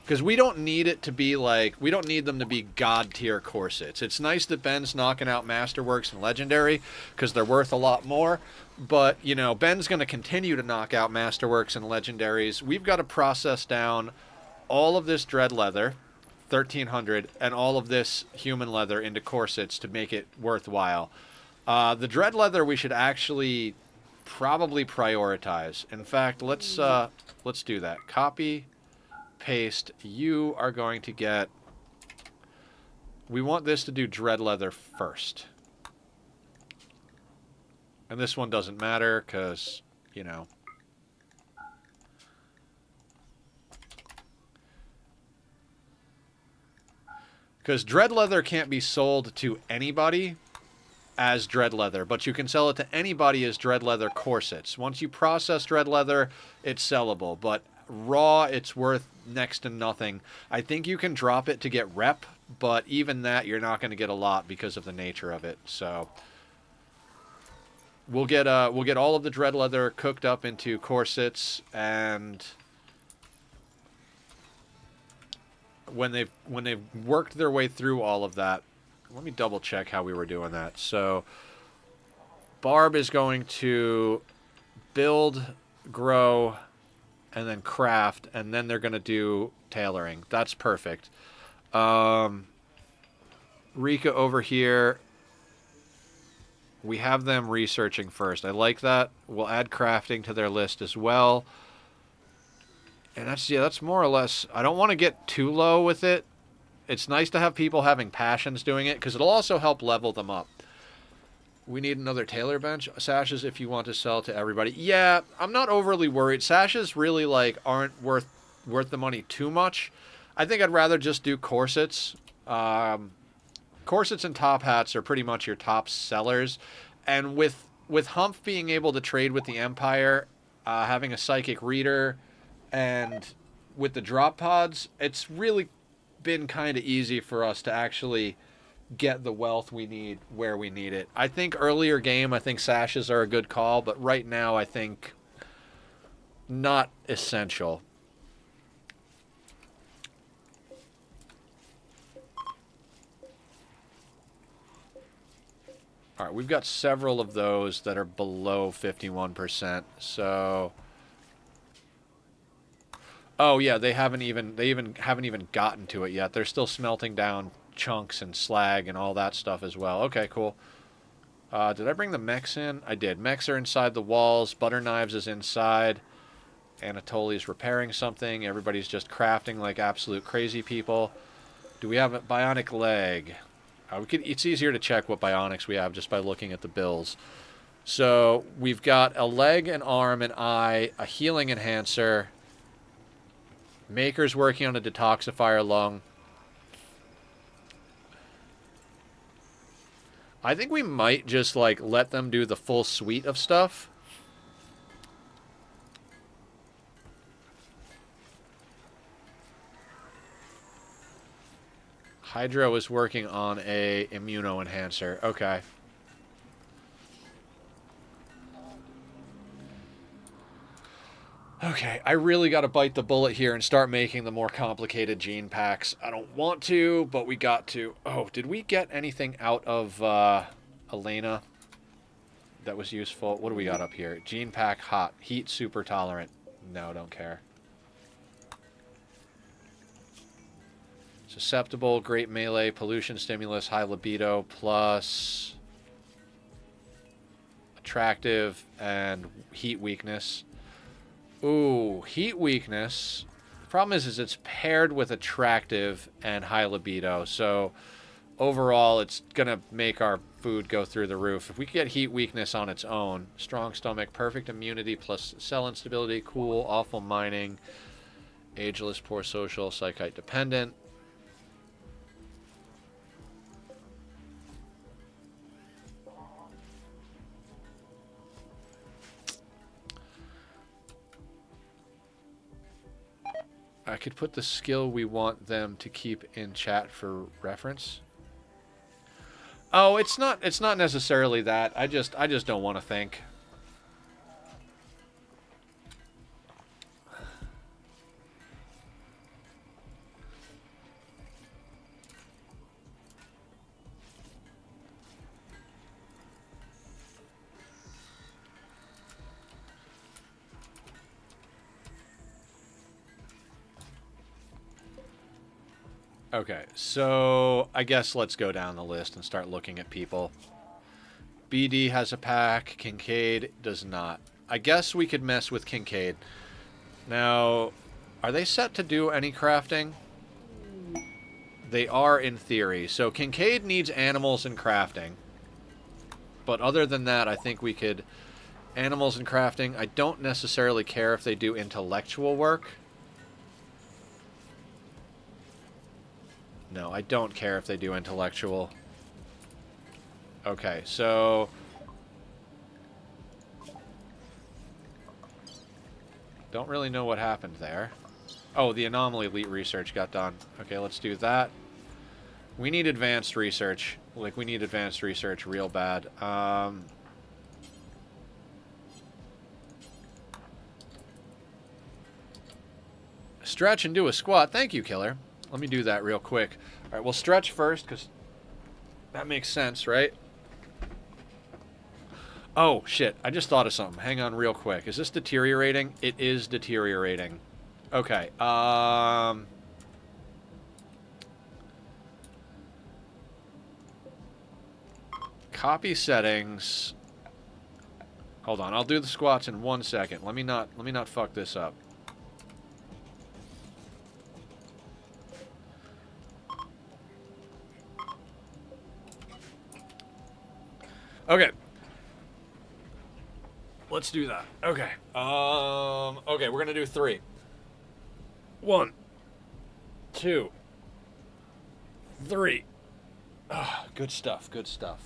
S2: Because we don't need it to be like... we don't need them to be god-tier corsets. It's nice that Ben's knocking out Masterworks and Legendary, because they're worth a lot more. But, you know, Ben's going to continue to knock out Masterworks and Legendaries. We've got to process down all of this Dread Leather, 1,300, and all of this human leather into corsets to make it worthwhile. The dread leather we should actually probably prioritize. In fact, let's do that. Copy, paste. You are going to get. We want this to do dread leather first, and this one doesn't matter because you know. Because dread leather can't be sold to anybody as dread leather, but you can sell it to anybody as dread leather corsets. Once you process dread leather, it's sellable, but raw, it's worth next to nothing. I think you can drop it to get rep, but even that, you're not going to get a lot because of the nature of it. So we'll get all of the dread leather cooked up into corsets, and when they've worked their way through all of that, let me double check how we were doing that. So Barb is going to build, grow, and then craft, and then they're going to do tailoring. That's perfect. Rika over here, we have them researching first. I like that. We'll add crafting to their list as well. And that's more or less. I don't want to get too low with it. It's nice to have people having passions doing it because it'll also help level them up. We need another tailor bench. Sashes if you want to sell to everybody. Yeah, I'm not overly worried. Sashes really aren't worth the money too much. I think I'd rather just do corsets. Corsets and top hats are pretty much your top sellers. And with Humph being able to trade with the Empire, having a psychic reader, and with the drop pods, it's really been kind of easy for us to actually get the wealth we need where we need it. I think earlier game, I think sashes are a good call, but right now I think not essential. All right, we've got several of those that are below 51%. So, oh yeah, they haven't even gotten to it yet. They're still smelting down chunks and slag and all that stuff as well. Okay, cool. Did I bring the mechs in? I did. Mechs are inside the walls. Butter Knives is inside. Anatoly's repairing something. Everybody's just crafting like absolute crazy people. Do we have a bionic leg? It's easier to check what bionics we have just by looking at the bills. So we've got a leg, an arm, an eye, a healing enhancer. Maker's working on a detoxifier lung. I think we might just let them do the full suite of stuff. Hydro is working on a immuno enhancer. Okay. Okay, I really got to bite the bullet here and start making the more complicated gene packs. I don't want to, but we got to. Oh, did we get anything out of Elena that was useful? What do we got up here? Gene pack hot. Heat super tolerant. No, don't care. Susceptible, great melee, pollution stimulus, high libido, plus attractive and heat weakness. Ooh, heat weakness. The problem is it's paired with attractive and high libido. So overall, it's going to make our food go through the roof. If we get heat weakness on its own, strong stomach, perfect immunity plus cell instability, cool, awful mining, ageless, poor social, psychite dependent. I could put the skill we want them to keep in chat for reference. Oh, it's not necessarily that. I just don't want to think. Okay, so I guess let's go down the list and start looking at people. BD has a pack. Kincaid does not. I guess we could mess with Kincaid. Now, are they set to do any crafting? They are in theory. So Kincaid needs animals and crafting. But other than that, I think we could... Animals and crafting. I don't necessarily care if they do intellectual work. No, I don't care if they do intellectual. Okay, so... Don't really know what happened there. Oh, the anomaly elite research got done. Okay, let's do that. We need advanced research. Like, we need advanced research real bad. Stretch and do a squat. Thank you, Killer. Let me do that real quick. All right, we'll stretch first, because that makes sense, right? Oh, shit. I just thought of something. Hang on real quick. Is this deteriorating? It is deteriorating. Okay. Copy settings. Hold on. I'll do the squats in 1 second. Let me not fuck this up. Okay. Let's do that. Okay. Okay, we're gonna do 3. 1, 2, 3. Good stuff. Good stuff.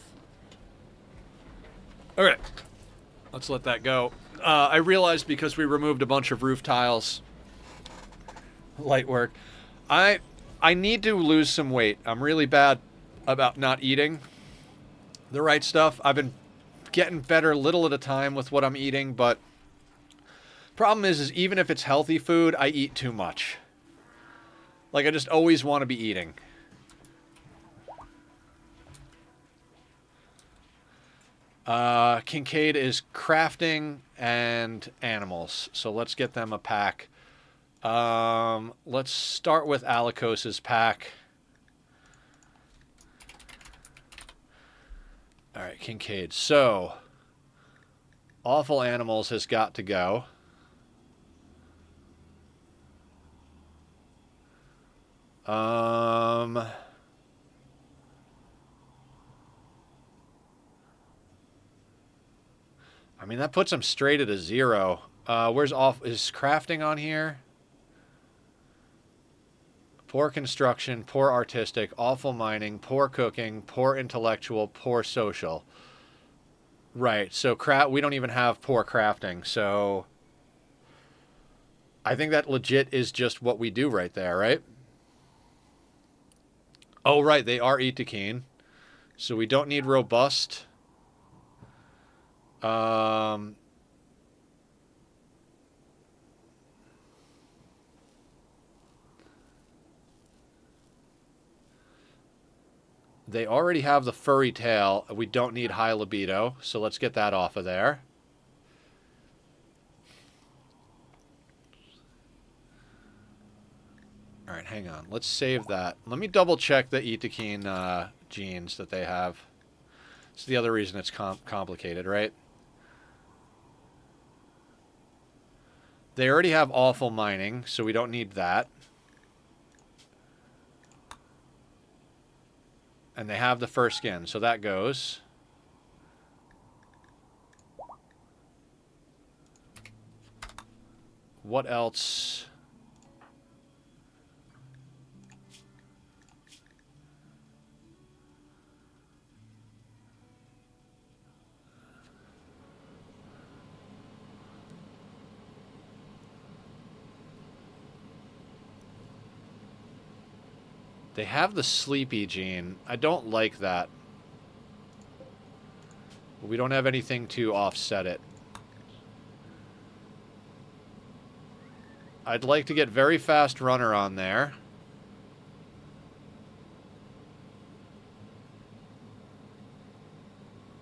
S2: Okay. Let's let that go. I realized because we removed a bunch of roof tiles, light work, I need to lose some weight. I'm really bad about not eating the right stuff. I've been getting better little at a time with what I'm eating, but problem is even if it's healthy food, I eat too much. Like, I just always want to be eating. Kincaid is crafting and animals, so let's get them a pack. Let's start with Alikos's pack. Alright, Kincaid. So, Awful Animals has got to go. I mean, that puts him straight at a 0. Where's off? Is crafting on here? Poor construction, poor artistic, awful mining, poor cooking, poor intellectual, poor social. Right, so we don't even have poor crafting, so... I think that legit is just what we do right there, right? Oh, right, they are Itakeen. So we don't need robust. They already have the furry tail. We don't need high libido, so let's get that off of there. All right, hang on. Let's save that. Let me double check the Itakeen genes that they have. It's the other reason it's complicated, right? They already have awful mining, so we don't need that. And they have the fur skin, so that goes. What else? They have the sleepy gene. I don't like that. We don't have anything to offset it. I'd like to get very fast runner on there.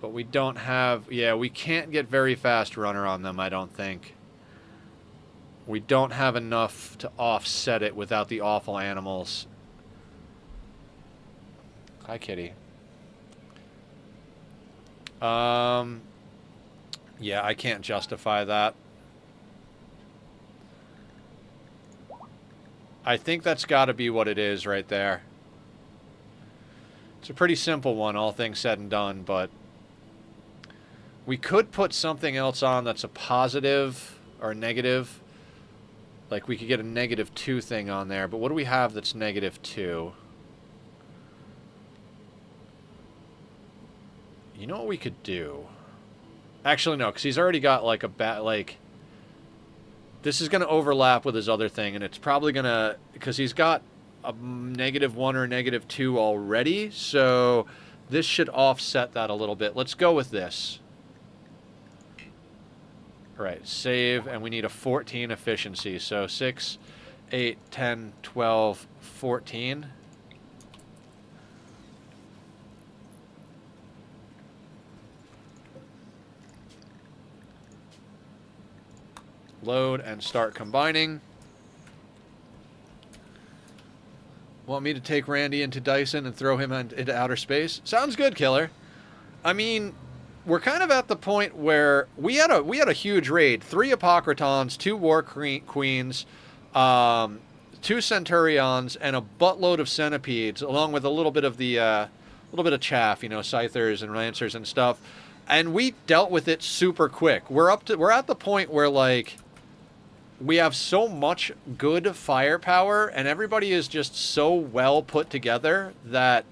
S2: But we don't have... Yeah, we can't get very fast runner on them, I don't think. We don't have enough to offset it without the awful animals. Hi, kitty. Yeah, I can't justify that. I think that's got to be what it is right there. It's a pretty simple one, all things said and done, but we could put something else on that's a positive or negative. Like we could get a -2 thing on there, but what do we have that's -2? You know what we could do? Actually, no, because he's already got like a this is going to overlap with his other thing, and it's probably going to, because he's got a -1 or a -2 already, so this should offset that a little bit. Let's go with this. All right, save, and we need a 14 efficiency, so 6, 8, 10, 12, 14. Load and start combining. Want me to take Randy into Dyson and throw him into outer space? Sounds good, Killer. I mean, we're kind of at the point where we had a huge raid: 3 Apocrytons, 2 War Queens, 2 Centurions, and a buttload of Centipedes, along with a little bit of the chaff, you know, Scythers and Lancers and stuff. And we dealt with it super quick. We're at the point where like we have so much good firepower, and everybody is just so well put together that,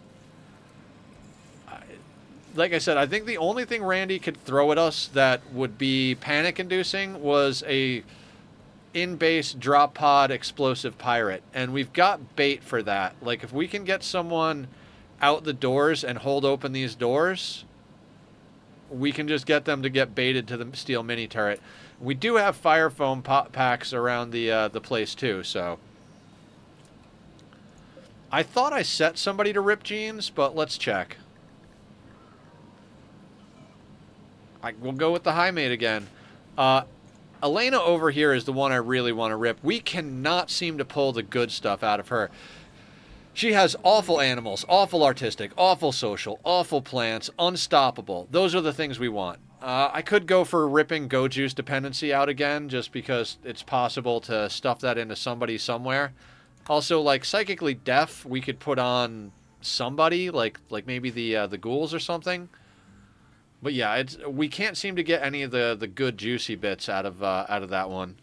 S2: like I said, I think the only thing Randy could throw at us that would be panic-inducing was a in-base drop pod explosive pirate, and we've got bait for that. Like, if we can get someone out the doors and hold open these doors, we can just get them to get baited to the steel mini turret. We do have fire foam packs around the place too, so I thought I set somebody to rip jeans, but let's check. We'll go with the high mate again. Elena over here is the one I really want to rip. We cannot seem to pull the good stuff out of her. She has awful animals, awful artistic, awful social, awful plants, unstoppable. Those are the things we want. I could go for ripping Go Juice dependency out again, just because it's possible to stuff that into somebody somewhere. Also, like, psychically deaf, we could put on somebody, like maybe the ghouls or something. But yeah, we can't seem to get any of the good juicy bits out of that one.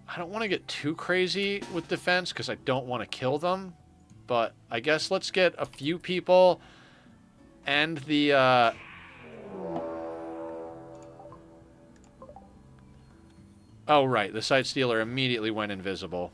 S2: I don't want to get too crazy with defense because I don't want to kill them. But I guess let's get a few people and the... Oh, right. The Sight Stealer immediately went invisible.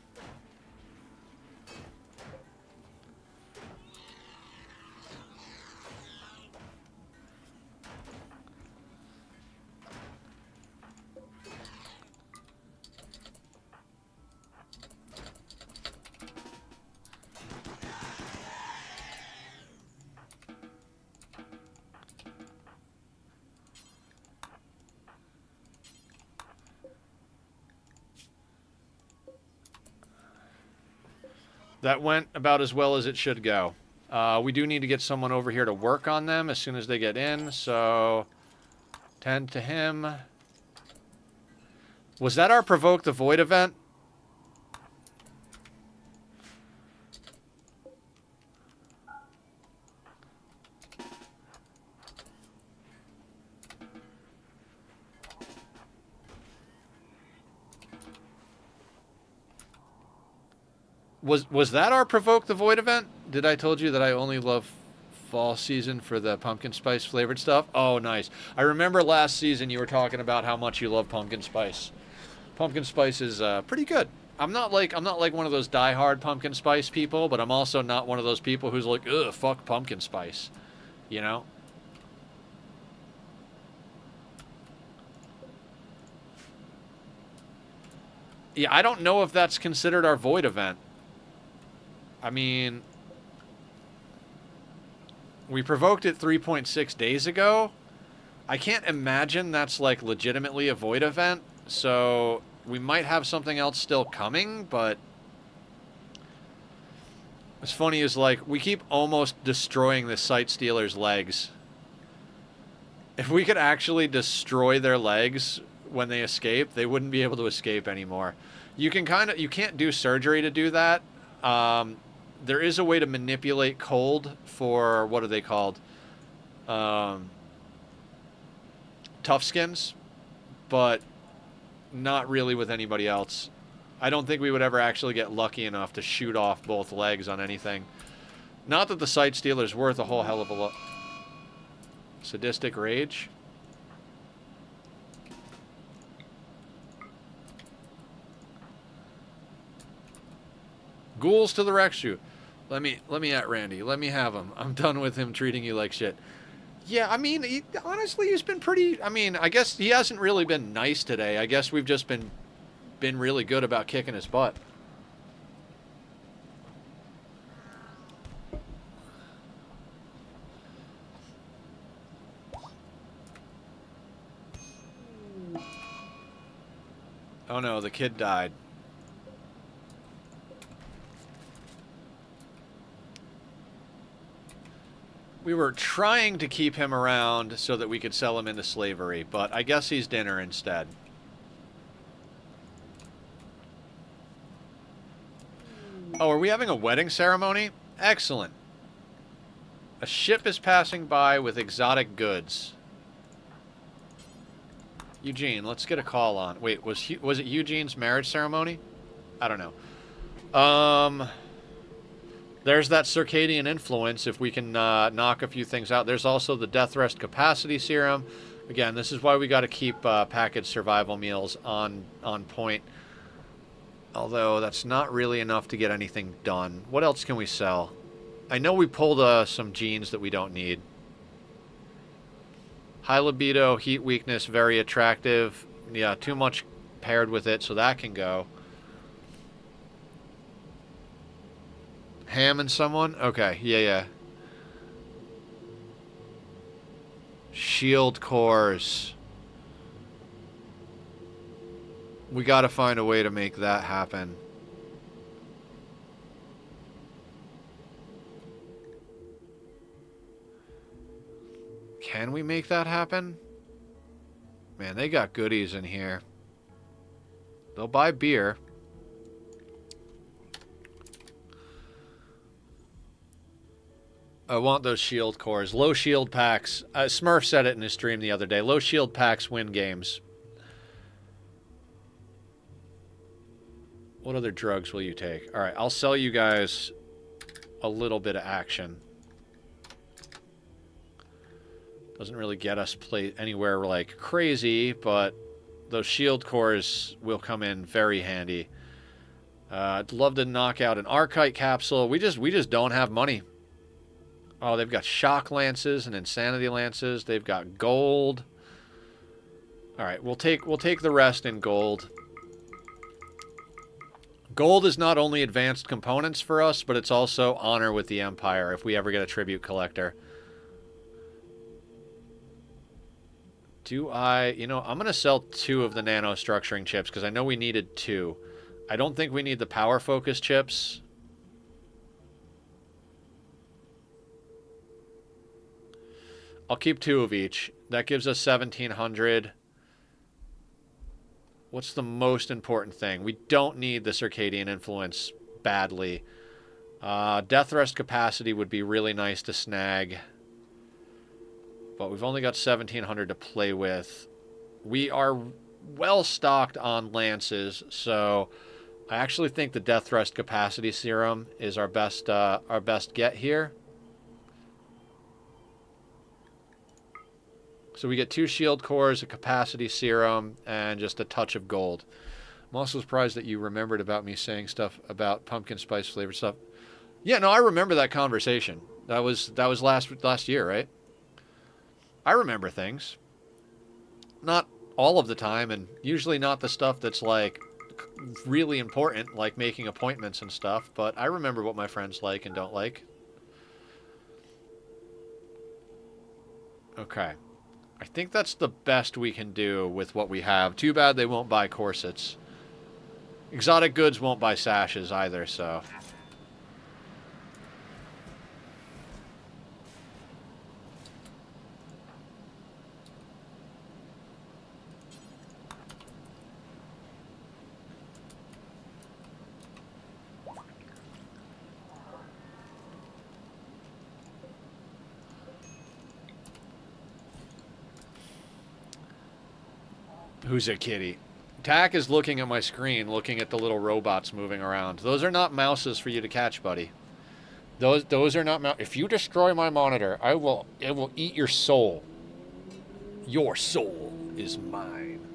S2: That went about as well as it should go. We do need to get someone over here to work on them as soon as they get in, so... Tend to him. Was that our Provoke the Void event? Was that our Provoke the Void event? Did I told you that I only love fall season for the pumpkin spice flavored stuff? Oh, nice. I remember last season you were talking about how much you love pumpkin spice. Pumpkin spice is pretty good. I'm not like one of those diehard pumpkin spice people, but I'm also not one of those people who's like, ugh, fuck pumpkin spice. You know? Yeah, I don't know if that's considered our void event. I mean, We provoked it 3.6 days ago. I can't imagine that's like legitimately a void event, so we might have something else still coming, but what's funny is like we keep almost destroying the Sight Stealer's legs. If we could actually destroy their legs when they escape, they wouldn't be able to escape anymore. You can't do surgery to do that. There is a way to manipulate cold for, what are they called? Tough skins, but not really with anybody else. I don't think we would ever actually get lucky enough to shoot off both legs on anything. Not that the Sight Stealer's worth a whole hell of a lot. Sadistic Rage. Ghouls to the rescue. Let me at Randy. Let me have him. I'm done with him treating you like shit. Yeah, I mean, honestly, he's been pretty... I mean, I guess he hasn't really been nice today. I guess we've just been really good about kicking his butt. Oh no, the kid died. We were trying to keep him around so that we could sell him into slavery, but I guess he's dinner instead. Oh, are we having a wedding ceremony? Excellent. A ship is passing by with exotic goods. Eugene, let's get a call on. Wait, was it Eugene's marriage ceremony? I don't know. There's that circadian influence if we can knock a few things out. There's also the death rest capacity serum. Again, this is why we got to keep packaged survival meals on point. Although that's not really enough to get anything done. What else can we sell? I know we pulled some genes that we don't need. High libido, heat weakness, very attractive. Yeah, too much paired with it, so that can go. Ham and someone? Okay, yeah. Shield cores. We gotta find a way to make that happen. Can we make that happen? Man, they got goodies in here. They'll buy beer. I want those shield cores. Low shield packs. Smurf said it in his stream the other day. Low shield packs win games. What other drugs will you take? Alright, I'll sell you guys a little bit of action. Doesn't really get us anywhere like crazy, but those shield cores will come in very handy. I'd love to knock out an Archite capsule. We just don't have money. Oh, they've got shock lances and insanity lances. They've got gold. All right, we'll take the rest in gold. Gold is not only advanced components for us, but it's also honor with the Empire if we ever get a tribute collector. I'm going to sell 2 of the nanostructuring chips because I know we needed 2. I don't think we need the power focus chips. I'll keep 2 of each. That gives us 1,700. What's the most important thing? We don't need the circadian influence badly. Death rest capacity would be really nice to snag. But we've only got 1,700 to play with. We are well stocked on lances, so I actually think the death thrust capacity serum is our best get here. So we get 2 shield cores, a capacity serum, and just a touch of gold. I'm also surprised that you remembered about me saying stuff about pumpkin spice flavored stuff. Yeah, no, I remember that conversation. That was last year, right? I remember things. Not all of the time, and usually not the stuff that's like really important, like making appointments and stuff, but I remember what my friends like and don't like. Okay. I think that's the best we can do with what we have. Too bad they won't buy corsets. Exotic goods won't buy sashes either, so... Who's a kitty? Tack is looking at my screen, looking at the little robots moving around. Those are not mouses for you to catch, buddy. Those are not If you destroy my monitor, it will eat your soul. Your soul is mine.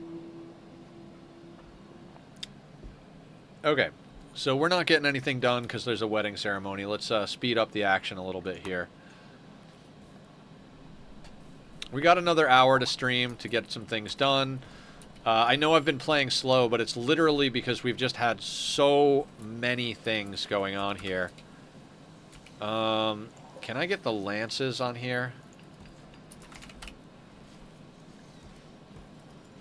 S2: Okay, so we're not getting anything done because there's a wedding ceremony. Let's speed up the action a little bit here. We got another hour to stream to get some things done. I know I've been playing slow, but it's literally because we've just had so many things going on here. Can I get the lances on here?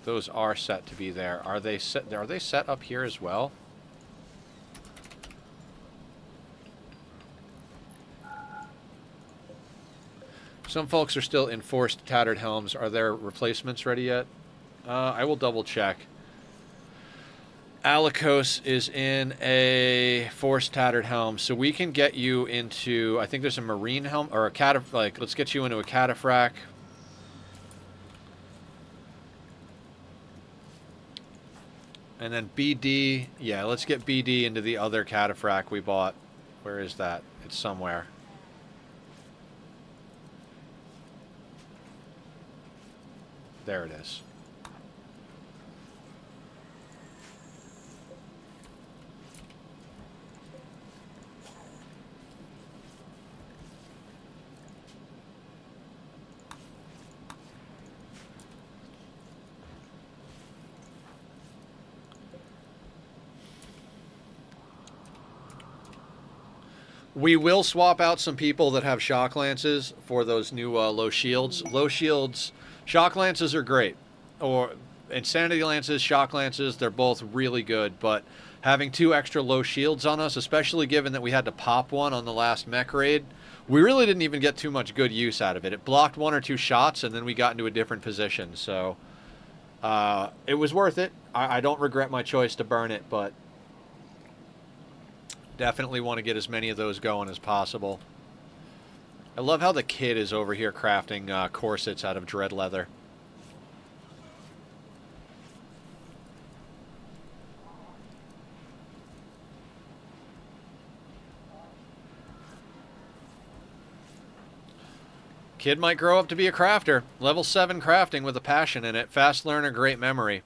S2: Those are set to be there. Are they set up here as well? Some folks are still in forced tattered helms. Are there replacements ready yet? I will double check. Alikos is in a forced tattered helm, so we can get you into, I think there's a marine helm, or a let's get you into a cataphracts. And then BD, yeah, let's get BD into the other cataphract we bought. Where is that? It's somewhere. There it is. We will swap out some people that have shock lances for those new low shields. Low shields, shock lances are great. Or insanity lances, shock lances, they're both really good. But having 2 extra low shields on us, especially given that we had to pop one on the last mech raid, we really didn't even get too much good use out of it. It blocked 1 or 2 shots, and then we got into a different position. So it was worth it. I don't regret my choice to burn it, but... definitely want to get as many of those going as possible. I love how the kid is over here crafting corsets out of dread leather. Kid might grow up to be a crafter. Level 7 crafting with a passion in it. Fast learner, great memory.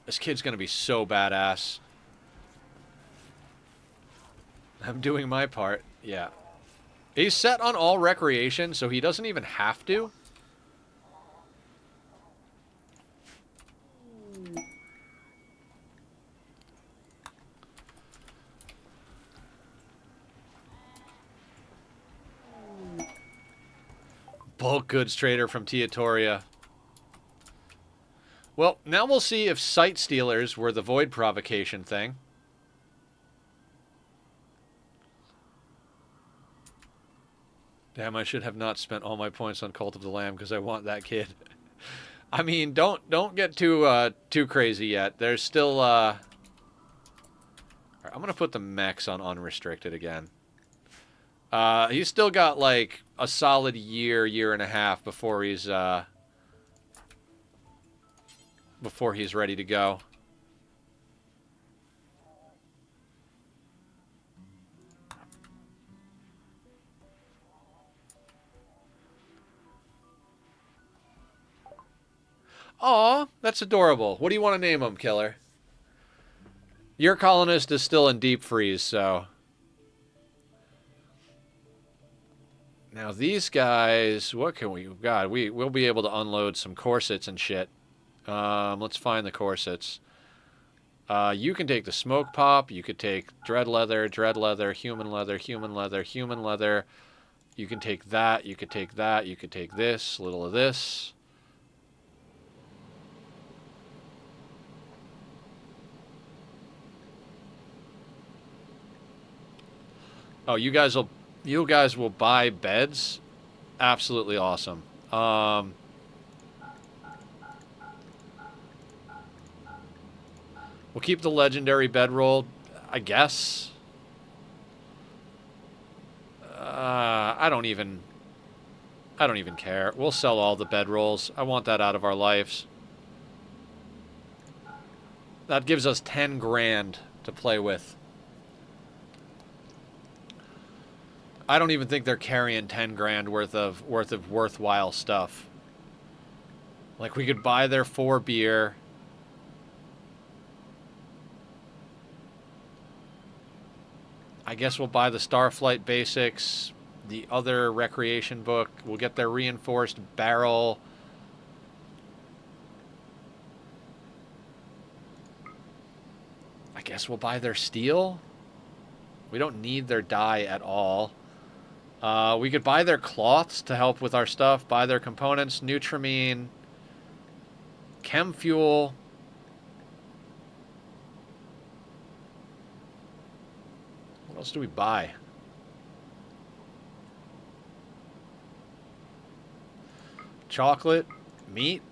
S2: This kid's going to be so badass. I'm doing my part, yeah. He's set on all recreation, so he doesn't even have to. Bulk goods trader from Teotoria. Well, now we'll see if sight stealers were the void provocation thing. Damn, I should have not spent all my points on Cult of the Lamb because I want that kid. I mean, don't get too crazy yet. There's still Right, I'm gonna put the mechs on unrestricted again. He's still got like a solid year and a half before he's ready to go. Aw, that's adorable. What do you want to name him, Killer? Your colonist is still in deep freeze, so... Now these guys, what can we... God, we'll be able to unload some corsets and shit. Let's find the corsets. You can take the smoke pop. You could take dread leather, human leather, human leather, human leather. You can take that, you could take that, you could take this, a little of this. Oh, you guys will buy beds? Absolutely awesome. We'll keep the legendary bedroll, I guess. I don't even care. We'll sell all the bedrolls. I want that out of our lives. That gives us 10 grand to play with. I don't even think they're carrying 10 grand worth of worthwhile stuff. Like, we could buy their 4 beer. I guess we'll buy the Starflight Basics, the other recreation book. We'll get their reinforced barrel. I guess we'll buy their steel. We don't need their dye at all. We could buy their cloths to help with our stuff, buy their components, Nutramine, chem fuel. What else do we buy? Chocolate, meat.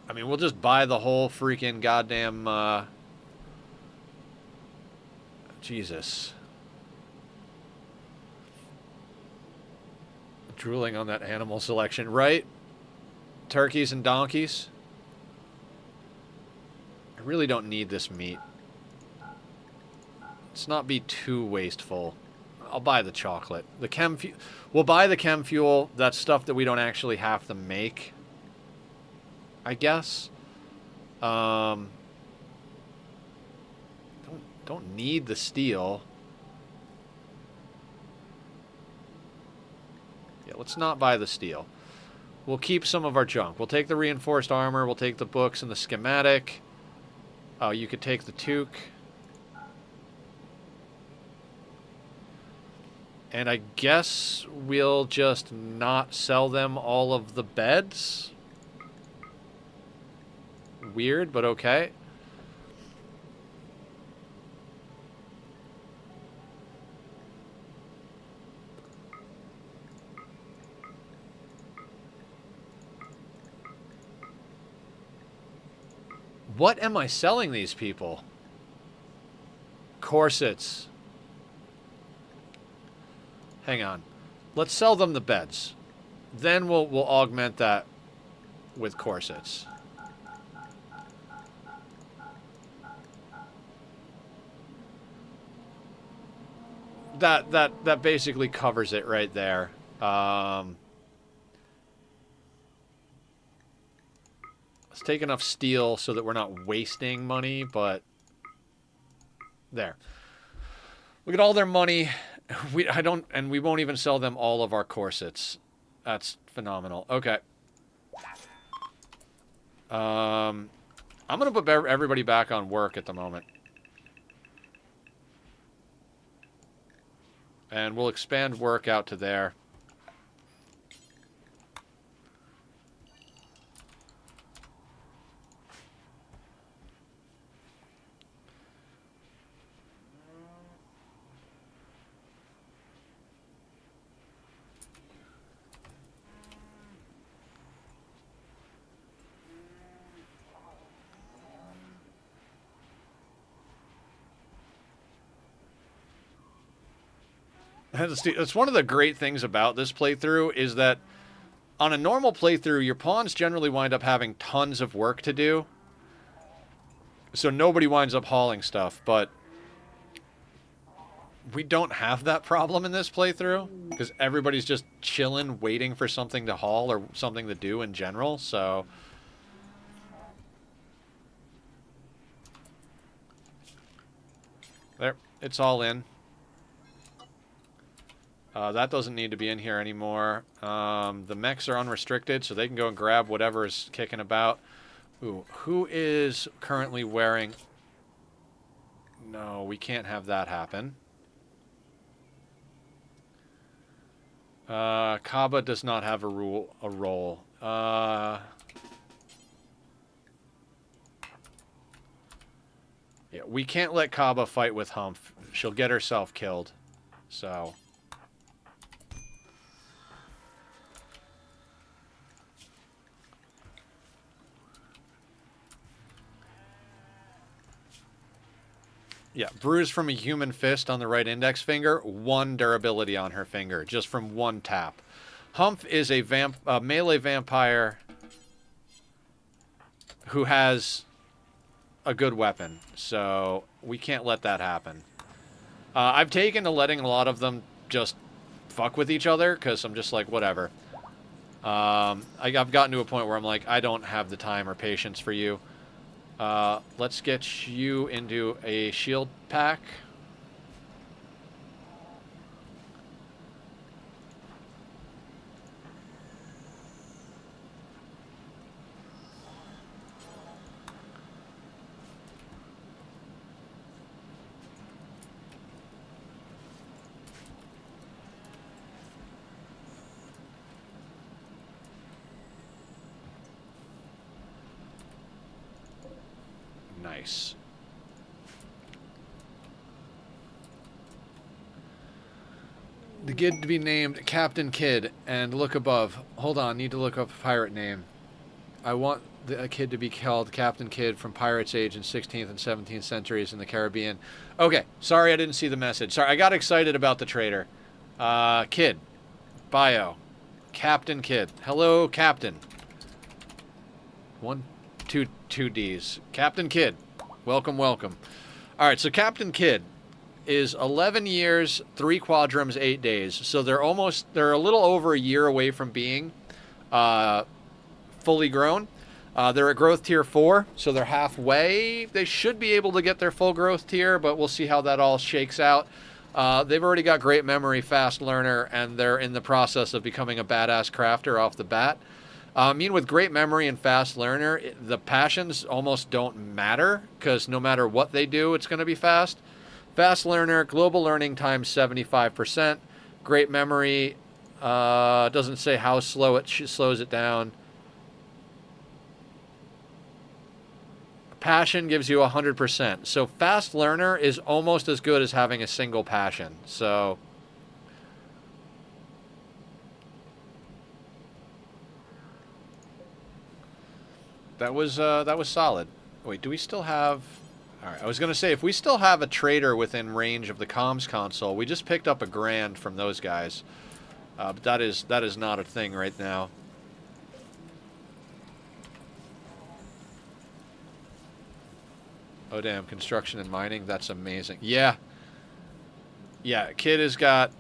S2: I mean, we'll just buy the whole freaking goddamn, Jesus. Drooling on that animal selection, right? Turkeys and donkeys. I really don't need this meat. Let's not be too wasteful. I'll buy the chocolate. The chem fuel. We'll buy the chem fuel. That's stuff that we don't actually have to make, I guess. Don't need the steel. Yeah, let's not buy the steel. We'll keep some of our junk. We'll take the reinforced armor. We'll take the books and the schematic. Oh, you could take the toque. And I guess we'll just not sell them all of the beds. Weird, but okay. What am I selling these people? Corsets. Hang on. Let's sell them the beds. Then we'll augment that with corsets. That basically covers it right there. Let's take enough steel so that we're not wasting money, but there. Look at all their money. We won't even sell them all of our corsets. That's phenomenal. Okay. I'm gonna put everybody back on work at the moment. And we'll expand work out to there. That's one of the great things about this playthrough is that on a normal playthrough, your pawns generally wind up having tons of work to do. So nobody winds up hauling stuff, but we don't have that problem in this playthrough because everybody's just chilling, waiting for something to haul or something to do in general, so... There, it's all in. That doesn't need to be in here anymore. The mechs are unrestricted, so they can go and grab whatever is kicking about. Ooh, who is currently wearing... No, we can't have that happen. Kaba does not have a role. Yeah, we can't let Kaba fight with Humph. She'll get herself killed. So. Yeah, bruise from a human fist on the right index finger, 1 durability on her finger, just from 1 tap. Humph is a melee vampire who has a good weapon, so we can't let that happen. I've taken to letting a lot of them just fuck with each other, because I'm just like, whatever. I've gotten to a point where I'm like, I don't have the time or patience for you. Let's get you into a shield pack. Nice. The kid to be named Captain Kidd, and look above. Hold on, need to look up a pirate name. I want a kid to be called Captain Kidd from Pirates Age in 16th and 17th centuries in the Caribbean. Okay, sorry I didn't see the message. Sorry, I got excited about the trader. Kidd. Bio. Captain Kidd. Hello, Captain. 1, 2, 2 Ds. Captain Kidd. Welcome, welcome. All right, so Captain Kidd is 11 years, 3 quadrums, 8 days. So they're a little over a year away from being fully grown. They're at growth tier 4, so they're halfway. They should be able to get their full growth tier, but we'll see how that all shakes out. They've already got great memory, fast learner, and they're in the process of becoming a badass crafter off the bat. I mean, with great memory and fast learner, the passions almost don't matter, because no matter what they do, it's going to be fast. Fast learner, global learning times 75%. Great memory, doesn't say how slow it slows it down. Passion gives you 100%. So fast learner is almost as good as having a single passion. So that was solid. Wait, do we still have? All right, I was gonna say if we still have a trader within range of the comms console, we just picked up a grand from those guys. But that is not a thing right now. Oh damn, construction and mining, that's amazing. Yeah. Yeah, kid has got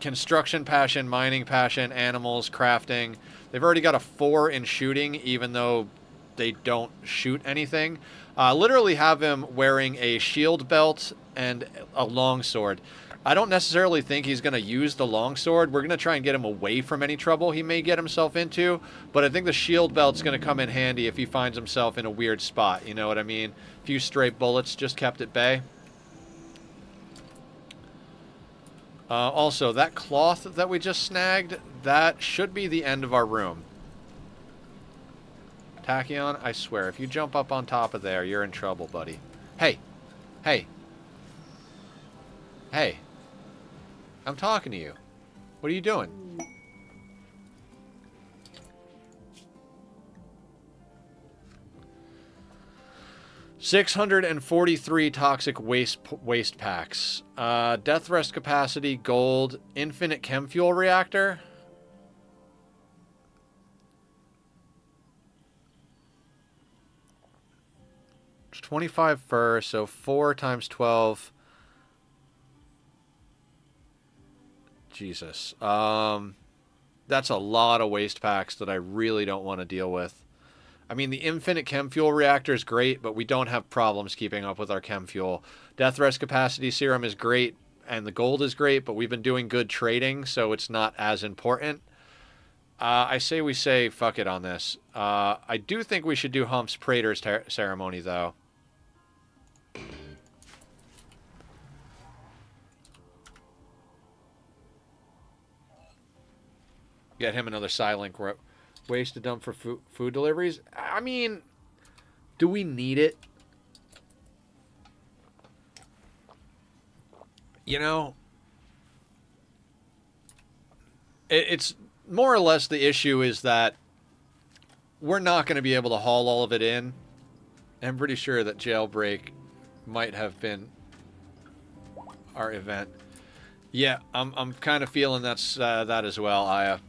S2: construction passion, mining passion, animals, crafting. They've already got a 4 in shooting, even though they don't shoot anything. Literally have him wearing a shield belt and a longsword. I don't necessarily think he's going to use the longsword. We're going to try and get him away from any trouble he may get himself into. But I think the shield belt's going to come in handy if he finds himself in a weird spot. You know what I mean? A few stray bullets just kept at bay. Also, that cloth that we just snagged, that should be the end of our room. Tachyon, I swear, if you jump up on top of there, you're in trouble, buddy. Hey! Hey! Hey! I'm talking to you. What are you doing? $643 toxic waste packs. Death rest capacity, gold, infinite chem fuel reactor. It's 25 fur, so 4 times 12. Jesus. That's a lot of waste packs that I really don't want to deal with. I mean, the infinite chem fuel reactor is great, but we don't have problems keeping up with our chem fuel. Death rest capacity serum is great, and the gold is great, but we've been doing good trading, so it's not as important. I say we say fuck it on this. I do think we should do Humph's Praetor's ceremony, though. Get him another Silink waste to dump for food deliveries. I mean, do we need it? You know, it's more or less the issue is that we're not going to be able to haul all of it in. I'm pretty sure that Jailbreak might have been our event. Yeah, I'm kind of feeling that's that as well, Aya.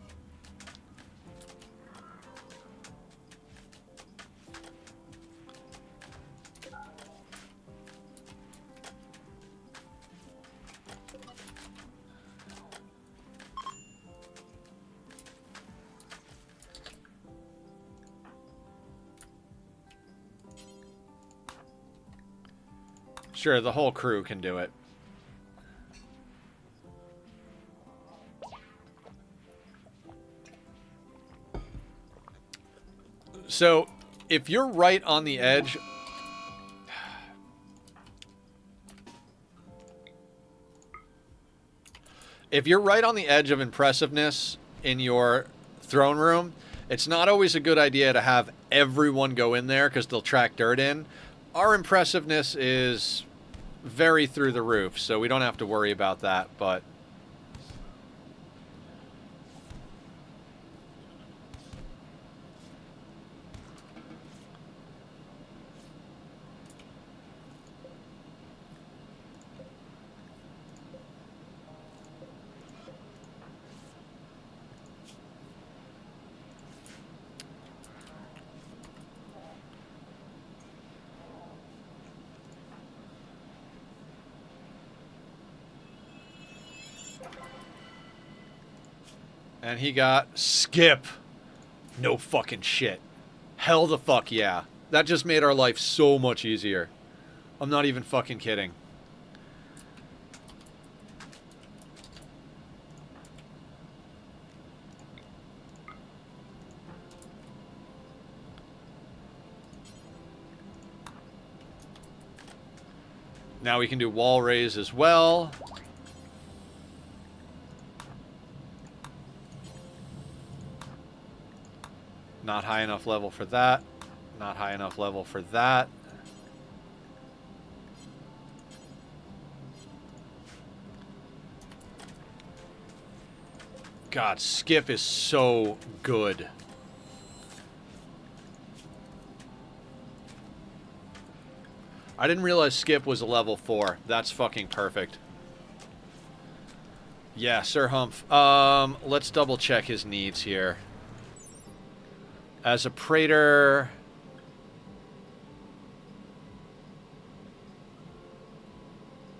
S2: Sure, the whole crew can do it. So, if you're right on the edge... If you're right on the edge of impressiveness in your throne room, it's not always a good idea to have everyone go in there because they'll track dirt in. Our impressiveness is very through the roof, so we don't have to worry about that, but... And he got skip. No fucking shit. Hell the fuck yeah. That just made our life so much easier. I'm not even fucking kidding. Now we can do wall raise as well. Not high enough level for that. Not high enough level for that. God, skip is so good. I didn't realize skip was a level 4. That's fucking perfect. Yeah, Sir Humph. Let's double check his needs here. As a praetor...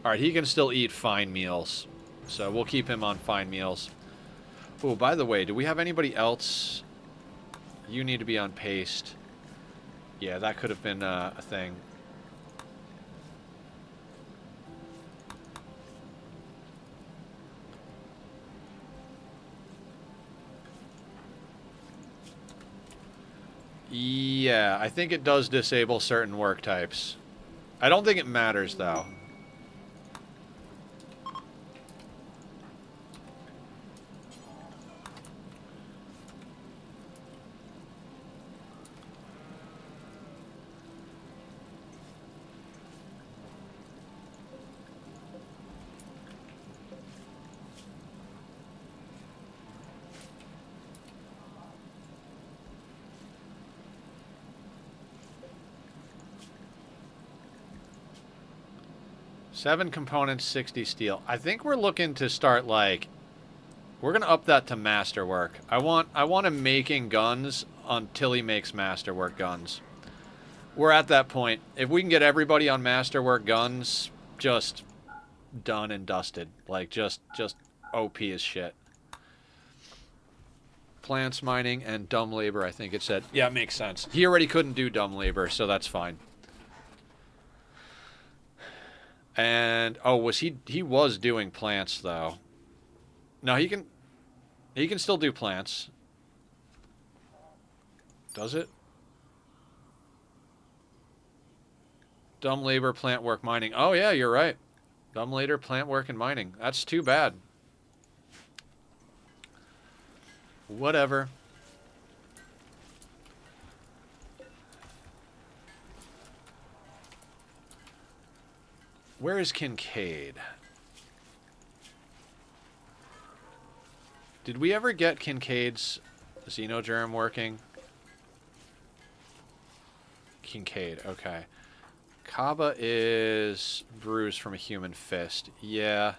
S2: Alright, he can still eat fine meals. So we'll keep him on fine meals. Oh, by the way, do we have anybody else? You need to be on paste. Yeah, that could have been a thing. Yeah, I think it does disable certain work types. I don't think it matters, though. Seven components, 60 steel. I think we're looking to start, like... We're going to up that to masterwork. I want him making guns until he makes masterwork guns. We're at that point. If we can get everybody on masterwork guns, just done and dusted. Like, just OP as shit. Plants mining and dumb labor, I think it said. Yeah, it makes sense. He already couldn't do dumb labor, so that's fine. And oh, was he was doing plants though. No, he can still do plants. Does it? Dumb labor, plant work, mining. Oh yeah, you're right. Dumb labor, plant work, and mining. That's too bad. Whatever. Where is Kincaid? Did we ever get Kincaid's Xenogerm working? Kincaid, okay. Kaba is bruised from a human fist. Yeah.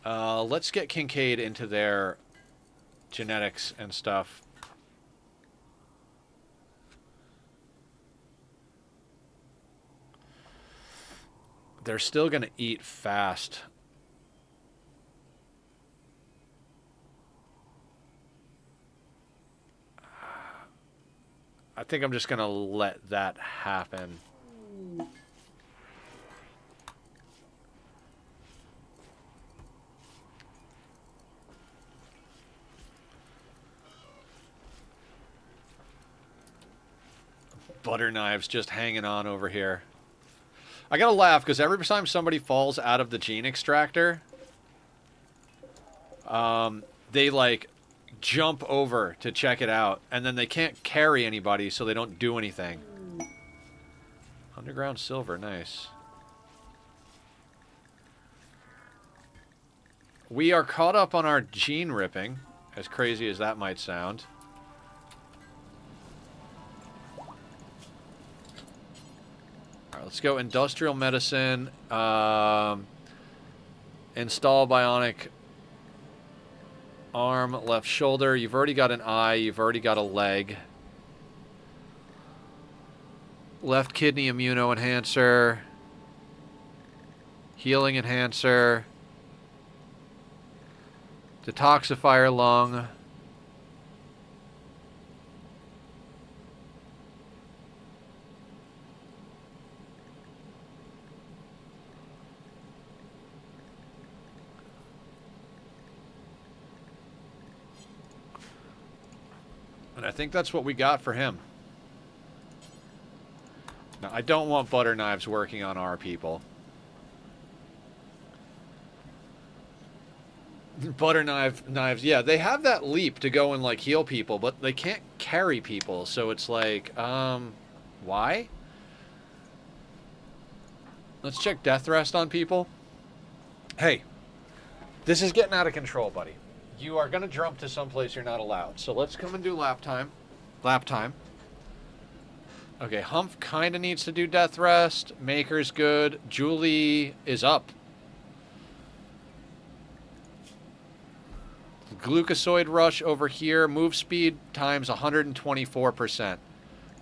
S2: Let's get Kincaid into their genetics and stuff. They're still going to eat fast. I think I'm just going to let that happen. Butter knives just hanging on over here. I gotta laugh because every time somebody falls out of the gene extractor, they like jump over to check it out, and then they can't carry anybody, so they don't do anything. Underground silver, nice. We are caught up on our gene ripping, as crazy as that might sound. Alright, let's go industrial medicine. Install bionic arm, left shoulder. You've already got an eye. You've already got a leg. Left kidney immuno enhancer. Healing enhancer. Detoxifier lung. And I think that's what we got for him. Now, I don't want butter knives working on our people. Butter knives, yeah, they have that leap to go and, like, heal people, but they can't carry people, so it's like, why? Let's check death rest on people. Hey, this is getting out of control, buddy. You are going to jump to someplace you're not allowed, so let's come and do lap time. Lap time. Okay, Humph kind of needs to do death rest. Maker's good. Julie is up. Glucosoid rush over here. Move speed times 124%.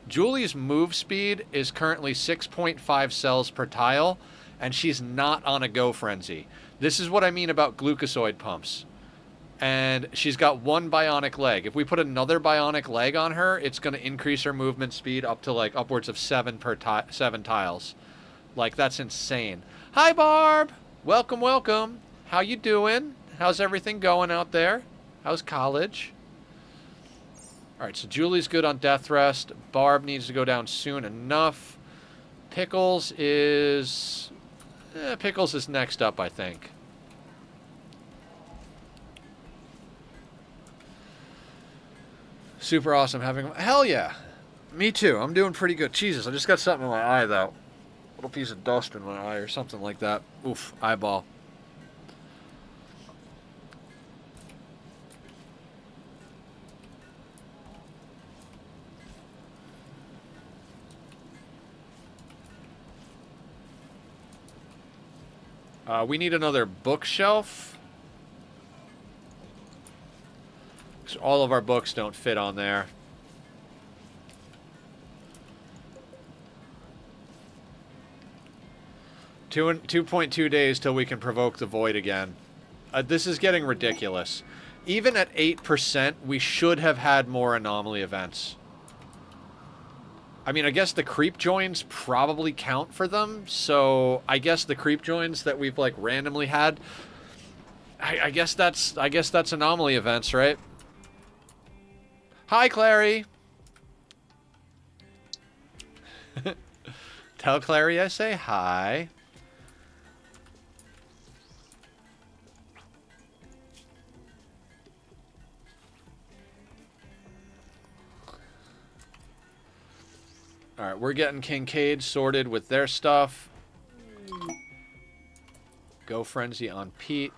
S2: Julie's move speed is currently 6.5 cells per tile, and she's not on a go frenzy. This is what I mean about glucosoid pumps. And she's got one bionic leg. If we put another bionic leg on her, it's going to increase her movement speed up to like upwards of 7 tiles. Like, that's insane. Hi, Barb. Welcome, welcome. How you doing? How's everything going out there? How's college? All right, so Julie's good on death rest. Barb needs to go down soon enough. Pickles is next up, I think. Super awesome having... Hell yeah. Me too. I'm doing pretty good. Jesus, I just got something in my eye, though. A little piece of dust in my eye or something like that. Oof, eyeball. We need another bookshelf. All of our books don't fit on there. 2.2 days till we can provoke the void again. This is getting ridiculous. Even at 8%, we should have had more anomaly events. I mean, I guess the creep joins probably count for them, so I guess the creep joins that we've like randomly had, I guess that's anomaly events, right? Hi, Clary. Tell Clary I say hi. All right, we're getting Kincaid sorted with their stuff. Go Frenzy on Pete.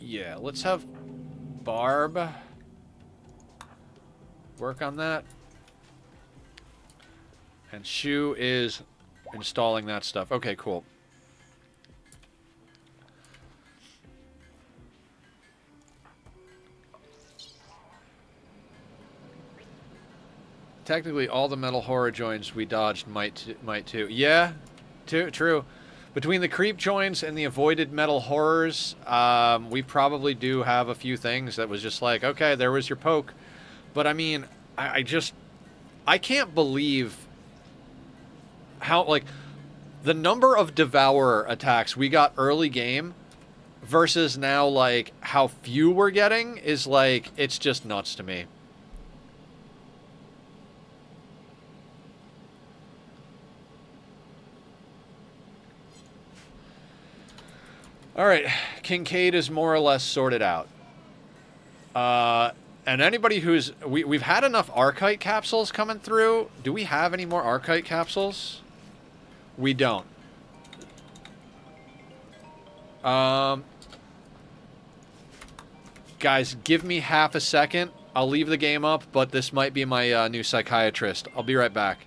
S2: Yeah, let's have Barb work on that. And Shu is installing that stuff. Okay, cool. Technically, all the metal horror joins we dodged might too. Yeah, true. Between the creep joins and the avoided metal horrors, we probably do have a few things that was just like, okay, there was your poke. But I mean, I can't believe how, like, the number of Devourer attacks we got early game versus now, like, how few we're getting is, like, it's just nuts to me. All right, Kincaid is more or less sorted out. And anybody who's... We've had enough Archite capsules coming through. Do we have any more Archite capsules? We don't. Guys, give me half a second. I'll leave the game up, but this might be my new psychiatrist. I'll be right back.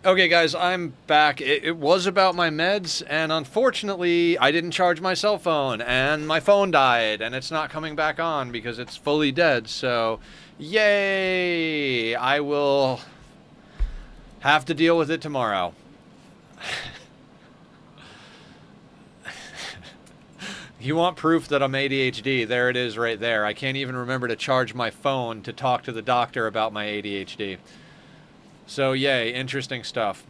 S2: Okay, guys, I'm back. It was about my meds, and unfortunately, I didn't charge my cell phone, and my phone died, and it's not coming back on because it's fully dead. So, yay! I will have to deal with it tomorrow. You want proof that I'm ADHD? There it is right there. I can't even remember to charge my phone to talk to the doctor about my ADHD. So, yay, interesting stuff.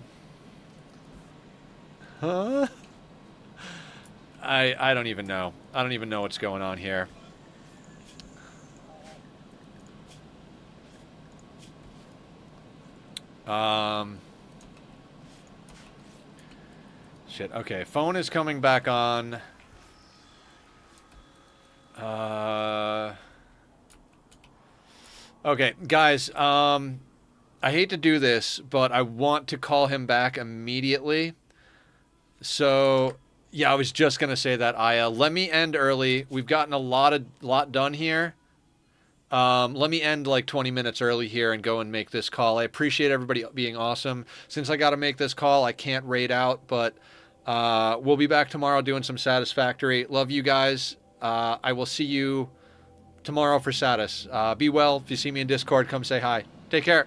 S2: Huh? I don't even know. I don't even know what's going on here. Shit. Okay, phone is coming back on. Okay, guys, I hate to do this, but I want to call him back immediately. So, yeah, I was just gonna say that, Aya. Let me end early. We've gotten a lot done here. Let me end like 20 minutes early here and go and make this call. I appreciate everybody being awesome. Since I got to make this call, I can't raid out, but we'll be back tomorrow doing some Satisfactory. Love you guys. I will see you tomorrow for Satis. Be well. If you see me in Discord, come say hi. Take care.